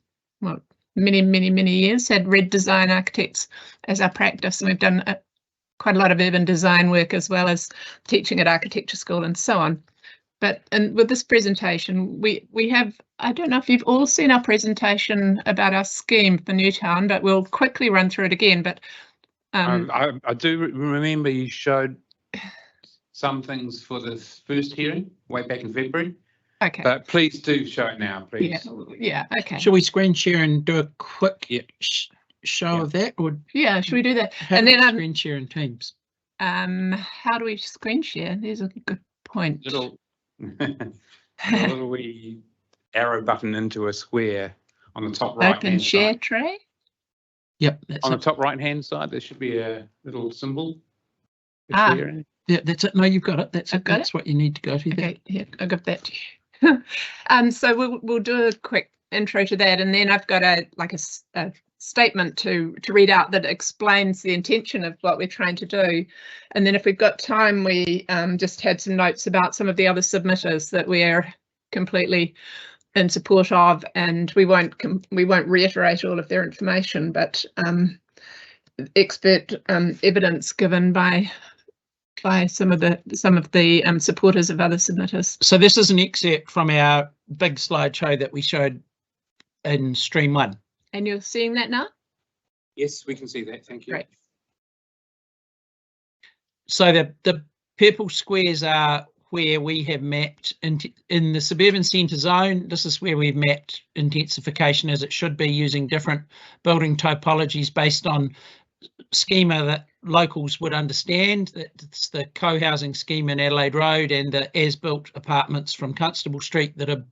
many years had Red Design Architects as our practice, and we've done quite a lot of urban design work as well as teaching at architecture school and so on. And with this presentation, we have, I don't know if you've all seen our presentation about our scheme for Newtown, but we'll quickly run through it again. But I do remember you showed some things for the first hearing way back in February. Okay. But please do show it now, please. Yeah. Okay. Shall we screen share and do a quick show of that? Or yeah, should we do that? And then screen share in Teams. How do we screen share? There's a good point. Little wee arrow button into a square on the top right. Open share tray. Yep. On the top right hand side, there should be a little symbol. Yeah, that's it. No, you've got it. That's it. That's what you need to go to. Okay, yeah, I'll give that to you. So we'll do a quick intro to that, and then I've got a statement to read out that explains the intention of what we're trying to do, and then if we've got time, we just had some notes about some of the other submitters that we're completely in support of, and we won't reiterate all of their information, but expert evidence given by some of the supporters of other submitters. So this is an excerpt from our big slideshow that we showed in stream 1. And you're seeing that now? Yes, we can see that. Thank you. Great. So the purple squares are where we have mapped in the suburban centre zone. This is where we've mapped intensification as it should be, using different building typologies based on schema that locals would understand. It's the co-housing scheme in Adelaide Road and the as-built apartments from Constable Street that are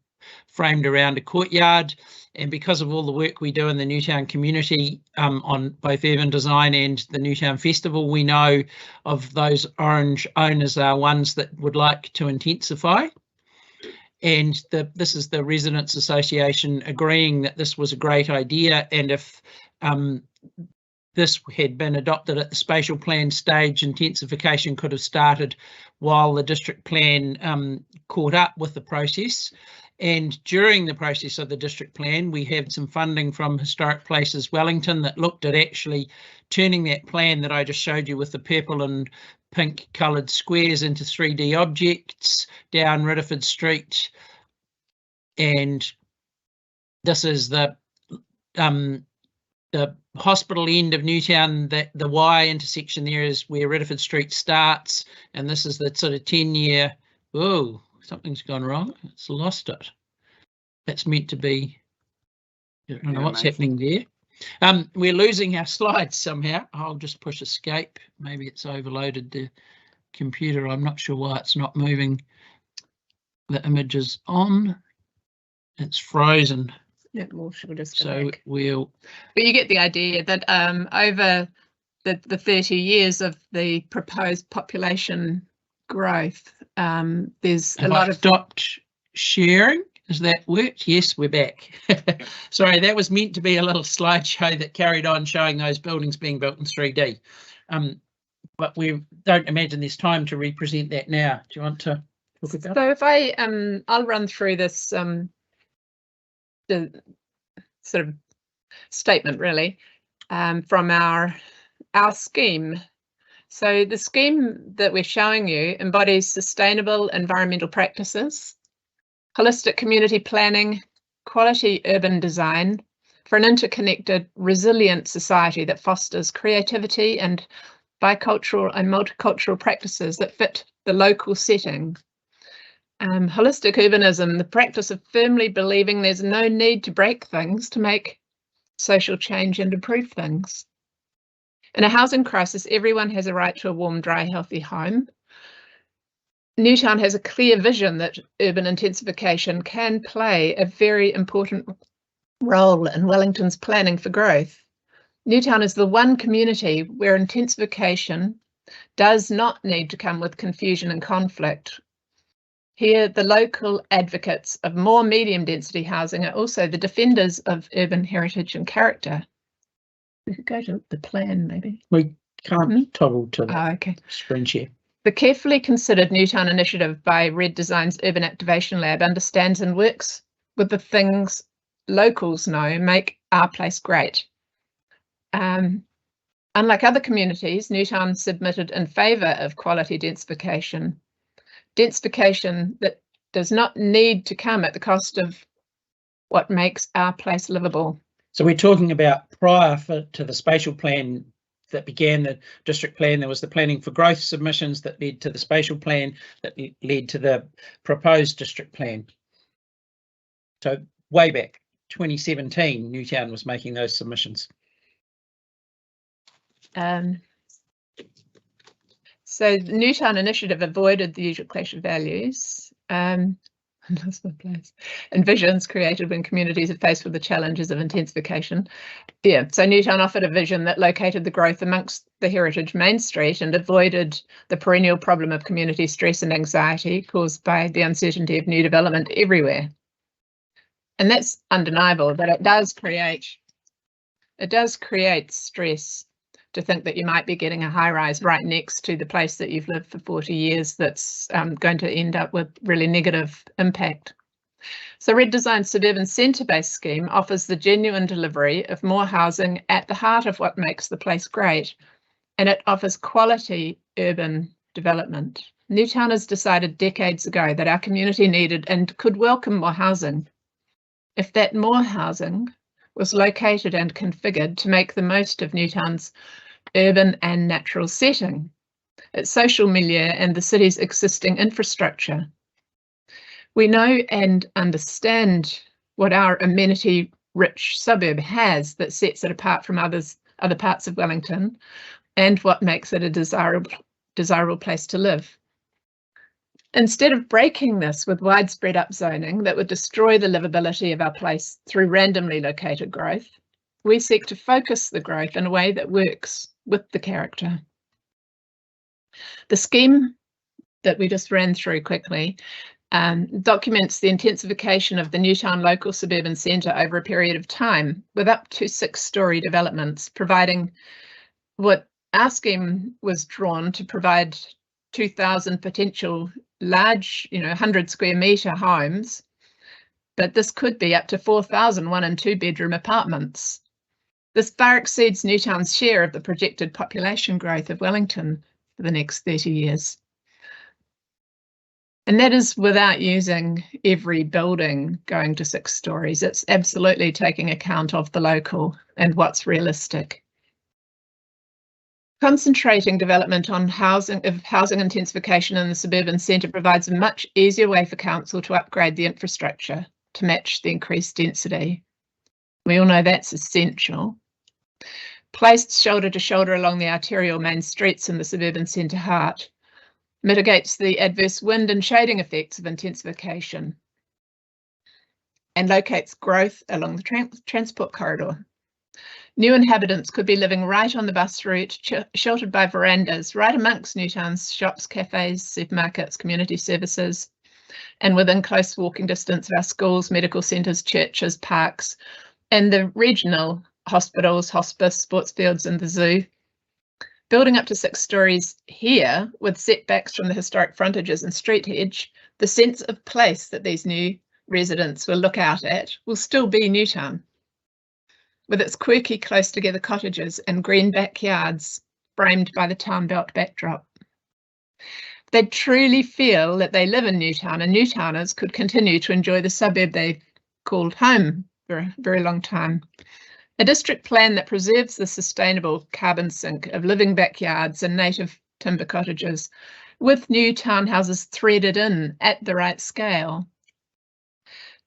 framed around a courtyard. And because of all the work we do in the Newtown community on both urban design and the Newtown Festival, we know of those orange owners are ones that would like to intensify. And this is the Residents Association agreeing that this was a great idea, and if this had been adopted at the spatial plan stage, intensification could have started while the district plan caught up with the process. And during the process of the district plan, we had some funding from Historic Places Wellington that looked at actually turning that plan that I just showed you with the purple and pink coloured squares into 3D objects down Ridderford Street. And this is the hospital end of Newtown, that the Y intersection there is where Ridderford Street starts, and this is the sort of 10-year, oh, something's gone wrong, it's lost it. That's meant to be, I don't know what's happening there. We're losing our slides somehow. I'll just push escape. Maybe it's overloaded the computer. I'm not sure why it's not moving the images on. It's frozen. Yeah, well, we'll just so back. We'll. But you get the idea that over the 30 years of the proposed population growth, there's a lot of stopped sharing. Has that worked? Yes, we're back. Sorry, that was meant to be a little slideshow that carried on showing those buildings being built in 3D. But we don't imagine there's time to represent that now. Do you want to talk about it? So if I'll run through this the sort of statement really from our scheme. So the scheme that we're showing you embodies sustainable environmental practices, holistic community planning, quality urban design for an interconnected, resilient society that fosters creativity and bicultural and multicultural practices that fit the local setting. Holistic urbanism, the practice of firmly believing there's no need to break things to make social change and improve things. In a housing crisis, everyone has a right to a warm, dry, healthy home. Newtown has a clear vision that urban intensification can play a very important role in Wellington's planning for growth. Newtown is the one community where intensification does not need to come with confusion and conflict. Here, the local advocates of more medium density housing are also the defenders of urban heritage and character. We could go to the plan, maybe. We can't toggle to the okay. screen share. The carefully considered Newtown initiative by Red Design's Urban Activation Lab understands and works with the things locals know make our place great. Unlike other communities, Newtown submitted in favour of quality densification. Densification that does not need to come at the cost of what makes our place livable. So we're talking about prior to the spatial plan that began the district plan, there was the planning for growth submissions that led to the spatial plan that led to the proposed district plan. So way back 2017, Newtown was making those submissions. So the Newtown initiative avoided the usual clash of values. Lost my place. And visions created when communities are faced with the challenges of intensification. Yeah, so Newtown offered a vision that located the growth amongst the heritage Main Street and avoided the perennial problem of community stress and anxiety caused by the uncertainty of new development everywhere. And that's undeniable, but it does create stress to think that you might be getting a high rise right next to the place that you've lived for 40 years that's going to end up with really negative impact. So Red Design's suburban centre-based scheme offers the genuine delivery of more housing at the heart of what makes the place great, and it offers quality urban development. Newtowners decided decades ago that our community needed and could welcome more housing. If that more housing was located and configured to make the most of Newtown's urban and natural setting, its social milieu and the city's existing infrastructure. We know and understand what our amenity-rich suburb has that sets it apart from other parts of Wellington and what makes it a desirable place to live. Instead of breaking this with widespread upzoning that would destroy the livability of our place through randomly located growth, we seek to focus the growth in a way that works with the character. The scheme that we just ran through quickly documents the intensification of the Newtown local suburban centre over a period of time with up to 6-storey developments, providing what our scheme was drawn to provide 2,000 potential large, 100 square metre homes, but this could be up to 4,000 1- and 2-bedroom apartments. This far exceeds Newtown's share of the projected population growth of Wellington for the next 30 years. And that is without using every building going to 6 stories. It's absolutely taking account of the local and what's realistic. Concentrating development on housing intensification in the suburban centre provides a much easier way for council to upgrade the infrastructure to match the increased density. We all know that's essential. Placed shoulder to shoulder along the arterial main streets in the suburban centre heart mitigates the adverse wind and shading effects of intensification and locates growth along the transport corridor. New inhabitants could be living right on the bus route, sheltered by verandas, right amongst Newtown's shops, cafes, supermarkets, community services, and within close walking distance of our schools, medical centres, churches, parks, and the regional hospitals, hospice, sports fields, and the zoo. Building up to 6 stories here, with setbacks from the historic frontages and street edge, the sense of place that these new residents will look out at will still be Newtown, with its quirky close together cottages and green backyards framed by the town belt backdrop. They truly feel that they live in Newtown, and Newtowners could continue to enjoy the suburb they've called home for a very long time. A district plan that preserves the sustainable carbon sink of living backyards and native timber cottages, with new townhouses threaded in at the right scale.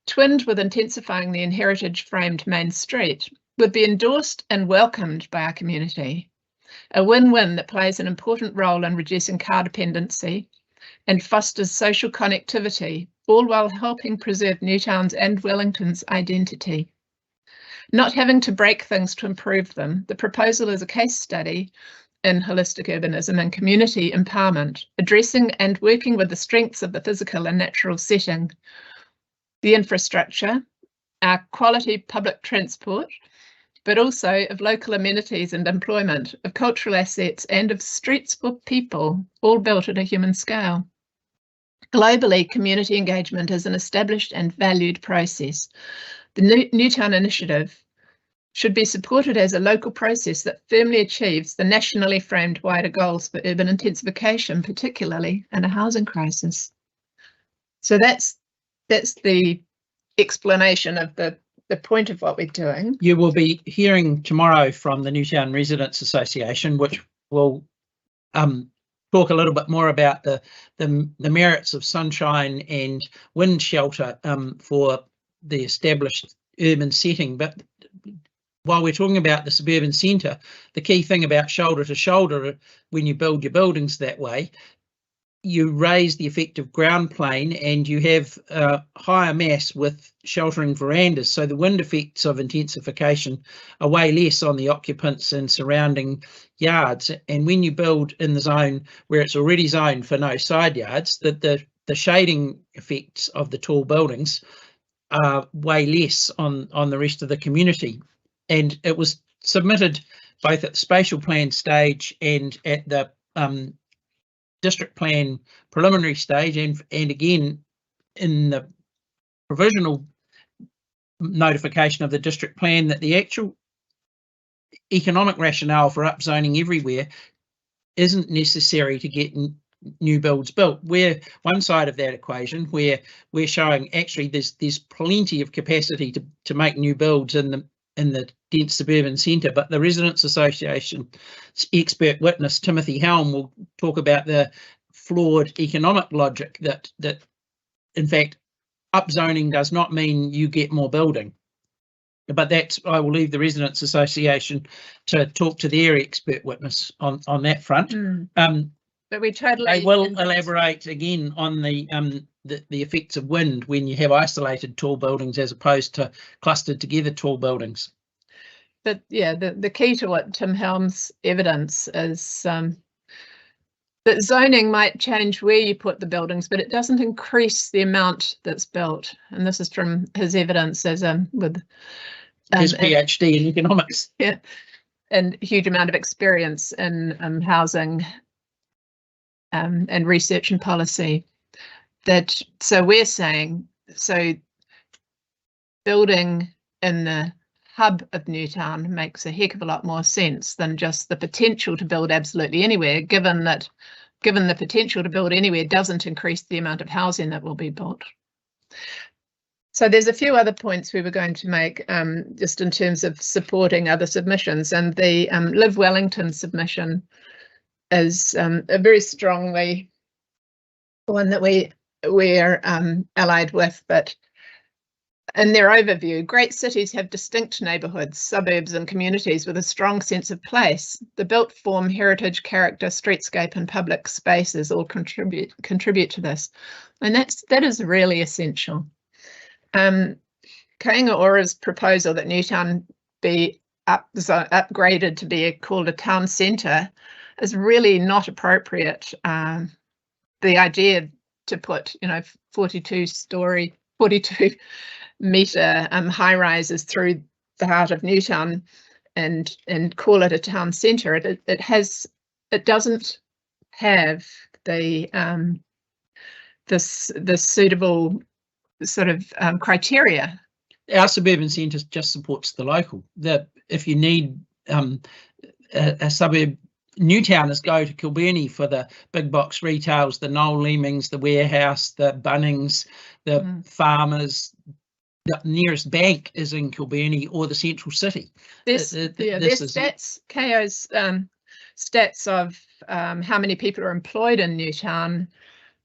Twinned with intensifying the heritage framed Main Street, would be endorsed and welcomed by our community. A win-win that plays an important role in reducing car dependency and fosters social connectivity, all while helping preserve Newtown's and Wellington's identity. Not having to break things to improve them, the proposal is a case study in holistic urbanism and community empowerment, addressing and working with the strengths of the physical and natural setting, the infrastructure, our quality public transport, but also of local amenities and employment, of cultural assets and of streets for people, all built at a human scale. Globally, community engagement is an established and valued process. The Newtown Initiative should be supported as a local process that firmly achieves the nationally framed wider goals for urban intensification, particularly in a housing crisis. So that's the explanation of the point of what we're doing. You will be hearing tomorrow from the Newtown Residents Association, which will talk a little bit more about the merits of sunshine and wind shelter for the established urban setting. But while we're talking about the suburban centre, the key thing about shoulder to shoulder, when you build your buildings that way, you raise the effective ground plane and you have higher mass with sheltering verandas. So the wind effects of intensification are way less on the occupants and surrounding yards. And when you build in the zone where it's already zoned for no side yards, the shading effects of the tall buildings are way less on the rest of the community. And it was submitted both at the spatial plan stage and at the district plan preliminary stage, and again in the provisional notification of the district plan, that the actual economic rationale for upzoning everywhere isn't necessary to get new builds built. We're one side of that equation where we're showing actually there's plenty of capacity to make new builds in the dense suburban centre, but the Residents Association expert witness Timothy Helm will talk about the flawed economic logic that in fact upzoning does not mean you get more building. But that's, I will leave the Residents Association to talk to their expert witness on that front. But we totally. They will elaborate again on the effects of wind when you have isolated tall buildings as opposed to clustered together tall buildings. But yeah, the key to what Tim Helm's evidence is that zoning might change where you put the buildings, but it doesn't increase the amount that's built. And this is from his evidence as with his PhD in economics. Yeah, and a huge amount of experience in housing and research and policy. That so we're saying building in the hub of Newtown makes a heck of a lot more sense than just the potential to build absolutely anywhere, given the potential to build anywhere doesn't increase the amount of housing that will be built. So there's a few other points we were going to make just in terms of supporting other submissions, and the Live Wellington submission is a very strongly one that we're allied with, but in their overview, great cities have distinct neighbourhoods, suburbs and communities with a strong sense of place. The built form, heritage, character, streetscape and public spaces all contribute to this. And that is really essential. Kainga Ora's proposal that Newtown be upgraded to be called a town centre is really not appropriate. The idea to put, 42 metre high rises through the heart of Newtown and call it a town centre, it doesn't have the suitable sort of criteria. Our suburban centre just supports the local. If you need a suburb, Newtowners go to Kilbirnie for the big box retails, the Noel Leemings, the warehouse, the Bunnings, the farmers. The nearest bank is in Kilbirnie or the central city. There's stats, KO's stats of how many people are employed in Newtown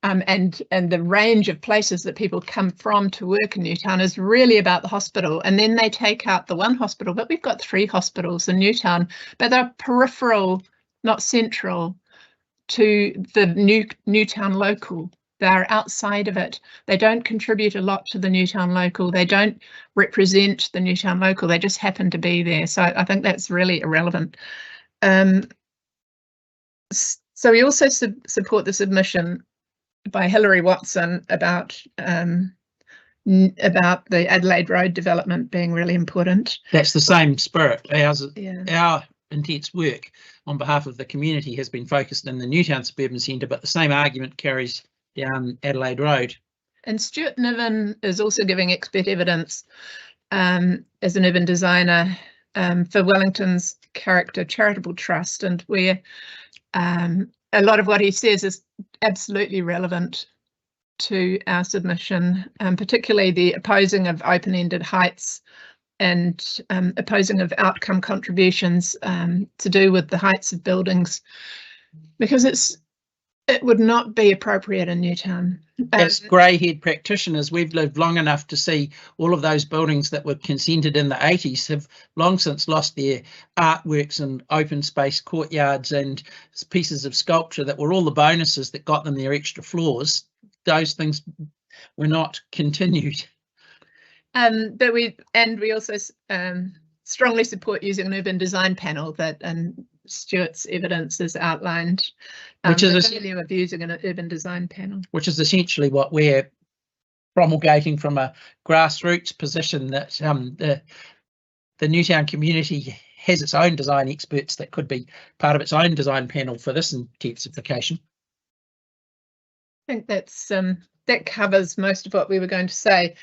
and the range of places that people come from to work in Newtown is really about the hospital. And then they take out the one hospital, but we've got 3 hospitals in Newtown, but they're peripheral, not central to the Newtown local. They're outside of it. They don't contribute a lot to the Newtown local. They don't represent the Newtown local. They just happen to be there. So I think that's really irrelevant. So we also support the submission by Hilary Watson about the Adelaide Road development being really important. That's the same spirit. Yeah. Our intense work on behalf of the community has been focused in the Newtown Suburban Centre, but the same argument carries down Adelaide Road. And Stuart Niven is also giving expert evidence as an urban designer for Wellington's Character Charitable Trust, and where a lot of what he says is absolutely relevant to our submission, particularly the opposing of open-ended heights and opposing of outcome contributions to do with the heights of buildings, because it would not be appropriate in Newtown. As grey-haired practitioners, we've lived long enough to see all of those buildings that were consented in the 80s have long since lost their artworks and open space courtyards and pieces of sculpture that were all the bonuses that got them their extra floors. Those things were not continued. But we also strongly support using an urban design panel that Stuart's evidence is outlined, which is the value of using an urban design panel. Which is essentially what we're promulgating from a grassroots position, that the Newtown community has its own design experts that could be part of its own design panel for this intensification. I think that covers most of what we were going to say.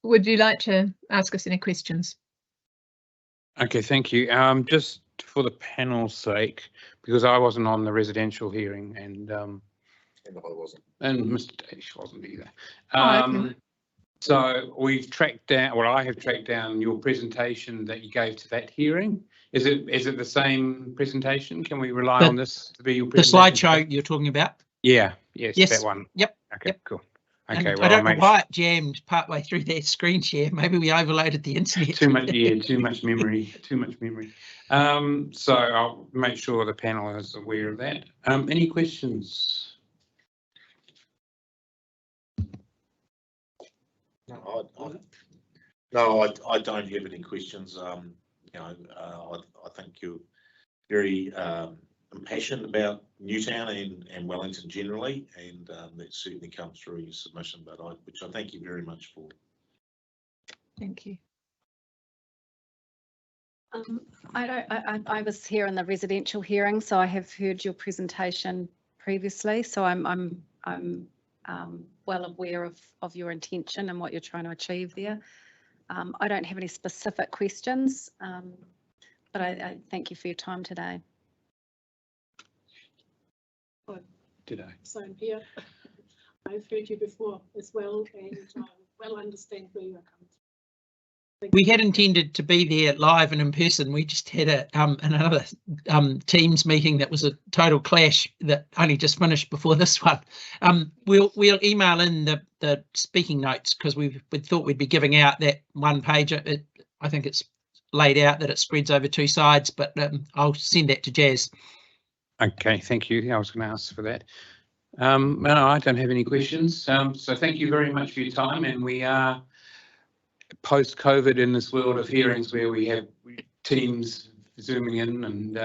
Would you like to ask us any questions? Okay, thank you. Just for the panel's sake, because I wasn't on the residential hearing and I wasn't, and Mr. Dash wasn't either. Okay. So we've tracked down, well, I have tracked down your presentation that you gave to that hearing. Is it the same presentation? Can we rely on this to be your presentation? The slideshow you're talking about? Yeah, yes, that one. Yep. Okay, yep. Cool. And Okay, well, I don't know why it jammed partway through that screen share. Maybe we overloaded the internet. Too much memory. So I'll make sure the panel is aware of that. Any questions? No, I don't have any questions. I think you're very impassioned about Newtown and Wellington generally, and that certainly comes through your submission, which I thank you very much for. Thank you. I was here in the residential hearing, so I have heard your presentation previously, so I'm well aware of your intention and what you're trying to achieve there. I don't have any specific questions, but I thank you for your time today. Did I? Same here. I've heard you before as well, and well understand where you are coming from. We had intended to be there live and in person. We just had another Teams meeting that was a total clash that only just finished before this one. We'll email in the speaking notes, because we thought we'd be giving out that one page. I think it's laid out that it spreads over 2 sides, but I'll send that to Jazz. Okay, thank you. I was going to ask for that. No, I don't have any questions. So thank you very much for your time. And we are post-COVID in this world of hearings where we have teams zooming in and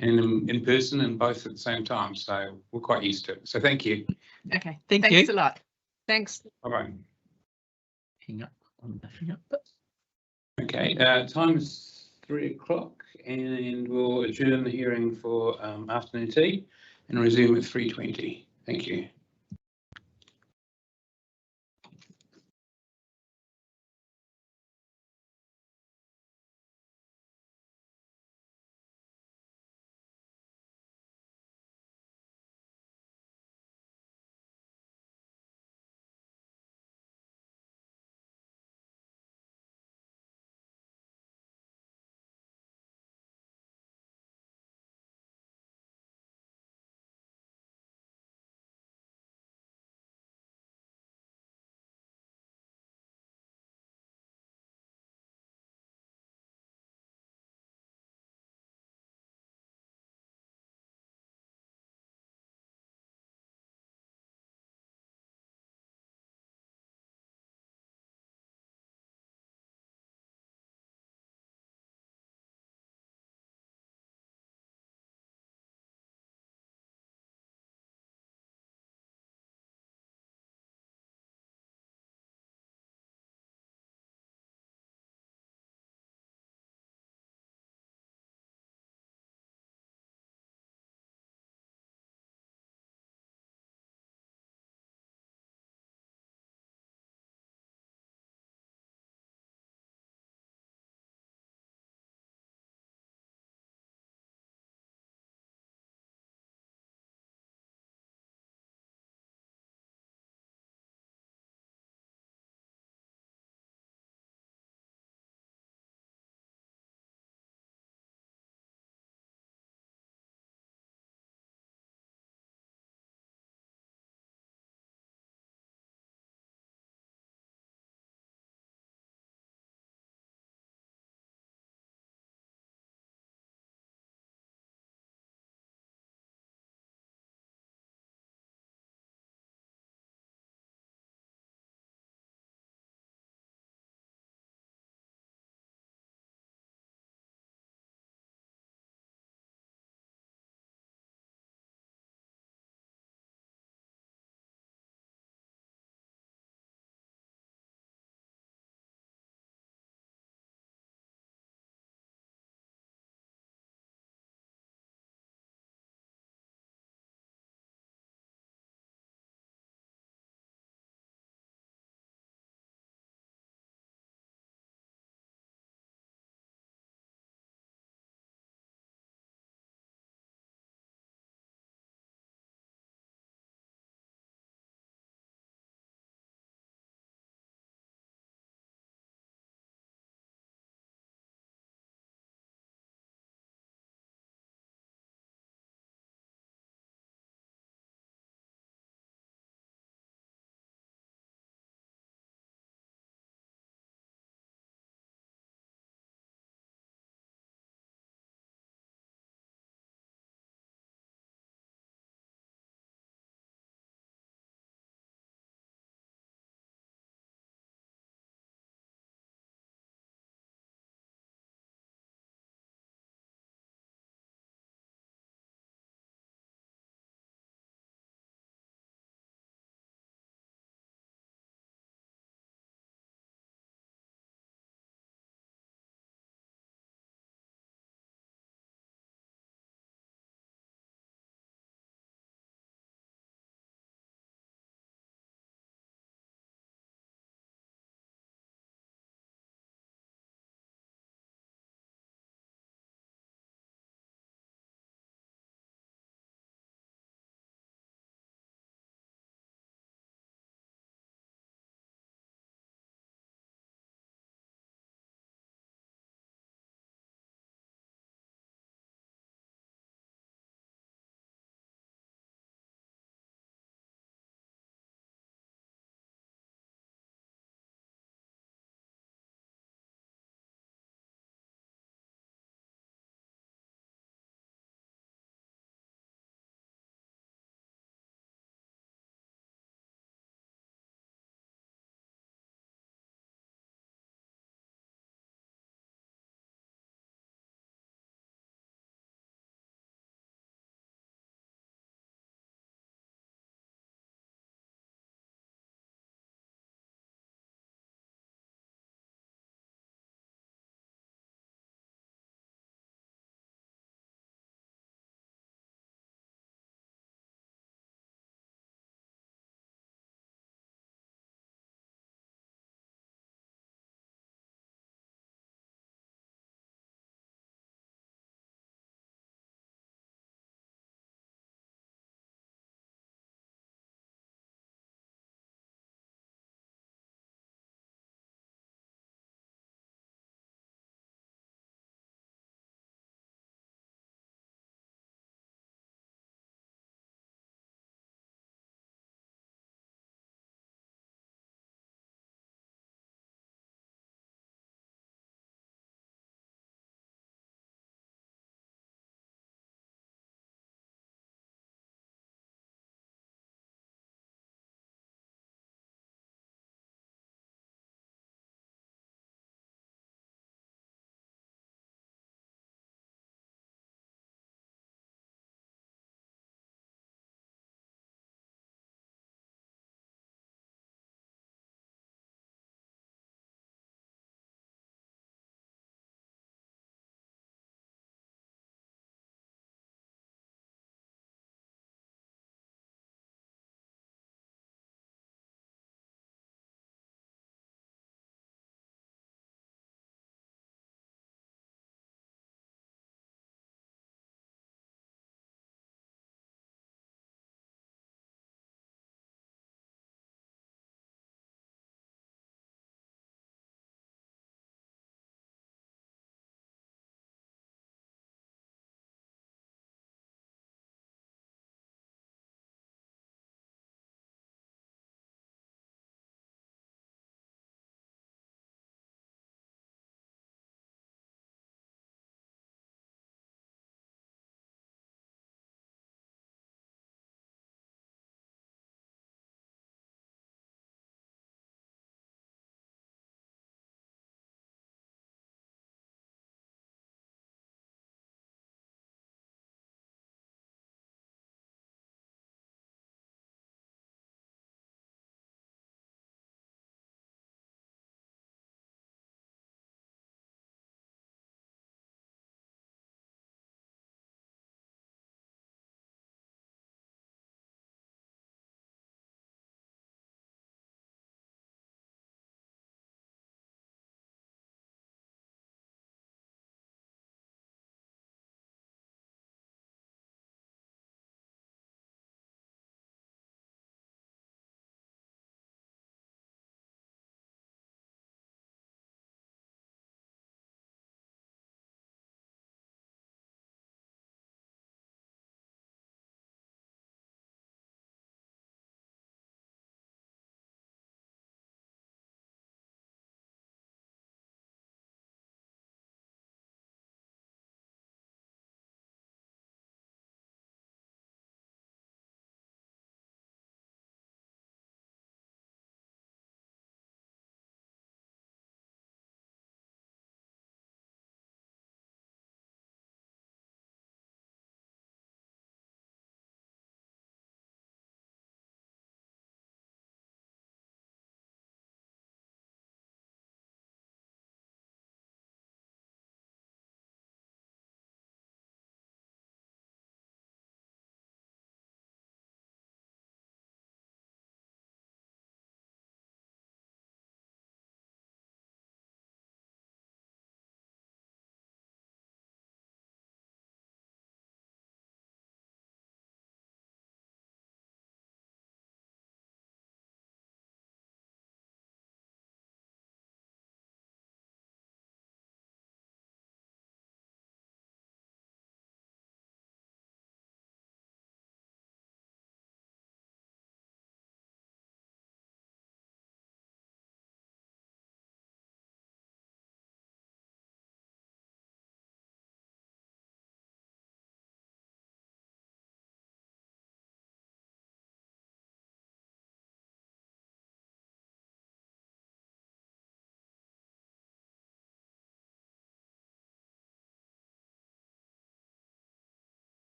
in person and both at the same time. So we're quite used to it. So thank you. Okay, thanks a lot. Thanks. Bye-bye. Hang up. Okay, time is 3 o'clock and we'll adjourn the hearing for afternoon tea and resume at 3:20. Thank you.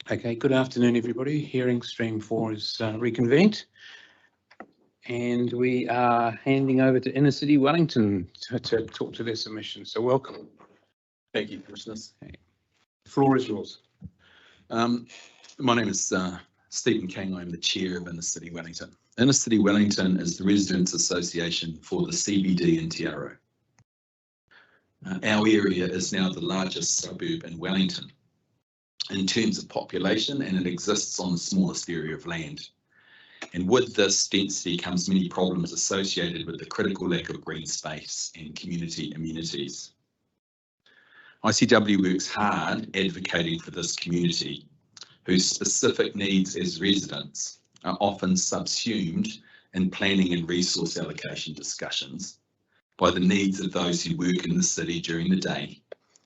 Okay, good afternoon, everybody. Hearing stream 4 is reconvened. And we are handing over to Inner City Wellington to talk to their submission. So welcome. Thank you, Commissioners. The floor is yours. My name is Stephen King. I'm the chair of Inner City Wellington. Inner City Wellington is the Residents Association for the CBD in Te Aro. Our area is now the largest suburb in Wellington in terms of population, and it exists on the smallest area of land. And with this density comes many problems associated with the critical lack of green space and community amenities. ICW works hard advocating for this community, whose specific needs as residents are often subsumed in planning and resource allocation discussions by the needs of those who work in the city during the day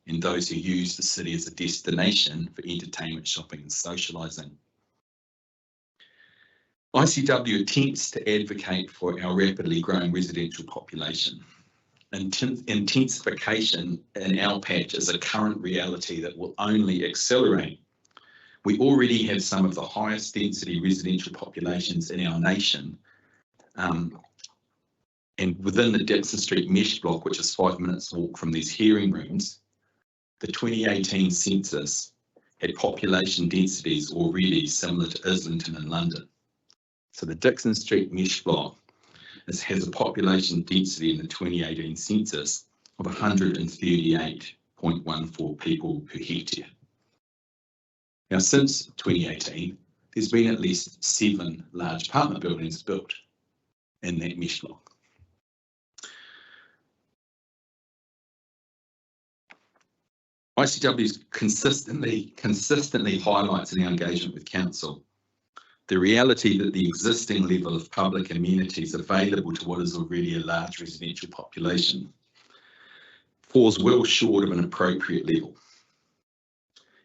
and those who use the city as a destination for entertainment, shopping and socialising. ICW attempts to advocate for our rapidly growing residential population. Intensification in our patch is a current reality that will only accelerate. We already have some of the highest density residential populations in our nation. And within the Dixon Street mesh block, which is 5 minutes walk from these hearing rooms, the 2018 census had population densities already similar to Islington and London. So the Dixon Street mesh block has a population density in the 2018 census of 138.14 people per hectare. Now, since 2018, there's been at least 7 large apartment buildings built in that mesh block. ICW consistently highlights in our engagement with Council the reality that the existing level of public amenities available to what is already a large residential population falls well short of an appropriate level,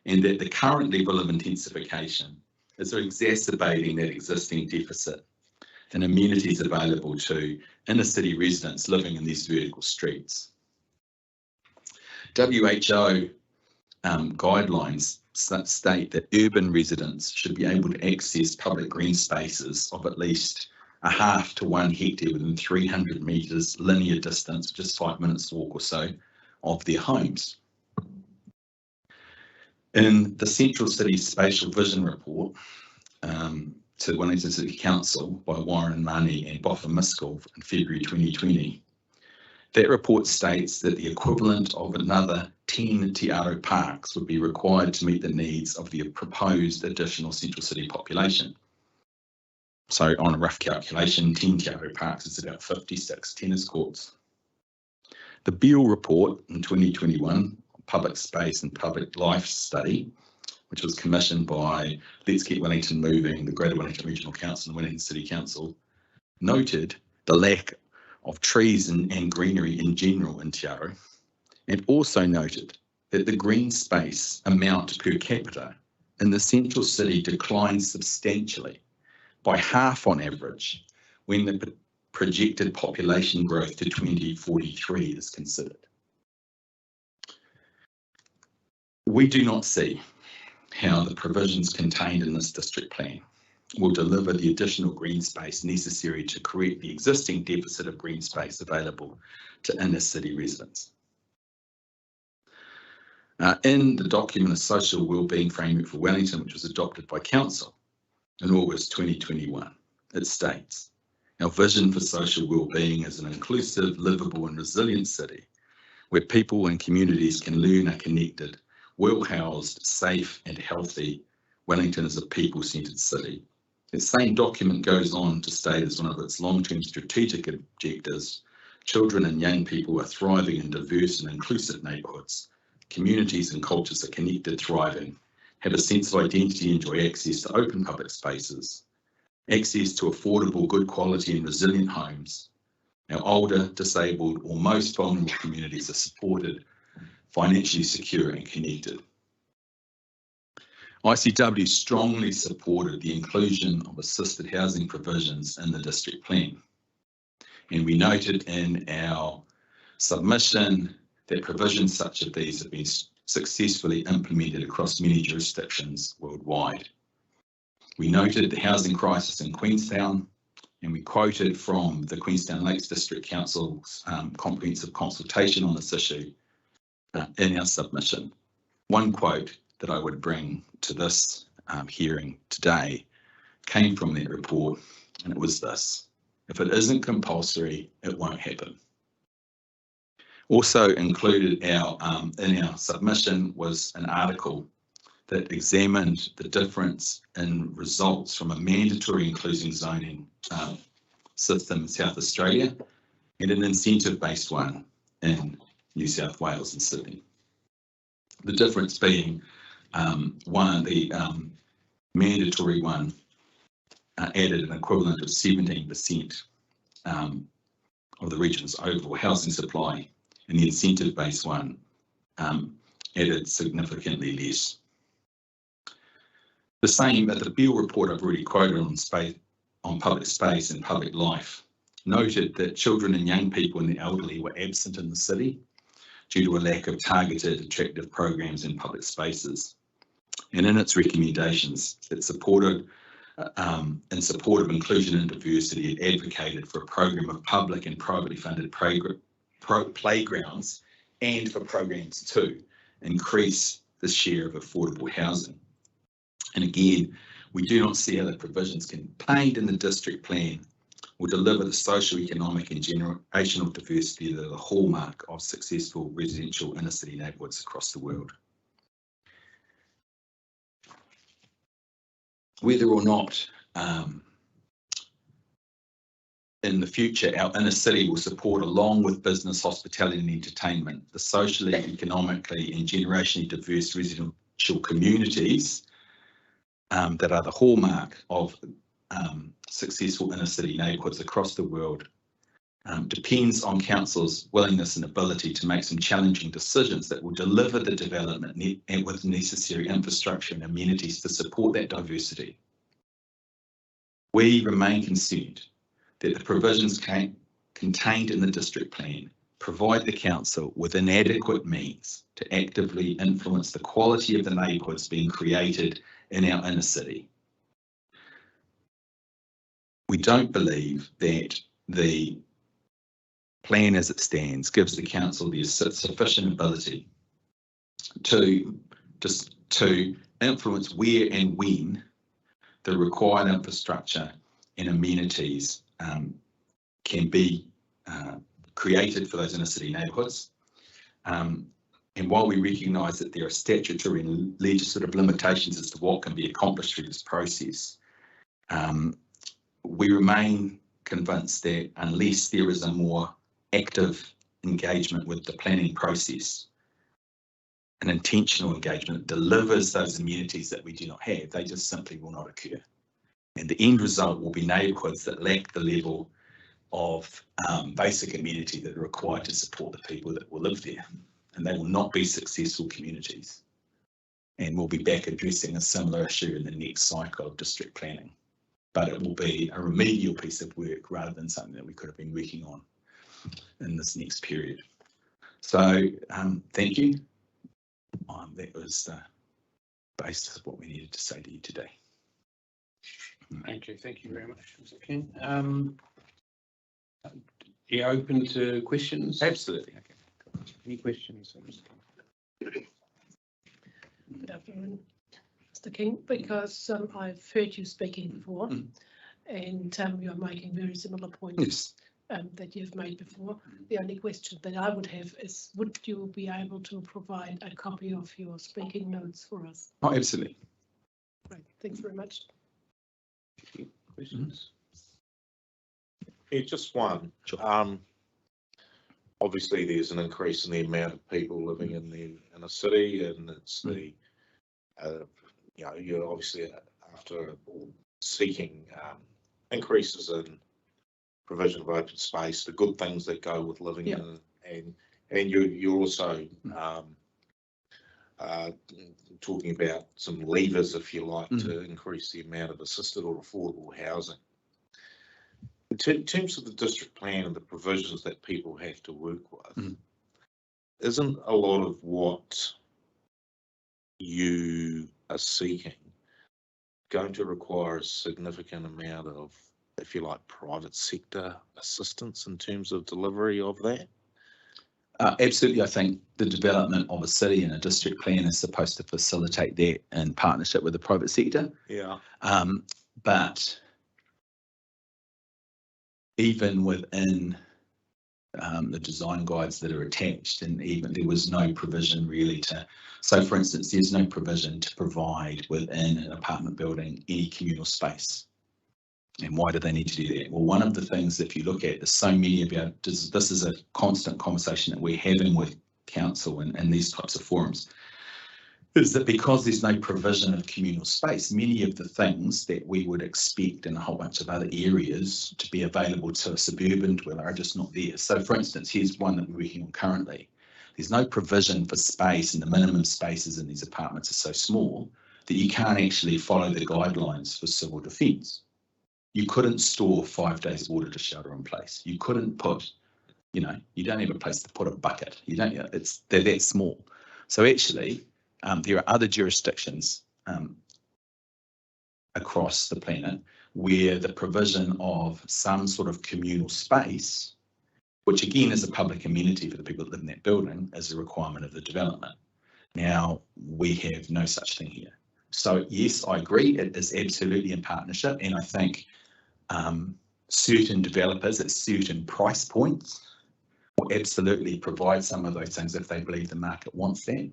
and that the current level of intensification is exacerbating that existing deficit in amenities available to inner city residents living in these vertical streets. WHO guidelines state that urban residents should be able to access public green spaces of at least a half to 1 hectare within 300 metres linear distance, which is 5 minutes walk or so, of their homes. In the Central City Spatial Vision Report to Wellington City Council by Warren Money and Boffa Miskell in February 2020, that report states that the equivalent of another 10 Te Aro parks would be required to meet the needs of the proposed additional Central City population. So on a rough calculation, 10 Te Aro parks is about 56 tennis courts. The Beale report in 2021, Public Space and Public Life Study, which was commissioned by Let's Get Wellington Moving, the Greater Wellington Regional Council and Wellington City Council, noted the lack of trees and greenery in general in Te Aro, and also noted that the green space amount per capita in the central city declines substantially, by half on average, when the projected population growth to 2043 is considered. We do not see how the provisions contained in this district plan will deliver the additional green space necessary to correct the existing deficit of green space available to inner city residents. In the document, A Social Wellbeing Framework for Wellington, which was adopted by Council in August 2021, it states, our vision for social wellbeing is an inclusive, livable and resilient city where people and communities can learn, are connected, well-housed, safe and healthy. Wellington is a people-centred city. The same document goes on to state as one of its long-term strategic objectives, children and young people are thriving in diverse and inclusive neighbourhoods. Communities and cultures are connected, thriving, have a sense of identity, enjoy access to open public spaces, access to affordable, good quality and resilient homes. Our older, disabled or most vulnerable communities are supported, financially secure and connected. ICW strongly supported the inclusion of assisted housing provisions in the district plan. And we noted in our submission that provisions such as these have been successfully implemented across many jurisdictions worldwide. We noted the housing crisis in Queenstown, and we quoted from the Queenstown Lakes District Council's comprehensive consultation on this issue in our submission. One quote that I would bring to this hearing today came from that report, and it was this: if it isn't compulsory, it won't happen. Also included in our submission was an article that examined the difference in results from a mandatory inclusion zoning system in South Australia and an incentive-based one in New South Wales and Sydney. The difference being the mandatory one added an equivalent of 17% of the region's overall housing supply, and the incentive-based one added significantly less. The same at the Beale report I've already quoted on public space and public life noted that children and young people and the elderly were absent in the city due to a lack of targeted attractive programs in public spaces. And in its recommendations, it supported, in support of inclusion and diversity, it advocated for a program of public and privately funded playgrounds and for programs to increase the share of affordable housing. And again, we do not see how the provisions contained in the district plan will deliver the socio-economic and generational diversity that are the hallmark of successful residential inner city neighbourhoods across the world. Whether or not in the future our inner city will support, along with business, hospitality and entertainment, the socially, economically and generationally diverse residential communities that are the hallmark of successful inner city neighbourhoods across the world, depends on council's willingness and ability to make some challenging decisions that will deliver the development and with necessary infrastructure and amenities to support that diversity. We remain concerned that the provisions contained in the district plan provide the council with inadequate means to actively influence the quality of the neighbourhoods being created in our inner city. We don't believe that the plan as it stands gives the council the sufficient ability to influence where and when the required infrastructure and amenities can be created for those inner city neighbourhoods. And while we recognise that there are statutory and legislative limitations as to what can be accomplished through this process, we remain convinced that unless there is a more active engagement with the planning process, an intentional engagement that delivers those amenities that we do not have, they just simply will not occur. And the end result will be neighbourhoods that lack the level of basic amenity that are required to support the people that will live there. And they will not be successful communities. And we'll be back addressing a similar issue in the next cycle of district planning. But it will be a remedial piece of work rather than something that we could have been working on in this next period. So thank you. That was the basis of what we needed to say to you today. Thank you very much, Mr. King. Are you open to questions? Absolutely. Okay. Any questions? Good afternoon, Mr. King, because I've heard you speaking before, and you're making very similar points that you've made before. The only question that I would have is, would you be able to provide a copy of your speaking notes for us? Oh, absolutely. Right, thanks very much. Questions? Yeah, just one. Sure. Obviously, there's an increase in the amount of people living in a city, and it's the, you're obviously after seeking increases in provision of open space, the good things that go with living in, and you're also talking about some levers, if you like, to increase the amount of assisted or affordable housing. In terms of the district plan and the provisions that people have to work with, isn't a lot of what you are seeking going to require a significant amount of, if you like, private sector assistance in terms of delivery of that? Absolutely. I think the development of a city and a district plan is supposed to facilitate that in partnership with the private sector. Yeah. But even within the design guides that are attached, and even there was no provision really to, so for instance, there's no provision to provide within an apartment building any communal space. And why do they need to do that? Well, one of the things, if you look at, there's so many of our, this is a constant conversation that we're having with council and these types of forums, is that because there's no provision of communal space, many of the things that we would expect in a whole bunch of other areas to be available to a suburban dweller are just not there. So for instance, here's one that we're working on currently. There's no provision for space, and the minimum spaces in these apartments are so small that you can't actually follow the guidelines for civil defence. You couldn't store 5 days water to shelter in place. You couldn't put, you know, you don't have a place to put a bucket. You don't, they're that small. So actually, there are other jurisdictions across the planet where the provision of some sort of communal space, which again is a public amenity for the people that live in that building, is a requirement of the development. Now, we have no such thing here. So yes, I agree, it is absolutely in partnership, and I think certain developers at certain price points will absolutely provide some of those things if they believe the market wants that.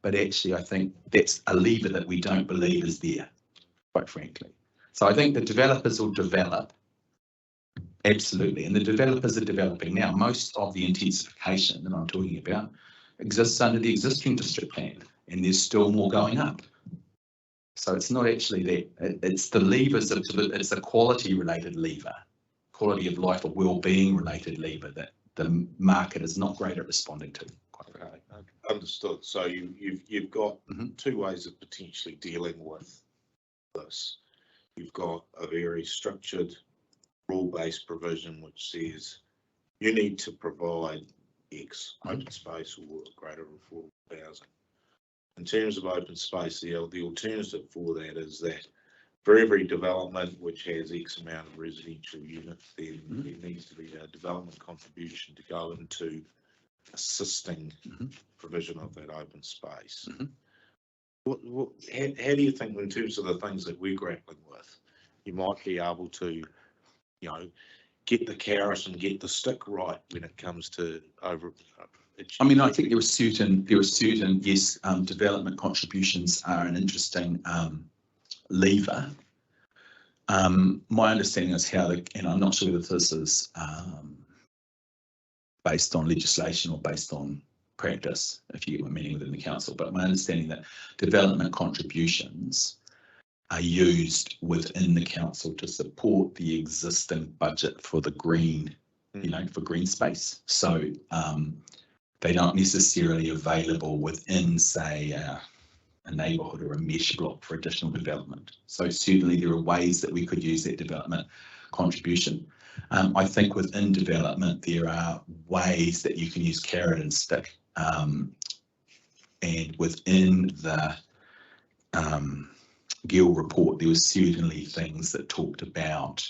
But actually, I think that's a lever that we don't believe is there, quite frankly. So I think the developers will develop, absolutely, and the developers are developing now. Most of the intensification that I'm talking about exists under the existing district plan, and there's still more going up. So it's not actually that, it's the levers, it's a quality related lever, quality of life or well-being related lever that the market is not great at responding to. Okay, understood. So you've got two ways of potentially dealing with this. You've got a very structured rule-based provision which says you need to provide X open space or greater affordable housing. In terms of open space, the alternative for that is that for every development which has X amount of residential units, then there needs to be a development contribution to go into assisting provision of that open space. How do you think, in terms of the things that we're grappling with, you might be able to, you know, get the carrot and get the stick right when it comes to over? I mean, I think there were certain, yes, development contributions are an interesting lever. My understanding is how, and I'm not sure whether this is based on legislation or based on practice, if you get my meaning within the council, but my understanding that development contributions are used within the council to support the existing budget for the green, you know, for green space. So they aren't necessarily available within, say, a neighbourhood or a mesh block for additional development. So certainly there are ways that we could use that development contribution. I think within development there are ways that you can use carrot and stick. And within the Gill report, there was certainly things that talked about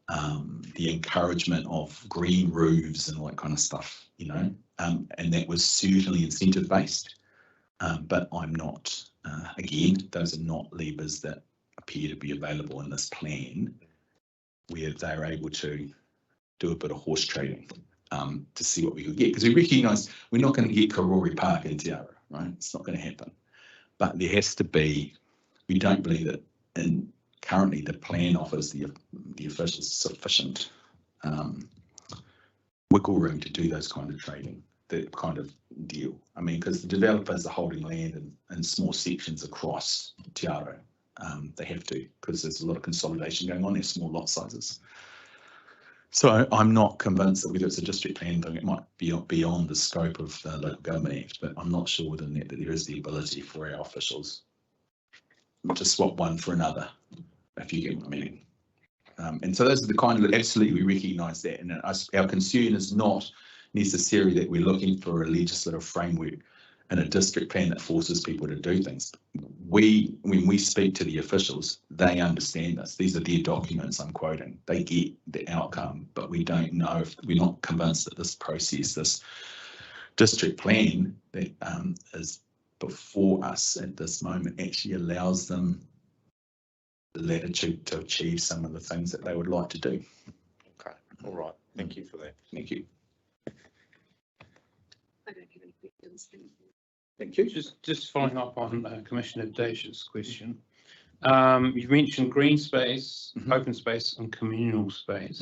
the encouragement of green roofs and all that kind of stuff, you know, and that was certainly incentive based, but I'm not, again, those are not levers that appear to be available in this plan where they're able to do a bit of horse trading to see what we could get, because we recognise we're not going to get Karori Park in Te Ara, right? It's not going to happen, but there has to be, we don't believe that in currently the plan offers the officials sufficient wiggle room to do those kind of trading, that kind of deal. I mean, because the developers are holding land in small sections across Te Ara. They have to, because there's a lot of consolidation going on. There's small lot sizes. So I'm not convinced that whether it's a district plan thing, it might be beyond the scope of the Local Government Act, but I'm not sure within that there is the ability for our officials to swap one for another, if you get what I mean. And so those are the kind of, absolutely we recognise that, and our concern is not necessarily that we're looking for a legislative framework in a district plan that forces people to do things. When we speak to the officials, they understand this. These are their documents I'm quoting. They get the outcome, but we don't know, if we're not convinced that this process, this district plan that is before us at this moment actually allows them the latitude to achieve some of the things that they would like to do. Okay, all right. Thank you for that. Thank you. I don't have any questions. Thank you. Just following up on Commissioner Dacia's question. You've mentioned green space, open space and communal space.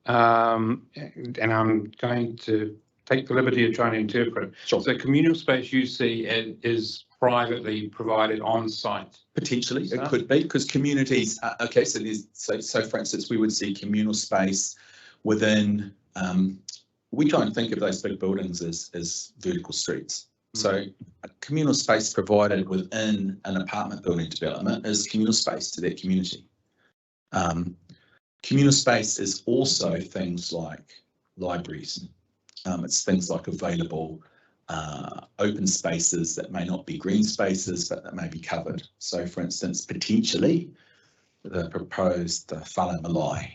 And I'm going to take the liberty of trying to interpret. Sure. So communal space you see is privately provided on site? Potentially, it could be, because communities, okay, so there's, so for instance, we would see communal space within, we try and think of those big buildings as vertical streets. So a communal space provided within an apartment building development is communal space to that community. Communal space is also things like libraries. It's things like available open spaces that may not be green spaces, but that may be covered. So for instance, potentially the proposed Whale Malai,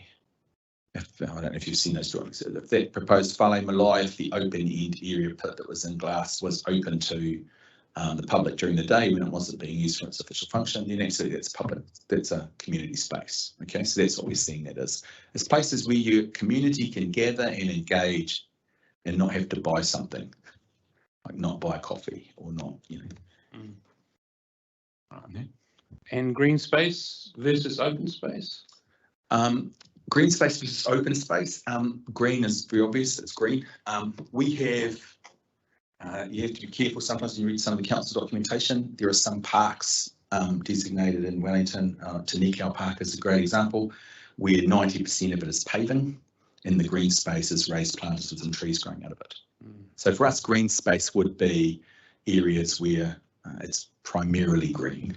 I don't know if you've seen those drawings, if that proposed Whale Malai, if the open end area pit that was in glass was open to the public during the day when it wasn't being used for its official function, then actually that's public, that's a community space. Okay, so that's what we're seeing that is. It's places where your community can gather and engage and not have to buy something, like not buy coffee or not, you know. And green space versus open space? Green space versus open space. Green is very obvious, it's green. We have, you have to be careful sometimes when you read some of the council documentation. There are some parks designated in Wellington. Tanikau Park is a great example, where 90% of it is paving and the green space is raised planters and trees growing out of it. So for us, green space would be areas where it's primarily green,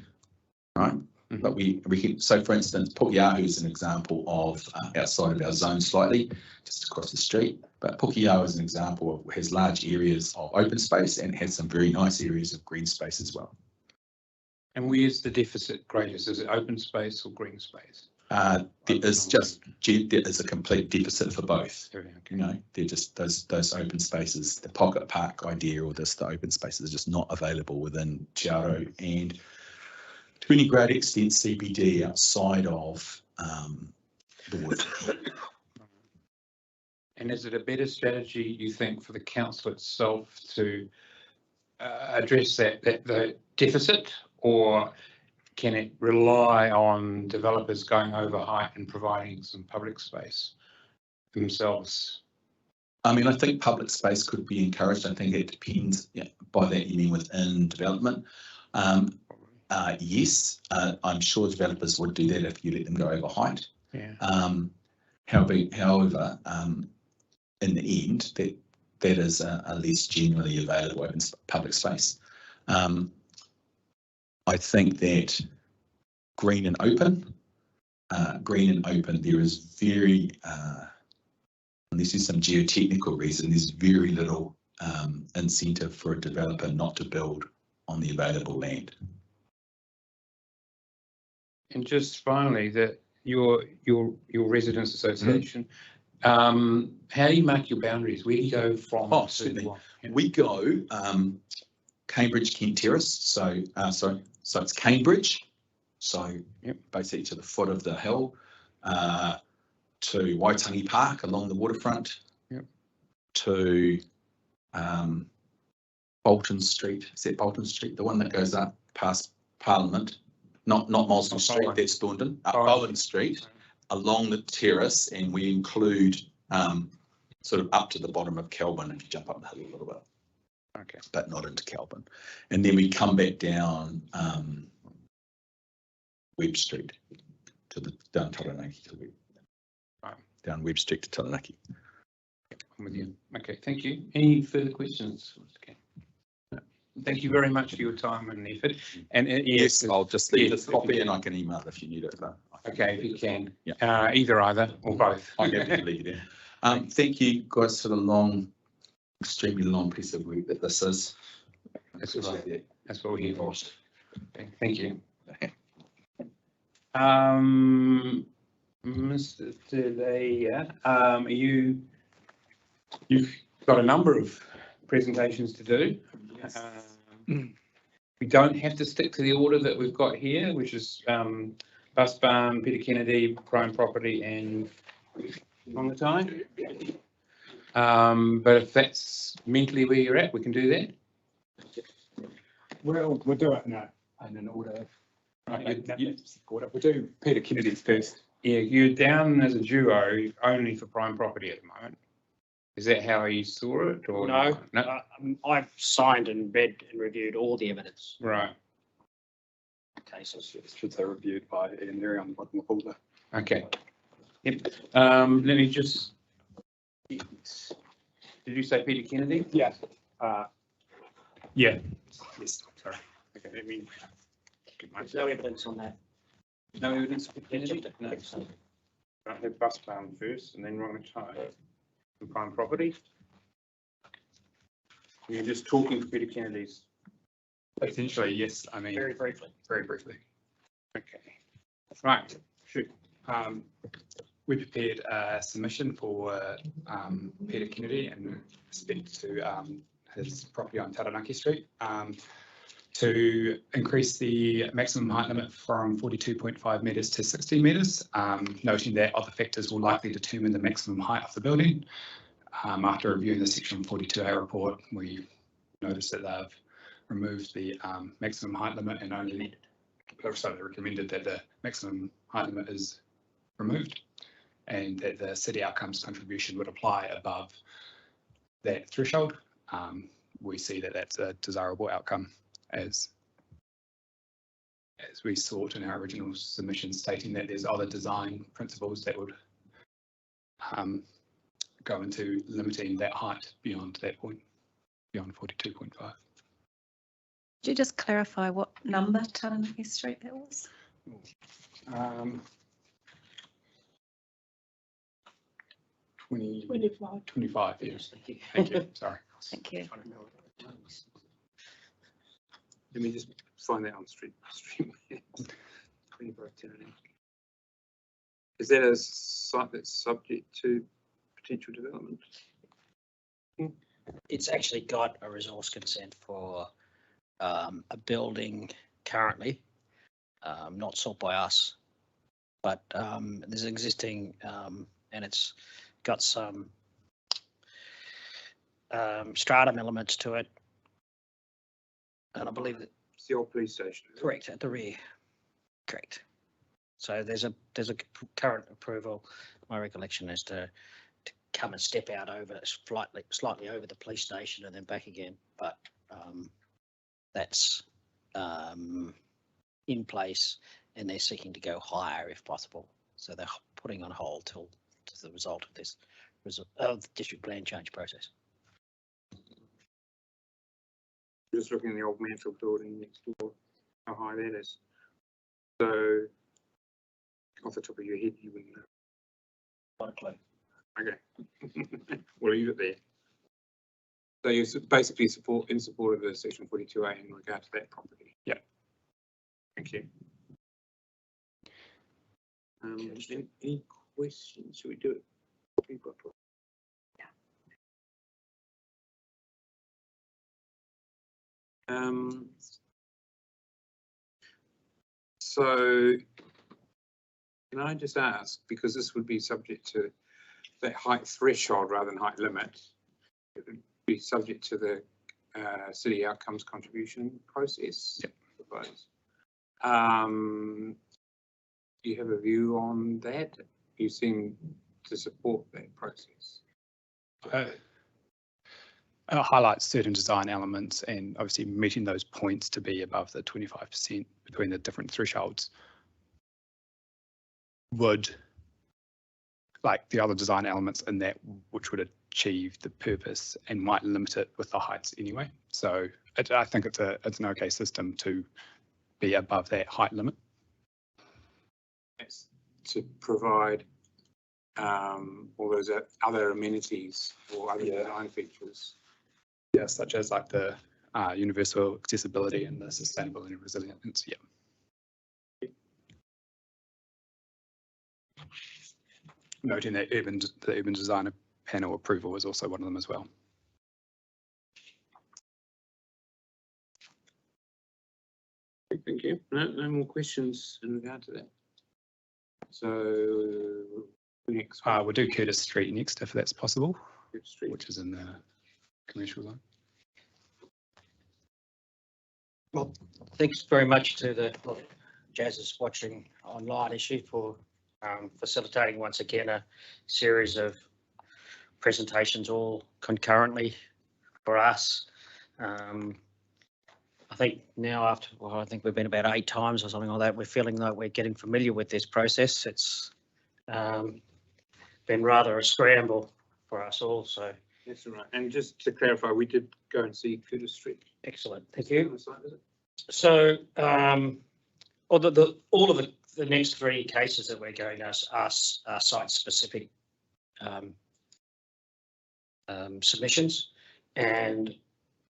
right? But we can, so for instance, Pukeahu is an example of outside of our zone slightly, just across the street. But Pukeahu is an example of, has large areas of open space and has some very nice areas of green space as well. And where's the deficit greatest? Is it open space or green space? There is a complete deficit for both. Okay. You know, they're just those open spaces, the pocket park idea, or just the open spaces are just not available within Te Aro and to any great extent CBD outside of the wood. And is it a better strategy, you think, for the council itself to address the deficit, or can it rely on developers going over height and providing some public space themselves? I mean, I think public space could be encouraged. I think it depends. Yeah, by that you mean within development. Yes, I'm sure developers would do that if you let them go over height. Yeah. However, in the end, that is a less generally available open public space. I think that green and open, there is very, unless there's some geotechnical reason, there's very little incentive for a developer not to build on the available land. And just finally, that your residents association, how do you mark your boundaries? Where do you go from? Oh, certainly. We go Cambridge Kent Terrace. So so it's Cambridge. So basically to the foot of the hill, to Waitangi Park along the waterfront, to Bolton Street. Is that Bolton Street? The one that goes up past Parliament. Not Mosnell Street, that's Thorndon, up Bowen Street, along the terrace, and we include sort of up to the bottom of Kelvin if you jump up the hill a little bit. Okay. But not into Kelvin. And then we come back down Webb Street to the down Taranaki to Webb. Down Webb Street to Taranaki. I'm with you. Okay, thank you. Any further questions? Okay. Thank you very much for your time and effort. And yes, I'll just leave this copy and I can email if you need it. Okay, if you can. Yeah. Either or both. I can leave you there. Thank you guys for the long, extremely long piece of work that this is. That's right. That's what we're here for. Okay, thank you. Mr. Delia, you've got a number of presentations to do. We don't have to stick to the order that we've got here, which is Bus Barn, Peter Kennedy, Prime Property and Rongotai. But if that's mentally where you're at, we can do that. Well, we'll do it in an order. Right, we'll do Peter Kennedy first. Yeah, you're down as a duo only for Prime Property at the moment. Is that how you saw it? Or No, no? I've signed and read and reviewed all the evidence. Right. Cases. Should say reviewed by Ian there on the bottom of the folder. Okay. Yep. Let me just. Did you say Peter Kennedy? Yeah. Yeah. Yes. Sorry. Okay. Let me. There's no evidence on that. No evidence for Kennedy? No. Right, have Bus Barn first and then Rongotai and Prime Property. You're just talking for Peter Kennedy's. Essentially, yes. I mean, Very briefly. Very briefly. Okay. Right. Shoot. We prepared a submission for Peter Kennedy in respect to his property on Taranaki Street to increase the maximum height limit from 42.5 metres to 60 metres, noting that other factors will likely determine the maximum height of the building. After reviewing the Section 42A report, we noticed that they've removed the maximum height limit and only recommended that the maximum height limit is removed and that the city outcomes contribution would apply above that threshold. We see that that's a desirable outcome as we sought in our original submission, stating that there's other design principles that would go into limiting that height beyond that point, beyond 42.5. Could you just clarify what number Taranaki Street that was? 25, yes. Thank you. Sorry. Thank you. Let me just find that on street. 25 Taranaki. Is that a site that's subject to potential development? It's actually got a resource consent for a building currently, not sought by us, but there's existing and it's got some stratum elements to it. And I believe that it's the old police station. Correct, at the rear. Correct. So there's a current approval. My recollection is to come and step out over slightly over the police station and then back again. But that's in place, and they're seeking to go higher if possible. So they're putting on hold till the result of this the district plan change process. Just looking at the old Mantle building next door, how high that is. So, off the top of your head, you wouldn't know. Not a clue. Okay, we'll leave it there. So you're basically in support of the Section 42A in regard to that property. Yeah. Thank you. Any questions? Should we do it? So can I just ask, because this would be subject to that height threshold rather than height limit, it would be subject to the city outcomes contribution process? Yep. Do you have a view on that? You seem to support that process. Highlights certain design elements and obviously meeting those points to be above the 25% between the different thresholds would, like the other design elements in that, which would achieve the purpose and might limit it with the heights anyway. So I think it's an okay system to be above that height limit. Yes, to provide all those other amenities or other design features. Yeah, such as like the universal accessibility and the sustainability and resilience. Yeah. Noting that the urban designer panel approval is also one of them as well. Thank you. No more questions in regard to that. So next, we'll do Curtis Street next, if that's possible, Curtis Street, which is in the commercial zone. Well, thanks very much to the Jazz watching online issue for facilitating once again a series of presentations all concurrently for us. I think now after, well, I think we've been about 8 times or something like that, we're feeling like we're getting familiar with this process. It's been rather a scramble for us all. So that's right. And just to clarify, we did go and see Curtis Street. Excellent, thank you. So all of the next 3 cases that we're going to are site-specific submissions, and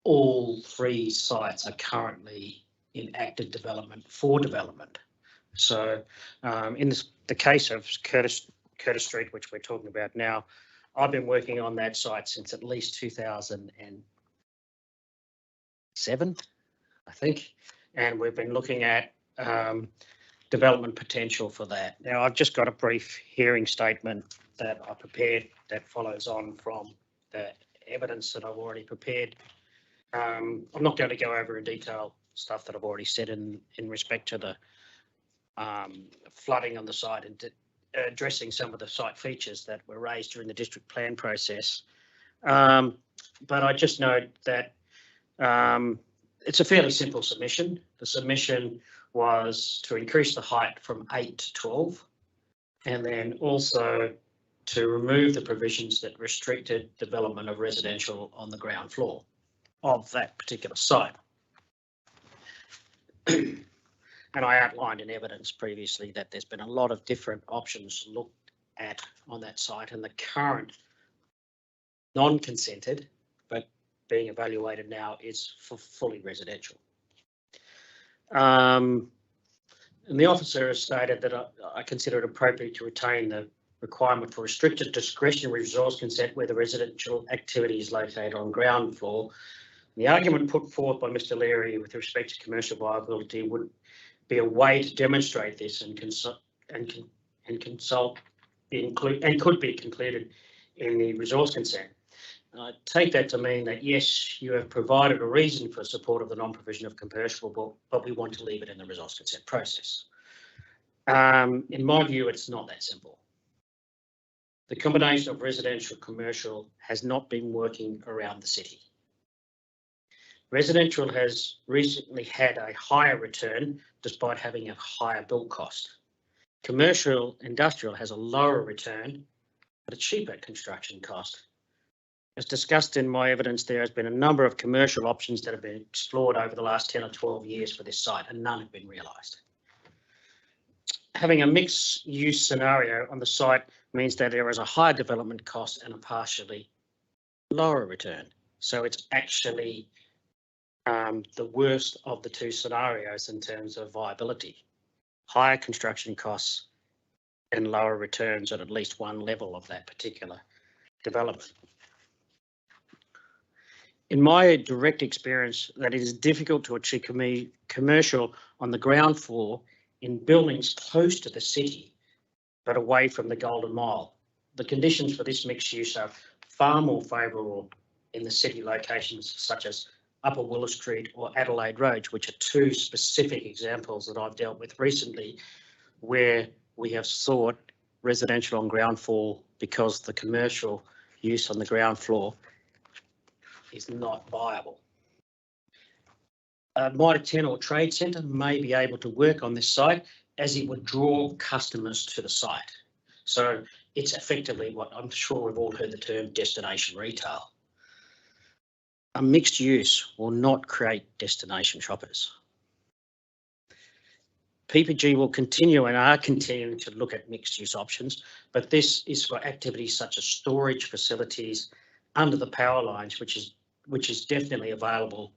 all 3 sites are currently in active development for development. So in the case of Curtis Street, which we're talking about now, I've been working on that site since at least 2007, I think, and we've been looking at development potential for that. Now, I've just got a brief hearing statement that I prepared that follows on from the evidence that I've already prepared. I'm not going to go over in detail stuff that I've already said in respect to the flooding on the site and addressing some of the site features that were raised during the district plan process. But I just note that it's a fairly simple submission. The submission was to increase the height from 8 to 12, and then also to remove the provisions that restricted development of residential on the ground floor of that particular site. And I outlined in evidence previously that there's been a lot of different options looked at on that site, and the current non-consented but being evaluated now is for fully residential. And the officer has stated that I consider it appropriate to retain the requirement for restricted discretionary resource consent where the residential activity is located on ground floor. The argument put forth by Mr. Leary with respect to commercial viability would be a way to demonstrate this and could be concluded in the resource consent. And I take that to mean that yes, you have provided a reason for support of the non-provision of commercial, but we want to leave it in the resource consent process. In my view, it's not that simple. The combination of residential commercial has not been working around the city. Residential has recently had a higher return despite having a higher build cost. Commercial industrial has a lower return but a cheaper construction cost. As discussed in my evidence, there has been a number of commercial options that have been explored over the last 10 or 12 years for this site, and none have been realised. Having a mixed use scenario on the site means that there is a higher development cost and a partially lower return. So it's actually the worst of the 2 scenarios in terms of viability. Higher construction costs and lower returns at least one level of that particular development. In my direct experience, that it is difficult to achieve commercial on the ground floor in buildings close to the city, but away from the Golden Mile. The conditions for this mixed use are far more favourable in the city locations such as Upper Willow Street or Adelaide Road, which are 2 specific examples that I've dealt with recently, where we have sought residential on ground floor because the commercial use on the ground floor is not viable. A Mitre 10 or trade centre may be able to work on this site as it would draw customers to the site. So it's effectively what I'm sure we've all heard the term destination retail. A mixed use will not create destination shoppers. PPG will continue and are continuing to look at mixed use options, but this is for activities such as storage facilities under the power lines, which is definitely available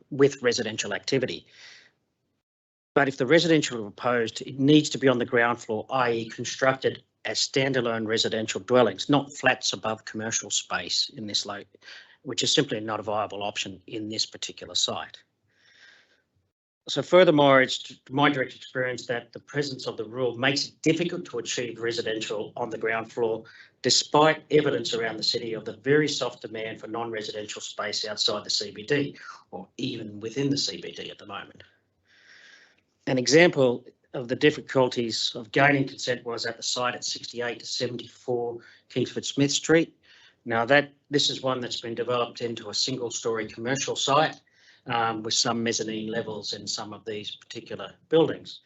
with residential activity. But if the residential are proposed, it needs to be on the ground floor, i.e. constructed as standalone residential dwellings, not flats above commercial space in this which is simply not a viable option in this particular site. So furthermore, it's my direct experience that the presence of the rule makes it difficult to achieve residential on the ground floor, despite evidence around the city of the very soft demand for non-residential space outside the CBD, or even within the CBD at the moment. An example of the difficulties of gaining consent was at the site at 68 to 74 Kingsford Smith Street. Now this is one that's been developed into a single-storey commercial site with some mezzanine levels in some of these particular buildings.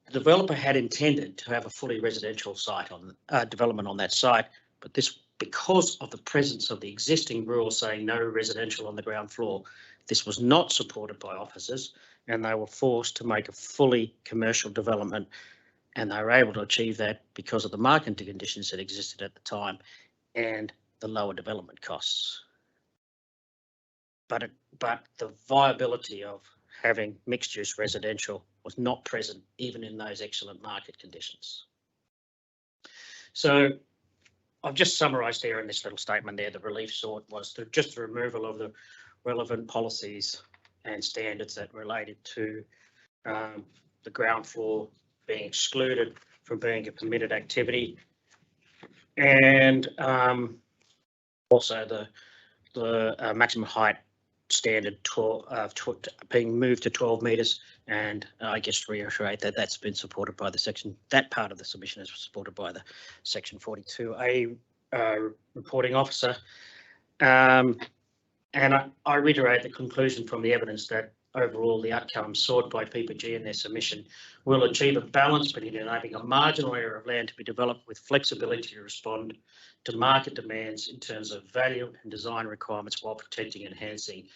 The developer had intended to have a fully residential site on development on that site, but this, because of the presence of the existing rule saying no residential on the ground floor, this was not supported by officers, and they were forced to make a fully commercial development, and they were able to achieve that because of the market conditions that existed at the time and the lower development costs. But the viability of having mixed-use residential was not present even in those excellent market conditions. So I've just summarised there in this little statement there, the relief sought was just the removal of the relevant policies and standards that related to the ground floor being excluded from being a permitted activity, and also the maximum height standard being moved to 12 metres, and I guess reiterate that that's been supported by the section, that part of the submission is supported by the section 42A reporting officer. And I reiterate the conclusion from the evidence that overall the outcome sought by PPG in their submission will achieve a balance between enabling a marginal area of land to be developed with flexibility to respond to market demands in terms of value and design requirements while protecting and enhancing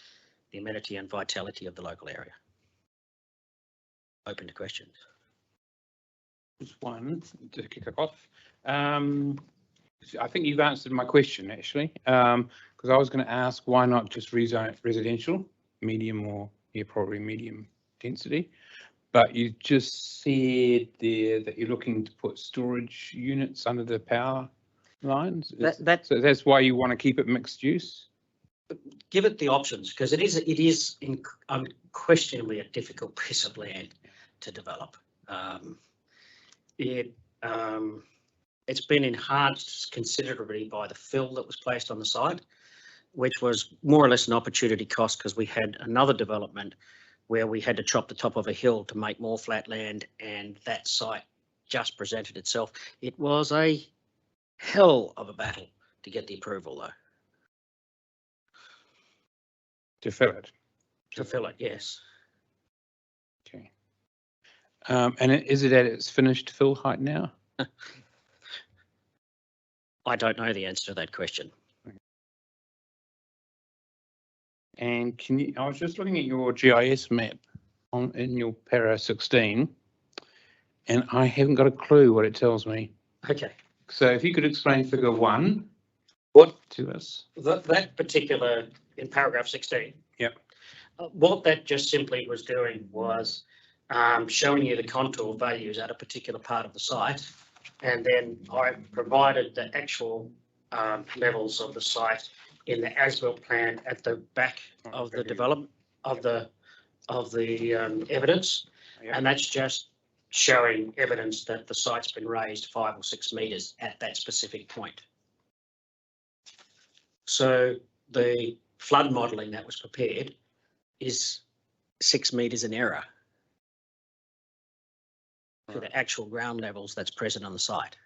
the amenity and vitality of the local area. Open to questions. Just one to kick it off. I think you've answered my question actually, because I was going to ask why not just rezone it residential, medium or probably medium density, but you just said there that you're looking to put storage units under the power lines. So that's why you want to keep it mixed use? Give it the options, because it is unquestionably a difficult piece of land to develop. It's been enhanced considerably by the fill that was placed on the site, which was more or less an opportunity cost because we had another development where we had to chop the top of a hill to make more flat land, and that site just presented itself. It was a hell of a battle to get the approval though. To fill it? To fill it, yes. Okay. And is it at its finished fill height now? I don't know the answer to that question. And I was just looking at your GIS map in your para 16, and I haven't got a clue what it tells me. Okay. So if you could explain figure 1 to us. That particular, in paragraph 16. Yep. What that just simply was doing was showing you the contour values at a particular part of the site, and then I provided the actual levels of the site in the as-built plan at the back of the development of the evidence, and that's just showing evidence that the site's been raised 5 or 6 metres at that specific point. So the flood modelling that was prepared is 6 metres in error to the actual ground levels that's present on the site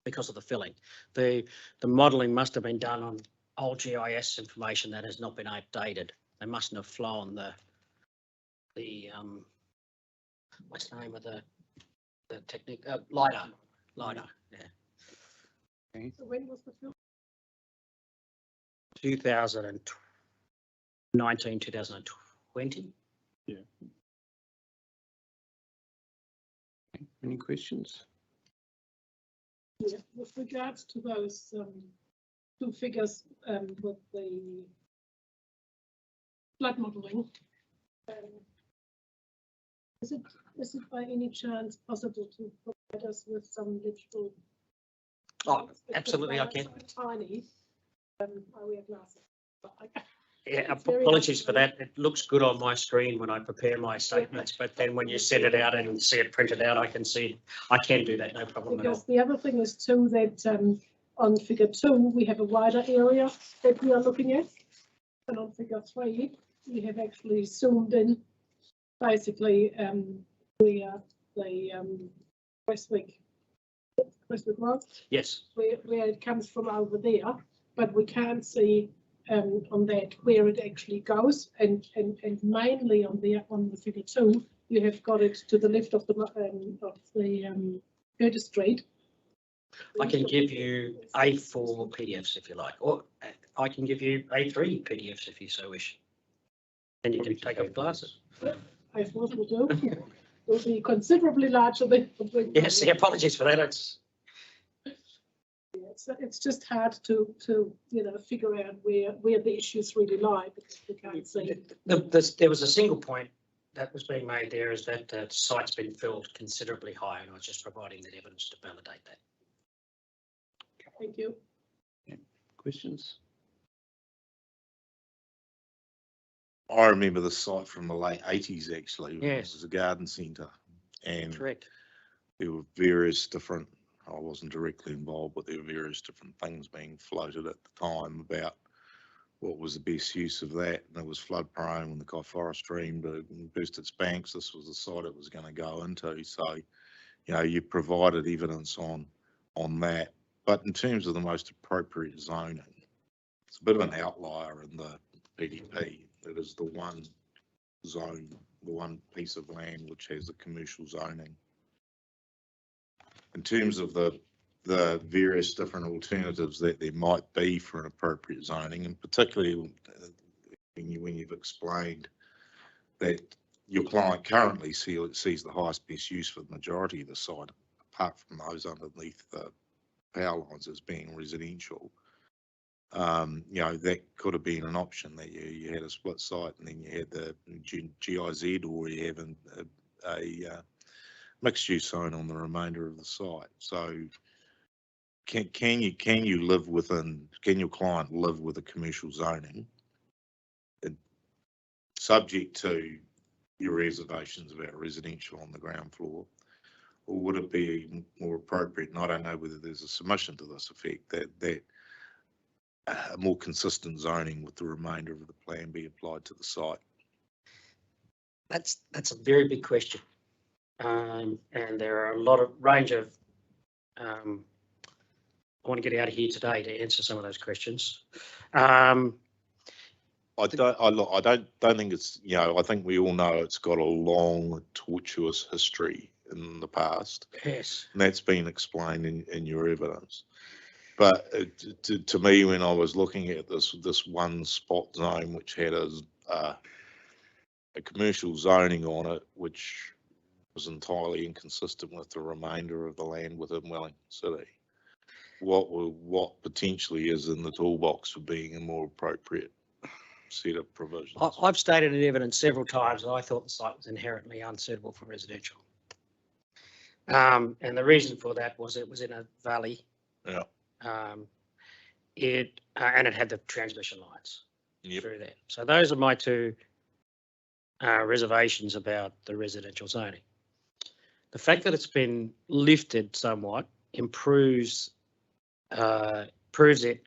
because of the filling. The modelling must have been done on old GIS information that has not been updated. They mustn't have flown the what's the name of the technique? LiDAR, yeah. Okay. So when was the film? 2019, 2020. Yeah. Any questions? Yeah, with regards to those two figures with the flood modelling. Is it by any chance possible to provide us with some digital? Oh, absolutely, I can. So tiny. I wear glasses. Yeah, apologies for that. It looks good on my screen when I prepare my statements, but then when you set it out and see it printed out, I can do that, no problem at all. Because the other thing is too that on figure 2 we have a wider area that we are looking at, and on figure 3 we have actually zoomed in basically where the Westwick Road. Yes. Where it comes from over there, but we can't see on that where it actually goes, and mainly on the figure 2 you have got it to the left of the Curtis Street. I can give you A4 PDFs if you like, or I can give you A3 PDFs if you so wish. And you can take off glasses. A4 will do. It will be considerably larger than. Yes, yeah, apologies for that. It's just hard to figure out where the issues really lie, because we can't see. There was a single point that was being made there, is that the site's been filled considerably high, and I was just providing that evidence to validate that. Thank you. Questions? I remember the site from the late 80s actually. Yes. It was a garden centre, and Correct. there were various different, I wasn't directly involved, but there were various different things being floated at the time about what was the best use of that. And it was flood prone when the Kaifora stream burst its banks. This was the site it was going to go into. So, you provided evidence on that. But in terms of the most appropriate zoning, it's a bit of an outlier in the PDP. It is the one zone, the one piece of land which has the commercial zoning. In terms of the various different alternatives that there might be for an appropriate zoning, and particularly when you've explained that your client currently sees the highest best use for the majority of the site, apart from those underneath the power lines as being residential, that could have been an option, that you had a split site and then you had the GIZ, or you have a mixed use zone on the remainder of the site. So can you live within, can your client live with a commercial zoning, subject to your reservations about residential on the ground floor? Or would it be more appropriate, and I don't know whether there's a submission to this effect, that a more consistent zoning with the remainder of the plan be applied to the site? That's a very big question, and there are a lot of range of. I want to get out of here today to answer some of those questions. I don't think it's, I think we all know it's got a long, tortuous history in the past. Yes. And that's been explained in your evidence. But to me, when I was looking at this one spot zone which had a commercial zoning on it, which was entirely inconsistent with the remainder of the land within Wellington City, what potentially is in the toolbox for being a more appropriate set of provisions? I've stated in evidence several times that I thought the site was inherently unsuitable for residential. And the reason for that was it was in a valley. Yeah. And it had the transmission lines Yep. through there. So those are my two reservations about the residential zoning. The fact that it's been lifted somewhat proves it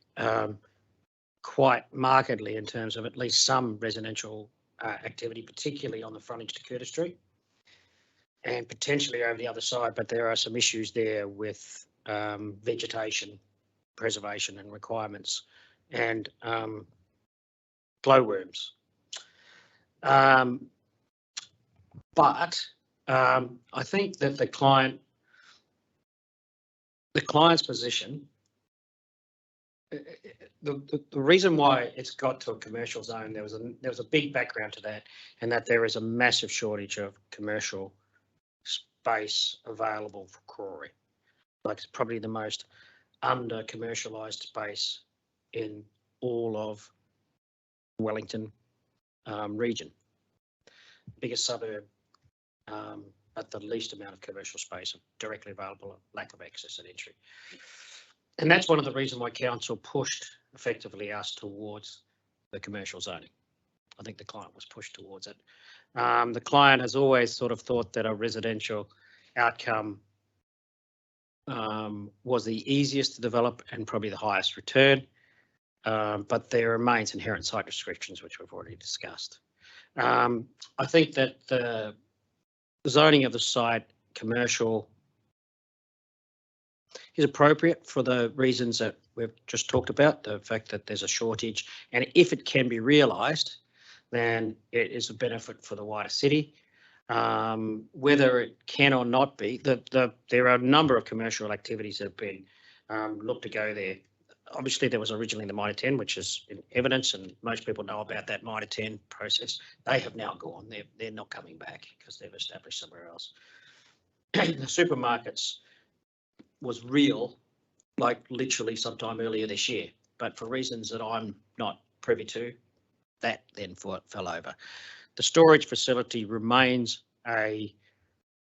quite markedly in terms of at least some residential activity, particularly on the frontage to Curtis Street and potentially over the other side. But there are some issues there with vegetation preservation and requirements and glowworms. But I think that the client's position, the reason why it's got to a commercial zone, there was a big background to that, and that there is a massive shortage of commercial space available for Crawley. Like, it's probably the most under commercialised space in all of Wellington region. Biggest suburb, but the least amount of commercial space directly available, lack of access and entry. And that's one of the reasons why council pushed effectively us towards the commercial zoning. I think the client was pushed towards it. The client has always sort of thought that a residential outcome was the easiest to develop and probably the highest return, but there remains inherent site restrictions, which we've already discussed. I think that the zoning of the site, commercial, is appropriate for the reasons that we've just talked about, the fact that there's a shortage, and if it can be realised, then it is a benefit for the wider city. Whether it can or not be, there are a number of commercial activities that have been looked to go there. Obviously, there was originally the Mitre 10, which is in evidence, and most people know about that Mitre 10 process. They have now gone. They're not coming back because they've established somewhere else. The supermarkets was real, like literally sometime earlier this year, but for reasons that I'm not privy to, that then fell over. The storage facility remains a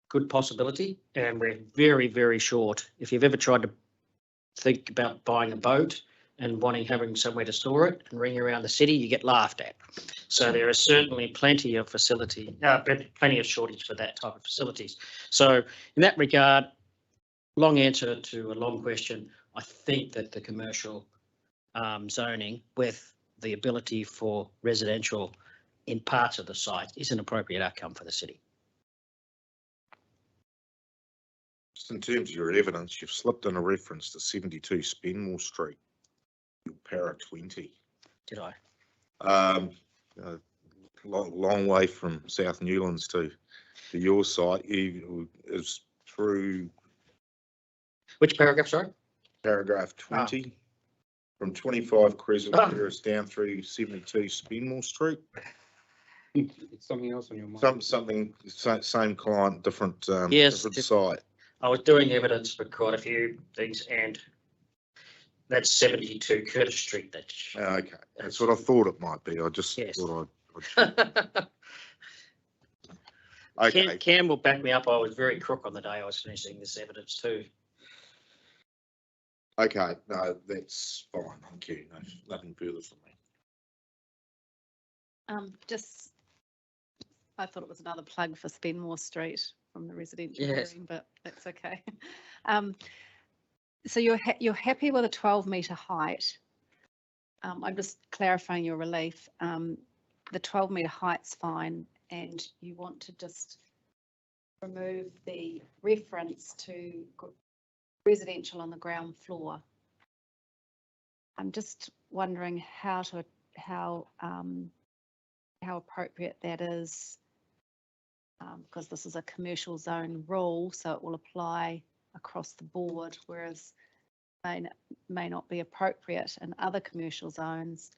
good possibility, and we're very, very short. If you've ever tried to think about buying a boat and having somewhere to store it and ring around the city, you get laughed at. So there is certainly plenty of facility, plenty of shortage for that type of facilities. So in that regard, long answer to a long question, I think that the commercial zoning with the ability for residential in parts of the site is an appropriate outcome for the city. Just in terms of your evidence, you've slipped in a reference to 72 Spenmore Street, your para 20. Did I? Long way from South Newlands to your site. Is through. Which paragraph, sorry? Paragraph 20. From 25 Crescent Terrace down through 72 Spenmore Street. It's something else on your mind. Something, same client, different, yes, different site. I was doing evidence for quite a few things, and that's 72 Curtis Street. Okay, that's what I thought it might be. I just thought I'd okay. Cam will back me up. I was very crook on the day I was finishing this evidence too. Okay, no, that's fine. Thank you. No, nothing further from me. I thought it was another plug for Spenmore Street from the residential hearing, but that's okay. So you're happy with a 12-metre height. I'm just clarifying your relief. The 12-metre height's fine, and you want to just remove the reference to residential on the ground floor. I'm just wondering how appropriate that is, because this is a commercial zone rule, so it will apply across the board, whereas may not be appropriate in other commercial zones.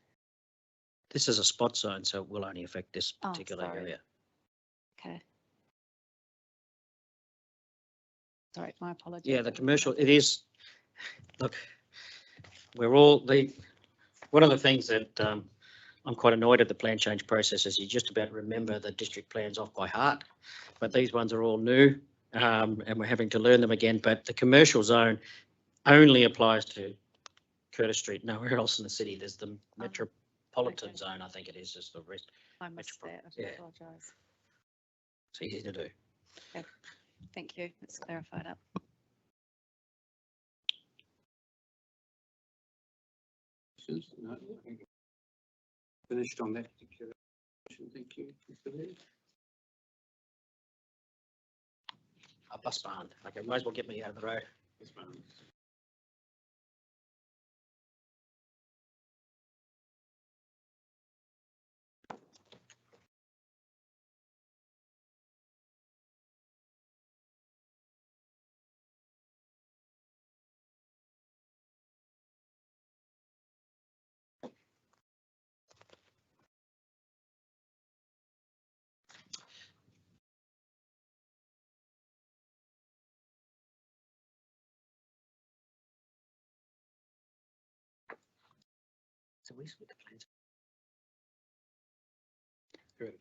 This is a spot zone, so it will only affect this particular area. Okay. Sorry, my apologies. Yeah, the commercial, it is, look, one of the things that I'm quite annoyed at the plan change process is you just about remember the district plans off by heart, but these ones are all new and we're having to learn them again. But the commercial zone only applies to Curtis Street, nowhere else in the city. There's the metropolitan zone, I think it is, just the rest. I missed that, I apologise. It's easy to do. Okay. Thank you, let's clarify that. No, I think finished on that particular question. Thank you, Mr. Lee. A bus barn. Okay, might as well get me out of the road. Yes, ma'am. we submit the plans? Through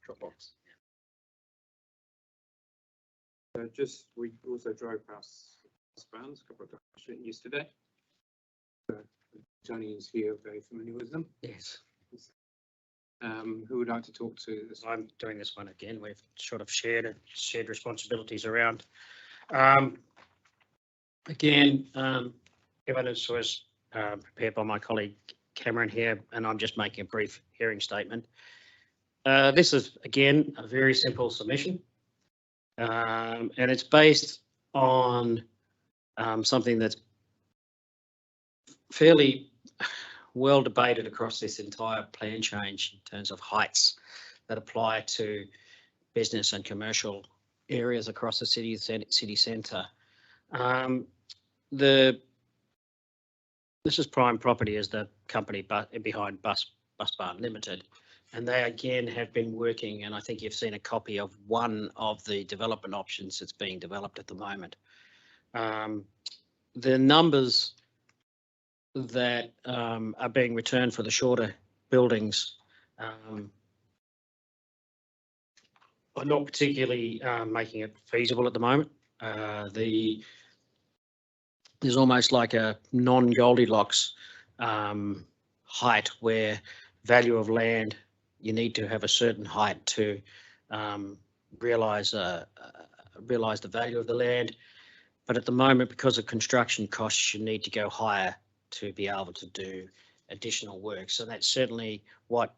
Dropbox. We also drove past Barnes a couple of times yesterday. Johnny is here, very familiar with them. Yes. Who would like to talk to this? I'm doing this one again. We've sort of shared responsibilities around. Again, evidence was prepared by my colleague Cameron here, and I'm just making a brief hearing statement. This is, again, a very simple submission, and it's based on something that's fairly well debated across this entire plan change in terms of heights that apply to business and commercial areas across the city centre. This is Prime Property as the company behind Bus Barn Limited, and they again have been working, and I think you've seen a copy of one of the development options that's being developed at the moment. The numbers that are being returned for the shorter buildings are not particularly making it feasible at the moment. There's almost like a non-Goldilocks height where value of land, you need to have a certain height to realise the value of the land. But at the moment, because of construction costs, you need to go higher to be able to do additional work. So that's certainly what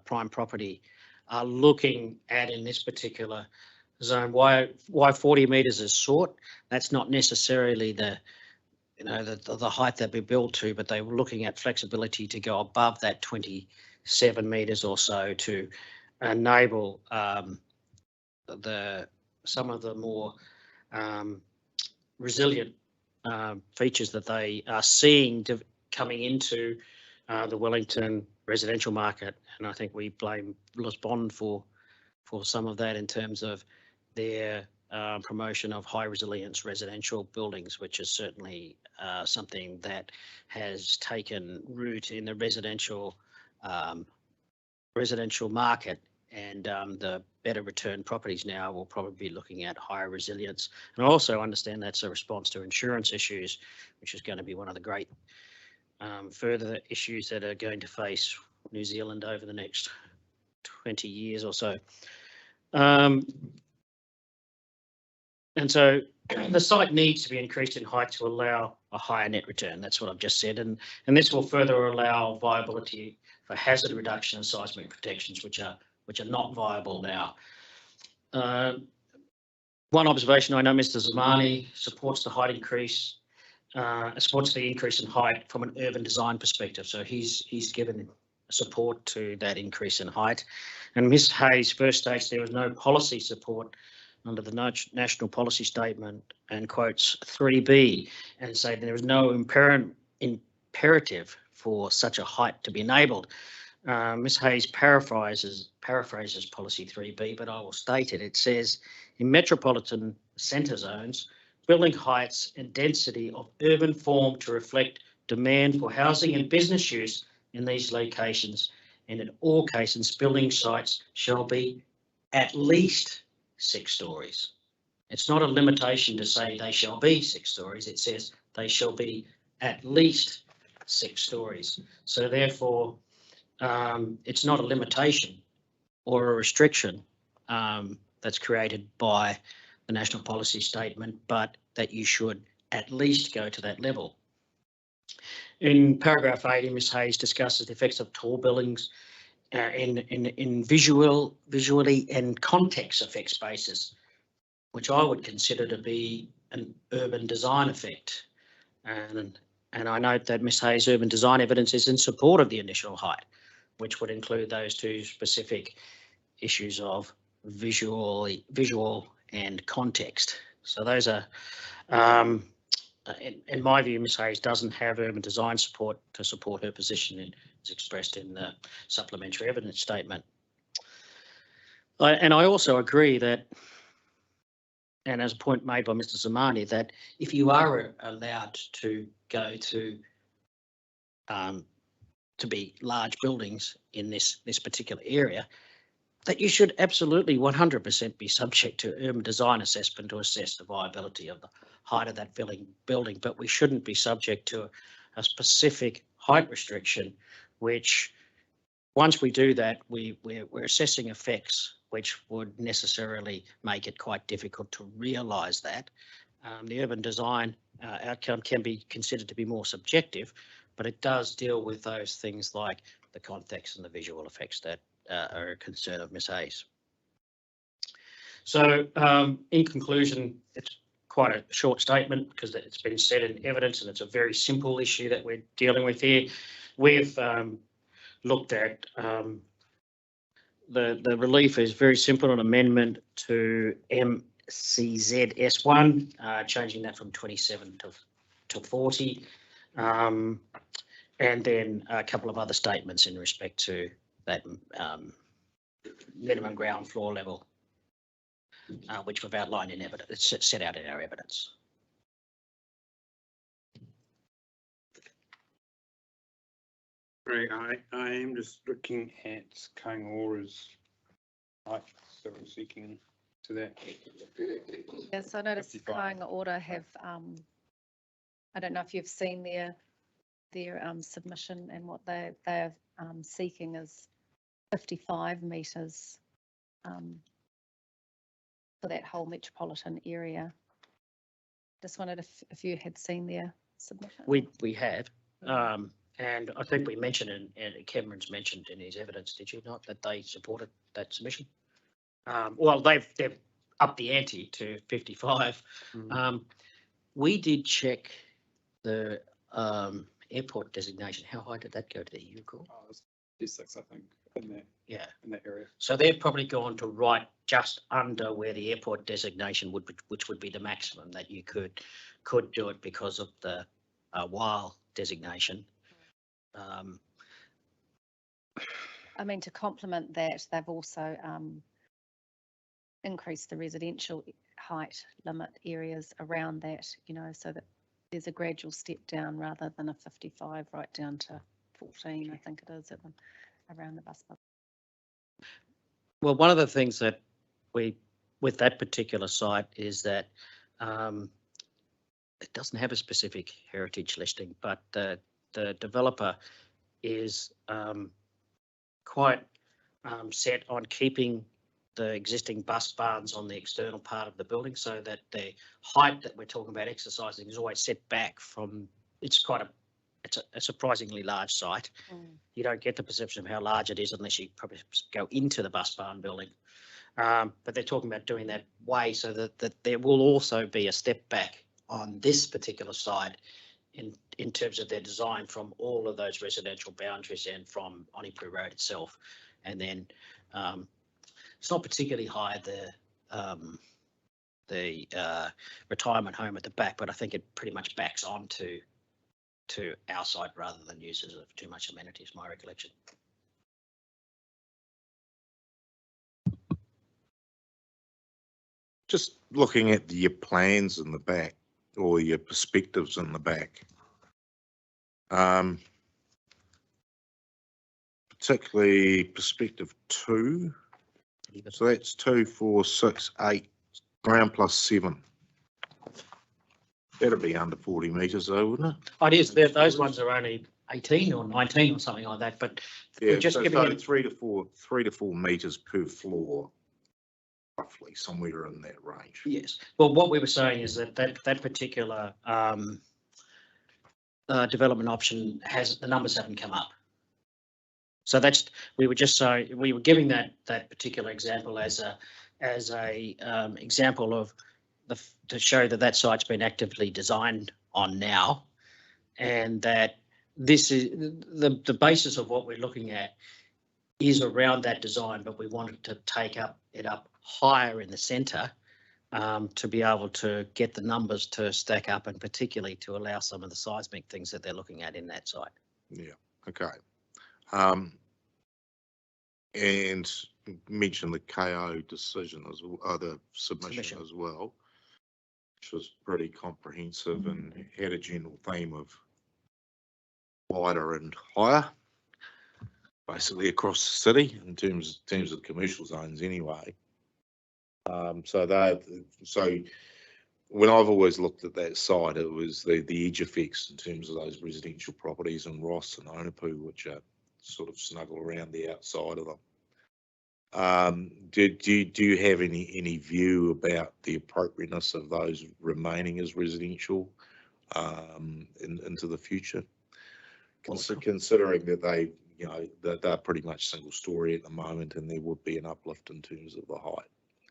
Prime Property are looking at in this particular zone. Why 40 metres is sought? That's not necessarily the height that we built to, but they were looking at flexibility to go above that 27 metres or so to enable some of the more resilient features that they are seeing coming into the Wellington residential market, and I think we blame Lisbon for some of that in terms of their promotion of high resilience residential buildings, which is certainly something that has taken root in the residential market, and the better return properties now will probably be looking at higher resilience. And I also understand that's a response to insurance issues, which is going to be one of the great further issues that are going to face New Zealand over the next 20 years or so. And so the site needs to be increased in height to allow a higher net return. That's what I've just said. And this will further allow viability for hazard reduction and seismic protections, which are not viable now. One observation, I know Mr. Zamani supports the height increase, supports the increase in height from an urban design perspective. So he's given support to that increase in height. And Ms. Hayes first states there was no policy support under the national policy statement, and quotes 3B, and say there is no imperative for such a height to be enabled. Ms. Hayes paraphrases policy 3B, but I will state it. It says, in metropolitan centre zones, building heights and density of urban form to reflect demand for housing and business use in these locations, and in all cases, building sites shall be at least 6 stories. It's not a limitation to say they shall be 6 stories. It says they shall be at least 6 stories. So therefore, it's not a limitation or a restriction that's created by the national policy statement, but that you should at least go to that level. In paragraph 80, Ms. Hayes discusses the effects of tall buildings in visually and context effect spaces, which I would consider to be an urban design effect. And I note that Ms. Hayes' urban design evidence is in support of the initial height, which would include those two specific issues of visual and context. So those are, in my view, Ms. Hayes doesn't have urban design support to support her position as expressed in the supplementary evidence statement. And I also agree that, and as a point made by Mr. Zamani, that if you are allowed to go to to be large buildings in this particular area, that you should absolutely 100% be subject to urban design assessment to assess the viability of the height of that building, but we shouldn't be subject to a specific height restriction, which once we do that, we're assessing effects which would necessarily make it quite difficult to realise that. The urban design outcome can be considered to be more subjective, but it does deal with those things like the context and the visual effects that are a concern of Ms. Hayes. So in conclusion, it's quite a short statement because it's been said in evidence and it's a very simple issue that we're dealing with here. We've looked at the relief is very simple, an amendment to MCZS1, changing that from 27 to 40, and then a couple of other statements in respect to that minimum ground floor level, which we've outlined in evidence, it's set out in our evidence. Right, I am just looking at Kaingora's height, so we're seeking to that. Yes, I noticed Kaingaora have, I don't know if you've seen their submission, and what they're seeking is 55 metres for that whole metropolitan area. Just wondered if you had seen their submission. We have. And I think we mentioned, and Cameron's mentioned in his evidence, did you not, that they supported that submission? Well, they've upped the ante to 55. We did check the airport designation. How high did that go to? You recall? Oh, it was 6, I think, in that area. So they've probably gone to right just under where the airport designation would be, which would be the maximum that you could do it because of the WAL designation. I mean, to complement that, they've also increased the residential height limit areas around that, you know, so that there's a gradual step down rather than a 55 right down to 14, I think it is, around the bus stop. Well, one of the things that with that particular site is that it doesn't have a specific heritage listing, but the developer is quite set on keeping the existing bus barns on the external part of the building, so that the height that we're talking about exercising is always set back from. It's a surprisingly large site. You don't get the perception of how large it is unless you probably go into the bus barn building. But they're talking about doing that way so that there will also be a step back on this particular site in terms of their design from all of those residential boundaries and from Onipu Road itself. And then it's not particularly high, the retirement home at the back, but I think it pretty much backs onto our site rather than uses of too much amenities, my recollection. Just looking at your plans in the back or your perspectives in the back, particularly perspective 2, so that's 2, 4, 6, 8, ground plus 7. That'd be under 40 metres though, wouldn't it? Oh, it is. Those ones are only 18 or 19 or something like that, but yeah, just so, giving so them 3 to 4 metres per floor, roughly somewhere in that range. Yes. Well, what we were saying is that particular development option has the numbers haven't come up. So we were giving that particular example as a example of to show that site's been actively designed on now, and that this is the basis of what we're looking at is around that design, but we wanted to take it up higher in the centre to be able to get the numbers to stack up, and particularly to allow some of the seismic things that they're looking at in that site. Yeah, okay. And mention the KO decision as well, the submission as well, which was pretty comprehensive and had a general theme of wider and higher. basically across the city in terms of commercial zones anyway. So when I've always looked at that site, it was the edge effects in terms of those residential properties in Ross and Onapu, which are sort of snuggle around the outside of them. Do you have any view about the appropriateness of those remaining as residential into the future? Considering that they're pretty much single story at the moment, and there would be an uplift in terms of the height.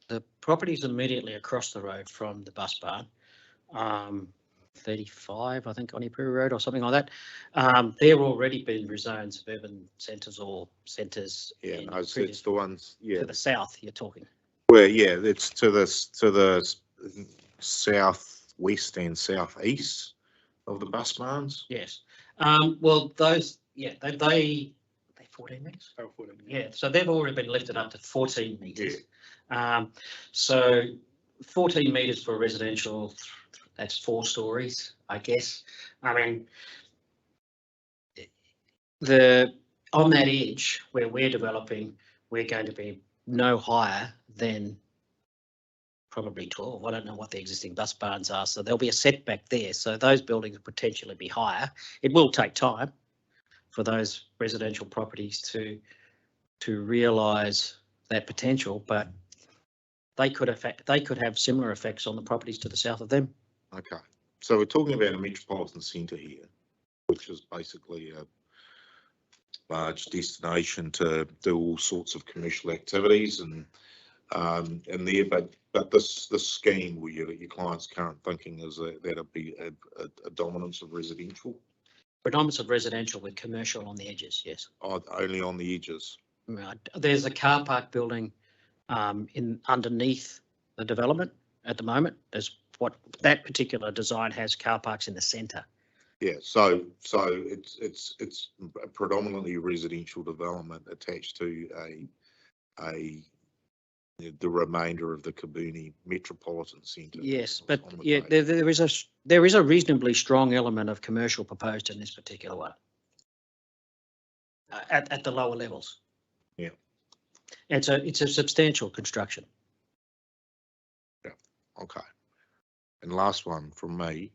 The properties immediately across the road from the bus barn, 35, I think, on Ipuru Road or something like that. They're already been rezoned suburban centres or centres. Yeah, no, it's the ones. Yeah, to the south. You're talking. Well, yeah, it's to the southwest and southeast of the bus barns. Yes. Well, those. Yeah, they 14 metres. Oh, 14 metres. Yeah, so they've already been lifted up to 14 metres. Yeah. So 14 metres for residential. That's 4 stories, I guess. I mean, on that edge where we're developing, we're going to be no higher than probably 12. I don't know what the existing bus barns are, so there'll be a setback there. So those buildings will potentially be higher. It will take time for those residential properties to realise that potential, but they could have similar effects on the properties to the south of them. Okay, so we're talking about a metropolitan centre here, which is basically a large destination to do all sorts of commercial activities and there. But this scheme, where your client's current thinking is that it'll be a dominance of residential. Predominance of residential with commercial on the edges, yes. Oh, only on the edges. Right. There's a car park building underneath the development at the moment. There's what that particular design has car parks in the centre. Yeah, so it's predominantly residential development attached to the remainder of the Kabuni metropolitan centre. Yes, but yeah, there is a reasonably strong element of commercial proposed in this particular one at the lower levels. Yeah, it's a substantial construction. Yeah. Okay. And last one from me,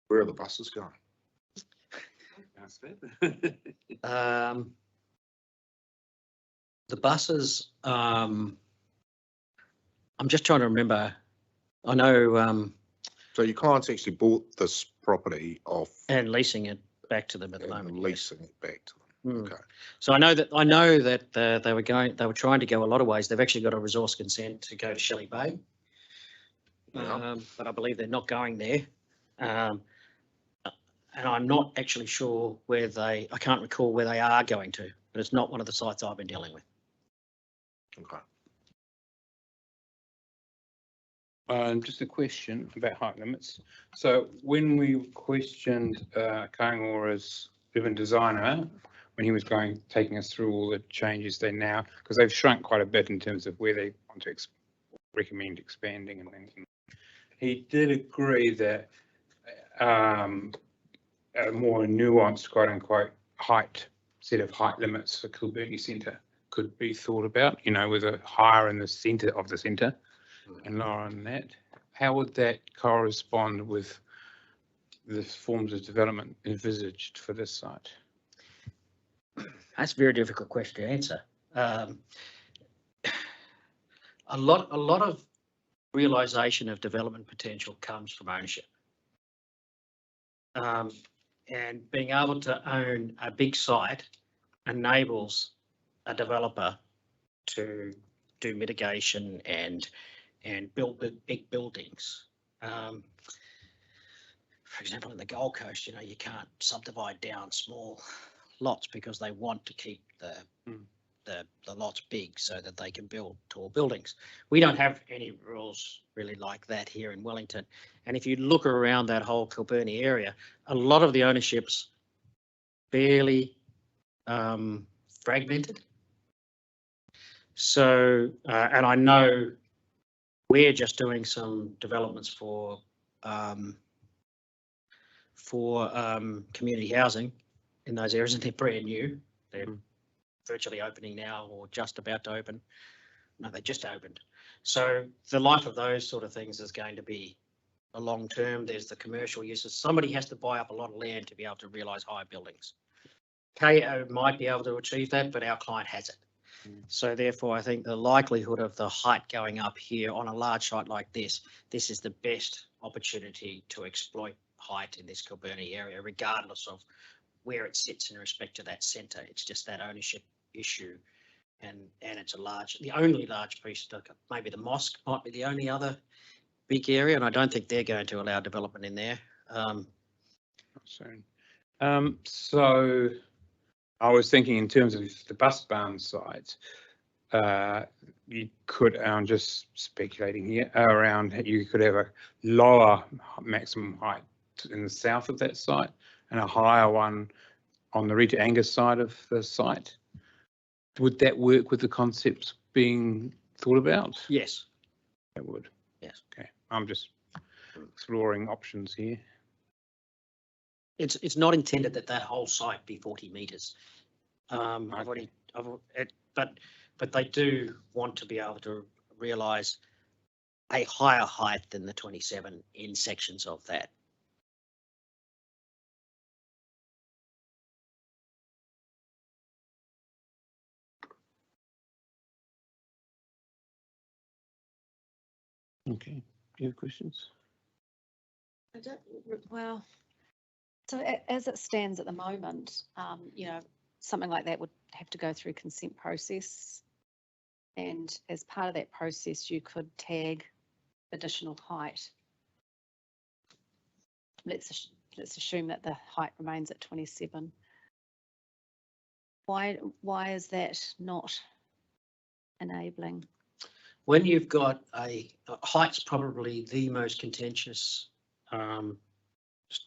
where are the buses going? The buses, I'm just trying to remember. I know. So your clients actually bought this property off and leasing it back to them at the moment. Leasing it back to them. Okay. So I know that they were trying to go a lot of ways. They've actually got a resource consent to go to Shelley Bay. But I believe they're not going there. And I'm not actually sure I can't recall where they are going to, but it's not one of the sites I've been dealing with. Okay. Just a question about height limits. So when we questioned Kaingora's urban designer, when he was taking us through all the changes they now, because they've shrunk quite a bit in terms of where they want to recommend expanding and things. He did agree that a more nuanced, quote unquote, set of height limits for Kilburnie Centre could be thought about, with a higher in the centre of the centre and lower on that. How would that correspond with the forms of development envisaged for this site? That's a very difficult question to answer. A lot of realisation of development potential comes from ownership. And being able to own a big site enables a developer to do mitigation and build big buildings. For example, in the Gold Coast, you can't subdivide down small lots because they want to keep the lots big so that they can build tall buildings. We don't have any rules really like that here in Wellington. And if you look around that whole Kilburnie area, a lot of the ownership's fairly fragmented. So, and I know we're just doing some developments for community housing in those areas, and they're brand new. They're virtually opening now or just about to open. No, they just opened. So the life of those sort of things is going to be a long term. There's the commercial uses. Somebody has to buy up a lot of land to be able to realise higher buildings. KO might be able to achieve that, but our client has it. So therefore, I think the likelihood of the height going up here on a large site like this is the best opportunity to exploit height in this Kilbirnie area, regardless of where it sits in respect to that centre. It's just that ownership issue. And it's the only large piece, maybe the mosque might be the only other big area, and I don't think they're going to allow development in there. So I was thinking in terms of the bus barn site, you could, I'm just speculating here, around you could have a lower maximum height in the south of that site and a higher one on the Rita Angus side of the site. Would that work with the concepts being thought about? Yes. It would. Yes. Okay. I'm just exploring options here. It's not intended that whole site be 40 metres. Okay. But they do want to be able to realise a higher height than the 27 in sections of that. Okay. Do you have questions? I don't, well, so as it stands at the moment, you know, something like that would have to go through consent process. And as part of that process, you could tag additional height. Let's assume that the height remains at 27. Why is that not enabling? When you've got height's probably the most contentious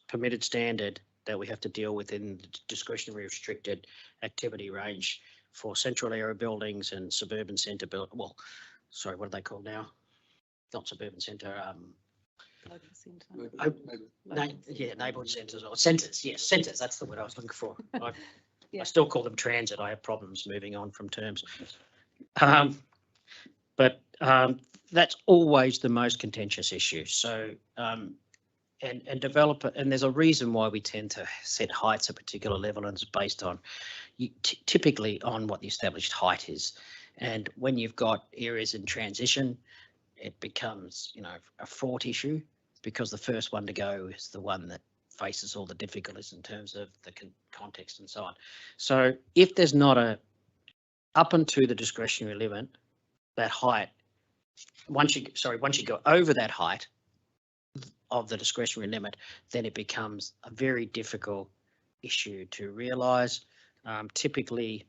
permitted standard that we have to deal with in the discretionary restricted activity range for central area buildings and suburban centre well, sorry, what are they called now? Not suburban centre. Neighbourhood centres or centres. Yes, centres. That's the word I was looking for. I still call them transit. I have problems moving on from terms. But that's always the most contentious issue. So, and developer, and there's a reason why we tend to set heights at a particular level, and it's based on typically on what the established height is. And when you've got areas in transition, it becomes, you know, a fraught issue because the first one to go is the one that faces all the difficulties in terms of the context and so on. So if there's not a up into the discretionary limit, that height, once you go over that height of the discretionary limit, then it becomes a very difficult issue to realise. Typically,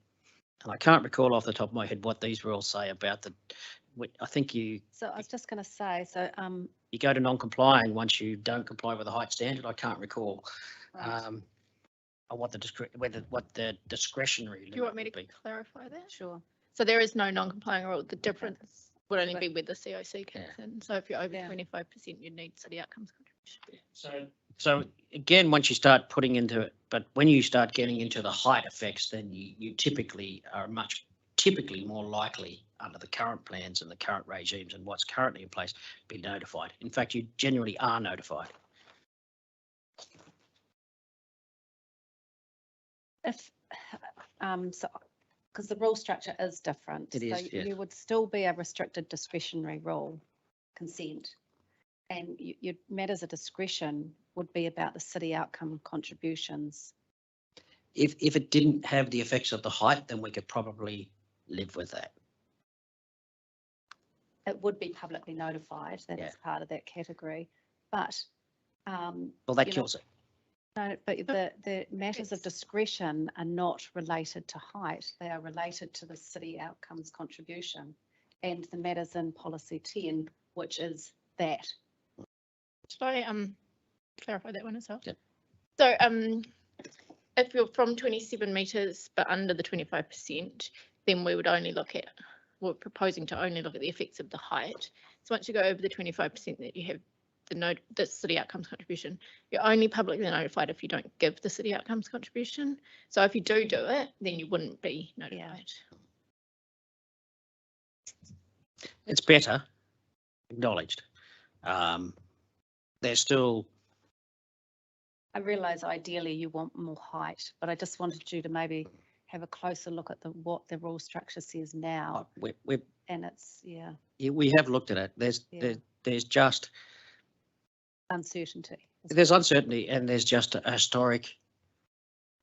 and I can't recall off the top of my head what these rules say about I think you. So I was just going to say, so you go to non-complying once you don't comply with the height standard. I can't recall. Right. What the discretionary limit. Do you want me to be. clarify that? Sure. So there is no non-complying rule. The difference would only be with the COC kicks in. So if you're over 25%, you need city outcomes contribution. So again, once you start putting into it, but when you start getting into the height effects, then you typically are typically more likely under the current plans and the current regimes and what's currently in place be notified. In fact, you generally are notified. If so, because the rule structure is different. It is, so yes. You would still be a restricted discretionary rule, consent, and your matters of discretion would be about the city outcome contributions. If it didn't have the effects of the height, then we could probably live with that. It would be publicly notified that it's part of that category, but well, that kills it. No, but the matters of discretion are not related to height. They are related to the city outcomes contribution and the matters in policy 10, which is that. Should I clarify that one as well? Yep. So if you're from 27 metres but under the 25%, then we would only look at, we're proposing to only look at the effects of the height. So once you go over the 25%, that you have the city outcomes contribution. You're only publicly notified if you don't give the city outcomes contribution. So if you do it, then you wouldn't be notified. It's better, acknowledged. There's still. I realise ideally you want more height, but I just wanted you to maybe have a closer look at what the rule structure says now. And it's, yeah. We have looked at it. There's just uncertainty. There's uncertainty, and there's just a historic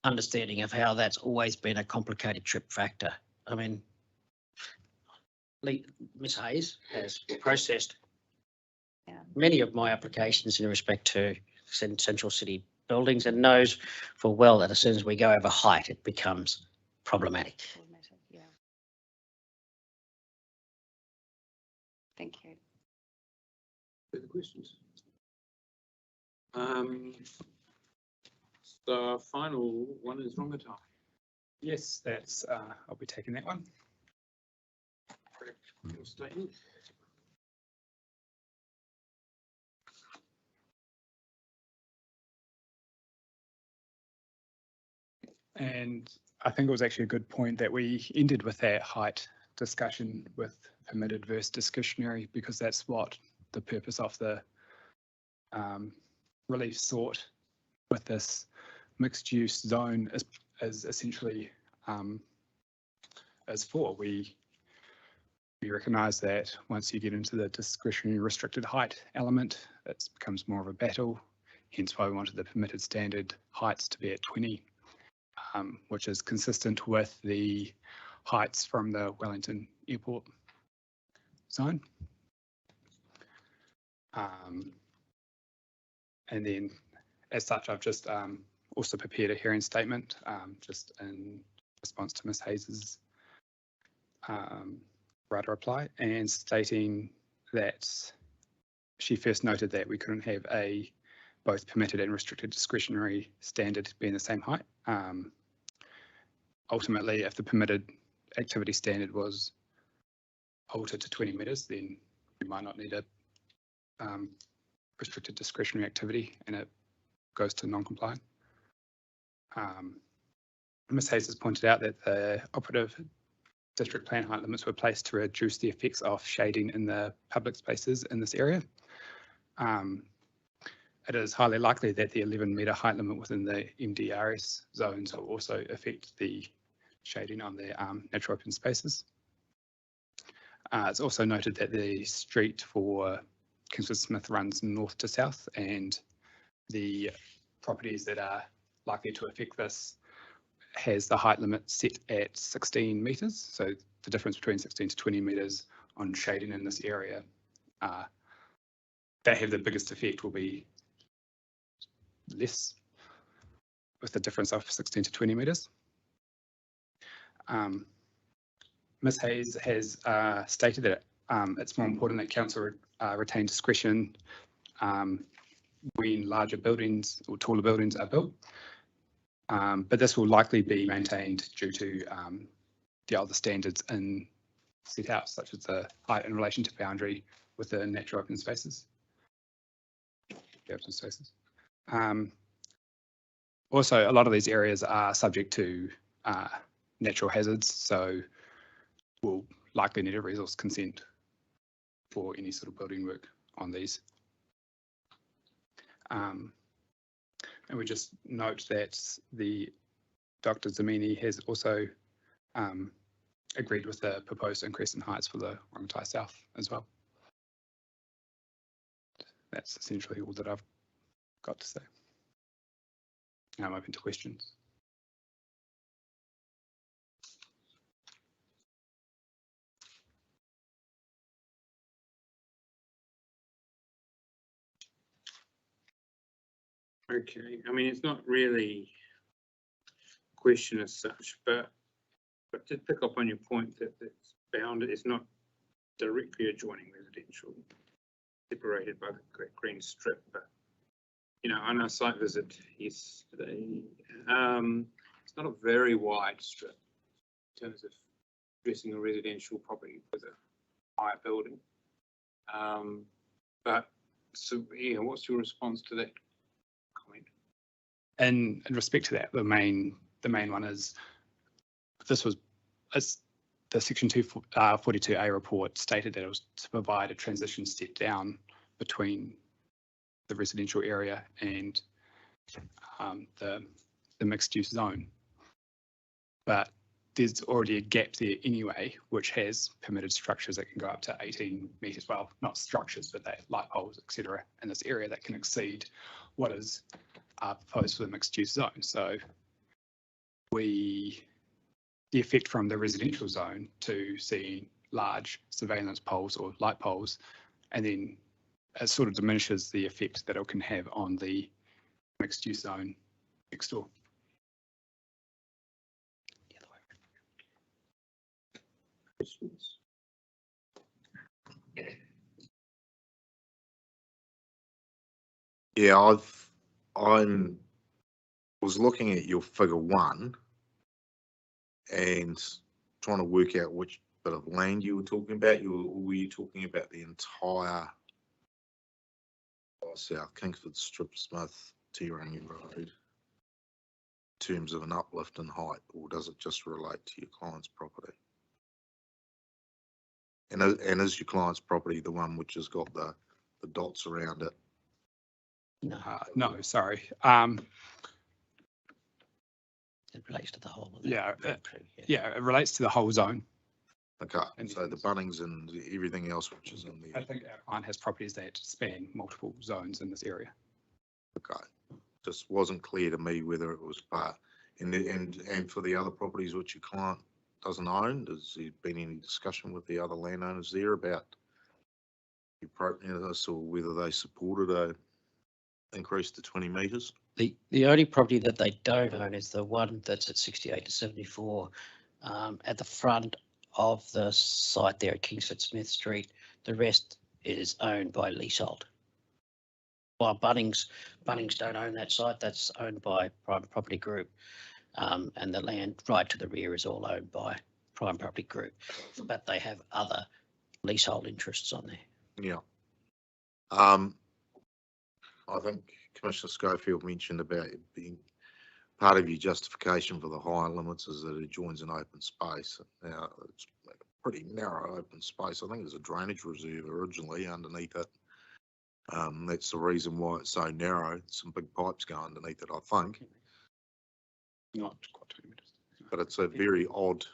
understanding of how that's always been a complicated trip factor. I mean, Ms. Hayes has processed many of my applications in respect to central city buildings and knows full well that as soon as we go over height, it becomes problematic. Yeah. Thank you. Further questions? The final one is Rongotai. Yes, that's, I'll be taking that one. Your statement. And I think it was actually a good point that we ended with that height discussion with permitted versus discretionary, because that's what the purpose of the relief sought with this mixed use zone is essentially is for. We recognise that once you get into the discretionary restricted height element, it becomes more of a battle, hence why we wanted the permitted standard heights to be at 20. Which is consistent with the heights from the Wellington Airport zone. And then as such, I've just also prepared a hearing statement just in response to Ms. Hayes's right reply, and stating that she first noted that we couldn't have a both permitted and restricted discretionary standard being the same height. Ultimately, if the permitted activity standard was altered to 20 metres, then you might not need a restricted discretionary activity and it goes to non-compliant. Ms. Hayes has pointed out that the operative district plan height limits were placed to reduce the effects of shading in the public spaces in this area. It is highly likely that the 11-metre height limit within the MDRS zones will also affect the shading on the natural open spaces. It's also noted that the street for Kingsford Smith runs north to south, and the properties that are likely to affect this has the height limit set at 16 metres. So the difference between 16 to 20 metres on shading in this area that have the biggest effect will be less, with the difference of 16 to 20 metres. Ms. Hayes has stated that it's more important that council retain discretion when larger buildings or taller buildings are built, but this will likely be maintained due to the other standards in set out, such as the height in relation to boundary with the natural open spaces. Also, a lot of these areas are subject to natural hazards, so we'll likely need a resource consent for any sort of building work on these. And we just note that the Dr. Zamini has also agreed with the proposed increase in heights for the Rongotai South as well. That's essentially all that I've got to say. Now I'm open to questions. Okay, I mean, it's not really a question as such, but to pick up on your point that it's bounded, it's not directly adjoining residential, separated by the great green strip, but you know, on our site visit yesterday, it's not a very wide strip in terms of addressing a residential property with a higher building, but So, yeah, what's your response to that comment? And in respect to that, the main one is this was the Section 242A report stated that it was to provide a transition step down between the residential area and the mixed use zone. But there's already a gap there anyway, which has permitted structures that can go up to 18 metres, well, not structures, but they light poles, etc. in this area that can exceed what is proposed for the mixed use zone. So the effect from the residential zone to seeing large surveillance poles or light poles, and then it sort of diminishes the effect that it can have on the mixed use zone next door. Yeah, I was looking at your figure 1 and trying to work out which bit of land you were talking about. Were you talking about the entire South Kingsford Strip Smith Tirangi Road in terms of an uplift in height, or does it just relate to your client's property? And is your client's property the one which has got the dots around it? No, sorry. It relates to the whole. Yeah, it relates to the whole zone. Okay, so the Bunnings and everything else which is in there. I think our client has properties that span multiple zones in this area. Okay, just wasn't clear to me whether it was part, and for the other properties which your client doesn't own, has there been any discussion with the other landowners there about the appropriateness or whether they supported a increase to 20 metres? The only property that they don't own is the one that's at 68 to 74 at the front of the site there at Kingsford Smith Street. The rest is owned by leasehold. While Bunnings don't own that site, that's owned by Prime Property Group, and the land right to the rear is all owned by Prime Property Group, but they have other leasehold interests on there. Yeah. I think Commissioner Schofield mentioned about it being part of your justification for the higher limits is that it joins an open space. Now, it's a pretty narrow open space. I think there's a drainage reserve originally underneath it. That's the reason why it's so narrow. Some big pipes go underneath it, I think. Not quite 20 metres. But it's a very odd,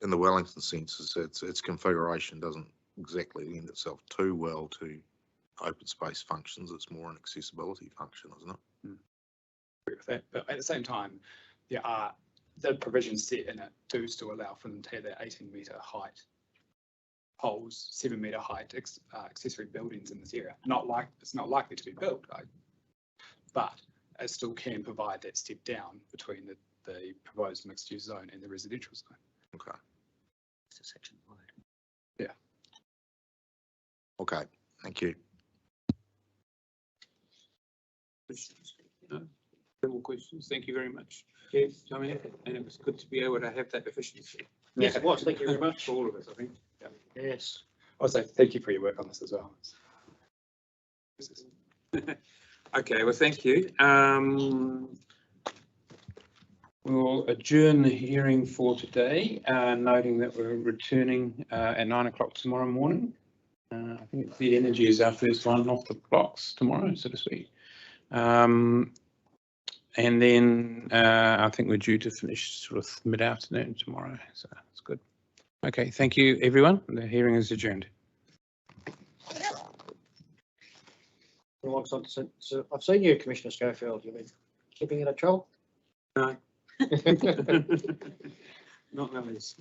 in the Wellington sense, its configuration doesn't exactly lend itself too well to open space functions. It's more an accessibility function, isn't it? Agree with that, but at the same time, there are the provisions set in it do still allow for them to have that 18-metre height poles, 7-metre height accessory buildings in this area. It's not likely to be built, but it still can provide that step down between the proposed mixed-use zone and the residential zone. Okay. It's a section wide. Yeah. Okay. Thank you. No more questions. Thank you very much. Yes, I mean, and it was good to be able to have that efficiency. Yes, it was. Thank you very much. For all of us, I think. Yeah. Yes. Also, thank you for your work on this as well. Okay, well, thank you. We'll adjourn the hearing for today, noting that we're returning at 9 o'clock tomorrow morning. I think the energy is our first one off the blocks tomorrow, so to speak. And then I think we're due to finish sort of mid-afternoon tomorrow, so that's good. Okay, thank you, everyone. The hearing is adjourned. So I've seen you, Commissioner Schofield. You've been keeping it a trouble? No. Not those.